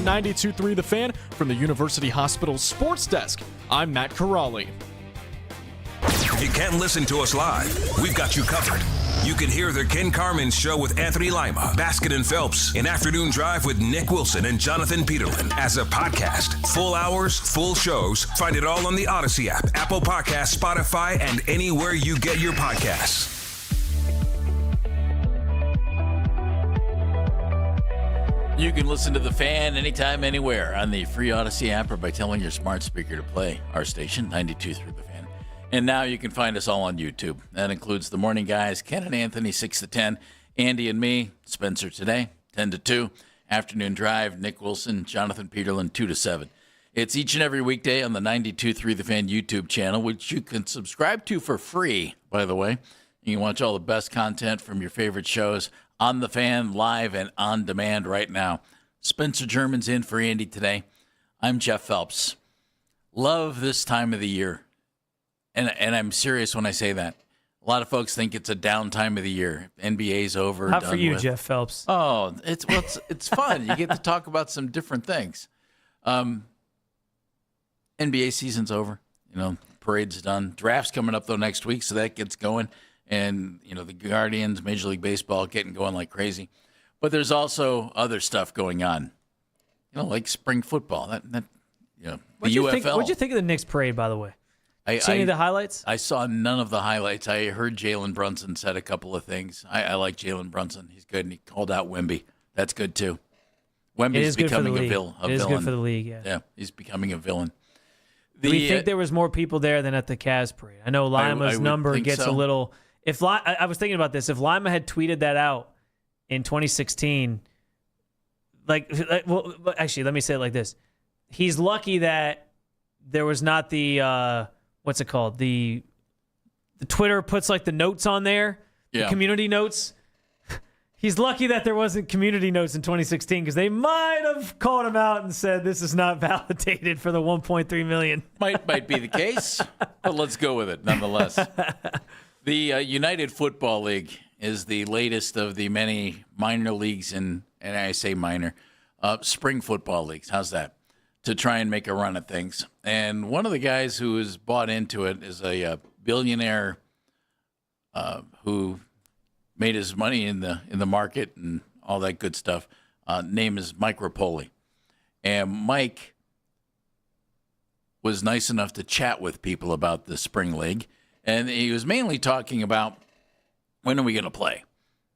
92.3 The Fan from the University Hospital Sports Desk. I'm Matt Corrali. If you can't listen to us live, we've got you covered. You can hear the Ken Carman Show with Anthony Lima, Baskin and Phelps, an afternoon drive with Nick Wilson and Jonathan Peterlin as a podcast. Full hours, full shows. Find it all on the Odyssey app, Apple Podcasts, Spotify, and anywhere you get your podcasts. You can listen to The Fan anytime, anywhere on the free Odyssey app or by telling your smart speaker to play our station, 92.3 The Fan. And now you can find us all on YouTube. That includes the morning guys, Ken and Anthony, 6 to 10, Andy and me, Spencer today, 10 to 2, afternoon drive, Nick Wilson, Jonathan Peterlin, 2 to 7. It's each and every weekday on the 92.3 The Fan YouTube channel, which you can subscribe to for free, by the way. You can watch all the best content from your favorite shows on The Fan, live and on demand right now. Spencer German's in for Andy today. I'm Jeff Phelps. Love this time of the year. And I'm serious when I say that. A lot of folks think it's a down time of the year. NBA's over. Not for you, Jeff Phelps. Oh, it's fun. You get to talk about some different things. NBA season's over. Parade's done. Draft's coming up, though, next week, so that gets going. And, the Guardians, Major League Baseball, getting going like crazy. But there's also other stuff going on, like spring football. The UFL. What'd you think of the Knicks parade, by the way? See any of the highlights? I saw none of the highlights. I heard Jalen Brunson said a couple of things. I like Jalen Brunson. He's good, and he called out Wemby. That's good, too. Wemby's becoming a villain. It is good for the league, yeah. Yeah, he's becoming a villain. Do we think there was more people there than at the Cavs parade? I know Lima's number gets a little... I was thinking about this. If Lima had tweeted that out in 2016, actually, let me say it like this. He's lucky that there was not the... what's it called? The Twitter puts the notes on there, the community notes. He's lucky that there wasn't community notes in 2016 because they might have called him out and said this is not validated for the $1.3 million. Might be the case, but let's go with it nonetheless. The United Football League is the latest of the many minor leagues and I say minor, spring football leagues. How's that? To try and make a run at things. And one of the guys who has bought into it is a billionaire who made his money in the market and all that good stuff. Name is Mike Rapoli. And Mike was nice enough to chat with people about the spring league. And he was mainly talking about when are we going to play?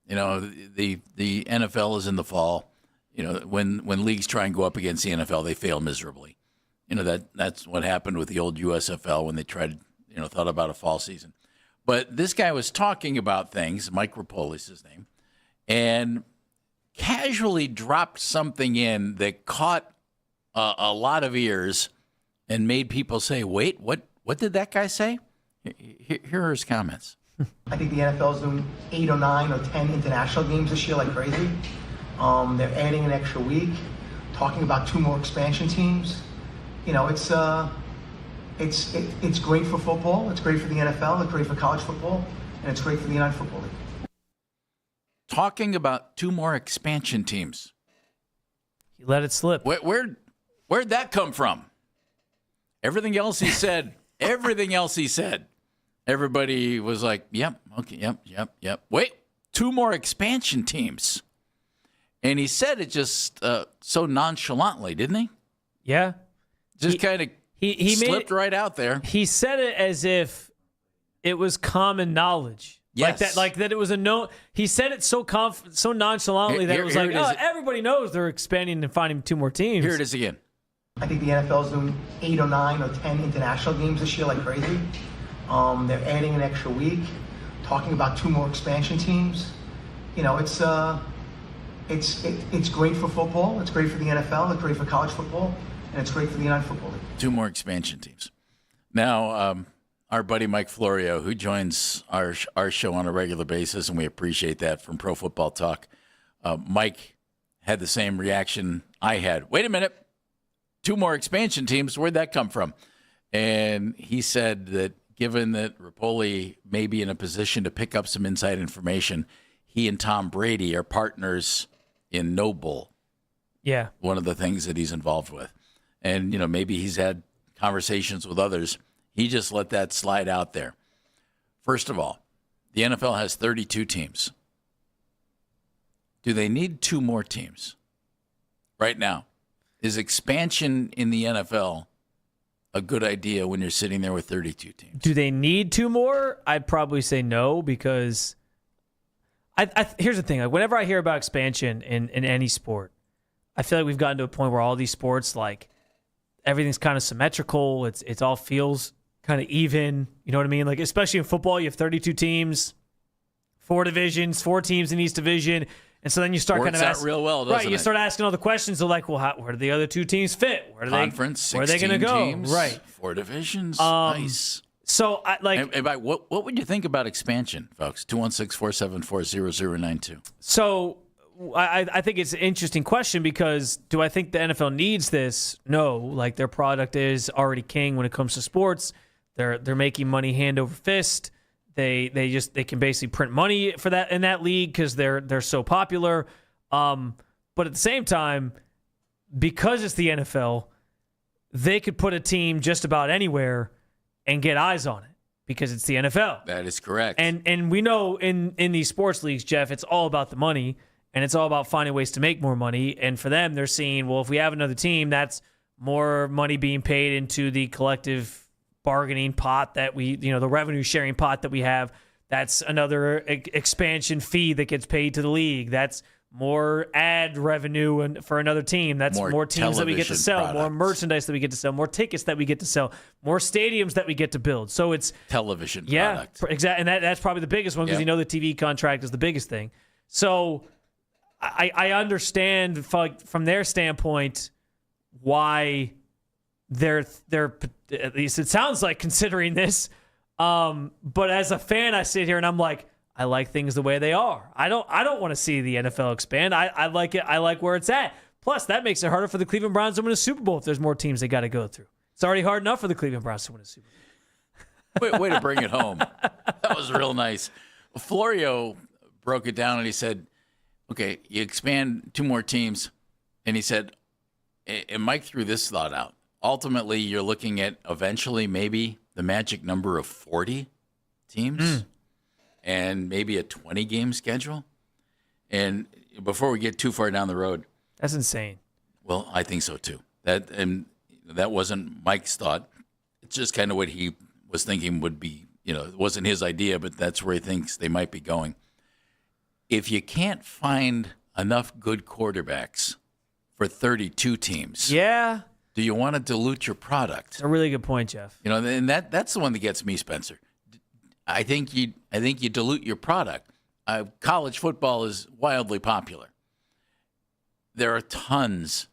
The NFL is in the fall. When leagues try and go up against the NFL, they fail miserably. That's what happened with the old USFL when they tried, thought about a fall season. But this guy was talking about things, Mike Rapoli is his name, and casually dropped something in that caught a lot of ears and made people say, wait, what did that guy say? Here are his comments. I think the NFL is doing 8 or 9 or 10 international games this year like crazy. They're adding an extra week, talking about 2 more expansion teams. It's great for football. It's great for the NFL. It's great for college football, and it's great for the United Football League. Talking about 2 more expansion teams. He let it slip. Where'd that come from? Everything else he said. Everybody was like, yep, okay, yep. Wait, 2 more expansion teams. And he said it just so nonchalantly, didn't he? Yeah. Just kind of he slipped right out there. He said it as if it was common knowledge. Yes. Like that it was a no. He said it so nonchalantly that it was everybody knows they're expanding and finding 2 more teams. Here it is again. I think the NFL is doing 8 or 9 or 10 international games this year like crazy. They're adding an extra week, talking about 2 more expansion teams. It's great for football. It's great for the NFL. It's great for college football, and it's great for the United Football League. 2 more expansion teams. Now, our buddy Mike Florio, who joins our show on a regular basis, and we appreciate that, from Pro Football Talk. Mike had the same reaction I had. Wait a minute. 2 more expansion teams. Where'd that come from? And he said that given that Rapoli may be in a position to pick up some inside information, he and Tom Brady are partners in Noble. Yeah. One of the things that he's involved with. And, maybe he's had conversations with others. He just let that slide out there. First of all, the NFL has 32 teams. Do they need 2 more teams right now? Is expansion in the NFL a good idea when you're sitting there with 32 teams? Do they need 2 more? I'd probably say no, because here's the thing. Like, whenever I hear about expansion in any sport, I feel like we've gotten to a point where all these sports, like, everything's kind of symmetrical. It all feels kind of even. You know what I mean? Like, especially in football, you have 32 teams, 4 divisions, 4 teams in each division. And so then you start kind of asking, real well, doesn't right? You start asking all the questions of like, well, where do the other 2 teams fit? Where are they going to go? Teams, right, 4 divisions, nice. So, what would you think about expansion, folks? 216-474-0092. So, I think it's an interesting question, because do I think the NFL needs this? No. Like, their product is already king when it comes to sports. They're making money hand over fist. They can basically print money for that in that league because they're so popular. But at the same time, because it's the NFL, they could put a team just about anywhere and get eyes on it because it's the NFL. That is correct. And we know in these sports leagues, Jeff, it's all about the money, and it's all about finding ways to make more money. And for them, they're seeing, well, if we have another team, that's more money being paid into the collective bargaining pot that the revenue sharing pot that we have. That's another expansion fee that gets paid to the league. That's more ad revenue for another team. That's more teams that we get to sell, products. More merchandise that we get to sell, more tickets that we get to sell, more stadiums that we get to build. So it's television product. Exactly. And that's probably the biggest one, because the TV contract is the biggest thing. So I understand from their standpoint why they're at least it sounds like considering this. But as a fan, I sit here and I'm like, I like things the way they are. I don't want to see the NFL expand. I like it. I like where it's at. Plus, that makes it harder for the Cleveland Browns to win a Super Bowl if there's more teams they got to go through. It's already hard enough for the Cleveland Browns to win a Super Bowl. Way to bring it home. That was real nice. Florio broke it down and he said, okay, you expand 2 more teams. And he said, and Mike threw this thought out. Ultimately, you're looking at eventually maybe the magic number of 40 teams and maybe a 20-game schedule. And before we get too far down the road. That's insane. Well, I think so, too. That wasn't Mike's thought. It's just kind of what he was thinking would be, it wasn't his idea, but that's where he thinks they might be going. If you can't find enough good quarterbacks for 32 teams. Yeah. Do you want to dilute your product? It's a really good point, Jeff. And that's the one that gets me, Spencer. I think you dilute your product. College football is wildly popular. There are tons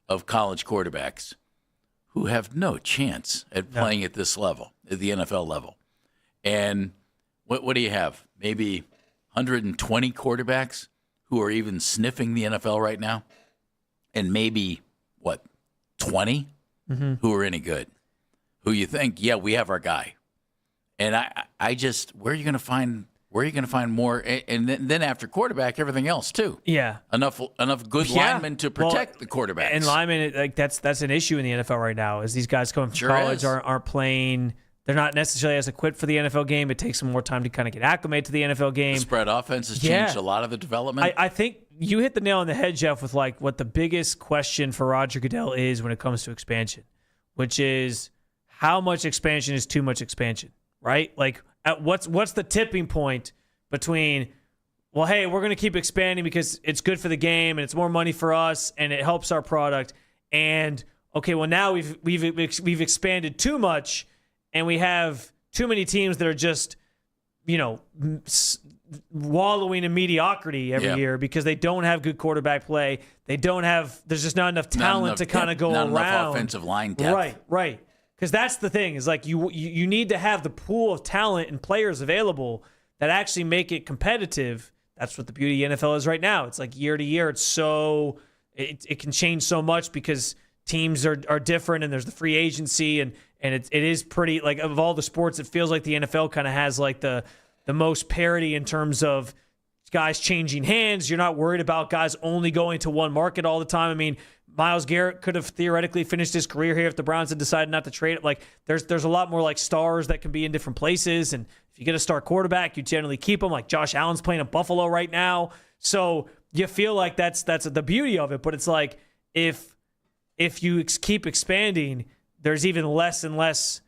of college quarterbacks who have no chance at playing at this level, at the NFL level. And what do you have? Maybe 120 quarterbacks who are even sniffing the NFL right now? And maybe, 20 who are any good, who you think, yeah, we have our guy. And I just, where are you going to find more? And then after quarterback, everything else too. Yeah. Enough good linemen to protect the quarterbacks. And linemen, that's an issue in the NFL right now, is these guys coming from college aren't playing. They're not necessarily as equipped for the NFL game. It takes them more time to kind of get acclimated to the NFL game. The spread offense has changed a lot of the development. I think you hit the nail on the head, Jeff, with like what the biggest question for Roger Goodell is when it comes to expansion, which is how much expansion is too much expansion, right? Like, what's the tipping point between, well, hey, we're going to keep expanding because it's good for the game and it's more money for us and it helps our product, and okay, well now we've expanded too much. And we have too many teams that are just, wallowing in mediocrity every year because they don't have good quarterback play. There's just not enough talent to kind of go around. Not enough offensive line depth. Right. Because that's the thing, is like you need to have the pool of talent and players available that actually make it competitive. That's what the beauty of the NFL is right now. It's like year to year. It's so it can change so much because teams are different, and there's the free agency, and it is pretty, like, of all the sports, it feels like the NFL kind of has like the most parity in terms of guys changing hands. You're not worried about guys only going to one market all the time. I mean, Myles Garrett could have theoretically finished his career here if the Browns had decided not to trade it. Like, there's a lot more like stars that can be in different places. And if you get a star quarterback, you generally keep them. Like Josh Allen's playing at Buffalo right now. So you feel like that's the beauty of it. But it's like if you keep expanding, there's even less and less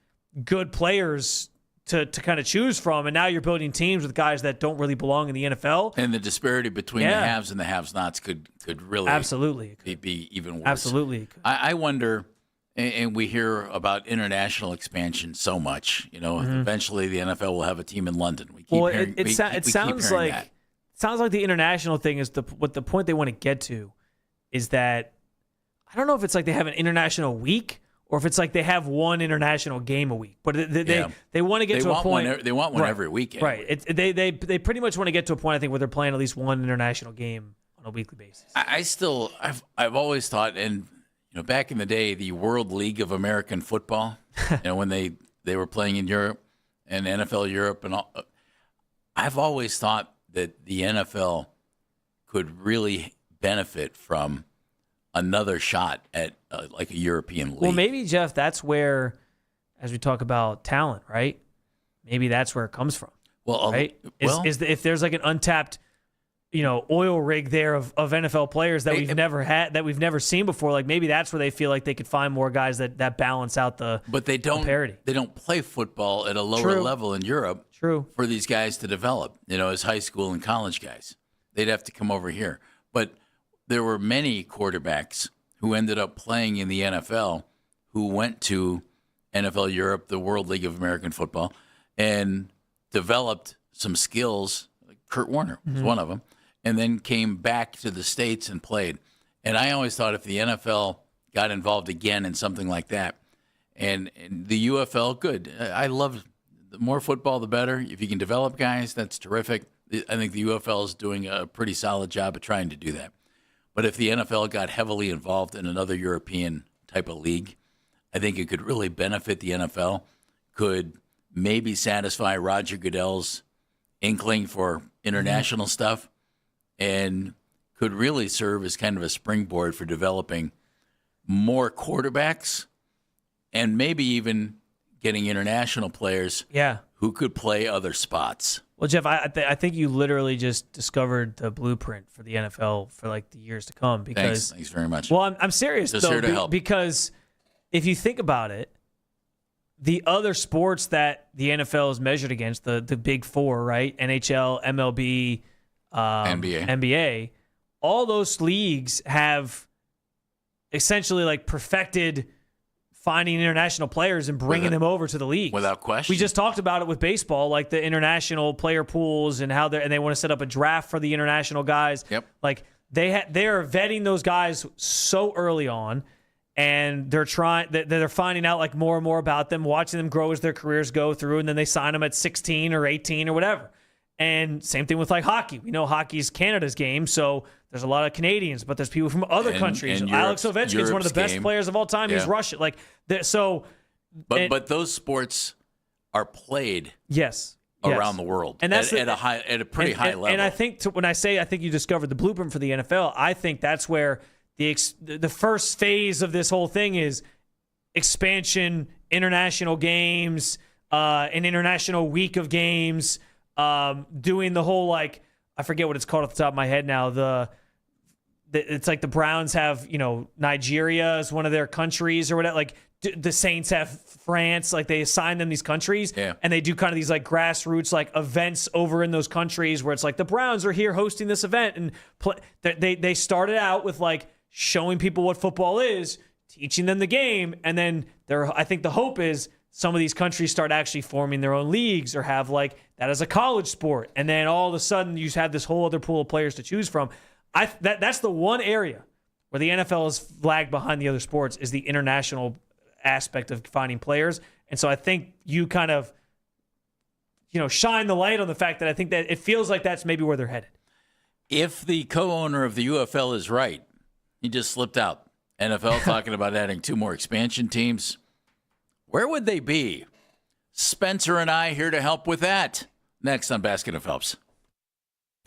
good players to kind of choose from. And now you're building teams with guys that don't really belong in the NFL. And the disparity between the haves and the have-nots could really absolutely be even worse. Absolutely. I wonder, and we hear about international expansion so much. Eventually the NFL will have a team in London. We keep it sounds like the international thing is what the point they want to get to is that I don't know if it's like they have an international week or if it's like they have one international game a week, but they want to get to a point. They want one every weekend, right? They pretty much want to get to a point, I think, where they're playing at least one international game on a weekly basis. I've always thought, and back in the day, the World League of American Football, when they were playing in Europe and NFL Europe and all, I've always thought that the NFL could really benefit from another shot at like a European league. Well, maybe, Jeff, that's where, as we talk about talent, right? Maybe that's where it comes from. Well, right? If there's like an untapped, oil rig there of NFL players that we've never had, that we've never seen before, like maybe that's where they feel like they could find more guys that balance out the parity. They don't play football at a lower level in Europe. True. For these guys to develop, as high school and college guys. They'd have to come over here. But there were many quarterbacks who ended up playing in the NFL who went to NFL Europe, the World League of American Football, and developed some skills. Like Kurt Warner was one of them, and then came back to the States and played. And I always thought if the NFL got involved again in something like that, and the UFL, good. I love the more football, the better. If you can develop guys, that's terrific. I think the UFL is doing a pretty solid job of trying to do that. But if the NFL got heavily involved in another European type of league, I think it could really benefit the NFL, could maybe satisfy Roger Goodell's inkling for international stuff, and could really serve as kind of a springboard for developing more quarterbacks and maybe even getting international players who could play other spots. Well, Jeff, I think you literally just discovered the blueprint for the NFL for like the years to come. Because thanks very much. Well, I'm serious just though, here to help. Because if you think about it, the other sports that the NFL is measured against, the big four, right? NHL, MLB, NBA, all those leagues have essentially like perfected finding international players and bringing them over to the league. Without question. We just talked about it with baseball, like the international player pools and how they want to set up a draft for the international guys. Yep. Like they're vetting those guys so early on, and they're finding out like more and more about them, watching them grow as their careers go through, and then they sign them at 16 or 18 or whatever. And same thing with like hockey. We know hockey's Canada's game, so there's a lot of Canadians, but there's people from other countries. And Alex Ovechkin is one of the best players of all time. He's Russian. Like but those sports are played around the world, and that's at a pretty high level. And I think when I say I think you discovered the blueprint for the NFL, I think that's where the first phase of this whole thing is expansion, international games, an international week of games. Doing the whole like I forget what it's called off the top of my head now. It's like the Browns have Nigeria as one of their countries or whatever. Like the Saints have France. Like they assign them these countries, and they do kind of these like grassroots like events over in those countries where it's like the Browns are here hosting this event and they started out with like showing people what football is, teaching them the game, and then I think the hope is some of these countries start actually forming their own leagues or have like that as a college sport. And then all of a sudden you have this whole other pool of players to choose from. That's the one area where the NFL is lagged behind the other sports is the international aspect of finding players. And so I think you kind of, shine the light on the fact that I think that it feels like that's maybe where they're headed. If the co-owner of the UFL is right, he just slipped out. NFL talking about adding 2 more expansion teams. Where would they be? Spencer and I here to help with that. Next on Baskin and Phelps.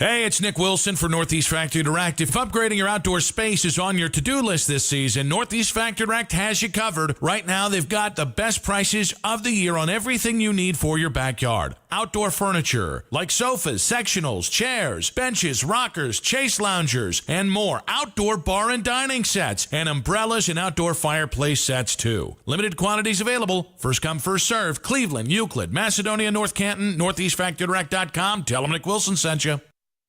Hey, it's Nick Wilson for Northeast Factory Direct. If upgrading your outdoor space is on your to-do list this season, Northeast Factory Direct has you covered. Right now, they've got the best prices of the year on everything you need for your backyard. Outdoor furniture, like sofas, sectionals, chairs, benches, rockers, chase loungers, and more. Outdoor bar and dining sets, and umbrellas and outdoor fireplace sets, too. Limited quantities available. First come, first serve. Cleveland, Euclid, Macedonia, North Canton, NortheastFactoryDirect.com. Tell them Nick Wilson sent you.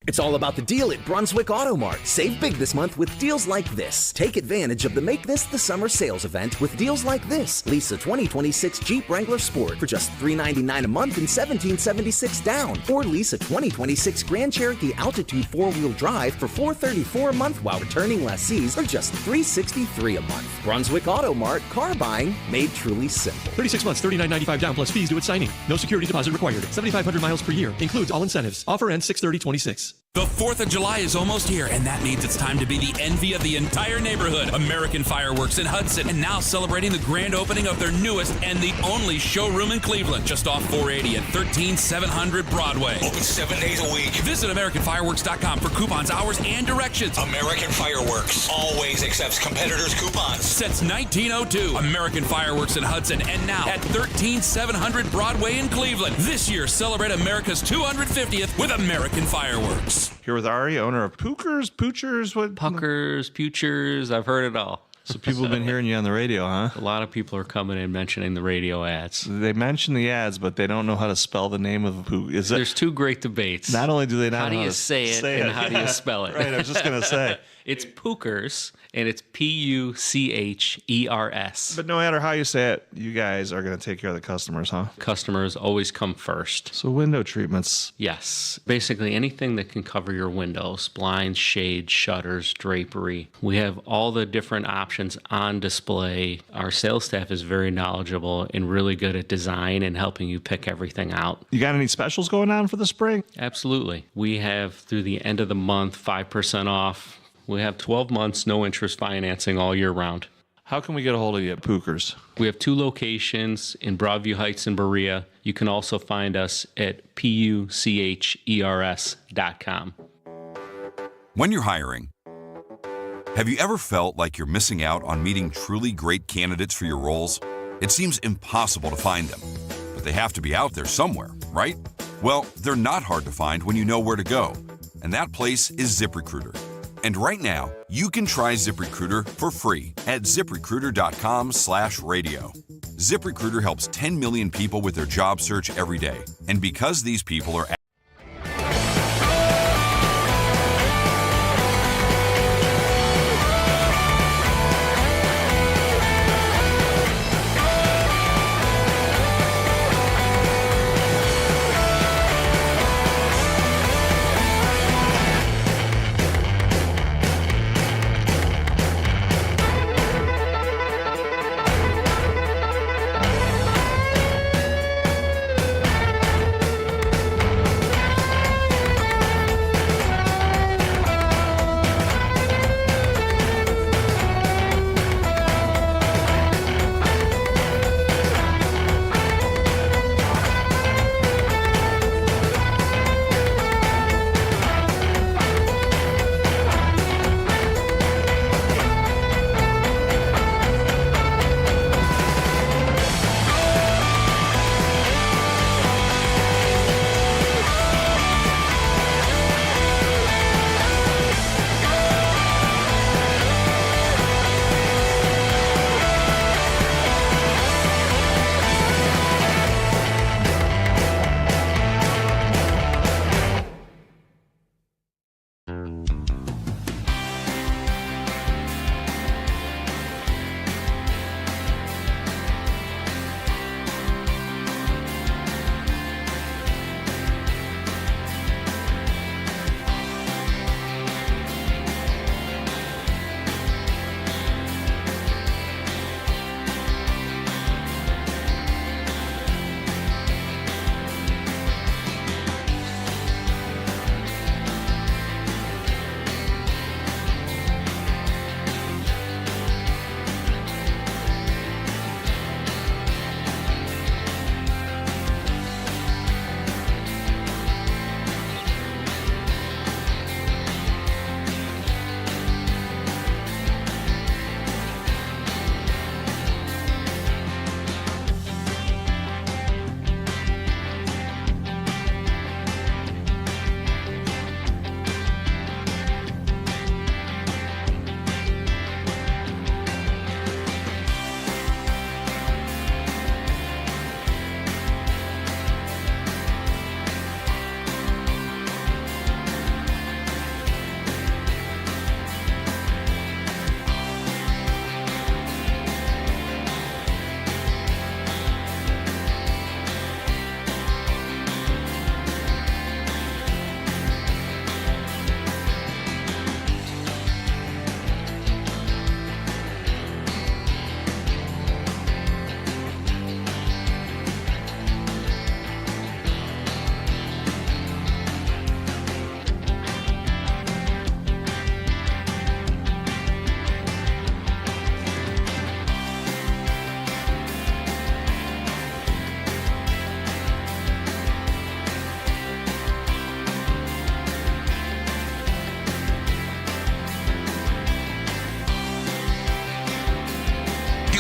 It's all about the deal at Brunswick Auto Mart. Save big this month with deals like this. Take advantage of the Make This the Summer sales event with deals like this. Lease a 2026 Jeep Wrangler Sport for just $399 a month and $1,776 down. Or lease a 2026 Grand Cherokee Altitude 4-wheel drive for $434 a month while returning lessees are just $363 a month. Brunswick Auto Mart. Car buying made truly simple. 36 months, $39.95 down plus fees due at signing. No security deposit required. 7,500 miles per year. Includes all incentives. Offer ends 6/30/26. The 4th of July is almost here, and that means it's time to be the envy of the entire neighborhood. American Fireworks in Hudson, and now celebrating the grand opening of their newest and the only showroom in Cleveland, just off 480 at 13700 Broadway. Open 7 days a week. Visit AmericanFireworks.com for coupons, hours, and directions. American Fireworks always accepts competitors' coupons. Since 1902, American Fireworks in Hudson, and now at 13700 Broadway in Cleveland. This year, celebrate America's 250th with American Fireworks. Here with Ari, owner of Poochers, what? Puckers, Putchers, I've heard it all. So people have been hearing you on the radio, huh? A lot of people are coming in mentioning the radio ads. They mention the ads, but they don't know how to spell the name of the Pook. There's two great debates. Not only do they not how know do you say it and how do you spell it? Right, I was just going to say. It's Pookers, and it's Puchers. But no matter how you say it, you guys are going to take care of the customers, huh? Customers always come first. So window treatments. Yes. Basically anything that can cover your windows, blinds, shades, shutters, drapery. We have all the different options on display. Our sales staff is very knowledgeable and really good at design and helping you pick everything out. You got any specials going on for the spring? Absolutely. We have through the end of the month 5% off. We have 12 months, no interest financing all year round. How can we get a hold of you at Pookers? We have 2 locations in Broadview Heights and Berea. You can also find us at puchers.com. When you're hiring, have you ever felt like you're missing out on meeting truly great candidates for your roles? It seems impossible to find them, but they have to be out there somewhere, right? Well, they're not hard to find when you know where to go, and that place is ZipRecruiter. And right now, you can try ZipRecruiter for free at ZipRecruiter.com/radio. ZipRecruiter helps 10 million people with their job search every day. And because these people are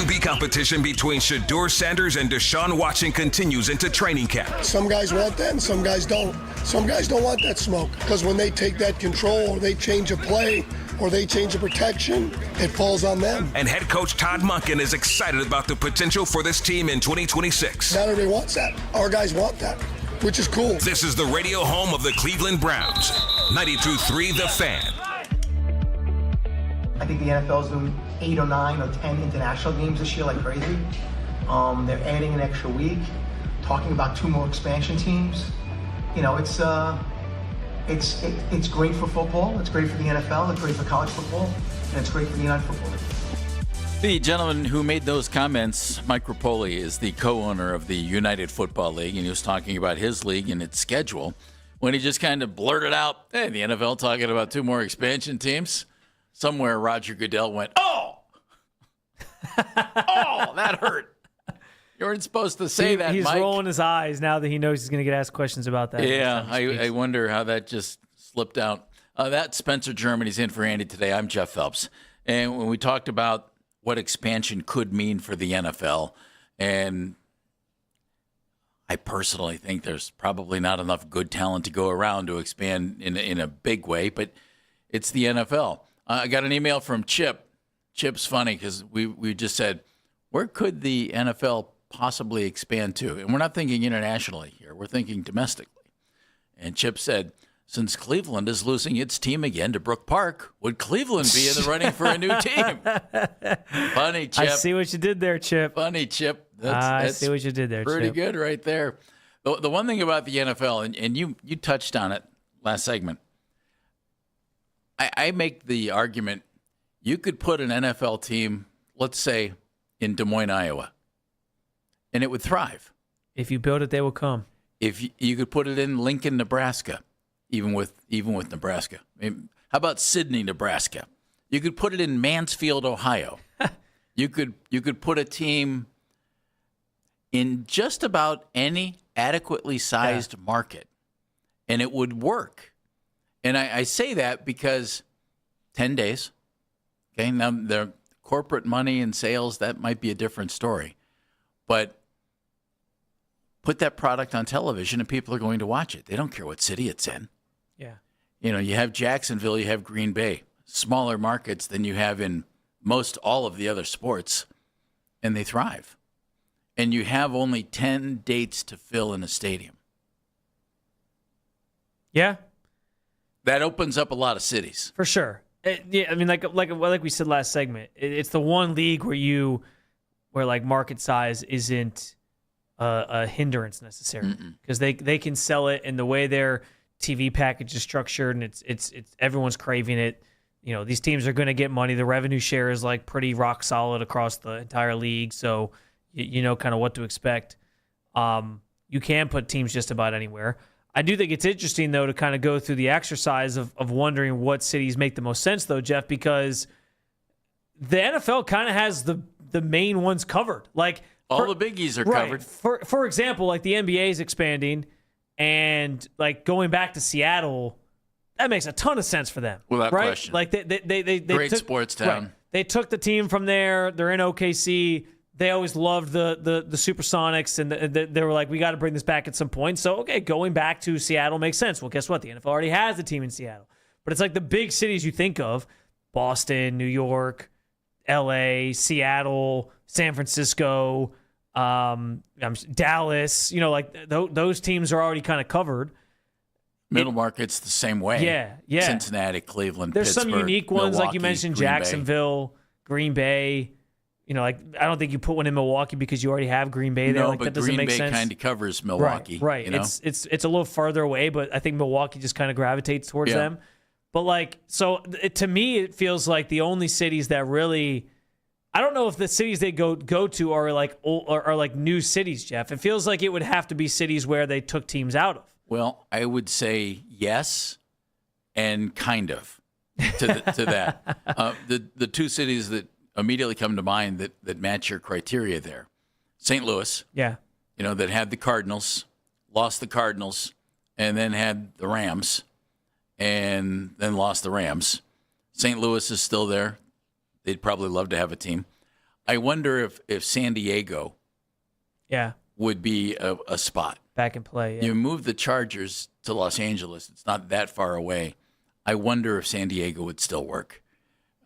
QB competition between Shedeur Sanders and Deshaun Watson continues into training camp. Some guys want that and some guys don't. Some guys don't want that smoke because when they take that control or they change a play or they change a protection, it falls on them. And head coach Todd Monken is excited about the potential for this team in 2026. Not everybody wants that. Our guys want that, which is cool. This is the radio home of the Cleveland Browns. 92.3 The Fan. I think the NFL's doing 8 or 9 or 10 international games this year like crazy. They're adding an extra week, talking about 2 more expansion teams. You know, it's great for football, it's great for the NFL, it's great for college football, and it's great for the United Football League. The gentleman who made those comments, Mike Rapoli, is the co-owner of the United Football League, and he was talking about his league and its schedule when he just kind of blurted out, hey, the NFL talking about 2 more expansion teams. Somewhere Roger Goodell went, oh! Oh, that hurt. You weren't supposed to say that, He's Mike. rolling his eyes now that he knows he's going to get asked questions about that. Yeah, I wonder how that just slipped out. That's Spencer Germany's in for Andy today. I'm Jeff Phelps. And when we talked about what expansion could mean for the NFL, and I personally think there's probably not enough good talent to go around to expand in a big way, but it's the NFL. I got an email from Chip. Chip's funny because we just said, where could the NFL possibly expand to? And we're not thinking internationally here. We're thinking domestically. And Chip said, since Cleveland is losing its team again to Brook Park, would Cleveland be in the running for a new team? Funny, Chip. I see what you did there, Chip. Funny, Chip. I see what you did there, pretty Chip. good right there. The one thing about the NFL, and you touched on it last segment, I make the argument you could put an NFL team, let's say, in Des Moines, Iowa, and it would thrive. If you build it, they will come. If you could put it in Lincoln, Nebraska, even with Nebraska. I mean, how about Sidney, Nebraska? You could put it in Mansfield, Ohio. You could put a team in just about any adequately sized market, and it would work. And I say that because 10 days, okay, now the corporate money and sales, that might be a different story. But put that product on television and people are going to watch it. They don't care what city it's in. Yeah. You know, you have Jacksonville, you have Green Bay, smaller markets than you have in most all of the other sports, and they thrive. And you have only 10 dates to fill in a stadium. Yeah. That opens up a lot of cities. For sure. Yeah, I mean, like we said last segment, it's the one league where like market size isn't a hindrance necessarily because they can sell it, and the way their TV package is structured, and it's everyone's craving it. You know, these teams are going to get money. The revenue share is like pretty rock solid across the entire league, so you know kind of what to expect. You can put teams just about anywhere. I do think it's interesting, though, to kind of go through the exercise of wondering what cities make the most sense, though, Jeff, because the NFL kind of has the main ones covered. Like all the biggies are covered. For example, like the NBA is expanding, and like going back to Seattle, that makes a ton of sense for them. Without right? question. Like they great took, sports town. Right. They took the team from there. They're in OKC. They always loved the Supersonics, and they were like, we got to bring this back at some point. So, okay, going back to Seattle makes sense. Well, guess what? The NFL already has a team in Seattle. But it's like the big cities you think of, Boston, New York, L.A., Seattle, San Francisco, Dallas. You know, like those teams are already kind of covered. Middle market's the same way. Yeah. Cincinnati, Cleveland, There's Pittsburgh, some unique ones, Milwaukee, like you mentioned, Green Jacksonville, Green Bay. You know, like I don't think you put one in Milwaukee because you already have Green Bay there. No, like, but that doesn't Green make Bay sense. kind of covers Milwaukee. Right. You know? It's a little farther away, but I think Milwaukee just kind of gravitates towards them. But like, so to me, it feels like the only cities that really, I don't know if the cities they go to are like are like new cities, Jeff. It feels like it would have to be cities where they took teams out of. Well, I would say yes, and kind of to that. The two cities that immediately come to mind that match your criteria there. St. Louis. Yeah. You know, that had the Cardinals, lost the Cardinals, and then had the Rams, and then lost the Rams. St. Louis is still there. They'd probably love to have a team. I wonder if San Diego would be a spot. Back in play. Yeah. You move the Chargers to Los Angeles. It's not that far away. I wonder if San Diego would still work.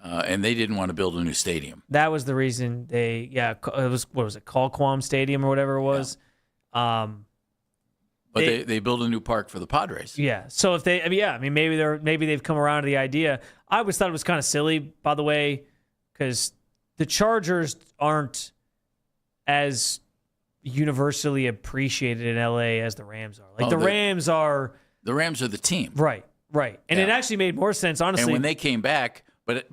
And they didn't want to build a new stadium. That was the reason it was, what was it, Qualcomm Stadium or whatever it was. Yeah. But they built a new park for the Padres. Yeah. So if they, maybe they've come around to the idea. I always thought it was kind of silly, by the way, because the Chargers aren't as universally appreciated in LA as the Rams are. Like the Rams are the team. Right. And it actually made more sense, honestly. And when they came back, but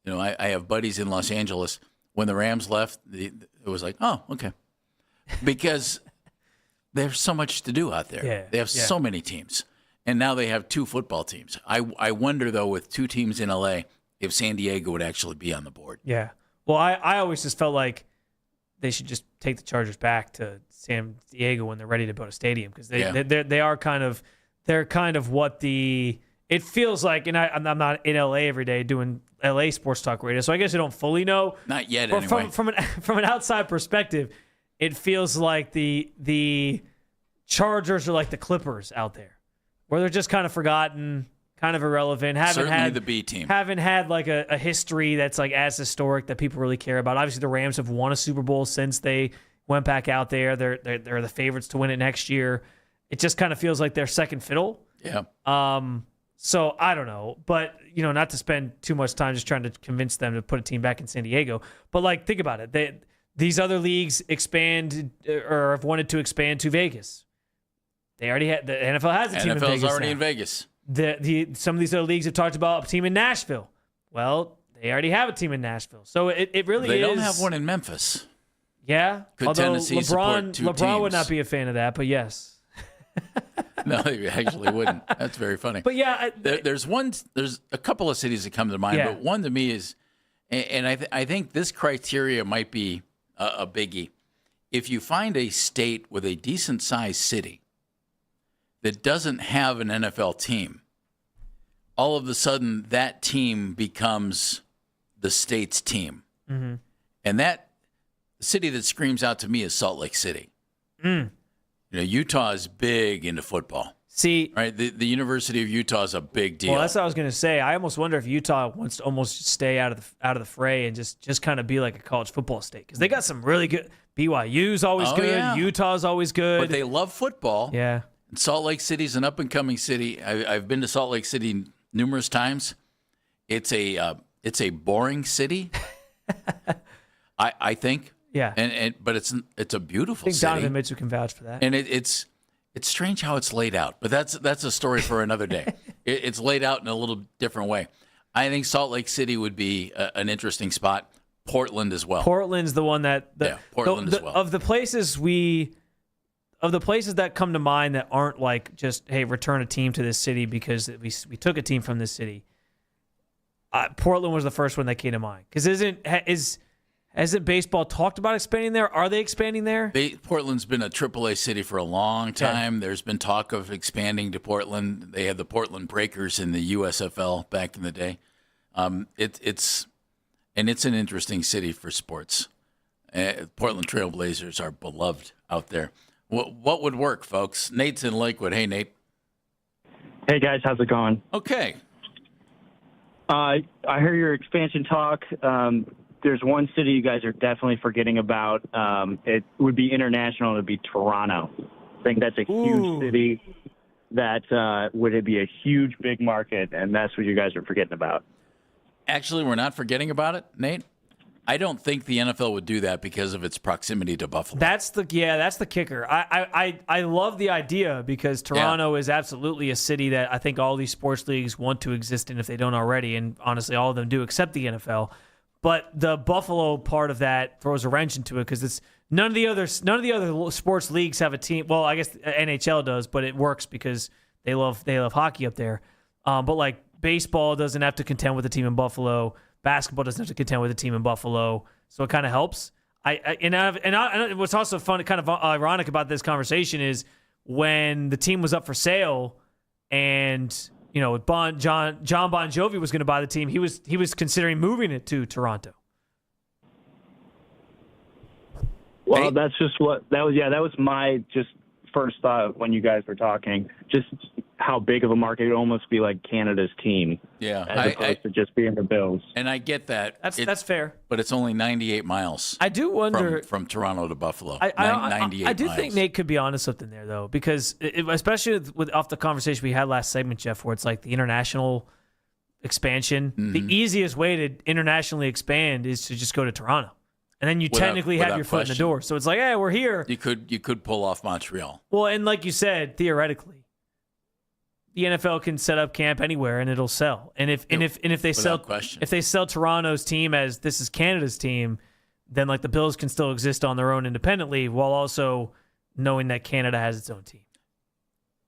you know, I have buddies in Los Angeles. When the Rams left, it was like, oh, okay, because there's so much to do out there. Yeah, they have so many teams, and now they have 2 football teams. I wonder though, with 2 teams in LA, if San Diego would actually be on the board. Yeah. Well, I always just felt like they should just take the Chargers back to San Diego when they're ready to build a stadium, because they are kind of what it feels like. And I'm not in LA every day doing LA sports talk radio, so I guess I don't fully know. Not yet, but anyway. From an outside perspective, it feels like the Chargers are like the Clippers out there, where they're just kind of forgotten, kind of irrelevant. Certainly the B team. Haven't had like a history that's like as historic that people really care about. Obviously, the Rams have won a Super Bowl since they went back out there. They're the favorites to win it next year. It just kind of feels like they're second fiddle. Yeah. So I don't know, but not to spend too much time just trying to convince them to put a team back in San Diego. But like, think about it. These other leagues expand or have wanted to expand to Vegas. They already had the NFL has a team in Vegas. NFL's already now. in Vegas. Some of these other leagues have talked about a team in Nashville. Well, they already have a team in Nashville. So it really is. They don't have one in Memphis. Yeah. Could although Tennessee support 2 LeBron teams? would not be a fan of that, but yes. No, you actually wouldn't. That's very funny. But yeah, there's a couple of cities that come to mind, but one to me is, and I think this criteria might be a biggie. If you find a state with a decent sized city that doesn't have an NFL team, all of a sudden that team becomes the state's team. Mm-hmm. And that city that screams out to me is Salt Lake City. Utah is big into football. See, right? The University of Utah is a big deal. Well, that's what I was going to say. I almost wonder if Utah wants to almost stay out of the fray and just kind of be like a college football state, because they got some really good. BYU's always good. Yeah. Utah's always good. But they love football. Yeah. And Salt Lake City's an up and coming city. I've been to Salt Lake City numerous times. It's a boring city. I think. Yeah. But it's a beautiful I think city. Donovan Mitchell can vouch for that. And it's strange how it's laid out, but that's a story for another day. It's laid out in a little different way. I think Salt Lake City would be an interesting spot. Portland as well. Portland's the one Portland as well. Of the places that come to mind that aren't like just, hey, return a team to this city because we took a team from this city. Portland was the first one that came to mind, because hasn't baseball talked about expanding there? Are they expanding there? Portland's been a AAA city for a long time. Yeah. There's been talk of expanding to Portland. They had the Portland Breakers in the USFL back in the day. It's an interesting city for sports. Portland Trail Blazers are beloved out there. What would work, folks? Nate's in Lakewood. Hey, Nate. Hey, guys. How's it going? Okay. I hear your expansion talk. There's one city you guys are definitely forgetting about. It would be international. It would be Toronto. I think that's a huge city. That would be a huge, big market, and that's what you guys are forgetting about. Actually, we're not forgetting about it, Nate. I don't think the NFL would do that because of its proximity to Buffalo. That's the kicker. I love the idea, because Toronto is absolutely a city that I think all these sports leagues want to exist in if they don't already, and honestly, all of them do except the NFL. But the Buffalo part of that throws a wrench into it, because it's none of the other sports leagues have a team. Well, I guess NHL does, but it works because they love hockey up there. But like baseball doesn't have to contend with a team in Buffalo. Basketball doesn't have to contend with a team in Buffalo, so it kind of helps. And what's also fun, kind of ironic about this conversation is when the team was up for sale, and John Bon Jovi was going to buy the team. He was considering moving it to Toronto. Well, that's just that was my just first thought when you guys were talking. Just how big of a market. It would almost be like Canada's team. Yeah, as opposed to just being the Bills. And I get that. That's fair. But it's only 98 miles. I do wonder from Toronto to Buffalo. 98 miles. I do think Nate could be onto something there, though, because especially with off the conversation we had last segment, Jeff, where it's like the international expansion. Mm-hmm. The easiest way to internationally expand is to just go to Toronto. And then you technically have your foot in the door. So it's like, hey, we're here. You could pull off Montreal. Well, and like you said, theoretically, the NFL can set up camp anywhere and it'll sell. And if they sell Toronto's team as this is Canada's team, then like the Bills can still exist on their own independently while also knowing that Canada has its own team.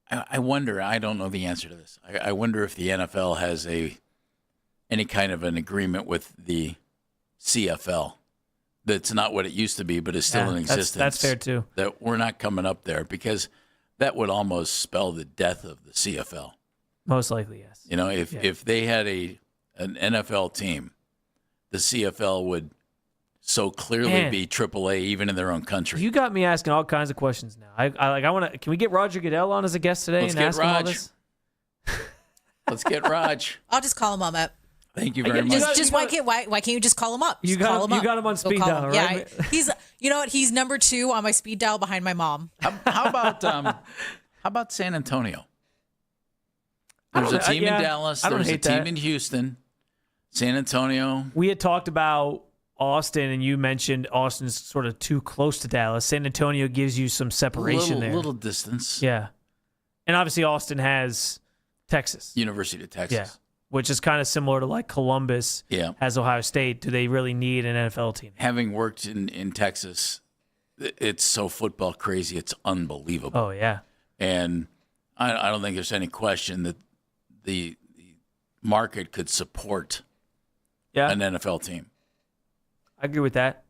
I wonder. I don't know the answer to this. I wonder if the NFL has any kind of an agreement with the CFL. That's not what it used to be, but is still in existence. That's fair too. That we're not coming up there because that would almost spell the death of the CFL. Most likely, yes. You know, if they had an NFL team, the CFL would so clearly be AAA even in their own country. You got me asking all kinds of questions now. I want to. Can we get Roger Goodell on as a guest today Let's and get ask him all Raj. this? Let's get Raj. I'll just call him up. Thank you very much. Why can't you just call him up? You got him on speed dial, right? Yeah, he's you know what? He's number 2 on my speed dial behind my mom. How about San Antonio? There's a team in Dallas. There's a team in Houston. San Antonio. We had talked about Austin, and you mentioned Austin's sort of too close to Dallas. San Antonio gives you some separation there. A little distance. Yeah. And obviously Austin has Texas. University of Texas. Yeah. Which is kind of similar to like Columbus has Ohio State. Do they really need an NFL team? Having worked in Texas, it's so football crazy. It's unbelievable. Oh, yeah. And I don't think there's any question that the market could support an NFL team. I agree with that.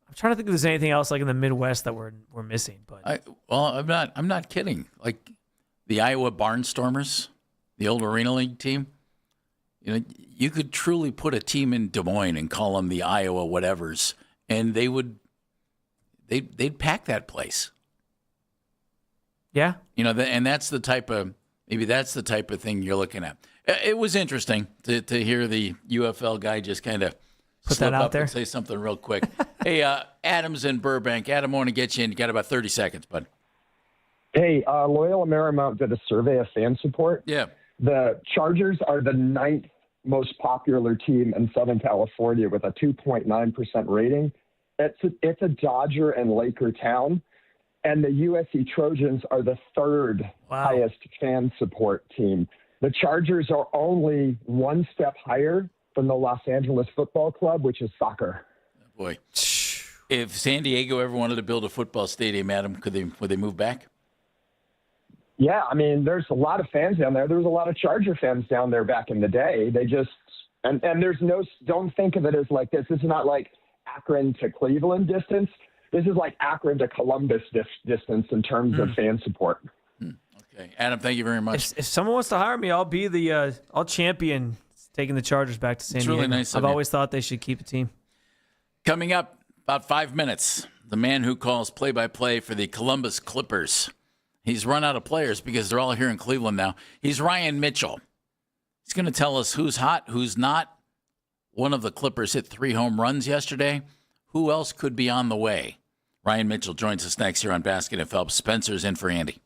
I'm trying to think if there's anything else like in the Midwest that we're missing. But I'm not kidding. Like the Iowa Barnstormers, the old Arena League team. You know, you could truly put a team in Des Moines and call them the Iowa whatevers, and they'd pack that place. Yeah. You know, and that's the type of thing you're looking at. It was interesting to hear the UFL guy just kind of put slip that out up there and say something real quick. Hey, Adam's in Burbank. Adam, I want to get you in. You got about 30 seconds, bud. Hey, Loyola Marymount did a survey of fan support. Yeah. The Chargers are the 9th most popular team in Southern California with a 2.9% rating. It's a Dodger and Laker town. And the USC Trojans are the 3rd highest fan support team. The Chargers are only one step higher than the Los Angeles Football Club, which is soccer. Boy, if San Diego ever wanted to build a football stadium, Adam, would they move back? Yeah, I mean, there's a lot of fans down there. There was a lot of Charger fans down there back in the day. They just and there's don't think of it as like this. This is not like Akron to Cleveland distance. This is like Akron to Columbus distance in terms of fan support. Okay, Adam, thank you very much. If someone wants to hire me, I'll be I'll champion taking the Chargers back to San Diego. Really nice of I've you. always thought they should keep the team. Coming up, about 5 minutes, the man who calls play-by-play for the Columbus Clippers. He's run out of players because they're all here in Cleveland now. He's Ryan Mitchell. He's going to tell us who's hot, who's not. One of the Clippers hit 3 home runs yesterday. Who else could be on the way? Ryan Mitchell joins us next here on Basket and Phelps. Spencer's in for Andy.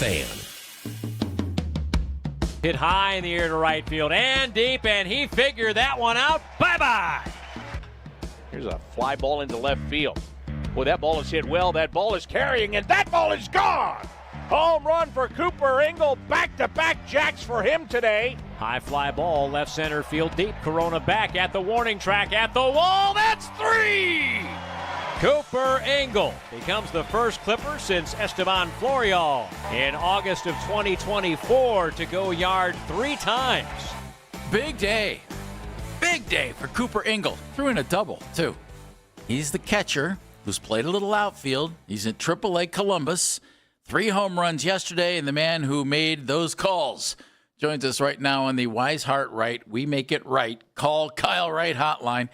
Fan. Hit high in the air to right field and deep, and he figured that one out. Bye-bye. Here's a fly ball into left field. Boy, that ball is hit well. That ball is carrying, and that ball is gone. Home run for Cooper Ingle. Back-to-back jacks for him today. High fly ball, left center field deep. Corona back at the warning track, at the wall. That's 3! Cooper Ingle becomes the first Clipper since Esteban Florial in August of 2024 to go yard 3 times. Big day. Big day for Cooper Ingle. Threw in a double, too. He's the catcher who's played a little outfield. He's at AAA Columbus. 3 home runs yesterday, and the man who made those calls joins us right now on the Wise Heart Right, We Make It Right, Call Kyle Wright hotline.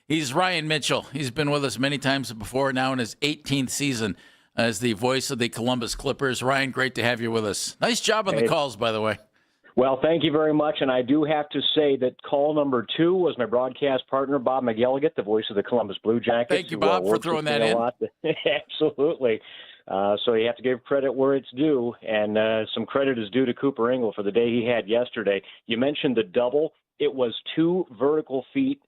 He's Ryan Mitchell. He's been with us many times before, now in his 18th season as the voice of the Columbus Clippers. Ryan, great to have you with us. Nice job on the calls, by the way. Well, thank you very much, and I do have to say that call number 2 was my broadcast partner, Bob McElligott, the voice of the Columbus Blue Jackets. Thank you, Bob, for throwing that in. Absolutely. So you have to give credit where it's due, and some credit is due to Cooper Ingle for the day he had yesterday. You mentioned the double. It was 2 vertical feet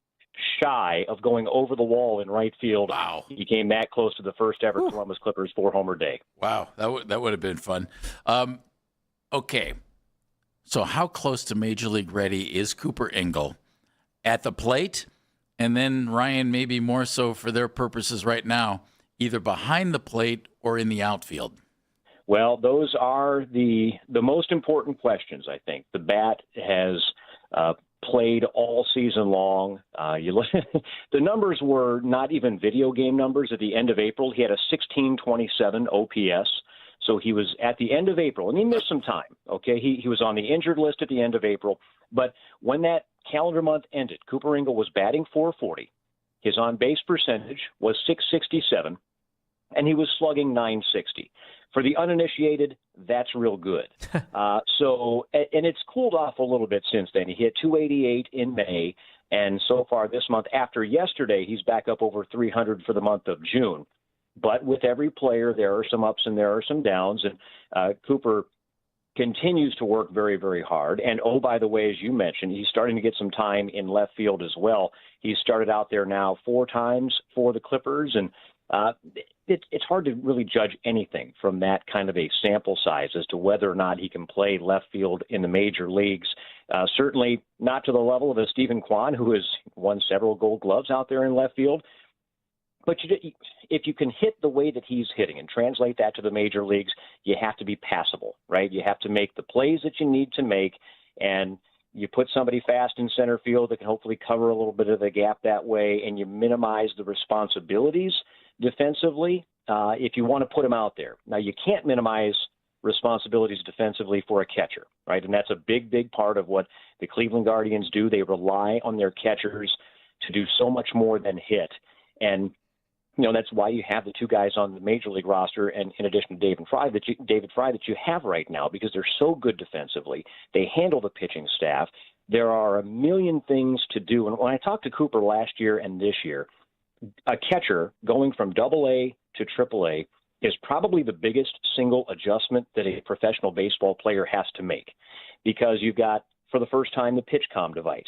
shy of going over the wall in right field. Wow. He came that close to the first ever Columbus Clippers 4-homer day. Wow, that would have been fun. Okay, so how close to Major League ready is Cooper Ingle at the plate? And then, Ryan, maybe more so for their purposes right now, either behind the plate or in the outfield? Well, those are the most important questions, I think. The bat has played all season long. The numbers were not even video game numbers at the end of April. He had a 1627 OPS. So he was at the end of April, and he missed some time. Okay, he was on the injured list at the end of April. But when that calendar month ended, Cooper Ingle was batting .440. His on-base percentage was .667, and he was slugging .960. For the uninitiated, that's real good. And it's cooled off a little bit since then. He hit .288 in May, and so far this month, after yesterday, he's back up over .300 for the month of June. But with every player, there are some ups and there are some downs, and Cooper continues to work very, very hard. And, oh, by the way, as you mentioned, he's starting to get some time in left field as well. He's started out there now 4 times for the Clippers, and it's hard to really judge anything from that kind of a sample size as to whether or not he can play left field in the major leagues. Certainly not to the level of a Stephen Kwan, who has won several Gold Gloves out there in left field. But if you can hit the way that he's hitting and translate that to the major leagues, you have to be passable, right? You have to make the plays that you need to make, and you put somebody fast in center field that can hopefully cover a little bit of the gap that way, and you minimize the responsibilities defensively if you want to put them out there. Now, you can't minimize responsibilities defensively for a catcher, right? And that's a big, big part of what the Cleveland Guardians do. They rely on their catchers to do so much more than hit. And that's why you have the 2 guys on the major league roster, and in addition to David Fry that you have right now, because they're so good defensively. They handle the pitching staff. There are a million things to do. And when I talked to Cooper last year and this year, a catcher going from AA to AAA is probably the biggest single adjustment that a professional baseball player has to make, because you've got, for the first time, the PitchCom device.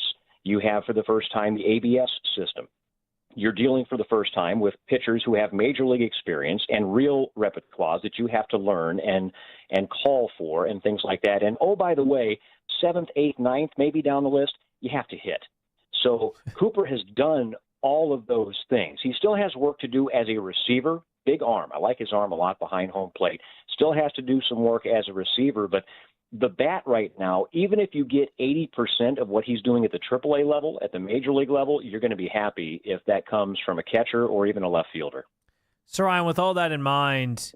You have, for the first time, the ABS system. You're dealing for the first time with pitchers who have major league experience and real repertoire that you have to learn and call for and things like that. And, oh, by the way, 7th, 8th, 9th, maybe down the list, you have to hit. So Cooper has done all of those things. He still has work to do as a receiver. Big arm. I like his arm a lot behind home plate. Still has to do some work as a receiver, but the bat right now, even if you get 80% of what he's doing at the AAA level, at the major league level, you're going to be happy if that comes from a catcher or even a left fielder. So, Ryan, with all that in mind,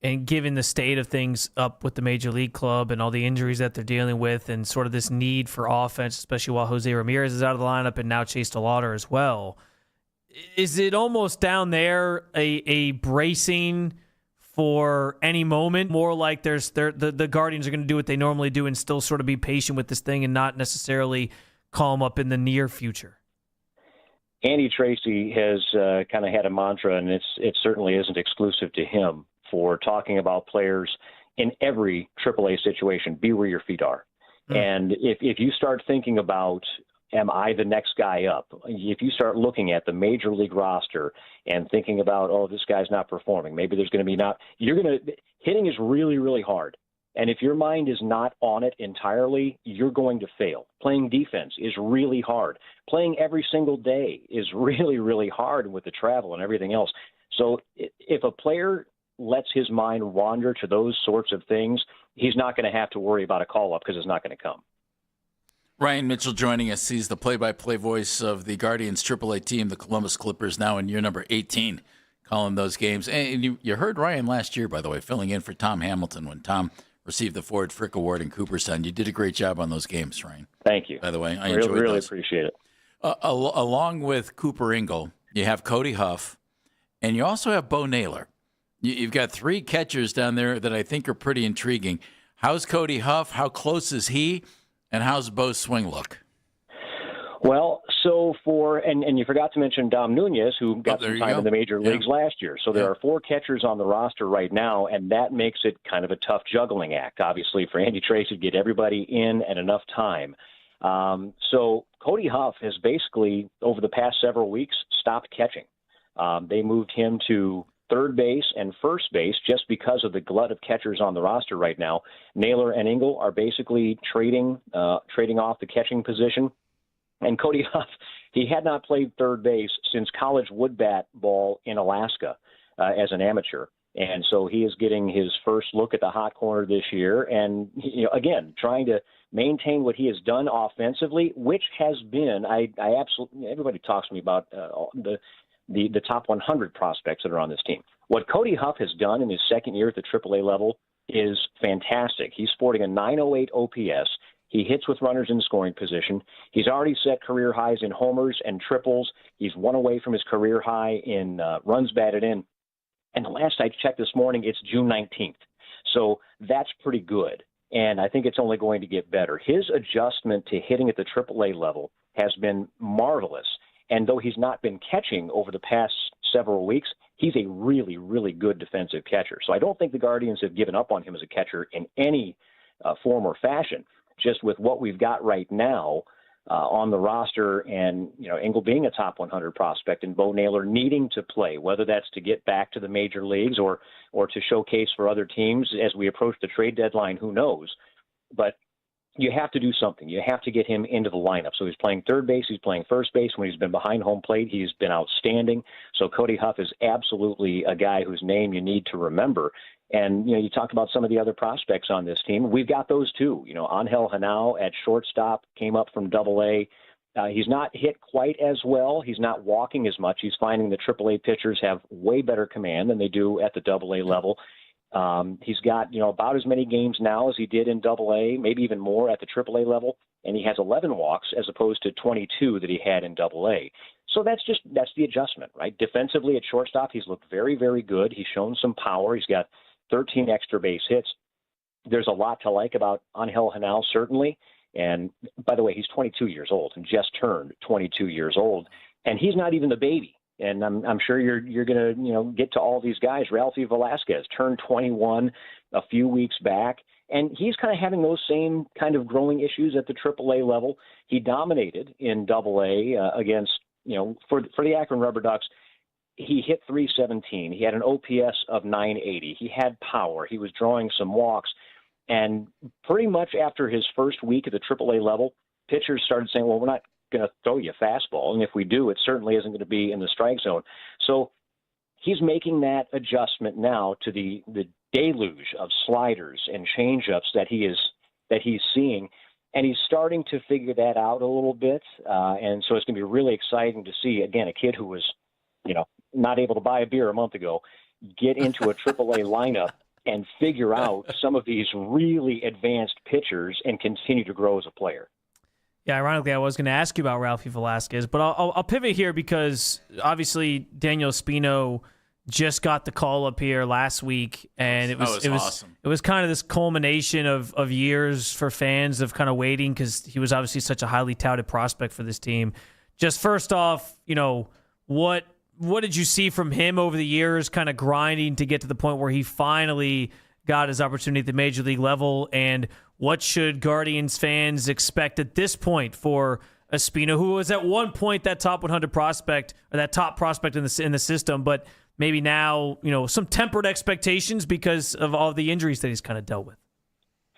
and given the state of things up with the major league club and all the injuries that they're dealing with and sort of this need for offense, especially while Jose Ramirez is out of the lineup and now Chase DeLauder as well, is it almost down there a bracing for any moment, more like the Guardians are going to do what they normally do and still sort of be patient with this thing and not necessarily call them up in the near future? Andy Tracy has kind of had a mantra, and it certainly isn't exclusive to him, for talking about players in every AAA situation, be where your feet are. And if you start thinking about, am I the next guy up? If you start looking at the major league roster and thinking about, oh, this guy's not performing, maybe there's going to be hitting is really, really hard. And if your mind is not on it entirely, you're going to fail. Playing defense is really hard. Playing every single day is really, really hard with the travel and everything else. So if a player lets his mind wander to those sorts of things, he's not going to have to worry about a call-up because it's not going to come. Ryan Mitchell joining us. He's the play-by-play voice of the Guardians AAA team, the Columbus Clippers, now in year number 18, calling those games. And you heard Ryan last year, by the way, filling in for Tom Hamilton when Tom received the Ford Frick Award in Cooperstown. You did a great job on those games, Ryan. Thank you. By the way, I really those. Appreciate it. Along with Cooper Ingle, you have Cody Huff, and you also have Bo Naylor. You've got three catchers down there that I think are pretty intriguing. How's Cody Huff? How close is he? And how's Bo's swing look? Well, so and you forgot to mention Dom Nunez, who got some time in the major leagues last year. So there are four catchers on the roster right now, and that makes it kind of a tough juggling act, obviously, for Andy Tracy to get everybody in at enough time. So Cody Huff has basically, over the past several weeks, stopped catching. They moved him to third base and first base just because of the glut of catchers on the roster right now. Naylor and Ingle are basically trading off the catching position. And Cody Huff, he had not played third base since college wood bat ball in Alaska as an amateur. And so he is getting his first look at the hot corner this year. And, again, trying to maintain what he has done offensively, which has been, I absolutely, everybody talks to me about the top 100 prospects that are on this team. What Cody Huff has done in his second year at the AAA level is fantastic. He's sporting a 908 OPS. He hits with runners in scoring position. He's already set career highs in homers and triples. He's one away from his career high in runs batted in. And the last I checked this morning, it's June 19th. So that's pretty good. And I think it's only going to get better. His adjustment to hitting at the AAA level has been marvelous. And though he's not been catching over the past several weeks, he's a really, really good defensive catcher. So I don't think the Guardians have given up on him as a catcher in any form or fashion. Just with what we've got right now on the roster and, Ingle being a top 100 prospect and Bo Naylor needing to play, whether that's to get back to the major leagues or to showcase for other teams as we approach the trade deadline, who knows. But you have to do something. You have to get him into the lineup. So he's playing third base. He's playing first base. When he's been behind home plate, he's been outstanding. So Cody Huff is absolutely a guy whose name you need to remember. And, you talk about some of the other prospects on this team. We've got those too. Angel Henao at shortstop came up from Double-A. He's not hit quite as well. He's not walking as much. He's finding the Triple-A pitchers have way better command than they do at the Double-A level. He's got, about as many games now as he did in Double-A, maybe even more at the Triple-A level. And he has 11 walks as opposed to 22 that he had in Double-A. So that's the adjustment, right? Defensively at shortstop, he's looked very, very good. He's shown some power. He's got 13 extra base hits. There's a lot to like about Angel Henao, certainly. And by the way, he's 22 years old and just turned 22 years old. And he's not even the baby. And I'm sure you're going to, get to all these guys. Ralphie Velasquez turned 21 a few weeks back. And he's kind of having those same kind of growing issues at the AAA level. He dominated in Double-A against, for the Akron Rubber Ducks. He hit .317. He had an OPS of 980. He had power. He was drawing some walks. And pretty much after his first week at the AAA level, pitchers started saying, well, we're not going to throw you a fastball. And if we do, it certainly isn't going to be in the strike zone. So he's making that adjustment now to the deluge of sliders and changeups that he's seeing. And he's starting to figure that out a little bit. And so it's going to be really exciting to see, again, a kid who was, not able to buy a beer a month ago, get into a AAA lineup and figure out some of these really advanced pitchers and continue to grow as a player. Yeah, ironically, I was going to ask you about Ralphie Velasquez, but I'll pivot here because obviously Daniel Espino just got the call up here last week, and it was awesome. It was kind of this culmination of years for fans of kind of waiting because he was obviously such a highly touted prospect for this team. Just first off, what did you see from him over the years, kind of grinding to get to the point where he finally got his opportunity at the major league level. And what should Guardians fans expect at this point for Espino, who was at one point that top 100 prospect, or that top prospect in the system, but maybe now, some tempered expectations because of all the injuries that he's kind of dealt with?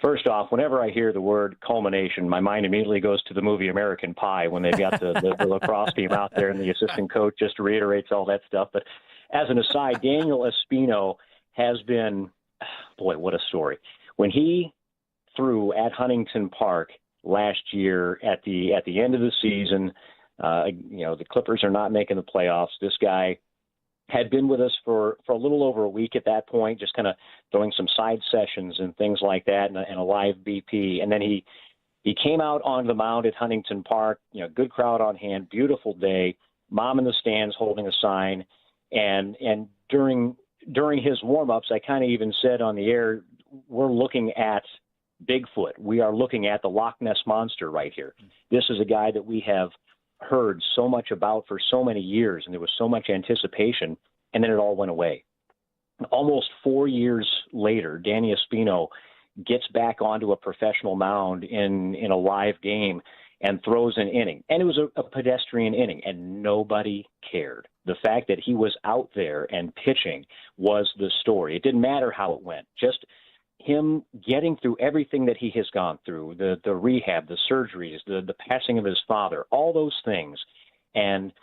First off, whenever I hear the word culmination, my mind immediately goes to the movie American Pie when they've got the lacrosse team out there and the assistant coach just reiterates all that stuff. But as an aside, Daniel Espino has been, boy, what a story. When he threw at Huntington Park last year at the end of the season, the Clippers are not making the playoffs. This guy had been with us for a little over a week at that point, just kind of throwing some side sessions and things like that, and a live BP. And then he came out on the mound at Huntington Park, good crowd on hand, beautiful day, mom in the stands holding a sign. And during his warm-ups, I kind of even said on the air, we're looking at Bigfoot. We are looking at the Loch Ness Monster right here. This is a guy that we have heard so much about for so many years, and there was so much anticipation, and then it all went away. Almost 4 years later, Danny Espino gets back onto a professional mound in a live game and throws an inning. And it was a pedestrian inning, and nobody cared. The fact that he was out there and pitching was the story. It didn't matter how it went. Just him getting through everything that he has gone through, the rehab, the surgeries, the passing of his father, all those things. And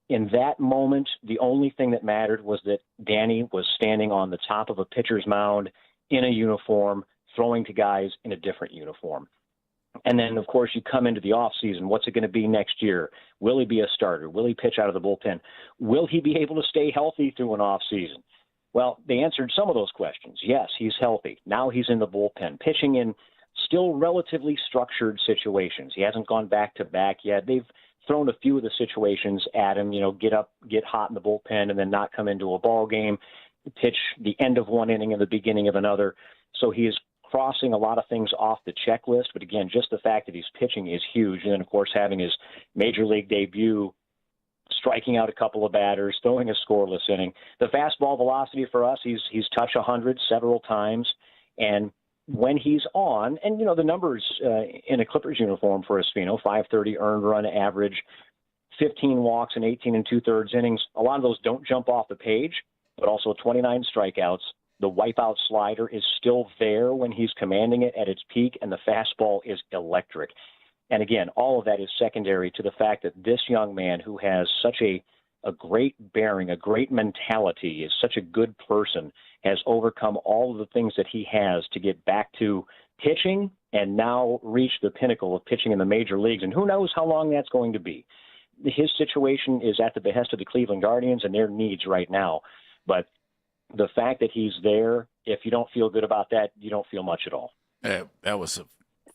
in that moment, the only thing that mattered was that Danny was standing on the top of a pitcher's mound in a uniform, throwing to guys in a different uniform. And then, of course, you come into the offseason. What's it going to be next year? Will he be a starter? Will he pitch out of the bullpen? Will he be able to stay healthy through an offseason? Well, they answered some of those questions. Yes, he's healthy. Now he's in the bullpen, pitching in still relatively structured situations. He hasn't gone back-to-back yet. They've thrown a few of the situations at him, get up, get hot in the bullpen, and then not come into a ball game, pitch the end of one inning and the beginning of another. So he is crossing a lot of things off the checklist. But again, just the fact that he's pitching is huge. And then, of course, having his major league debut, striking out a couple of batters, throwing a scoreless inning. The fastball velocity for us, he's touched 100 several times. And when he's on, and, the numbers in a Clippers uniform for Espino, 530 earned run average, 15 walks and 18 2/3 innings. A lot of those don't jump off the page, but also 29 strikeouts. The wipeout slider is still there when he's commanding it at its peak, and the fastball is electric. And again, all of that is secondary to the fact that this young man, who has such a great bearing, a great mentality, is such a good person, has overcome all of the things that he has to get back to pitching and now reach the pinnacle of pitching in the major leagues. And who knows how long that's going to be. His situation is at the behest of the Cleveland Guardians and their needs right now. But the fact that he's there, if you don't feel good about that, you don't feel much at all. That was a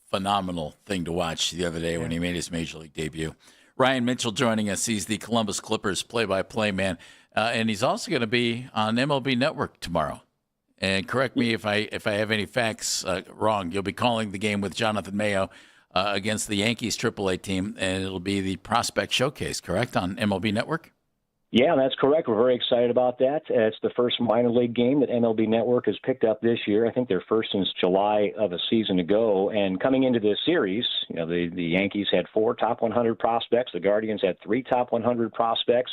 phenomenal thing to watch the other day when he made his major league debut. Ryan Mitchell joining us. He's the Columbus Clippers play-by-play man, and he's also going to be on MLB Network tomorrow. And correct me if I have any facts wrong. You'll be calling the game with Jonathan Mayo against the Yankees AAA team, and it'll be the Prospect Showcase, correct, on MLB Network? Yeah, that's correct. We're very excited about that. It's the first minor league game that MLB Network has picked up this year. I think they're first since July of a season ago. And coming into this series, the Yankees had 4 top 100 prospects. The Guardians had 3 top 100 prospects.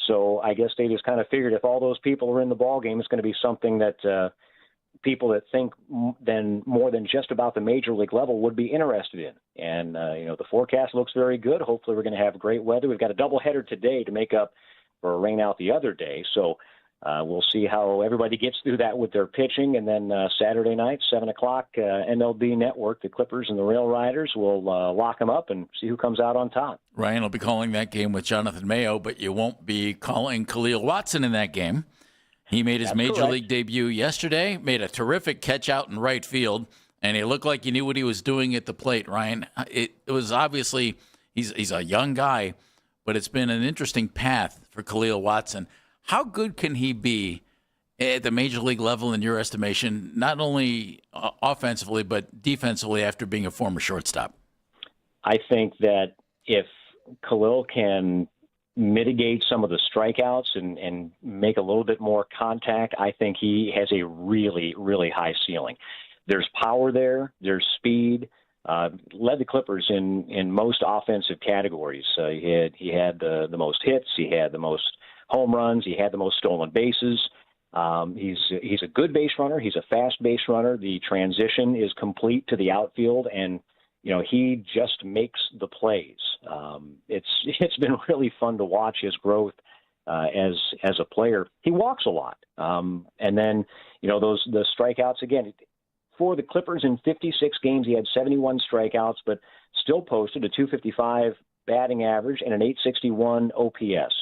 So I guess they just kind of figured if all those people are in the ball game, it's going to be something that people that think more than just about the major league level would be interested in. And, the forecast looks very good. Hopefully we're going to have great weather. We've got a doubleheader today to make up for a rain out the other day. So we'll see how everybody gets through that with their pitching. And then Saturday night, 7 o'clock, MLB Network, the Clippers and the Rail Riders will lock them up and see who comes out on top. Ryan will be calling that game with Jonathan Mayo, but you won't be calling Khalil Watson in that game. He made his major league debut yesterday, made a terrific catch out in right field, and he looked like he knew what he was doing at the plate, Ryan. It was obviously he's a young guy, but it's been an interesting path for Khalil Watson. How good can he be at the major league level in your estimation, not only offensively but defensively after being a former shortstop? I think that if Khalil can mitigate some of the strikeouts and make a little bit more contact, I think he has a really, really high ceiling. There's power there. There's speed. Led the Clippers in most offensive categories. He had the most hits. He had the most home runs. He had the most stolen bases. He's a good base runner. He's a fast base runner. The transition is complete to the outfield, and he just makes the plays. It's been really fun to watch his growth as a player. He walks a lot, and then the strikeouts again. For the Clippers in 56 games, he had 71 strikeouts, but still posted a .255 batting average and an .861 OPS.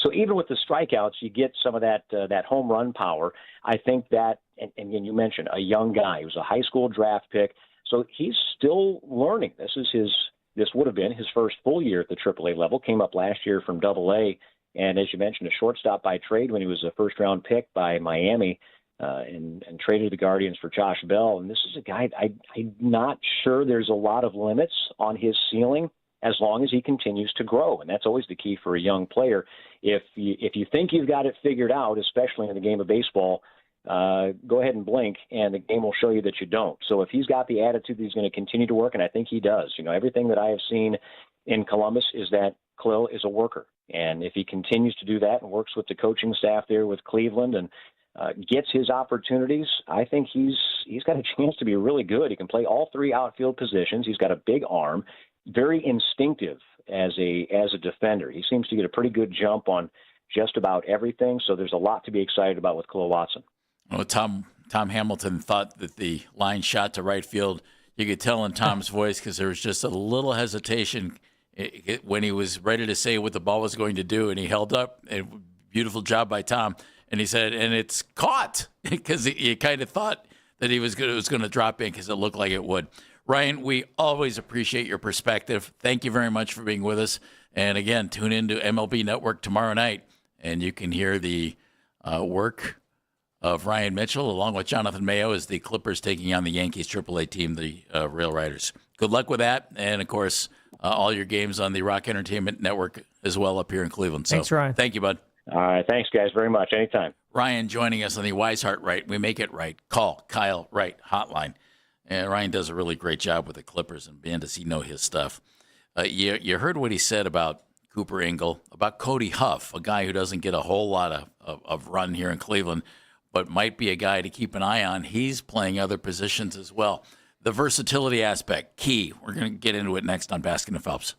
So even with the strikeouts, you get some of that home run power. I think that, and you mentioned a young guy. He was a high school draft pick, so he's still learning. This would have been his first full year at the AAA level. Came up last year from AA, and as you mentioned, a shortstop by trade when he was a first-round pick by Miami. And traded the Guardians for Josh Bell. And this is a guy, I'm not sure there's a lot of limits on his ceiling as long as he continues to grow. And that's always the key for a young player. If you think you've got it figured out, especially in the game of baseball, go ahead and blink, and the game will show you that you don't. So if he's got the attitude that he's going to continue to work, and I think he does. Everything that I have seen in Columbus is that Khalil is a worker. And if he continues to do that and works with the coaching staff there with Cleveland and gets his opportunities, I think he's got a chance to be really good. He can play all three outfield positions. He's got a big arm, very instinctive as a defender. He seems to get a pretty good jump on just about everything. So there's a lot to be excited about with Khalil Watson. Well, Tom Hamilton thought that the line shot to right field. You could tell in Tom's voice because there was just a little hesitation when he was ready to say what the ball was going to do, and he held up. Beautiful job by Tom. And he said, and it's caught, because he kind of thought that it was going to drop in because it looked like it would. Ryan, we always appreciate your perspective. Thank you very much for being with us. And again, tune into MLB Network tomorrow night, and you can hear the work of Ryan Mitchell along with Jonathan Mayo as the Clippers taking on the Yankees AAA team, the Rail Riders. Good luck with that. And, of course, all your games on the Rock Entertainment Network as well up here in Cleveland. So, thanks, Ryan. Thank you, bud. All right. Thanks, guys, very much. Anytime. Ryan joining us on the Wise Heart Right. We make it right. Call Kyle Wright hotline. And Ryan does a really great job with the Clippers, and man, does he know his stuff. You heard what he said about Cooper Ingle, about Cody Huff, a guy who doesn't get a whole lot of run here in Cleveland, but might be a guy to keep an eye on. He's playing other positions as well. The versatility aspect, key. We're going to get into it next on Baskin and Phelps.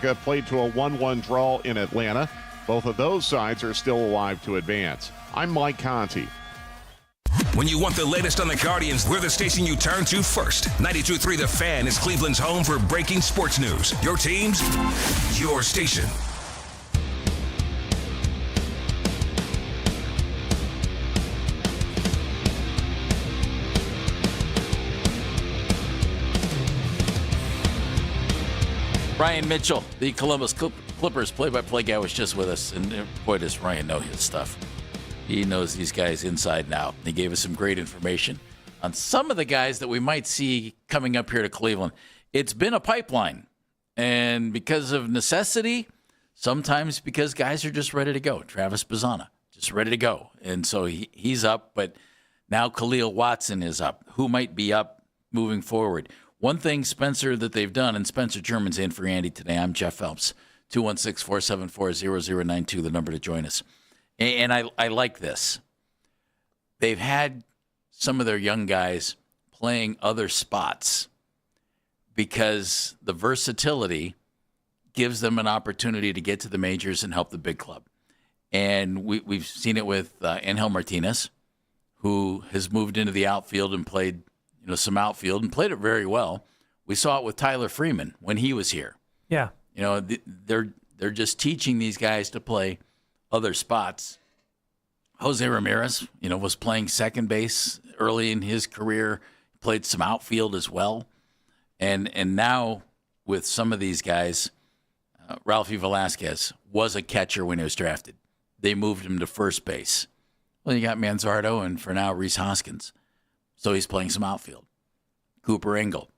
Nebraska played to a 1-1 draw in Atlanta. Both of those sides are still alive to advance. I'm Mike Conti. When you want the latest on the Guardians, we're the station you turn to first. 92.3 The Fan is Cleveland's home for breaking sports news. Your teams, your station. Ryan Mitchell, the Columbus Clippers play-by-play guy, was just with us, and boy, does Ryan know his stuff. He knows these guys inside and out. He gave us some great information on some of the guys that we might see coming up here to Cleveland. It's been a pipeline, and because of necessity, sometimes because guys are just ready to go. Travis Bazzana, just ready to go, and so he's up, but now Khalil Watson is up. Who might be up moving forward? One thing, Spencer, that they've done, and Spencer German's in for Andy today. I'm Jeff Phelps, 216-474-0092, the number to join us. And I like this. They've had some of their young guys playing other spots because the versatility gives them an opportunity to get to the majors and help the big club. And we've seen it with Angel Martinez, who has moved into the outfield and played some outfield and played it very well. We saw it with Tyler Freeman when he was here. Yeah. They're just teaching these guys to play other spots. Jose Ramirez, was playing second base early in his career, played some outfield as well. And now with some of these guys, Ralphie Velasquez was a catcher when he was drafted. They moved him to first base. Well, you got Manzardo and for now Rhys Hoskins. So he's playing some outfield. Cooper Engel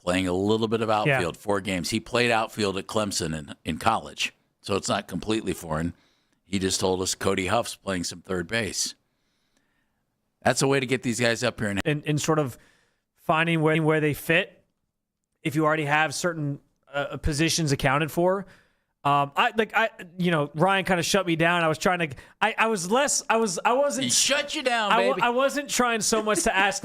playing a little bit of outfield, 4 games. He played outfield at Clemson in college, so it's not completely foreign. He just told us Cody Huff's playing some third base. That's a way to get these guys up here. And sort of finding where they fit if you already have certain positions accounted for. Ryan kind of shut me down. I was trying to. I wasn't. He shut you down, baby. I wasn't trying so much to ask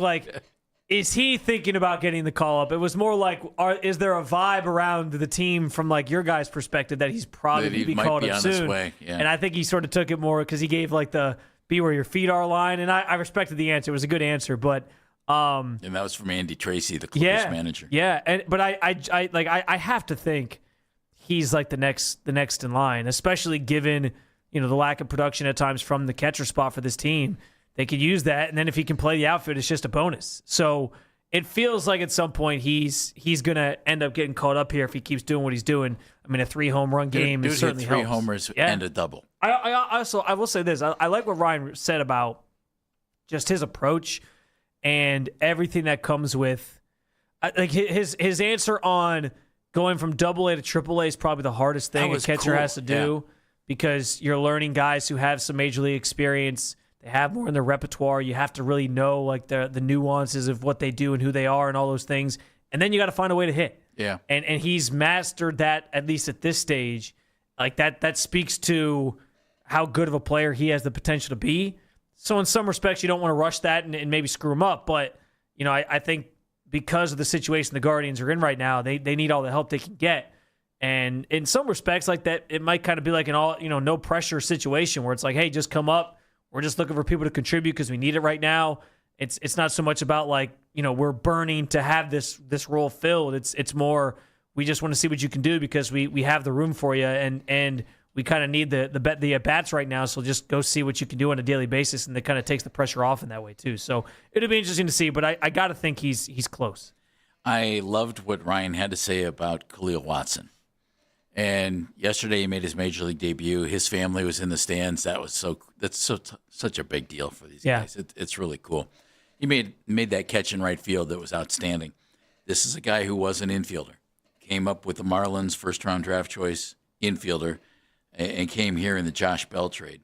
is he thinking about getting the call up? It was more like, is there a vibe around the team from your guys' perspective that he's probably going to be called up soon? Way. Yeah. And I think he sort of took it more because he gave the be where your feet are line, and I respected the answer. It was a good answer, but. And that was from Andy Tracy, the Clippers manager. Yeah, but I have to think he's the next in line, especially given the lack of production at times from the catcher spot for this team. They could use that, and then if he can play the outfield, it's just a bonus. So it feels like at some point he's going to end up getting caught up here if he keeps doing what he's doing. I mean, a 3 home run game is certainly hit 3 helps. homers and a double. I will say this: I like what Ryan said about just his approach and everything that comes with, his answer on. Going from AA to AAA is probably the hardest thing a catcher has to do because you're learning guys who have some major league experience. They have more in their repertoire. You have to really know the nuances of what they do and who they are and all those things. And then you got to find a way to hit. Yeah. And he's mastered that, at least at this stage. That speaks to how good of a player he has the potential to be. So in some respects, you don't want to rush that and maybe screw him up. But, I think because of the situation the Guardians are in right now, they need all the help they can get. And in some respects like that, it might kind of be like an all, no pressure situation where it's like, hey, just come up. We're just looking for people to contribute because we need it right now. It's not so much about we're burning to have this role filled. It's more, we just want to see what you can do because we have the room for you and we kind of need the at-bats right now, so just go see what you can do on a daily basis, and it kind of takes the pressure off in that way too. So it'll be interesting to see, but I got to think he's close. I loved what Ryan had to say about Khalil Watson. And yesterday he made his major league debut. His family was in the stands. That's such a big deal for these guys. It's really cool. He made that catch in right field that was outstanding. This is a guy who was an infielder. Came up with the Marlins first-round draft choice infielder and came here in the Josh Bell trade.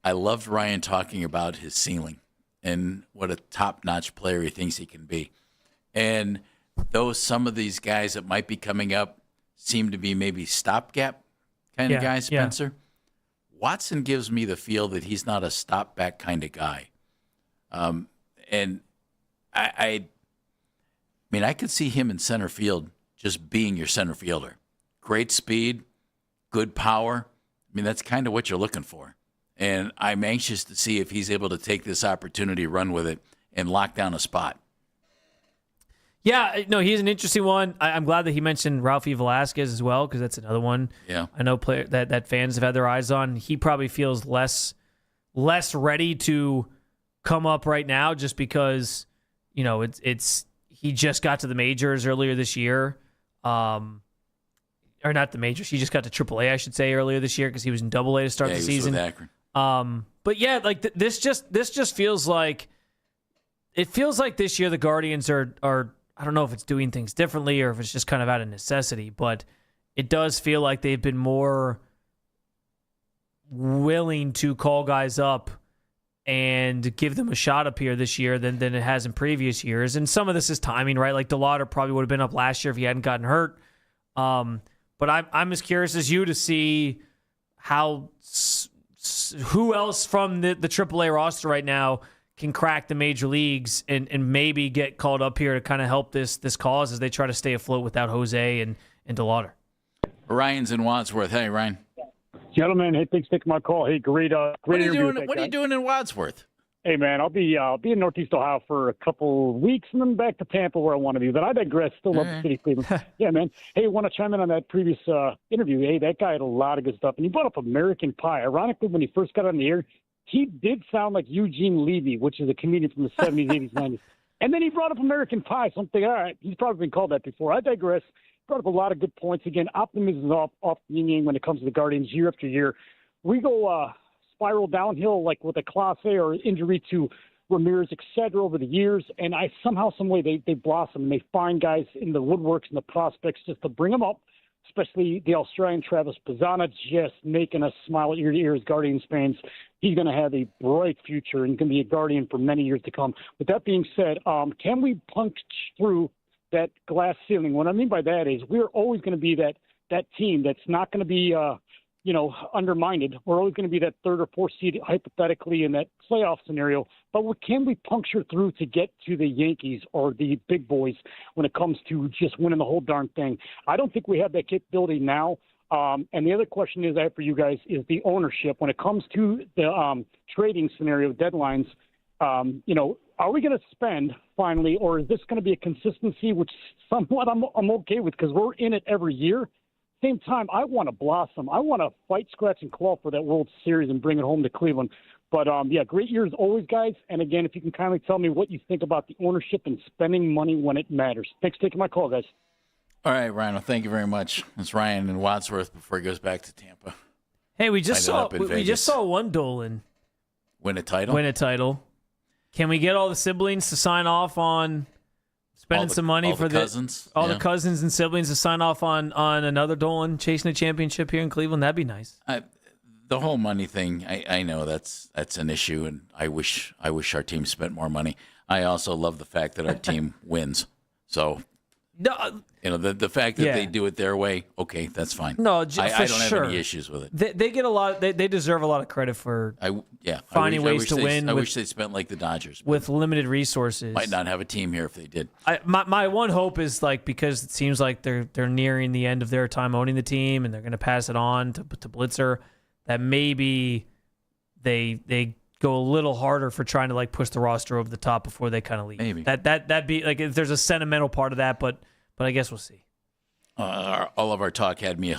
I loved Ryan talking about his ceiling and what a top-notch player he thinks he can be. And though some of these guys that might be coming up seem to be maybe stopgap kind of guys, Spencer, Watson gives me the feel that he's not a stopback kind of guy. And I mean, I could see him in center field just being your center fielder. great speed, good power. I mean, that's kind of what you're looking for. And I'm anxious to see if he's able to take this opportunity, run with it, and lock down a spot. Yeah, no, he's an interesting one. I'm glad that he mentioned Ralphie Velasquez as well, because that's another one. Yeah, I know that fans have had their eyes on. He probably feels less ready to come up right now, just because it's he just got to the majors earlier this year, or not the majors. He just got to AAA, I should say, earlier this year because he was in AA to start the season. With Akron. But yeah, like this just feels like this year the Guardians are. I don't know if it's doing things differently or if it's just kind of out of necessity, but it does feel like they've been more willing to call guys up and give them a shot up here this year than it has in previous years. And some of this is timing, right? Like DeLauder probably would have been up last year if he hadn't gotten hurt. But I'm as curious as you to see who else from the AAA roster right now can crack the major leagues and maybe get called up here to kind of help this cause as they try to stay afloat without Jose and DeLauder. Ryan's in Wadsworth. Hey, Ryan. Gentlemen, hey, thanks for taking my call. Hey, great interview. What are you doing in Wadsworth? Hey, man, I'll be in Northeast Ohio for a couple weeks and then back to Tampa where I want to be. But I digress. Still love the city of Cleveland. Yeah, man. Hey, want to chime in on that previous interview. Hey, that guy had a lot of good stuff. And he brought up American Pie. Ironically, when he first got on the air, he did sound like Eugene Levy, which is a comedian from the 70s, 80s, 90s. And then he brought up American Pie. So I'm thinking, all right, he's probably been called that before. I digress. Brought up a lot of good points. Again, optimism is off the yin yang when it comes to the Guardians year after year. We go spiral downhill like with a Clase or injury to Ramirez, et cetera, over the years. And somehow, some way, they blossom and they find guys in the woodworks and the prospects just to bring them up, especially the Australian Travis Pizzana, just making us smile ear to ear as Guardians fans. He's going to have a bright future and going to be a Guardian for many years to come. With that being said, can we punch through that glass ceiling? What I mean by that is we're always going to be that team that's not going to be undermined. We're always going to be that third or fourth seed hypothetically in that playoff scenario. But can we puncture through to get to the Yankees or the big boys when it comes to just winning the whole darn thing? I don't think we have that capability now. And the other question I have for you guys is the ownership. When it comes to the trading scenario deadlines, are we going to spend finally, or is this going to be a consistency, which somewhat I'm okay with because we're in it every year? Same time, I want to blossom. I want to fight, scratch, and claw for that World Series and bring it home to Cleveland. But, great years always, guys. And, again, if you can kindly tell me what you think about the ownership and spending money when it matters. Thanks for taking my call, guys. All right, Ryan. Well, thank you very much. It's Ryan in Wadsworth before he goes back to Tampa. Hey, we just saw one Dolan win a title. Can we get all the siblings to sign off on spending some money for the cousins? The cousins and siblings to sign off on another Dolan chasing a championship here in Cleveland? That'd be nice. The whole money thing, I know that's an issue, and I wish our team spent more money. I also love the fact that our team wins. So, the fact that they do it their way, okay, that's fine. No, I don't have any issues with it. They get a lot. They deserve a lot of credit for finding ways to win. I wish they spent like the Dodgers with limited resorzes. Might not have a team here if they did. My one hope is because it seems like they're nearing the end of their time owning the team and they're going to pass it on to Blitzer, that maybe they go a little harder for trying to push the roster over the top before they kind of leave. Maybe that'd be if there's a sentimental part of that, but I guess we'll see. All of our talk had me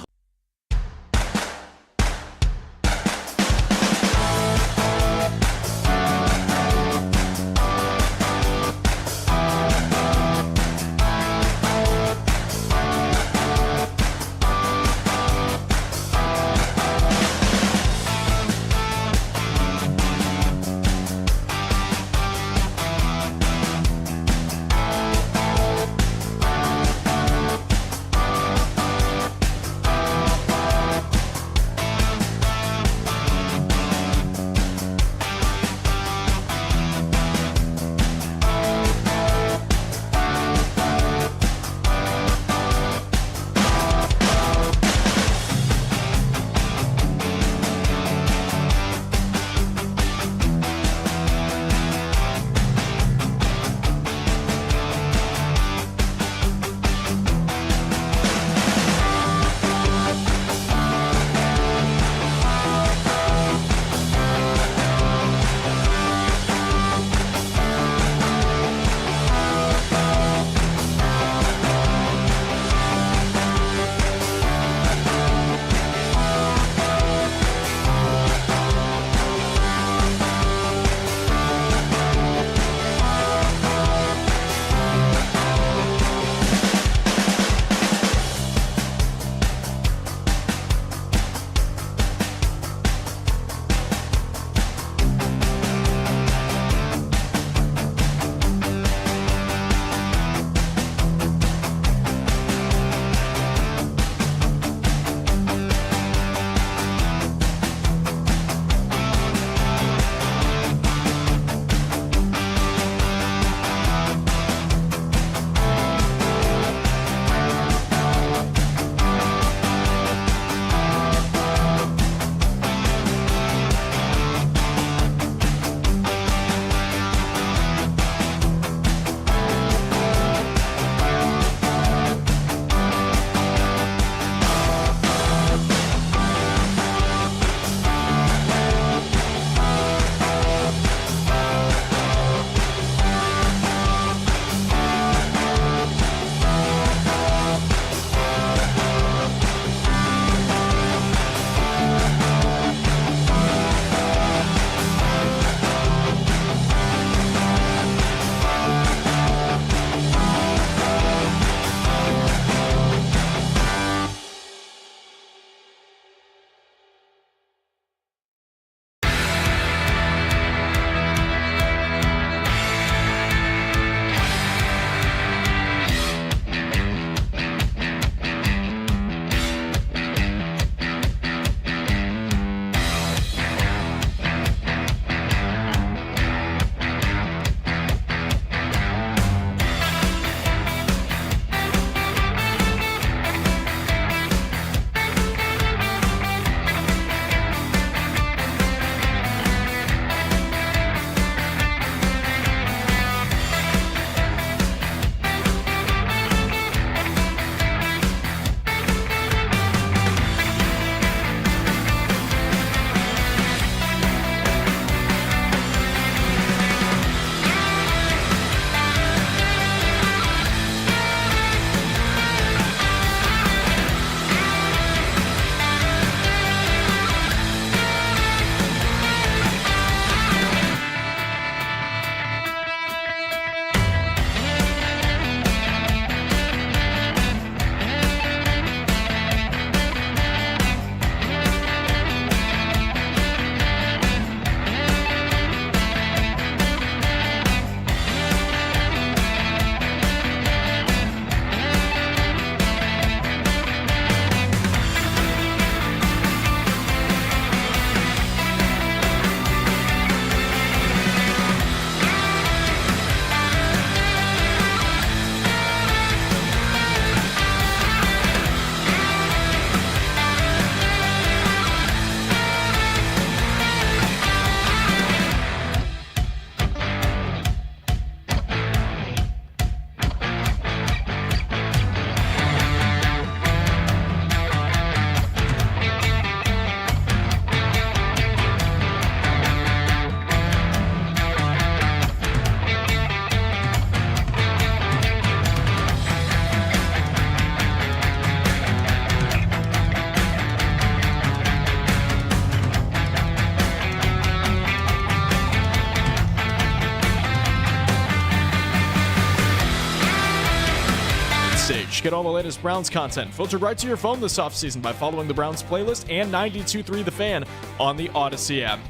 Get all the latest Browns content filtered right to your phone this offseason by following the Browns playlist and 92.3 The Fan on the Odyssey app.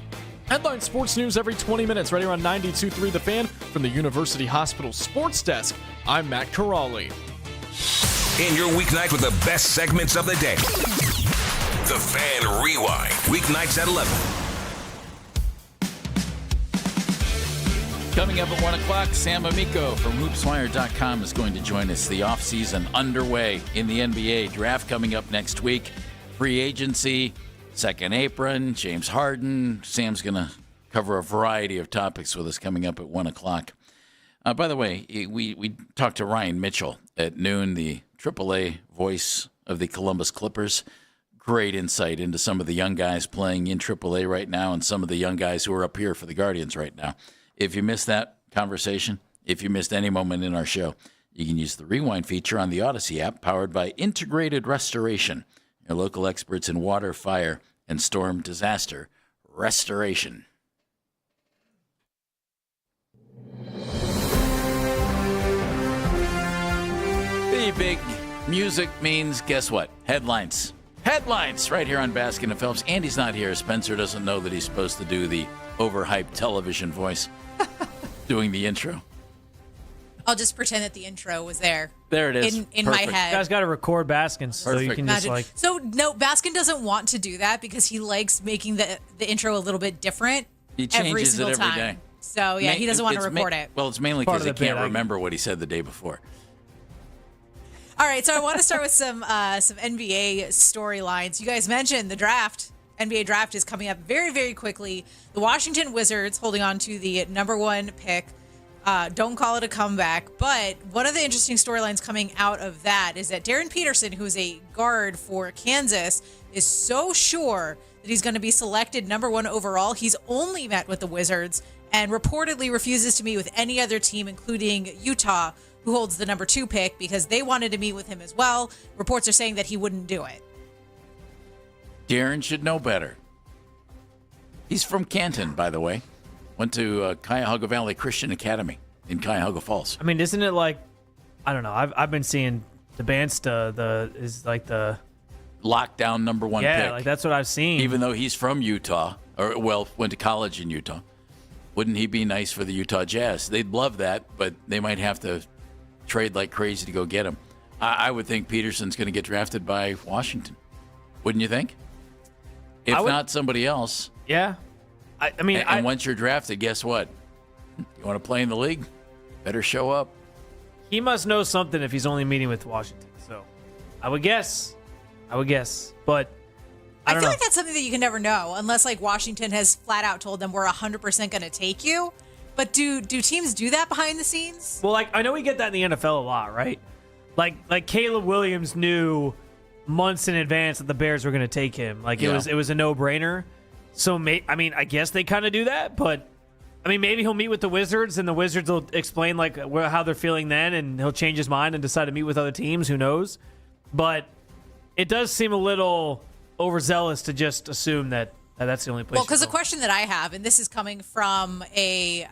Headline sports news every 20 minutes right here on 92.3 The Fan from the University Hospital Sports Desk. I'm Matt Corrali. In your weeknight with the best segments of the day. The Fan Rewind. Weeknights at 11. Coming up at 1 o'clock, Sam Amico from HoopsWire.com is going to join us. The offseason underway in the NBA. Draft coming up next week. Free agency, second apron, James Harden. Sam's going to cover a variety of topics with us coming up at 1 o'clock. By the way, we talked to Ryan Mitchell at noon, the AAA voice of the Columbus Clippers. Great insight into some of the young guys playing in AAA right now and some of the young guys who are up here for the Guardians right now. If you missed that conversation, if you missed any moment in our show, you can use the Rewind feature on the Odyssey app, powered by Integrated Restoration, your local experts in water, fire, and storm disaster restoration. The big music means, guess what? Headlines. Headlines right here on Baskin and Phelps. Andy's not here. Spencer doesn't know that he's supposed to do the overhyped television voice doing the intro. I'll just pretend that the intro was there. There it is. In my head. You guys got to record Baskin so you can just like. So no, Baskin doesn't want to do that because he likes making the intro a little bit different. He changes every it every time. day. So yeah, he doesn't want to record it. Well, it's mainly because he can't remember what he said the day before. All right, so I want to start with some NBA storylines. You guys mentioned the draft. NBA draft is coming up very, very quickly. The Washington Wizards holding on to the number 1 pick. Don't call it a comeback, but one of the interesting storylines coming out of that is that Darren Peterson, who is a guard for Kansas, is so sure that he's going to be selected number 1 overall. He's only met with the Wizards and reportedly refuses to meet with any other team, including Utah, who holds the number 2 pick, because they wanted to meet with him as well. Reports are saying that he wouldn't do it. Darren should know better. He's from Canton, by the way. Went to Cuyahoga Valley Christian Academy in Cuyahoga Falls. I mean, isn't it like, I don't know. I've been seeing the Bansta is like the lockdown number 1 pick. Yeah, like that's what I've seen. Even though he's from Utah, or went to college in Utah. Wouldn't he be nice for the Utah Jazz? They'd love that, but they might have to trade like crazy to go get him. I would think Peterson's going to get drafted by Washington. Wouldn't you think? If not somebody else. Yeah. I mean, and once you're drafted, guess what? You want to play in the league? Better show up. He must know something if he's only meeting with Washington. So I would guess. But I feel like that's something that you can never know unless like Washington has flat out told them we're 100% going to take you. But do teams do that behind the scenes? Well, like I know we get that in the NFL a lot, right? Like Caleb Williams knew months in advance that the Bears were going to take him. Like it was a no-brainer. So I guess they kind of do that, but I mean maybe he'll meet with the Wizards and the Wizards will explain like how they're feeling then, and he'll change his mind and decide to meet with other teams. Who knows? But it does seem a little overzealous to just assume that that's the only place. Well, because the question that I have, and this is coming from a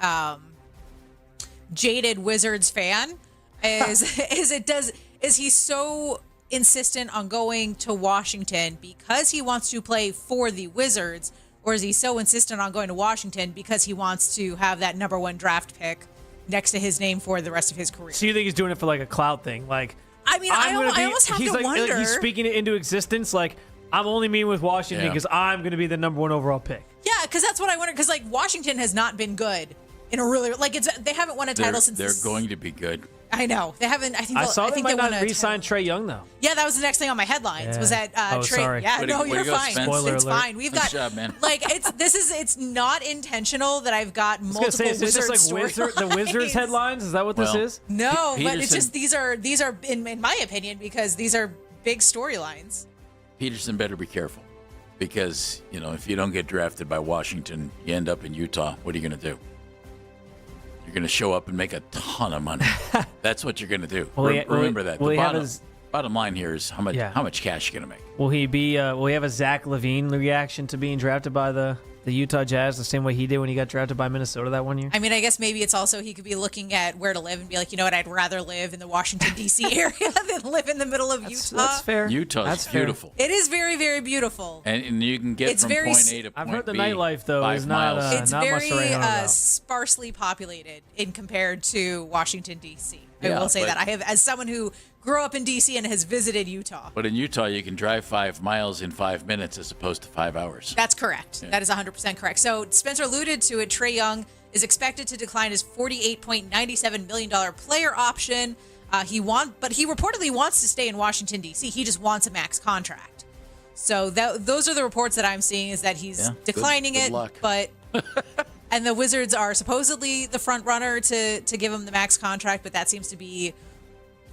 jaded Wizards fan, is he so insistent on going to Washington because he wants to play for the Wizards, or is he so insistent on going to Washington because he wants to have that number 1 draft pick next to his name for the rest of his career? So you think he's doing it for like a clout thing? Like, I mean, I almost have to wonder. Like he's speaking it into existence. Like, I'm only meeting with Washington because I'm going to be the number 1 overall pick. Yeah, because that's what I wonder. Because like Washington has not been good in a really they haven't won a title since. They're going to be good. I know they haven't. I saw think they might won not re-sign Trae Young though. Yeah, that was the next thing on my headlines. Was that Trae? Sorry. Yeah, no, you're fine. Spoiler it's alert. fine. We've got job, man. like it's not intentional that I've got multiple Is this like the Wizards headlines? Is that what this is? No, but it's just these are in my opinion, because these are big storylines. Peterson better be careful, because if you don't get drafted by Washington, you end up in Utah. What are you going to do? You're going to show up and make a ton of money. That's what you're going to do. Remember that. The bottom line here is how much cash you're going to make. Will he have a Zach LaVine reaction to being drafted by the the Utah Jazz the same way he did when he got drafted by Minnesota that one year? I mean, I guess maybe it's also he could be looking at where to live and be like, you know what, I'd rather live in the Washington, D.C. area than live in the middle of Utah. That's fair. Utah's beautiful. It is very, very beautiful. And you can get from point A to point B. I've heard the nightlife, though, 5 is not, miles. It's not much very to write home about. sparsely populated in compared to Washington, D.C. I Yeah, will say but- that. I have, as someone who grew up in D.C. and has visited Utah. But in Utah, you can drive 5 miles in 5 minutes as opposed to 5 hours. That's correct. Yeah. That is 100% correct. So Spencer alluded to it. Trae Young is expected to decline his $48.97 million player option. But he reportedly wants to stay in Washington, D.C. He just wants a max contract. So those are the reports that I'm seeing, is that he's declining good it. luck. But and the Wizards are supposedly the front runner to give him the max contract, but that seems to be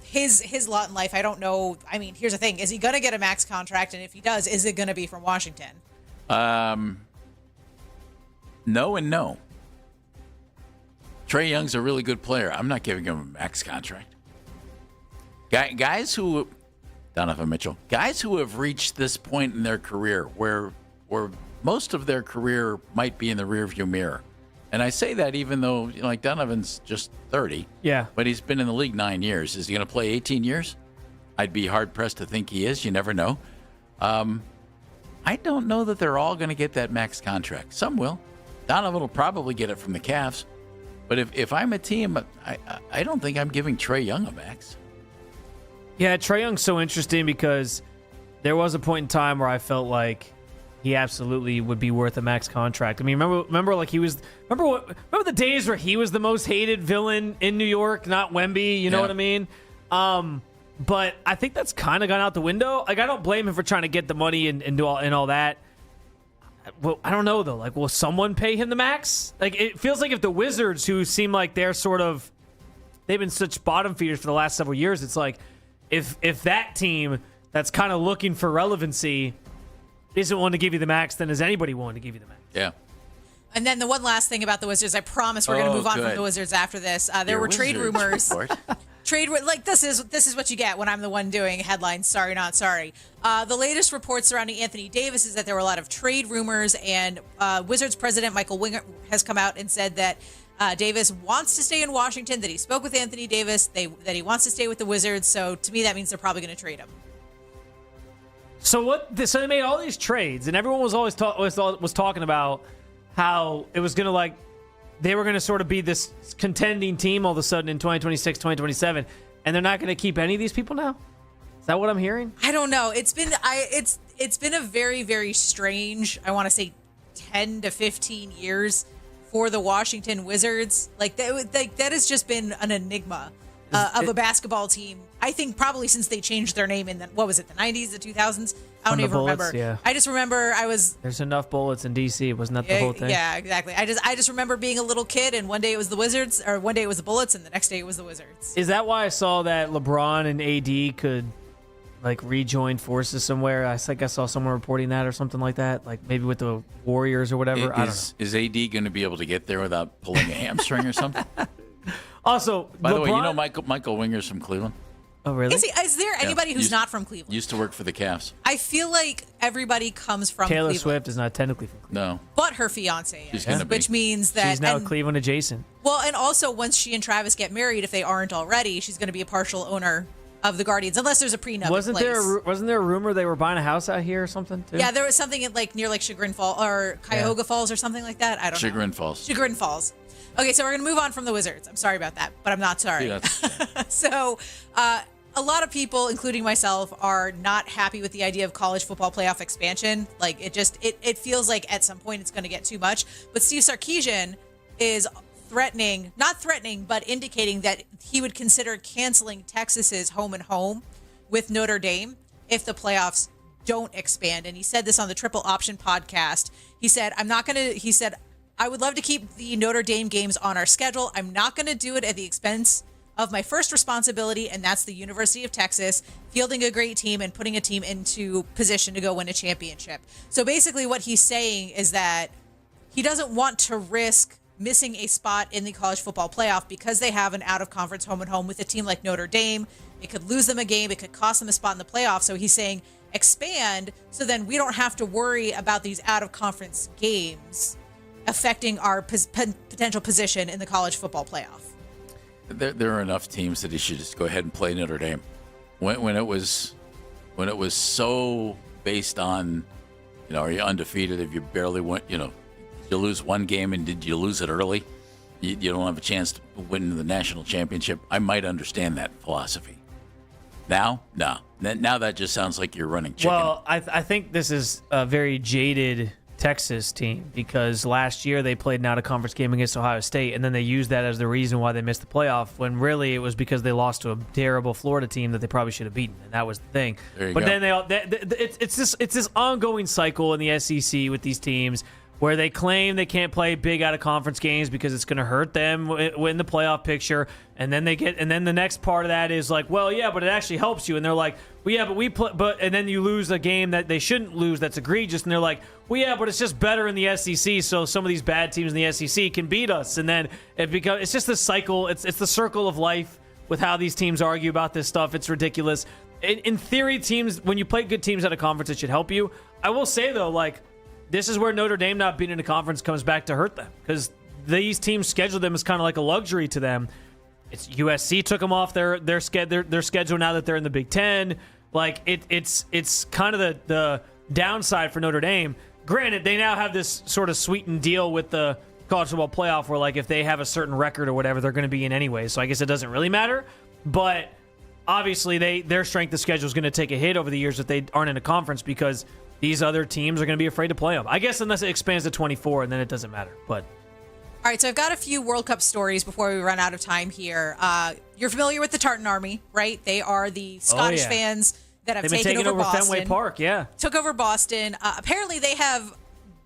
his lot in life. I don't know. I mean, here's the thing. Is he going to get a max contract? And if he does, is it going to be from Washington? No and no. Trae Young's a really good player. I'm not giving him a max contract. Guys who have reached this point in their career where most of their career might be in the rearview mirror. And I say that even though, like, Donovan's just 30. Yeah. But he's been in the league 9 years. Is he going to play 18 years? I'd be hard-pressed to think he is. You never know. I don't know that they're all going to get that max contract. Some will. Donovan will probably get it from the Cavs. But if I'm a team, I don't think I'm giving Trae Young a max. Yeah, Trae Young's so interesting because there was a point in time where I felt like he absolutely would be worth a max contract. I mean, remember the days where he was the most hated villain in New York, not Wemby, you know what I mean? But I think that's kind of gone out the window. Like, I don't blame him for trying to get the money and do all that. Well, I don't know though. Like, will someone pay him the max? Like, it feels like if the Wizards, who seem like they've been such bottom feeders for the last several years, it's like if that team that's kind of looking for relevancy isn't willing to give you the max, then is anybody willing to give you the max? Yeah. And then the one last thing about the Wizards, I promise we're going to move on from the Wizards after this. There were trade rumors. This is what you get when I'm the one doing headlines. Sorry, not sorry. The latest reports surrounding Anthony Davis is that there were a lot of trade rumors, and Wizards president Michael Winger has come out and said that Davis wants to stay in Washington, that he spoke with Anthony Davis, that he wants to stay with the Wizards. So to me, that means they're probably going to trade him. So they made all these trades, and everyone was always was talking about how it was going to they were going to sort of be this contending team all of a sudden in 2026, 2027, and they're not going to keep any of these people now? Is that what I'm hearing? I don't know. It's been a very, very strange, I want to say 10 to 15 years for the Washington Wizards. That has just been an enigma of a basketball team. I think probably since they changed their name in the 90s, the 2000s. I don't even remember. Yeah. I just remember There's enough bullets in DC. Wasn't that the whole thing? Yeah, exactly. I just remember being a little kid, and one day it was the Wizards, or one day it was the Bullets, and the next day it was the Wizards. Is that why I saw that LeBron and AD could rejoin forces somewhere? I think I saw someone reporting that or something like that, like maybe with the Warriors or whatever. I don't know. Is AD going to be able to get there without pulling a hamstring or something? Also, by the way, you know Michael Winger's from Cleveland? Oh, really? Is there anybody who's not from Cleveland? Used to work for the Cavs. I feel like everybody comes from Taylor Cleveland. Swift is not technically from Cleveland. No. But her fiance is, She's which means that she's now Cleveland adjacent. Well, and also once she and Travis get married, if they aren't already, she's going to be a partial owner of the Guardians, unless there's a prenup. Wasn't there a rumor they were buying a house out here or something too? Yeah, there was something near Chagrin Falls or Cuyahoga Falls or something like that. I don't know. Chagrin Falls. Okay, so we're going to move on from the Wizards. I'm sorry about that, but I'm not sorry. Yeah, So, a lot of people, including myself, are not happy with the idea of college football playoff expansion. It feels like at some point it's going to get too much. But Steve Sarkisian is not threatening, but indicating that he would consider canceling Texas's home and home with Notre Dame if the playoffs don't expand. And he said this on the Triple Option podcast. He said, I would love to keep the Notre Dame games on our schedule. I'm not going to do it at the expense of my first responsibility, and that's the University of Texas, fielding a great team and putting a team into position to go win a championship. So basically what he's saying is that he doesn't want to risk missing a spot in the college football playoff because they have an out-of-conference home and home with a team like Notre Dame. It could lose them a game. It could cost them a spot in the playoff. So he's saying expand so then we don't have to worry about these out-of-conference games affecting our potential position in the college football playoff. There are enough teams that he should just go ahead and play Notre Dame. When it was so based on, are you undefeated if you barely went, you lose one game and did you lose it early? You don't have a chance to win the national championship. I might understand that philosophy. Now, no. Now that just sounds like you're running chicken. Well, I think this is a very jaded Texas team because last year they played an out-of-conference game against Ohio State, and then they used that as the reason why they missed the playoff, when really it was because they lost to a terrible Florida team that they probably should have beaten, and that was the thing. But then it's this ongoing cycle in the SEC with these teams where they claim they can't play big out-of-conference games because it's going to hurt them in the playoff picture, and then the next part of that is like, well, yeah, but it actually helps you, and they're like, well, yeah, and then you lose a game that they shouldn't lose that's egregious, and they're like, well, yeah, but it's just better in the SEC, so some of these bad teams in the SEC can beat us, and then it's just this cycle. It's the circle of life with how these teams argue about this stuff. It's ridiculous. In theory, teams, when you play good teams at a conference, it should help you. I will say though, like, this is where Notre Dame not being in a conference comes back to hurt them because these teams schedule them as kind of like a luxury to them. It's USC took them off their schedule now that they're in the Big Ten. Like it's kind of the downside for Notre Dame. Granted, they now have this sort of sweetened deal with the college football playoff where, like, if they have a certain record or whatever, they're going to be in anyway. So I guess it doesn't really matter. But obviously, their strength of schedule is going to take a hit over the years if they aren't in a conference because these other teams are going to be afraid to play them. I guess unless it expands to 24, and then it doesn't matter. But all right, so I've got a few World Cup stories before we run out of time here. You're familiar with the Tartan Army, right? They are the Scottish fans that have taken over Boston. Fenway Park, yeah. Took over Boston. Apparently, they have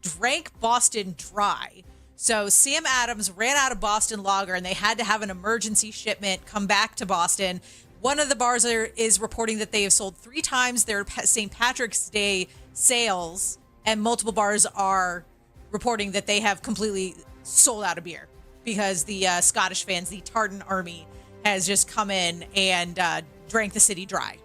drank Boston dry. So Sam Adams ran out of Boston Lager, and they had to have an emergency shipment come back to Boston. One of the bars is reporting that they have sold 3 times their St. Patrick's Day sales, and multiple bars are reporting that they have completely sold out of beer because the Scottish fans, the Tartan Army, has just come in and drank the city dry.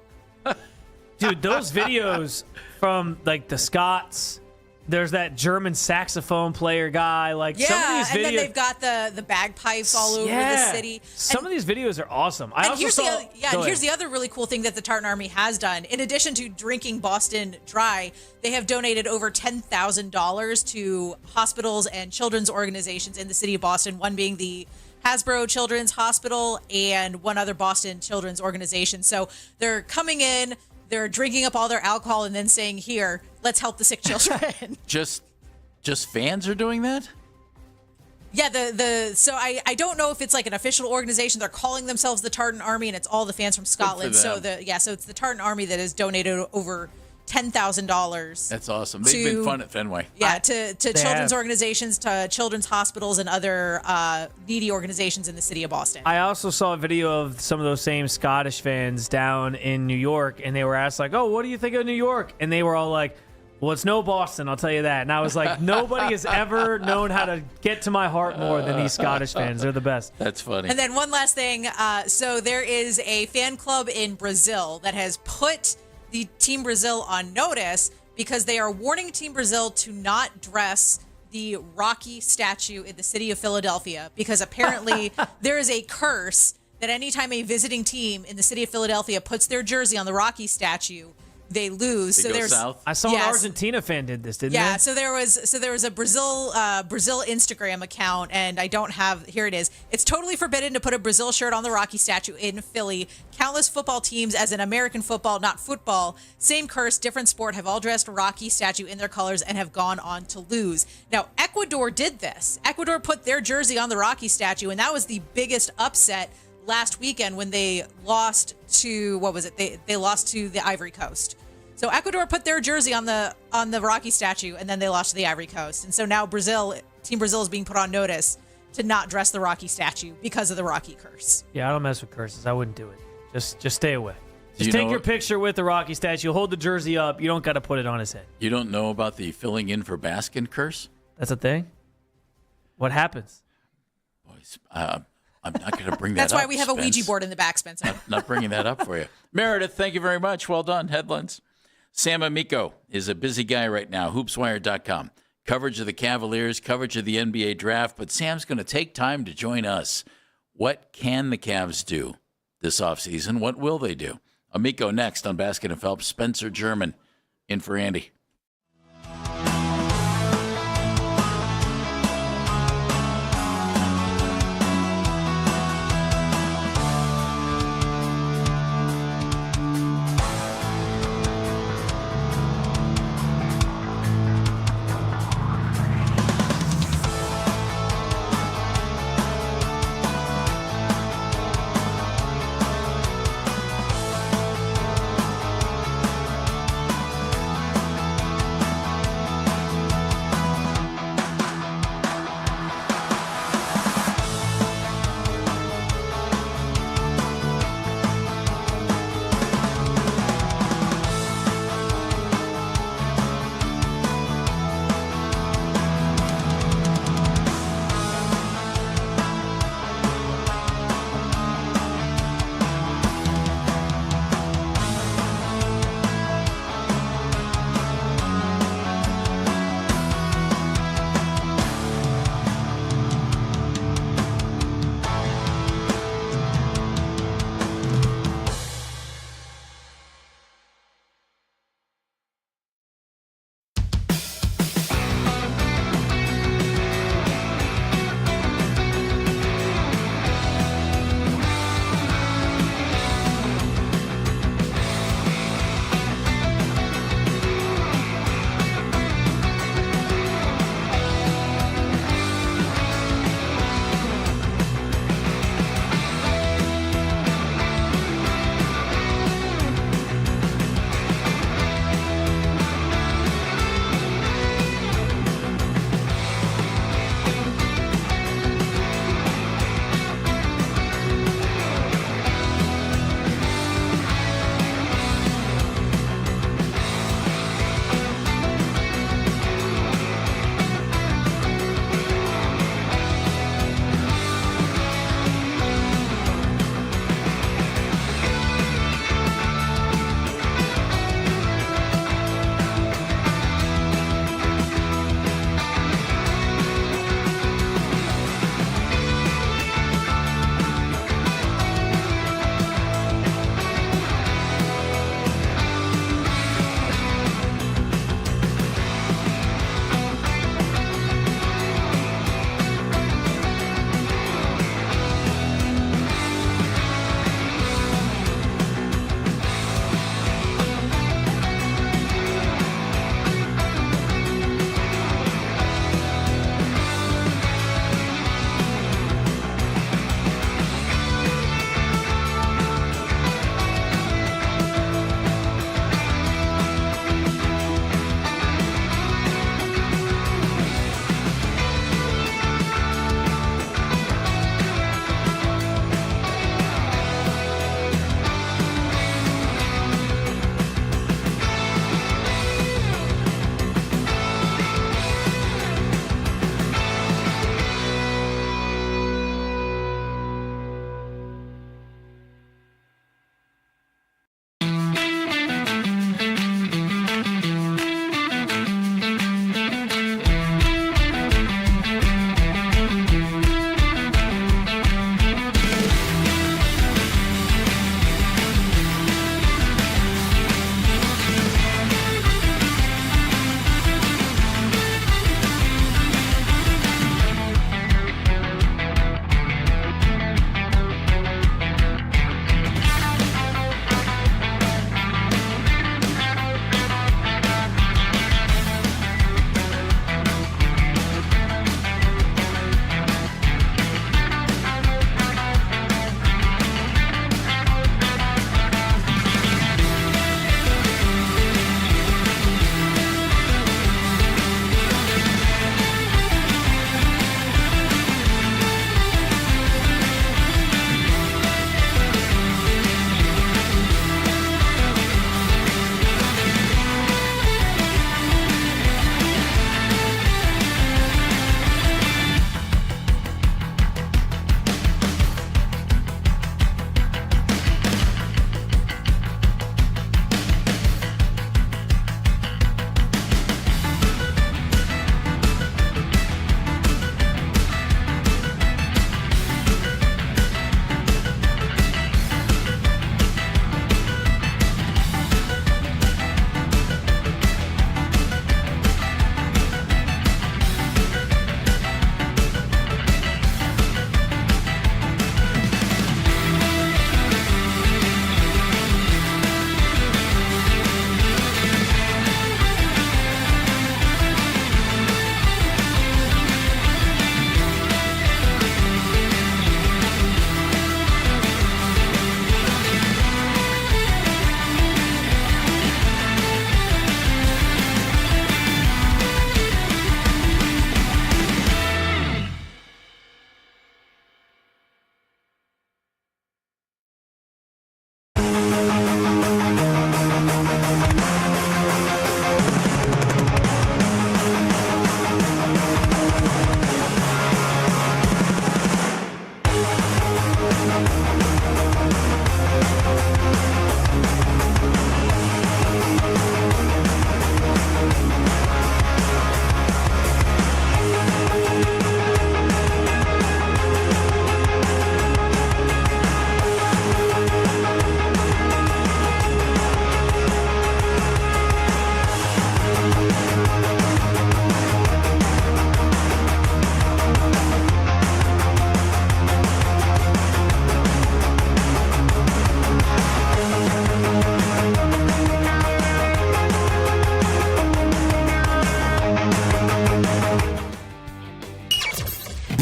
Dude, those videos from like the Scots, there's that German saxophone player guy. Like, some of these videos, and then they've got the bagpipes all over the city. Some of these videos are awesome. Here's the other really cool thing that the Tartan Army has done. In addition to drinking Boston dry, they have donated over $10,000 to hospitals and children's organizations in the city of Boston, one being the Hasbro Children's Hospital and one other Boston children's organization. So they're coming in, they're drinking up all their alcohol and then saying, here, let's help the sick children. Just fans are doing that? Yeah, so I don't know if it's like an official organization. They're calling themselves the Tartan Army, and it's all the fans from Scotland. So it's the Tartan Army that has donated over $10,000. That's awesome. They've been fun at Fenway. Yeah, to children's organizations, to children's hospitals, and other needy organizations in the city of Boston. I also saw a video of some of those same Scottish fans down in New York, and they were asked, like, oh, what do you think of New York? And they were all like, well, it's no Boston, I'll tell you that. And I was like, nobody has ever known how to get to my heart more than these Scottish fans. They're the best. That's funny. And then one last thing. So there is a fan club in Brazil that has put the Team Brazil on notice because they are warning Team Brazil to not dress the Rocky statue in the city of Philadelphia because apparently there is a curse that anytime a visiting team in the city of Philadelphia puts their jersey on the Rocky statue, they lose. They go south. I saw an Argentina fan did this, didn't they? Yeah, so there was a Brazil Instagram account, and I don't have, here it is. It's totally forbidden to put a Brazil shirt on the Rocky statue in Philly. Countless football teams, as in American football, not football, same curse, different sport, have all dressed Rocky statue in their colors and have gone on to lose. Now, Ecuador did this. Ecuador put their jersey on the Rocky statue, and that was the biggest upset last weekend when they lost to, what was it? They lost to the Ivory Coast. So Ecuador put their jersey on the Rocky statue, and then they lost to the Ivory Coast. And so now Team Brazil is being put on notice to not dress the Rocky statue because of the Rocky curse. Yeah, I don't mess with curses. I wouldn't do it. Just stay away. Just take your picture with the Rocky statue, hold the jersey up. You don't got to put it on his head. You don't know about the filling in for Baskin curse? That's a thing? What happens? Boys, I'm not going to bring that up. That's why we have Spence. a Ouija board in the back, Spencer. Not bringing that up for you. Meredith, thank you very much. Well done. Headlines. Sam Amico is a busy guy right now, hoopswire.com. Coverage of the Cavaliers, coverage of the NBA draft, but Sam's going to take time to join us. What can the Cavs do this offseason? What will they do? Amico next on Baskin and Phelps. Spencer German in for Andy.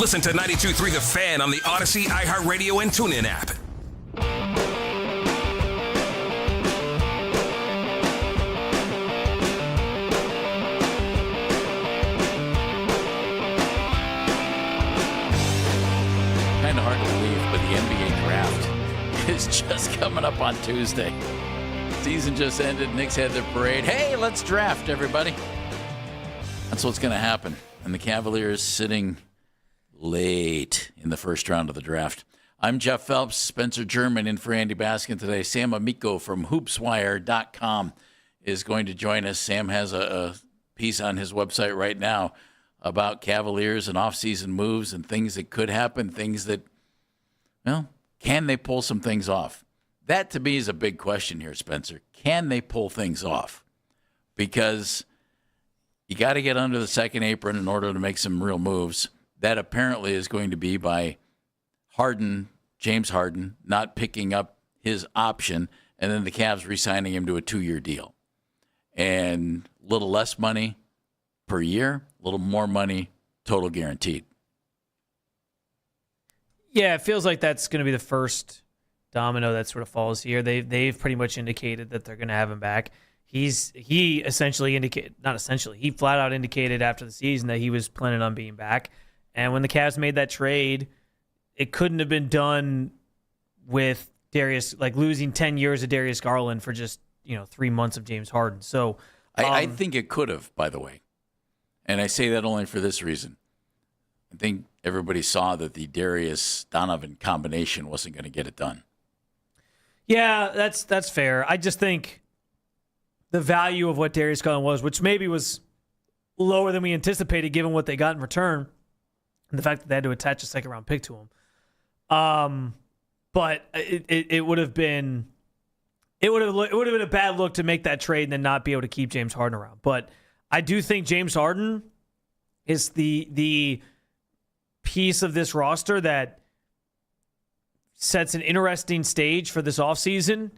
Listen to 92.3 The Fan on the Odyssey, iHeartRadio, and TuneIn app. Kind of hard to believe, but the NBA draft is just coming up on Tuesday. Season just ended. Knicks had their parade. Hey, let's draft, everybody. That's what's going to happen. And the Cavaliers sitting late in the first round of the draft. I'm Jeff Phelps, Spencer German in for Andy Baskin today. Sam Amico from hoopswire.com is going to join us. Sam has a piece on his website right now about Cavaliers and offseason moves and things that could happen, things that, well, can they pull some things off? That, to me, is a big question here, Spencer. Can they pull things off? Because you got to get under the second apron in order to make some real moves. That apparently is going to be by James Harden, not picking up his option, and then the Cavs re-signing him to a 2-year deal. And a little less money per year, a little more money, total guaranteed. Yeah, it feels like that's going to be the first domino that sort of falls here. They've pretty much indicated that they're going to have him back. He flat out indicated after the season that he was planning on being back. And when the Cavs made that trade, it couldn't have been done with Darius, like losing 10 years of Darius Garland for just 3 months of James Harden. So I think it could have, by the way. And I say that only for this reason. I think everybody saw that the Darius-Donovan combination wasn't going to get it done. Yeah, that's fair. I just think the value of what Darius Garland was, which maybe was lower than we anticipated given what they got in return, and the fact that they had to attach a second-round pick to him. But it would have been a bad look to make that trade and then not be able to keep James Harden around. But I do think James Harden is the piece of this roster that sets an interesting stage for this offseason,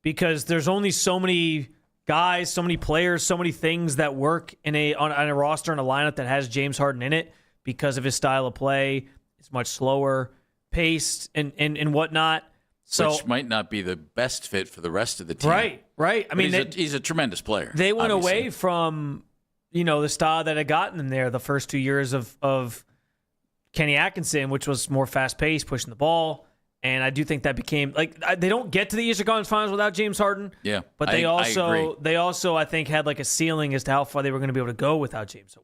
because there's only so many guys, so many players, so many things that work on a roster and a lineup that has James Harden in it because of his style of play. It's much slower paced and whatnot. So, which might not be the best fit for the rest of the team. Right. I mean, he's a tremendous player. They went obviously away from, the style that had gotten them there the first 2 years of Kenny Atkinson, which was more fast-paced, pushing the ball. And I do think that became, they don't get to the Eastern Conference Finals without James Harden. Yeah, but I also, I think, had a ceiling as to how far they were going to be able to go without James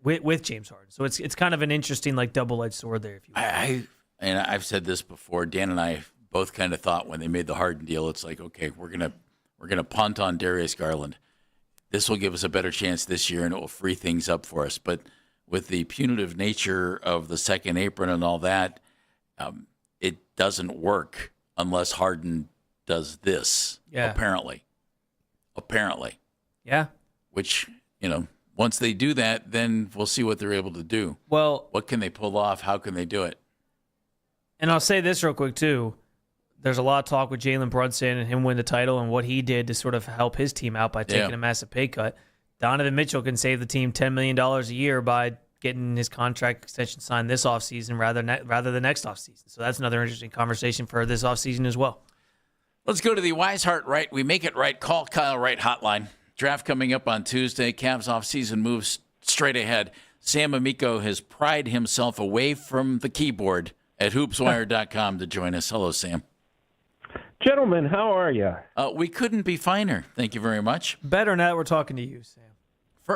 Harden. So it's kind of an interesting double-edged sword there. If you will. And I've said this before. Dan and I both kind of thought when they made the Harden deal, it's like, okay, we're gonna punt on Darius Garland. This will give us a better chance this year, and it will free things up for us. But with the punitive nature of the second apron and all that, it doesn't work unless Harden does this. Yeah. Apparently. Yeah. Which, once they do that, then we'll see what they're able to do. Well, what can they pull off? How can they do it? And I'll say this real quick, too. There's a lot of talk with Jalen Brunson and him win the title and what he did to sort of help his team out by taking a massive pay cut. Donovan Mitchell can save the team $10 million a year by getting his contract extension signed this offseason rather than next offseason. So that's another interesting conversation for this offseason as well. Let's go to the Weishart Right. We make it right. Call Kyle Wright hotline. Draft coming up on Tuesday. Cavs offseason moves straight ahead. Sam Amico has pried himself away from the keyboard at hoopswire.com to join us. Hello, Sam. Gentlemen, how are you? We couldn't be finer. Thank you very much. Better now that we're talking to you, Sam.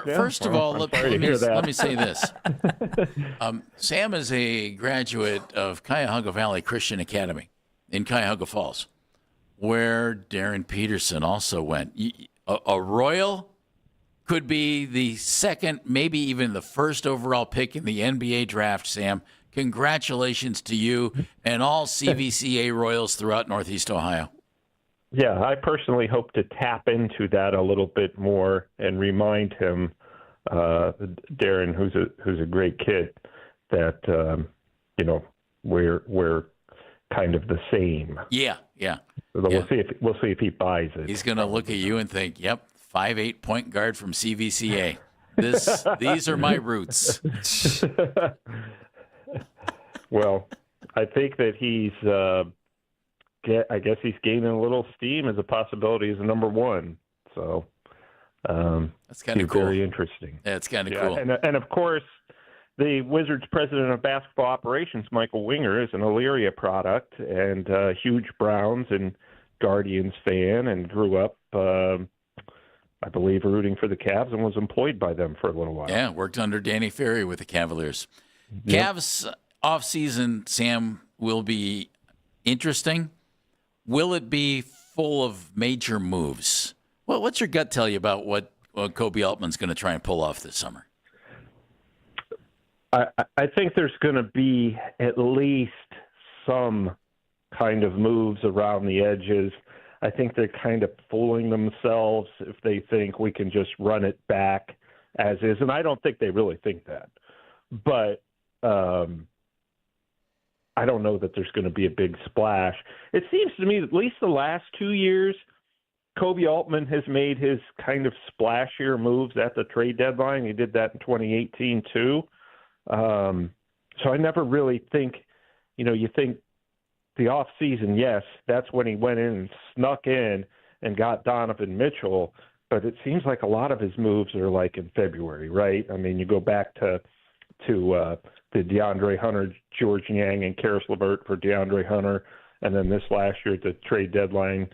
First of all, let me say this. Sam is a graduate of Cuyahoga Valley Christian Academy in Cuyahoga Falls, where Darren Peterson also went. A Royal could be the second, maybe even the first overall pick in the NBA draft, Sam. Congratulations to you and all CVCA Royals throughout Northeast Ohio. Yeah, I personally hope to tap into that a little bit more and remind him, Darren, who's a great kid, that we're kind of the same. Yeah. So we'll see if he buys it. He's going to look at you and think, "Yep, 5'8" point guard from CVCA. These are my roots." Well, I think that he's I guess he's gaining a little steam as a possibility as a number one. So that's kind of cool. Very interesting. Yeah, it's kind of cool. And of course, the Wizards president of basketball operations, Michael Winger, is an Illyria product and a huge Browns and Guardians fan, and grew up, I believe, rooting for the Cavs and was employed by them for a little while. Yeah, worked under Danny Ferry with the Cavaliers. Yep. Cavs offseason, Sam, will be interesting. Will it be full of major moves? Well, what's your gut tell you about what Koby Altman's going to try and pull off this summer? I think there's going to be at least some kind of moves around the edges. I think they're kind of fooling themselves if they think we can just run it back as is. And I don't think they really think that. But I don't know that there's going to be a big splash. It seems to me that at least the last 2 years, Koby Altman has made his kind of splashier moves at the trade deadline. He did that in 2018 too. So I never really think, you think the off season, yes, that's when he went in and snuck in and got Donovan Mitchell. But it seems like a lot of his moves are like in February, right? I mean, you go back to the DeAndre Hunter, George Niang, and Karis LeVert for DeAndre Hunter, and then this last year at the trade deadline,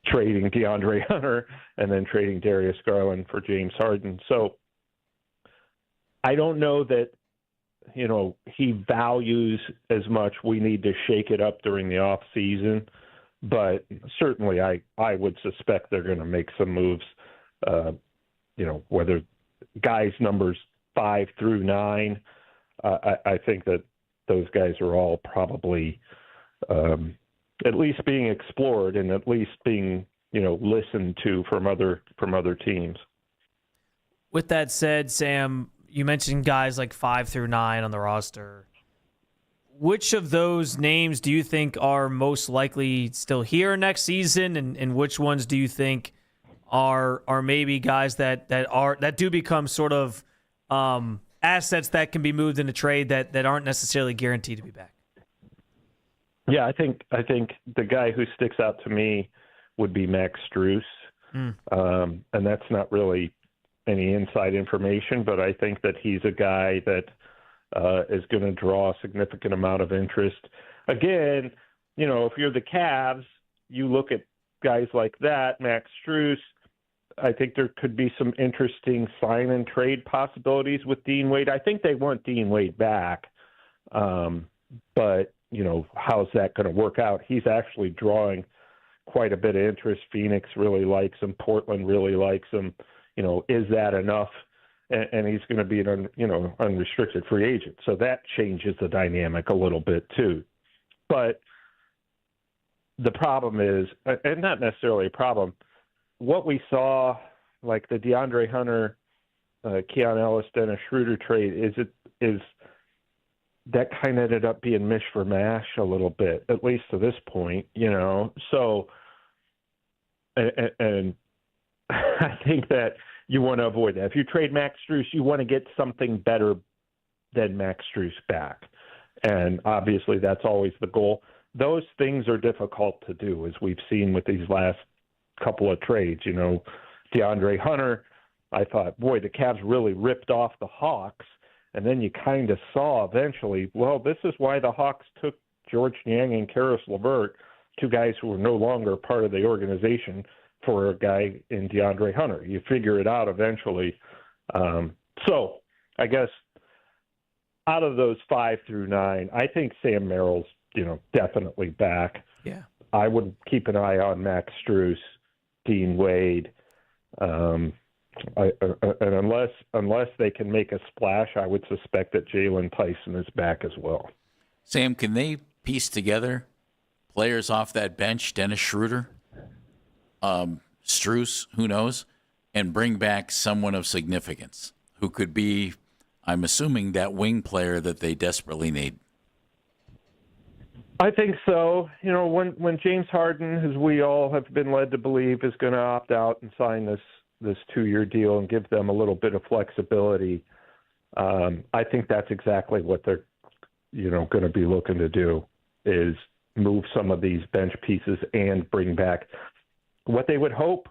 trading DeAndre Hunter and then trading Darius Garland for James Harden. So I don't know that, he values as much we need to shake it up during the off season, but certainly I would suspect they're going to make some moves, whether guys numbers 5 through 9, I think that those guys are all probably at least being explored and at least being, listened to from other teams. With that said, Sam, you mentioned guys like 5 through 9 on the roster. Which of those names do you think are most likely still here next season, and which ones do you think are maybe guys that do become sort of assets that can be moved in a trade that aren't necessarily guaranteed to be back? Yeah, I think the guy who sticks out to me would be Max Strus, and that's not really any inside information, but I think that he's a guy that is going to draw a significant amount of interest. Again, if you're the Cavs, you look at guys like that, Max Strus. I think there could be some interesting sign and trade possibilities with Dean Wade. I think they want Dean Wade back, but how's that going to work out? He's actually drawing quite a bit of interest. Phoenix really likes him. Portland really likes him. Is that enough? And he's going to be an unrestricted free agent. So that changes the dynamic a little bit too. But the problem is, and not necessarily a problem, what we saw, like the DeAndre Hunter, Keon Ellis, Dennis Schroeder trade, is that kind of ended up being mish for mash a little bit, at least to this point, So, and I think that you want to avoid that. If you trade Max Strus, you want to get something better than Max Strus back. And obviously that's always the goal. Those things are difficult to do, as we've seen with these last couple of trades. DeAndre Hunter, I thought, boy, the Cavs really ripped off the Hawks. And then you kind of saw eventually, well, this is why the Hawks took George Niang and Karis LeVert, two guys who were no longer part of the organization, for a guy in DeAndre Hunter. You figure it out eventually. So I guess out of those 5 through 9, I think Sam Merrill's, definitely back. Yeah. I would keep an eye on Max Strus, Dean Wade. And unless they can make a splash, I would suspect that Jalen Tyson is back as well. Sam, can they piece together players off that bench, Dennis Schroeder, Strus, who knows, and bring back someone of significance who could be, I'm assuming, that wing player that they desperately need? I think so. When James Harden, as we all have been led to believe, is going to opt out and sign this 2-year deal and give them a little bit of flexibility, I think that's exactly what they're going to be looking to do is move some of these bench pieces and bring back what they would hope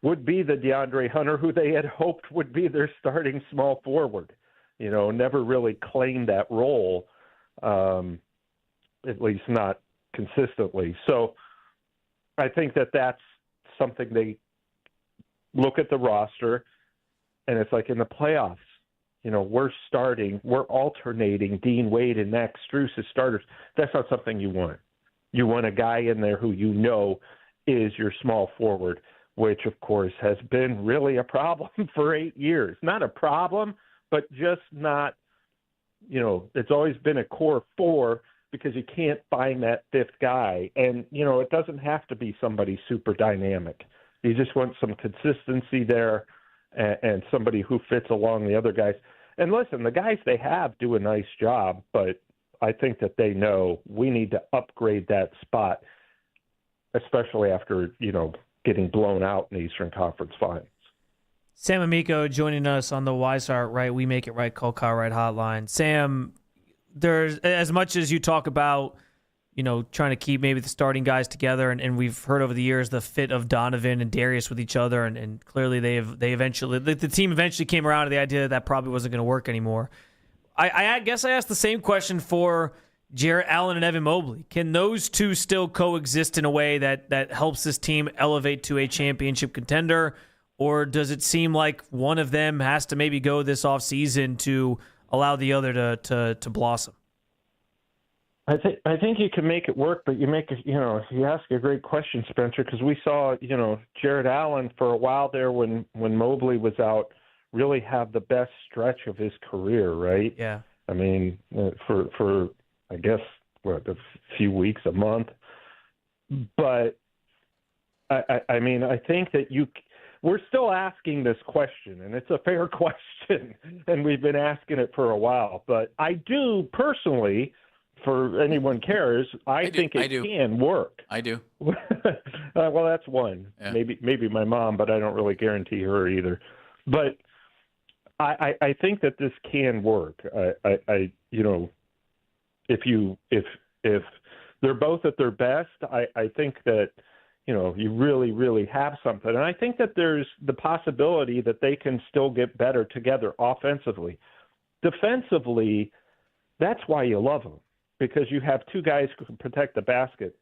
would be the DeAndre Hunter, who they had hoped would be their starting small forward. Never really claimed that role, at least not consistently. So I think that that's something they look at the roster, and it's like in the playoffs, we're alternating Dean Wade and Max Strus as starters. That's not something you want. You want a guy in there who is your small forward, which, of course, has been really a problem for 8 years. Not a problem, but just not, it's always been a core four because you can't find that fifth guy. And, it doesn't have to be somebody super dynamic. You just want some consistency there and somebody who fits along the other guys. And listen, the guys they have do a nice job, but I think that they know we need to upgrade that spot, especially after, getting blown out in the Eastern Conference Finals. Sam Amico joining us on the Weishart Right, We Make It Right, Call Kyle Wright hotline. Sam, there's as much as you talk about, trying to keep maybe the starting guys together, and we've heard over the years the fit of Donovan and Darius with each other, and clearly the team eventually came around to the idea that probably wasn't going to work anymore. I guess I asked the same question for Jarrett Allen and Evan Mobley. Can those two still coexist in a way that helps this team elevate to a championship contender? Or does it seem like one of them has to maybe go this offseason to allow the other to blossom? I think you can make it work, but you ask a great question, Spencer, because we saw, Jarrett Allen for a while there when Mobley was out really have the best stretch of his career, right? Yeah. I mean, for I guess, a few weeks, a month. But, I mean, I think that we're still asking this question, and it's a fair question, and we've been asking it for a while. But I do personally, for anyone cares, I think it can work. I do. Well, that's one. Yeah. Maybe my mom, but I don't really guarantee her either. But I think that this can work. If they're both at their best, I think that, you really, really have something. And I think that there's the possibility that they can still get better together offensively. Defensively, that's why you love them, because you have two guys who can protect the basket.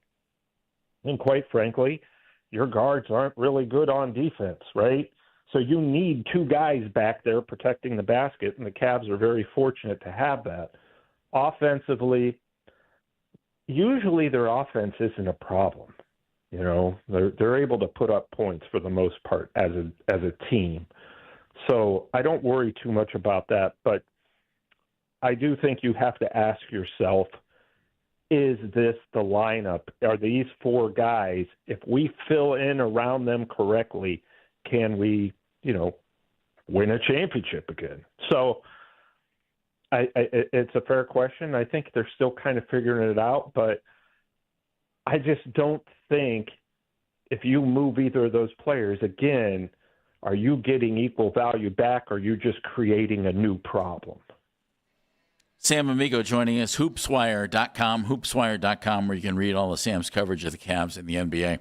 And quite frankly, your guards aren't really good on defense, right? So you need two guys back there protecting the basket, and the Cavs are very fortunate to have that. Offensively, usually their offense isn't a problem. They're able to put up points for the most part as a team. So I don't worry too much about that, but I do think you have to ask yourself, is this the lineup? Are these four guys, if we fill in around them correctly, can we, win a championship again? So it's a fair question. I think they're still kind of figuring it out, but I just don't think if you move either of those players, again, are you getting equal value back, or are you just creating a new problem? Sam Amico joining us, hoopswire.com, where you can read all of Sam's coverage of the Cavs in the NBA.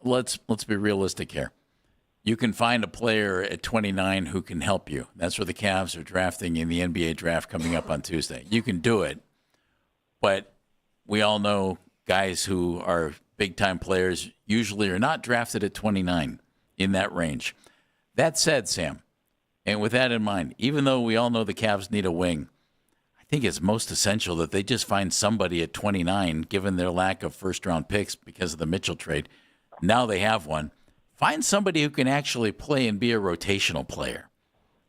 Let's be realistic here. You can find a player at 29 who can help you. That's where the Cavs are drafting in the NBA draft coming up on Tuesday. You can do it, but we all know guys who are big-time players usually are not drafted at 29 in that range. That said, Sam, and with that in mind, even though we all know the Cavs need a wing, I think it's most essential that they just find somebody at 29, given their lack of first-round picks because of the Mitchell trade. Now they have one. Find somebody who can actually play and be a rotational player.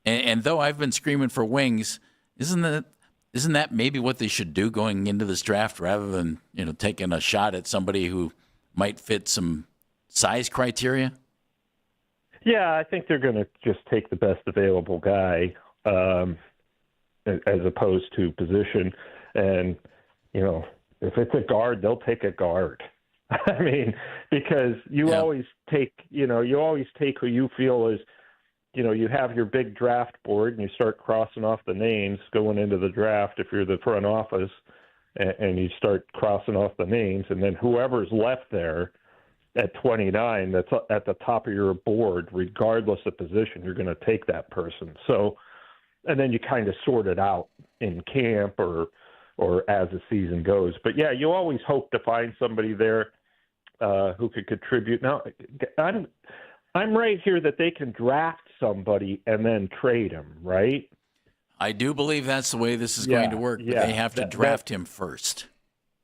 And though I've been screaming for wings, isn't that maybe what they should do going into this draft rather than taking a shot at somebody who might fit some size criteria? Yeah, I think they're going to just take the best available guy as opposed to position. And, if it's a guard, they'll take a guard. I mean, because you always take who you feel is, you have your big draft board and you start crossing off the names going into the draft if you're the front office. and you start crossing off the names, and then whoever's left there at 29 that's at the top of your board, regardless of position, you're going to take that person. So, and then you kind of sort it out in camp or as the season goes. But yeah, you always hope to find somebody there who could contribute. Now, I'm right here that they can draft somebody and then trade him, right? I do believe that's the way this is going to work. But they have to draft him first.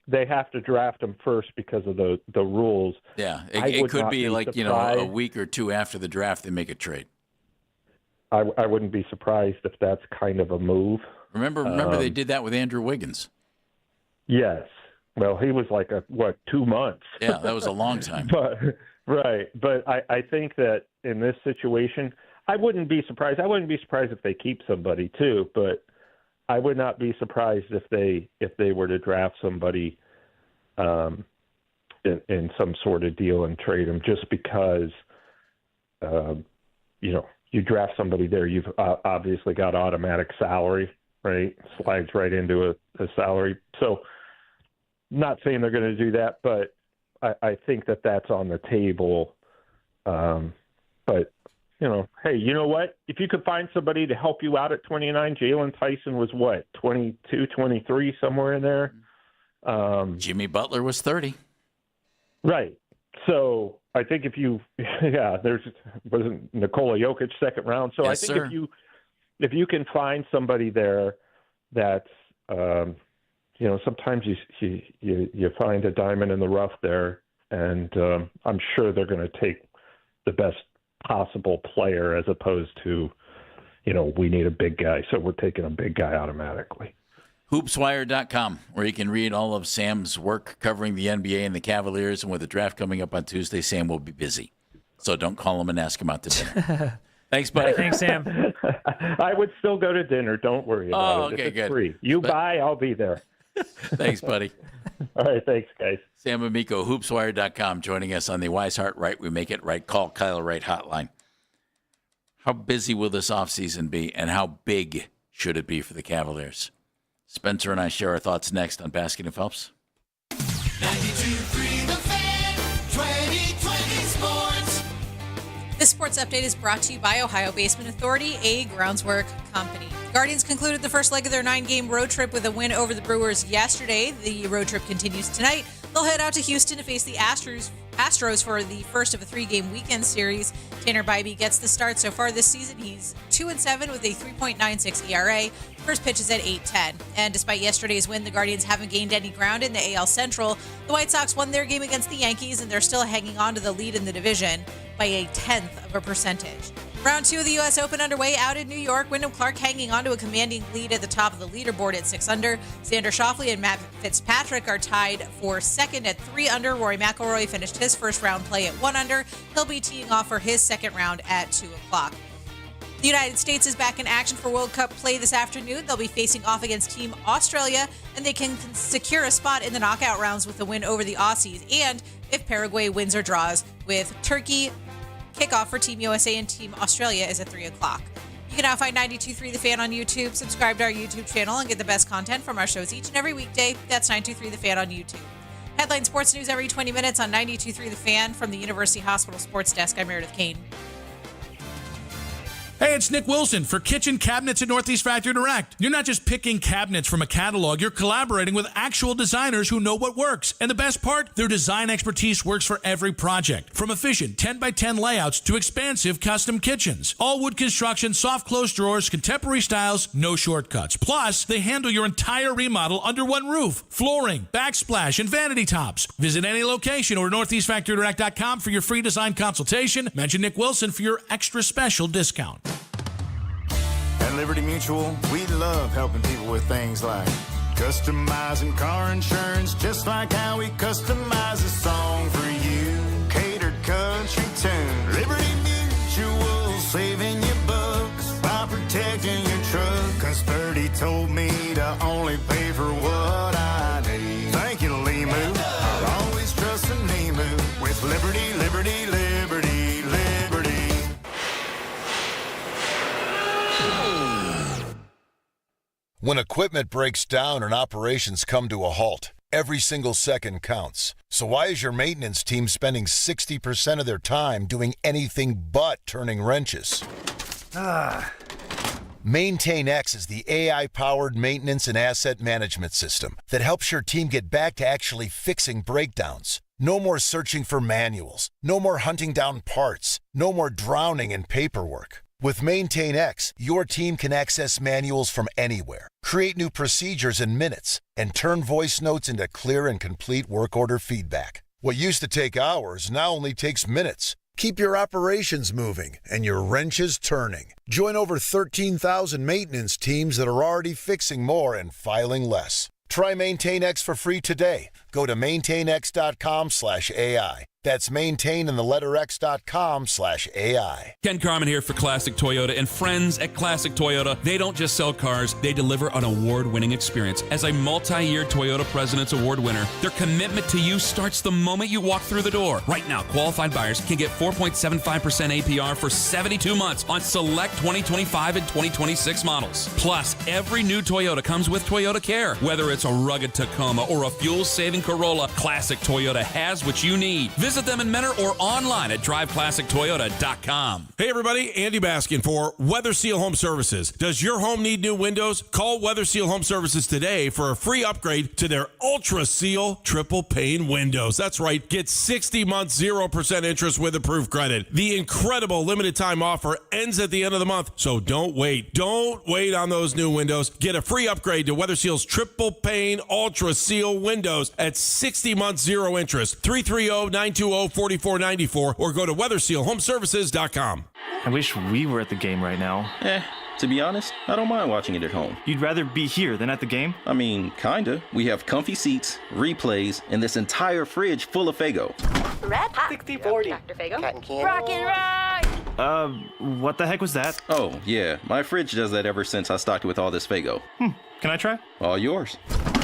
They have to draft him first because of the rules. Yeah, it could be like, surprised. A week or two after the draft, they make a trade. I wouldn't be surprised if that's kind of a move. Remember they did that with Andrew Wiggins. Yes. Well, he was like 2 months. Yeah, that was a long time. But I think that in this situation, I wouldn't be surprised. I wouldn't be surprised if they keep somebody too, but I would not be surprised if they were to draft somebody in some sort of deal and trade them, just because you draft somebody there, you've obviously got automatic salary, right? Slides right into a salary. So, not saying they're going to do that, but I think that that's on the table. But hey, you know what? If you could find somebody to help you out at 29, Jalen Tyson was 22, 23, somewhere in there. Jimmy Butler was 30. Right. So I think wasn't Nikola Jokic second round. So yes, I think if you can find somebody there that's, sometimes you find a diamond in the rough there, and I'm sure they're going to take the best possible player as opposed to, we need a big guy, so we're taking a big guy automatically. Hoopswire.com, where you can read all of Sam's work covering the NBA and the Cavaliers. And with the draft coming up on Tuesday, Sam will be busy. So don't call him and ask him out to dinner. Thanks, buddy. Thanks, Sam. I would still go to dinner. Don't worry about it. Okay, it's good. Free. Buy, I'll be there. Thanks, buddy. All right, thanks, guys. Sam Amico, Hoopswire.com, joining us on the Wise Heart Right, We Make It Right. Call Kyler Wright hotline. How busy will this offseason be, and how big should it be for the Cavaliers? Spencer and I share our thoughts next on Basket and Phelps. 92.3 The Fan, 2020 Sports. This sports update is brought to you by Ohio Basement Authority, a groundswork company. Guardians concluded the first leg of their 9-game road trip with a win over the Brewers yesterday. The road trip continues tonight. They'll head out to Houston to face the Astros for the first of a 3-game weekend series. Tanner Bybee gets the start so far this season. He's 2-7 with a 3.96 ERA. First pitch is at 8:10. And despite yesterday's win, the Guardians haven't gained any ground in the AL Central. The White Sox won their game against the Yankees, and they're still hanging on to the lead in the division by a 1/10%. Round 2 of the U.S. Open underway out in New York. Wyndham Clark hanging on to a commanding lead at the top of the leaderboard at 6 under. Xander Schauffele and Matt Fitzpatrick are tied for second at 3 under. Rory McIlroy finished his first round play at 1 under. He'll be teeing off for his second round at 2 o'clock. The United States is back in action for World Cup play this afternoon. They'll be facing off against Team Australia, and they can secure a spot in the knockout rounds with a win over the Aussies. And if Paraguay wins or draws with Turkey, kickoff for Team USA and Team Australia is at 3 o'clock. You can now find 92.3 The Fan on YouTube. Subscribe to our YouTube channel and get the best content from our shows each and every weekday. That's 92.3 The Fan on YouTube. Headline sports news every 20 minutes on 92.3 The Fan. From the University Hospital Sports Desk, I'm Meredith Kane. Hey, it's Nick Wilson for Kitchen Cabinets at Northeast Factory Direct. You're not just picking cabinets from a catalog, you're collaborating with actual designers who know what works. And the best part, their design expertise works for every project. From efficient 10x10 layouts to expansive custom kitchens. All wood construction, soft close drawers, contemporary styles, no shortcuts. Plus, they handle your entire remodel under one roof. Flooring, backsplash, and vanity tops. Visit any location or northeastfactorydirect.com for your free design consultation. Mention Nick Wilson for your extra special discount. At Liberty Mutual, we love helping people with things like customizing car insurance, just like how we customize a song for you. Catered country tune. Liberty Mutual, saving you bucks by protecting your truck. 'Cause 30 told me to only pay for what I need. Thank you, Limu. I'll always trust in Limu with Liberty, Liberty, Liberty, Liberty. When equipment breaks down and operations come to a halt, every single second counts. So why is your maintenance team spending 60% of their time doing anything but turning wrenches? MaintainX is the AI-powered maintenance and asset management system that helps your team get back to actually fixing breakdowns. No more searching for manuals. No more hunting down parts. No more drowning in paperwork. With MaintainX, your team can access manuals from anywhere, create new procedures in minutes, and turn voice notes into clear and complete work order feedback. What used to take hours now only takes minutes. Keep your operations moving and your wrenches turning. Join over 13,000 maintenance teams that are already fixing more and filing less. Try MaintainX for free today. Go to maintainx.com/AI. That's maintain and the letter X.com/AI. Ken Carmen here for Classic Toyota and friends at Classic Toyota. They don't just sell cars, they deliver an award-winning experience. As a multi-year Toyota President's Award winner, their commitment to you starts the moment you walk through the door. Right now, qualified buyers can get 4.75% APR for 72 months on select 2025 and 2026 models. Plus, every new Toyota comes with Toyota Care. Whether it's a rugged Tacoma or a fuel-saving Corolla, Classic Toyota has what you need. Visit them in Mentor or online at driveclassictoyota.com. Hey everybody, Andy Baskin for Weather Seal Home Services. Does your home need new windows? Call Weather Seal Home Services today for a free upgrade to their Ultra Seal triple pane windows. That's right, get 60 months 0% interest with approved credit. The incredible limited time offer ends at the end of the month, so don't wait. Don't wait on those new windows. Get a free upgrade to Weather Seal's triple pane Ultra Seal windows at 60 months 0 interest. 330-920-4494 or go to weathersealhomeservices.com. I wish we were at the game right now. To be honest, I don't mind watching it at home. You'd rather be here than at the game? I mean, kinda. We have comfy seats, replays, and this entire fridge full of Faygo. Red Hot. 60-40. Dr. Faygo. Cotton candy. Rock and roll. What the heck was that? Oh, yeah. My fridge does that ever since I stocked it with all this Faygo. Can I try? All yours.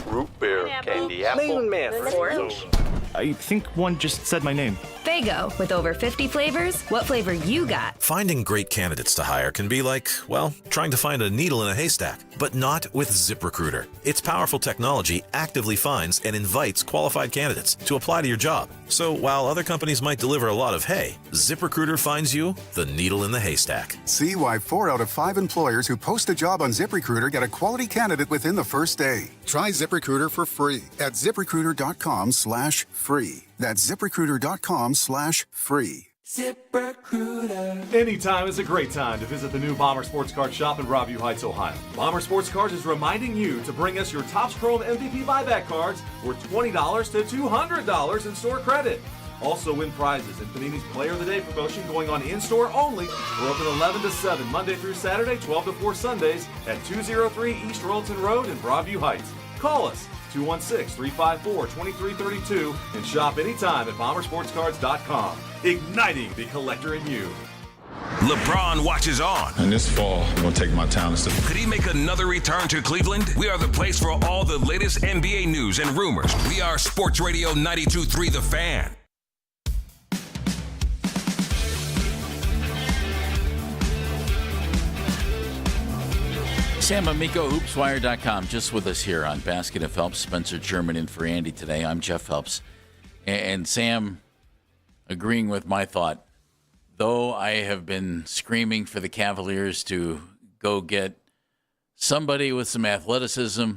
Root beer, candy apple, orange. I think one just said my name. Faygo, with over 50 flavors, what flavor you got? Finding great candidates to hire can be like, well, trying to find a needle in a haystack, but not with ZipRecruiter. Its powerful technology actively finds and invites qualified candidates to apply to your job. So while other companies might deliver a lot of hay, ZipRecruiter finds you the needle in the haystack. See why 4 out of 5 employers who post a job on ZipRecruiter get a quality candidate within the first day. Try ZipRecruiter for free at ZipRecruiter.com/free. That's ZipRecruiter.com/free. ZipRecruiter. Anytime is a great time to visit the new Bomber Sports Card shop in Broadview Heights, Ohio. Bomber Sports Cards is reminding you to bring us your Topps Chrome MVP buyback cards worth $20 to $200 in store credit. Also win prizes in Panini's Player of the Day promotion going on in-store only. We're open 11 to 7 Monday through Saturday, 12 to 4 Sundays at 203 East Royalton Road in Broadview Heights. Call us 216-354-2332 and shop anytime at BomberSportsCards.com. Igniting the collector in you. LeBron watches on. And this fall, I'm going to take my talents to... Could he make another return to Cleveland? We are the place for all the latest NBA news and rumors. We are Sports Radio 92.3 The Fan. Sam Amico, HoopsWire.com, just with us here on Basket of Phelps. Spencer German in for Andy today. I'm Jeff Phelps. And Sam, agreeing with my thought, though I have been screaming for the Cavaliers to go get somebody with some athleticism,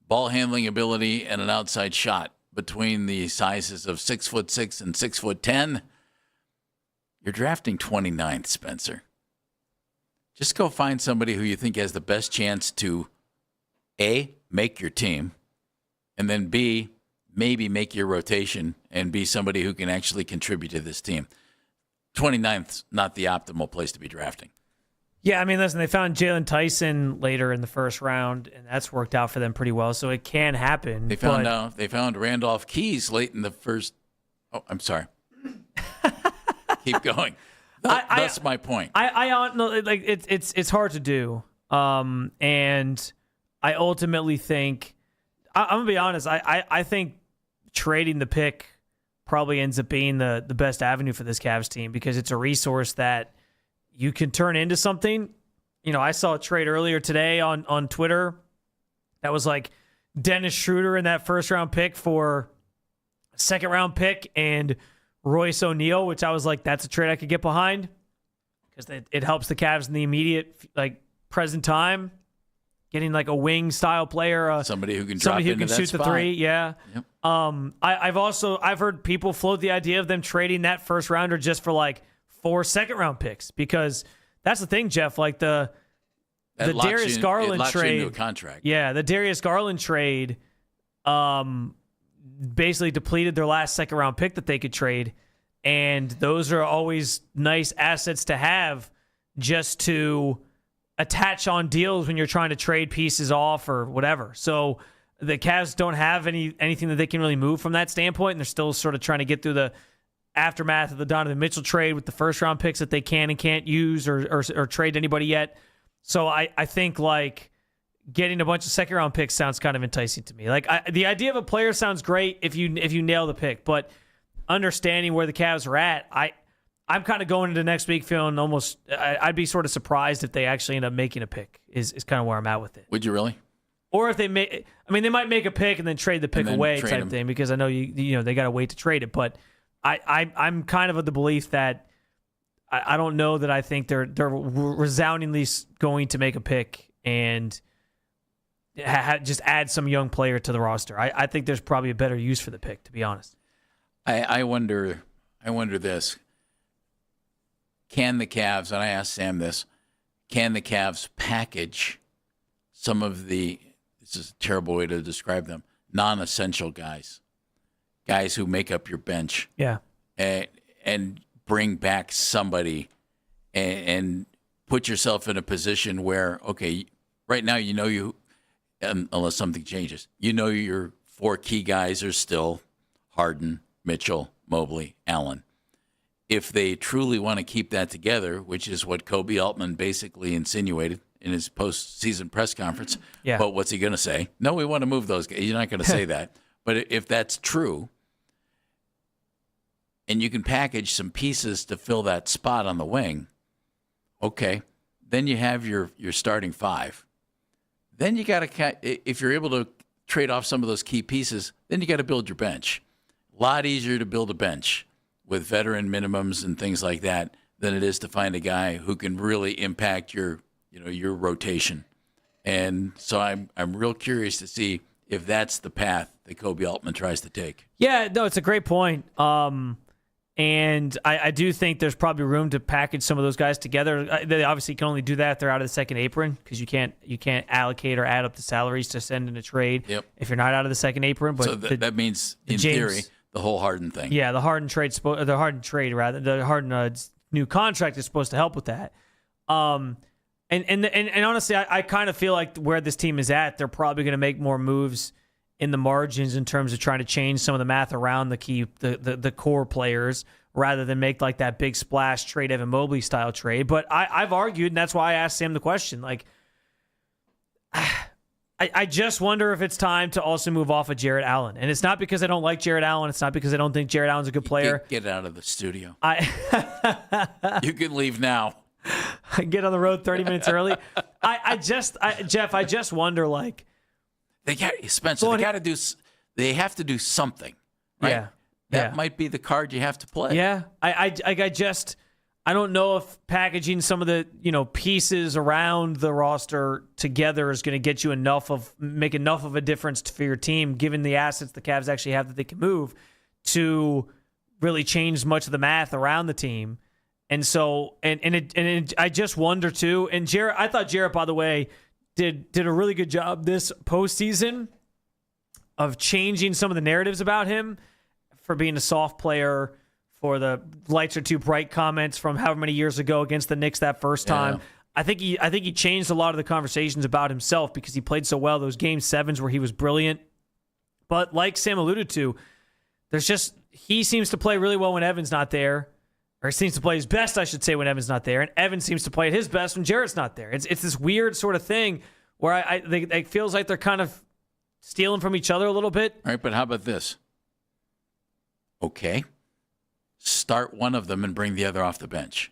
ball handling ability, and an outside shot between the sizes of 6'6" and 6'10", you're drafting 29th, Spencer. Just go find somebody who you think has the best chance to, A, make your team, and then B, maybe make your rotation and be somebody who can actually contribute to this team. 29th's not the optimal place to be drafting. Yeah, I mean, listen, they found Jalen Tyson later in the first round, and that's worked out for them pretty well, so it can happen. They found Randolph Keys late in the first. Oh, I'm sorry. Keep going. That's my point. It's hard to do, and I ultimately think I'm gonna be honest. I think trading the pick probably ends up being the best avenue for this Cavs team because it's a resource that you can turn into something. You know, I saw a trade earlier today on Twitter That was like Dennis Schroeder in that first-round pick for a second-round pick and Royce O'Neal, which I was like, that's a trade I could get behind because it helps the Cavs in the immediate, like, present time. Getting like a wing-style player, somebody who can shoot the three. Yeah. Yep. I've heard people float the idea of them trading that first-rounder just for like 4 second-round picks because that's the thing, Jeff. Like the Darius Garland trade, into a contract. Yeah, the Darius Garland trade, basically depleted their last second-round pick that they could trade, and those are always nice assets to have, just to attach on deals when you're trying to trade pieces off or whatever. So the Cavs don't have anything that they can really move from that standpoint, and they're still sort of trying to get through the aftermath of the Donovan Mitchell trade with the first-round picks that they can and can't use or trade to anybody yet. So I think like getting a bunch of second-round picks sounds kind of enticing to me. Like the idea of a player sounds great if you nail the pick, but understanding where the Cavs are at, I'm kind of going into next week feeling almost I'd be sort of surprised if they actually end up making a pick is kind of where I'm at with it. Would you really? Or if they they might make a pick and then trade the pick away type thing, because I know you know they got to wait to trade it. But I'm kind of the belief that I don't know that I think they're resoundingly going to make a pick and just add some young player to the roster. I think there's probably a better use for the pick, to be honest. I wonder this. Can the Cavs, and I asked Sam this, can the Cavs package some of the, this is a terrible way to describe them, non-essential guys who make up your bench, and bring back somebody and put yourself in a position where, okay, right now unless something changes, your 4 key guys are still Harden, Mitchell, Mobley, Allen. If they truly want to keep that together, which is what Kobe Altman basically insinuated in his postseason press conference, but what's he going to say? No, we want to move those guys. You're not going to say that. But if that's true, and you can package some pieces to fill that spot on the wing, okay, then you have your starting 5. Then you got to, if you're able to trade off some of those key pieces, then you got to build your bench. A lot easier to build a bench with veteran minimums and things like that than it is to find a guy who can really impact your rotation. And so I'm real curious to see if that's the path that Kobe Altman tries to take. Yeah, no, it's a great point. And I do think there's probably room to package some of those guys together. They obviously can only do that if they're out of the second apron, because you can't allocate or add up the salaries to send in a trade if you're not out of the second apron. But so that means, in theory, the whole Harden thing. Yeah, the Harden new contract is supposed to help with that. And honestly, I kind of feel like where this team is at, they're probably going to make more moves in the margins in terms of trying to change some of the math around the core players, rather than make like that big splash trade, Evan Mobley style trade. But I've argued, and that's why I asked Sam the question, like, I just wonder if it's time to also move off of Jarrett Allen. And it's not because I don't like Jarrett Allen. It's not because I don't think Jarrett Allen's a good player. Get out of the studio. You can leave now. I get on the road 30 minutes early. Jeff, I just wonder, like, they have to do something, right? Yeah. That might be the card you have to play. Yeah. I don't know if packaging some of the, pieces around the roster together is going to get you make enough of a difference for your team, given the assets the Cavs actually have that they can move, to really change much of the math around the team. And so, I just wonder too. And Jarrett, I thought Jarrett, by the way, did a really good job this postseason of changing some of the narratives about him for being a soft player, for the lights are too bright comments from however many years ago against the Knicks that first time. I think he changed a lot of the conversations about himself because he played so well those game 7s where he was brilliant. But like Sam alluded to, he seems to play really well when Evan's not there. Or he seems to play his best, I should say, when Evan's not there. And Evan seems to play at his best when Jarrett's not there. It's this weird sort of thing where it feels like they're kind of stealing from each other a little bit. All right, but how about this? Okay. Start one of them and bring the other off the bench.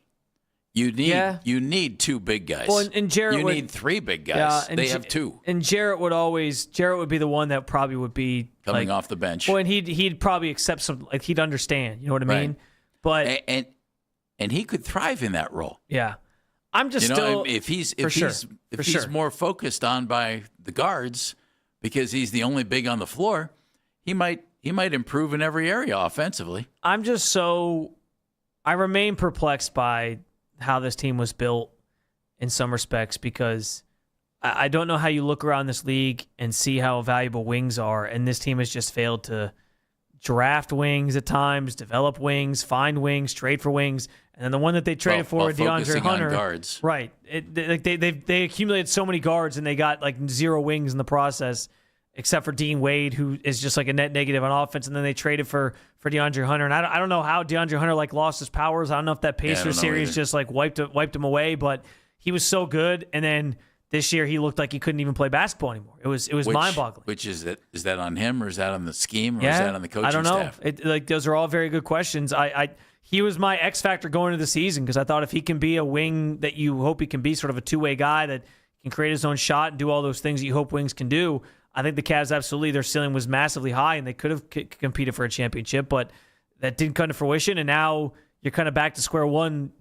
You need two big guys. Well, and Jarrett you would, need three big guys. Yeah, and they have two. And Jarrett would be the one that probably would be coming off the bench. Well, and he'd probably accept some, like he'd understand. You know what I mean? But and he could thrive in that role. Yeah, I'm just still if he's sure. more focused on by the guards because he's the only big on the floor, he might improve in every area offensively. I remain perplexed by how this team was built in some respects because I don't know how you look around this league and see how valuable wings are, and this team has just failed to draft wings at times, develop wings, find wings, trade for wings, and then the one that they traded for, DeAndre Hunter, on guards. Right? They accumulated so many guards and they got like 0 wings in the process, except for Dean Wade, who is just like a net negative on offense, and then they traded for DeAndre Hunter, and I don't know how DeAndre Hunter like lost his powers. I don't know if that Pacers series just like wiped him away, but he was so good, and then this year he looked like he couldn't even play basketball anymore. It was mind-boggling. Which is it? Is that on him, or is that on the scheme, or is that on the coaching staff? I don't know. Those are all very good questions. He was my X factor going into the season because I thought if he can be a wing that you hope he can be, sort of a two-way guy that can create his own shot and do all those things that you hope wings can do, I think the Cavs absolutely, their ceiling was massively high and they could have competed for a championship, but that didn't come to fruition, and now you're kind of back to square one,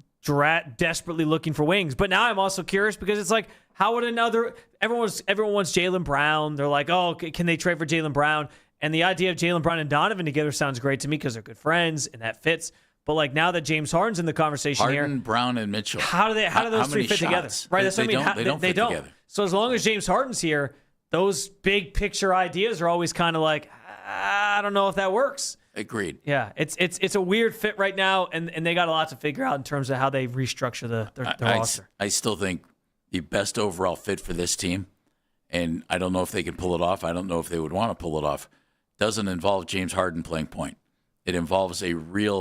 desperately looking for wings. But now I'm also curious because it's like, how would everyone wants Jaylen Brown. They're like, oh, can they trade for Jaylen Brown? And the idea of Jaylen Brown and Donovan together sounds great to me because they're good friends and that fits. But like now that James Harden's in the conversation Harden, Brown, and Mitchell. How do those three fit together? Right, that's what I mean. They don't. Together. So as long as James Harden's here, those big picture ideas are always kind of like, I don't know if that works. Agreed. Yeah, it's a weird fit right now, and they got a lot to figure out in terms of how they restructure their roster. I still think the best overall fit for this team, and I don't know if they can pull it off. I don't know if they would want to pull it off. Doesn't involve James Harden playing point. It involves a real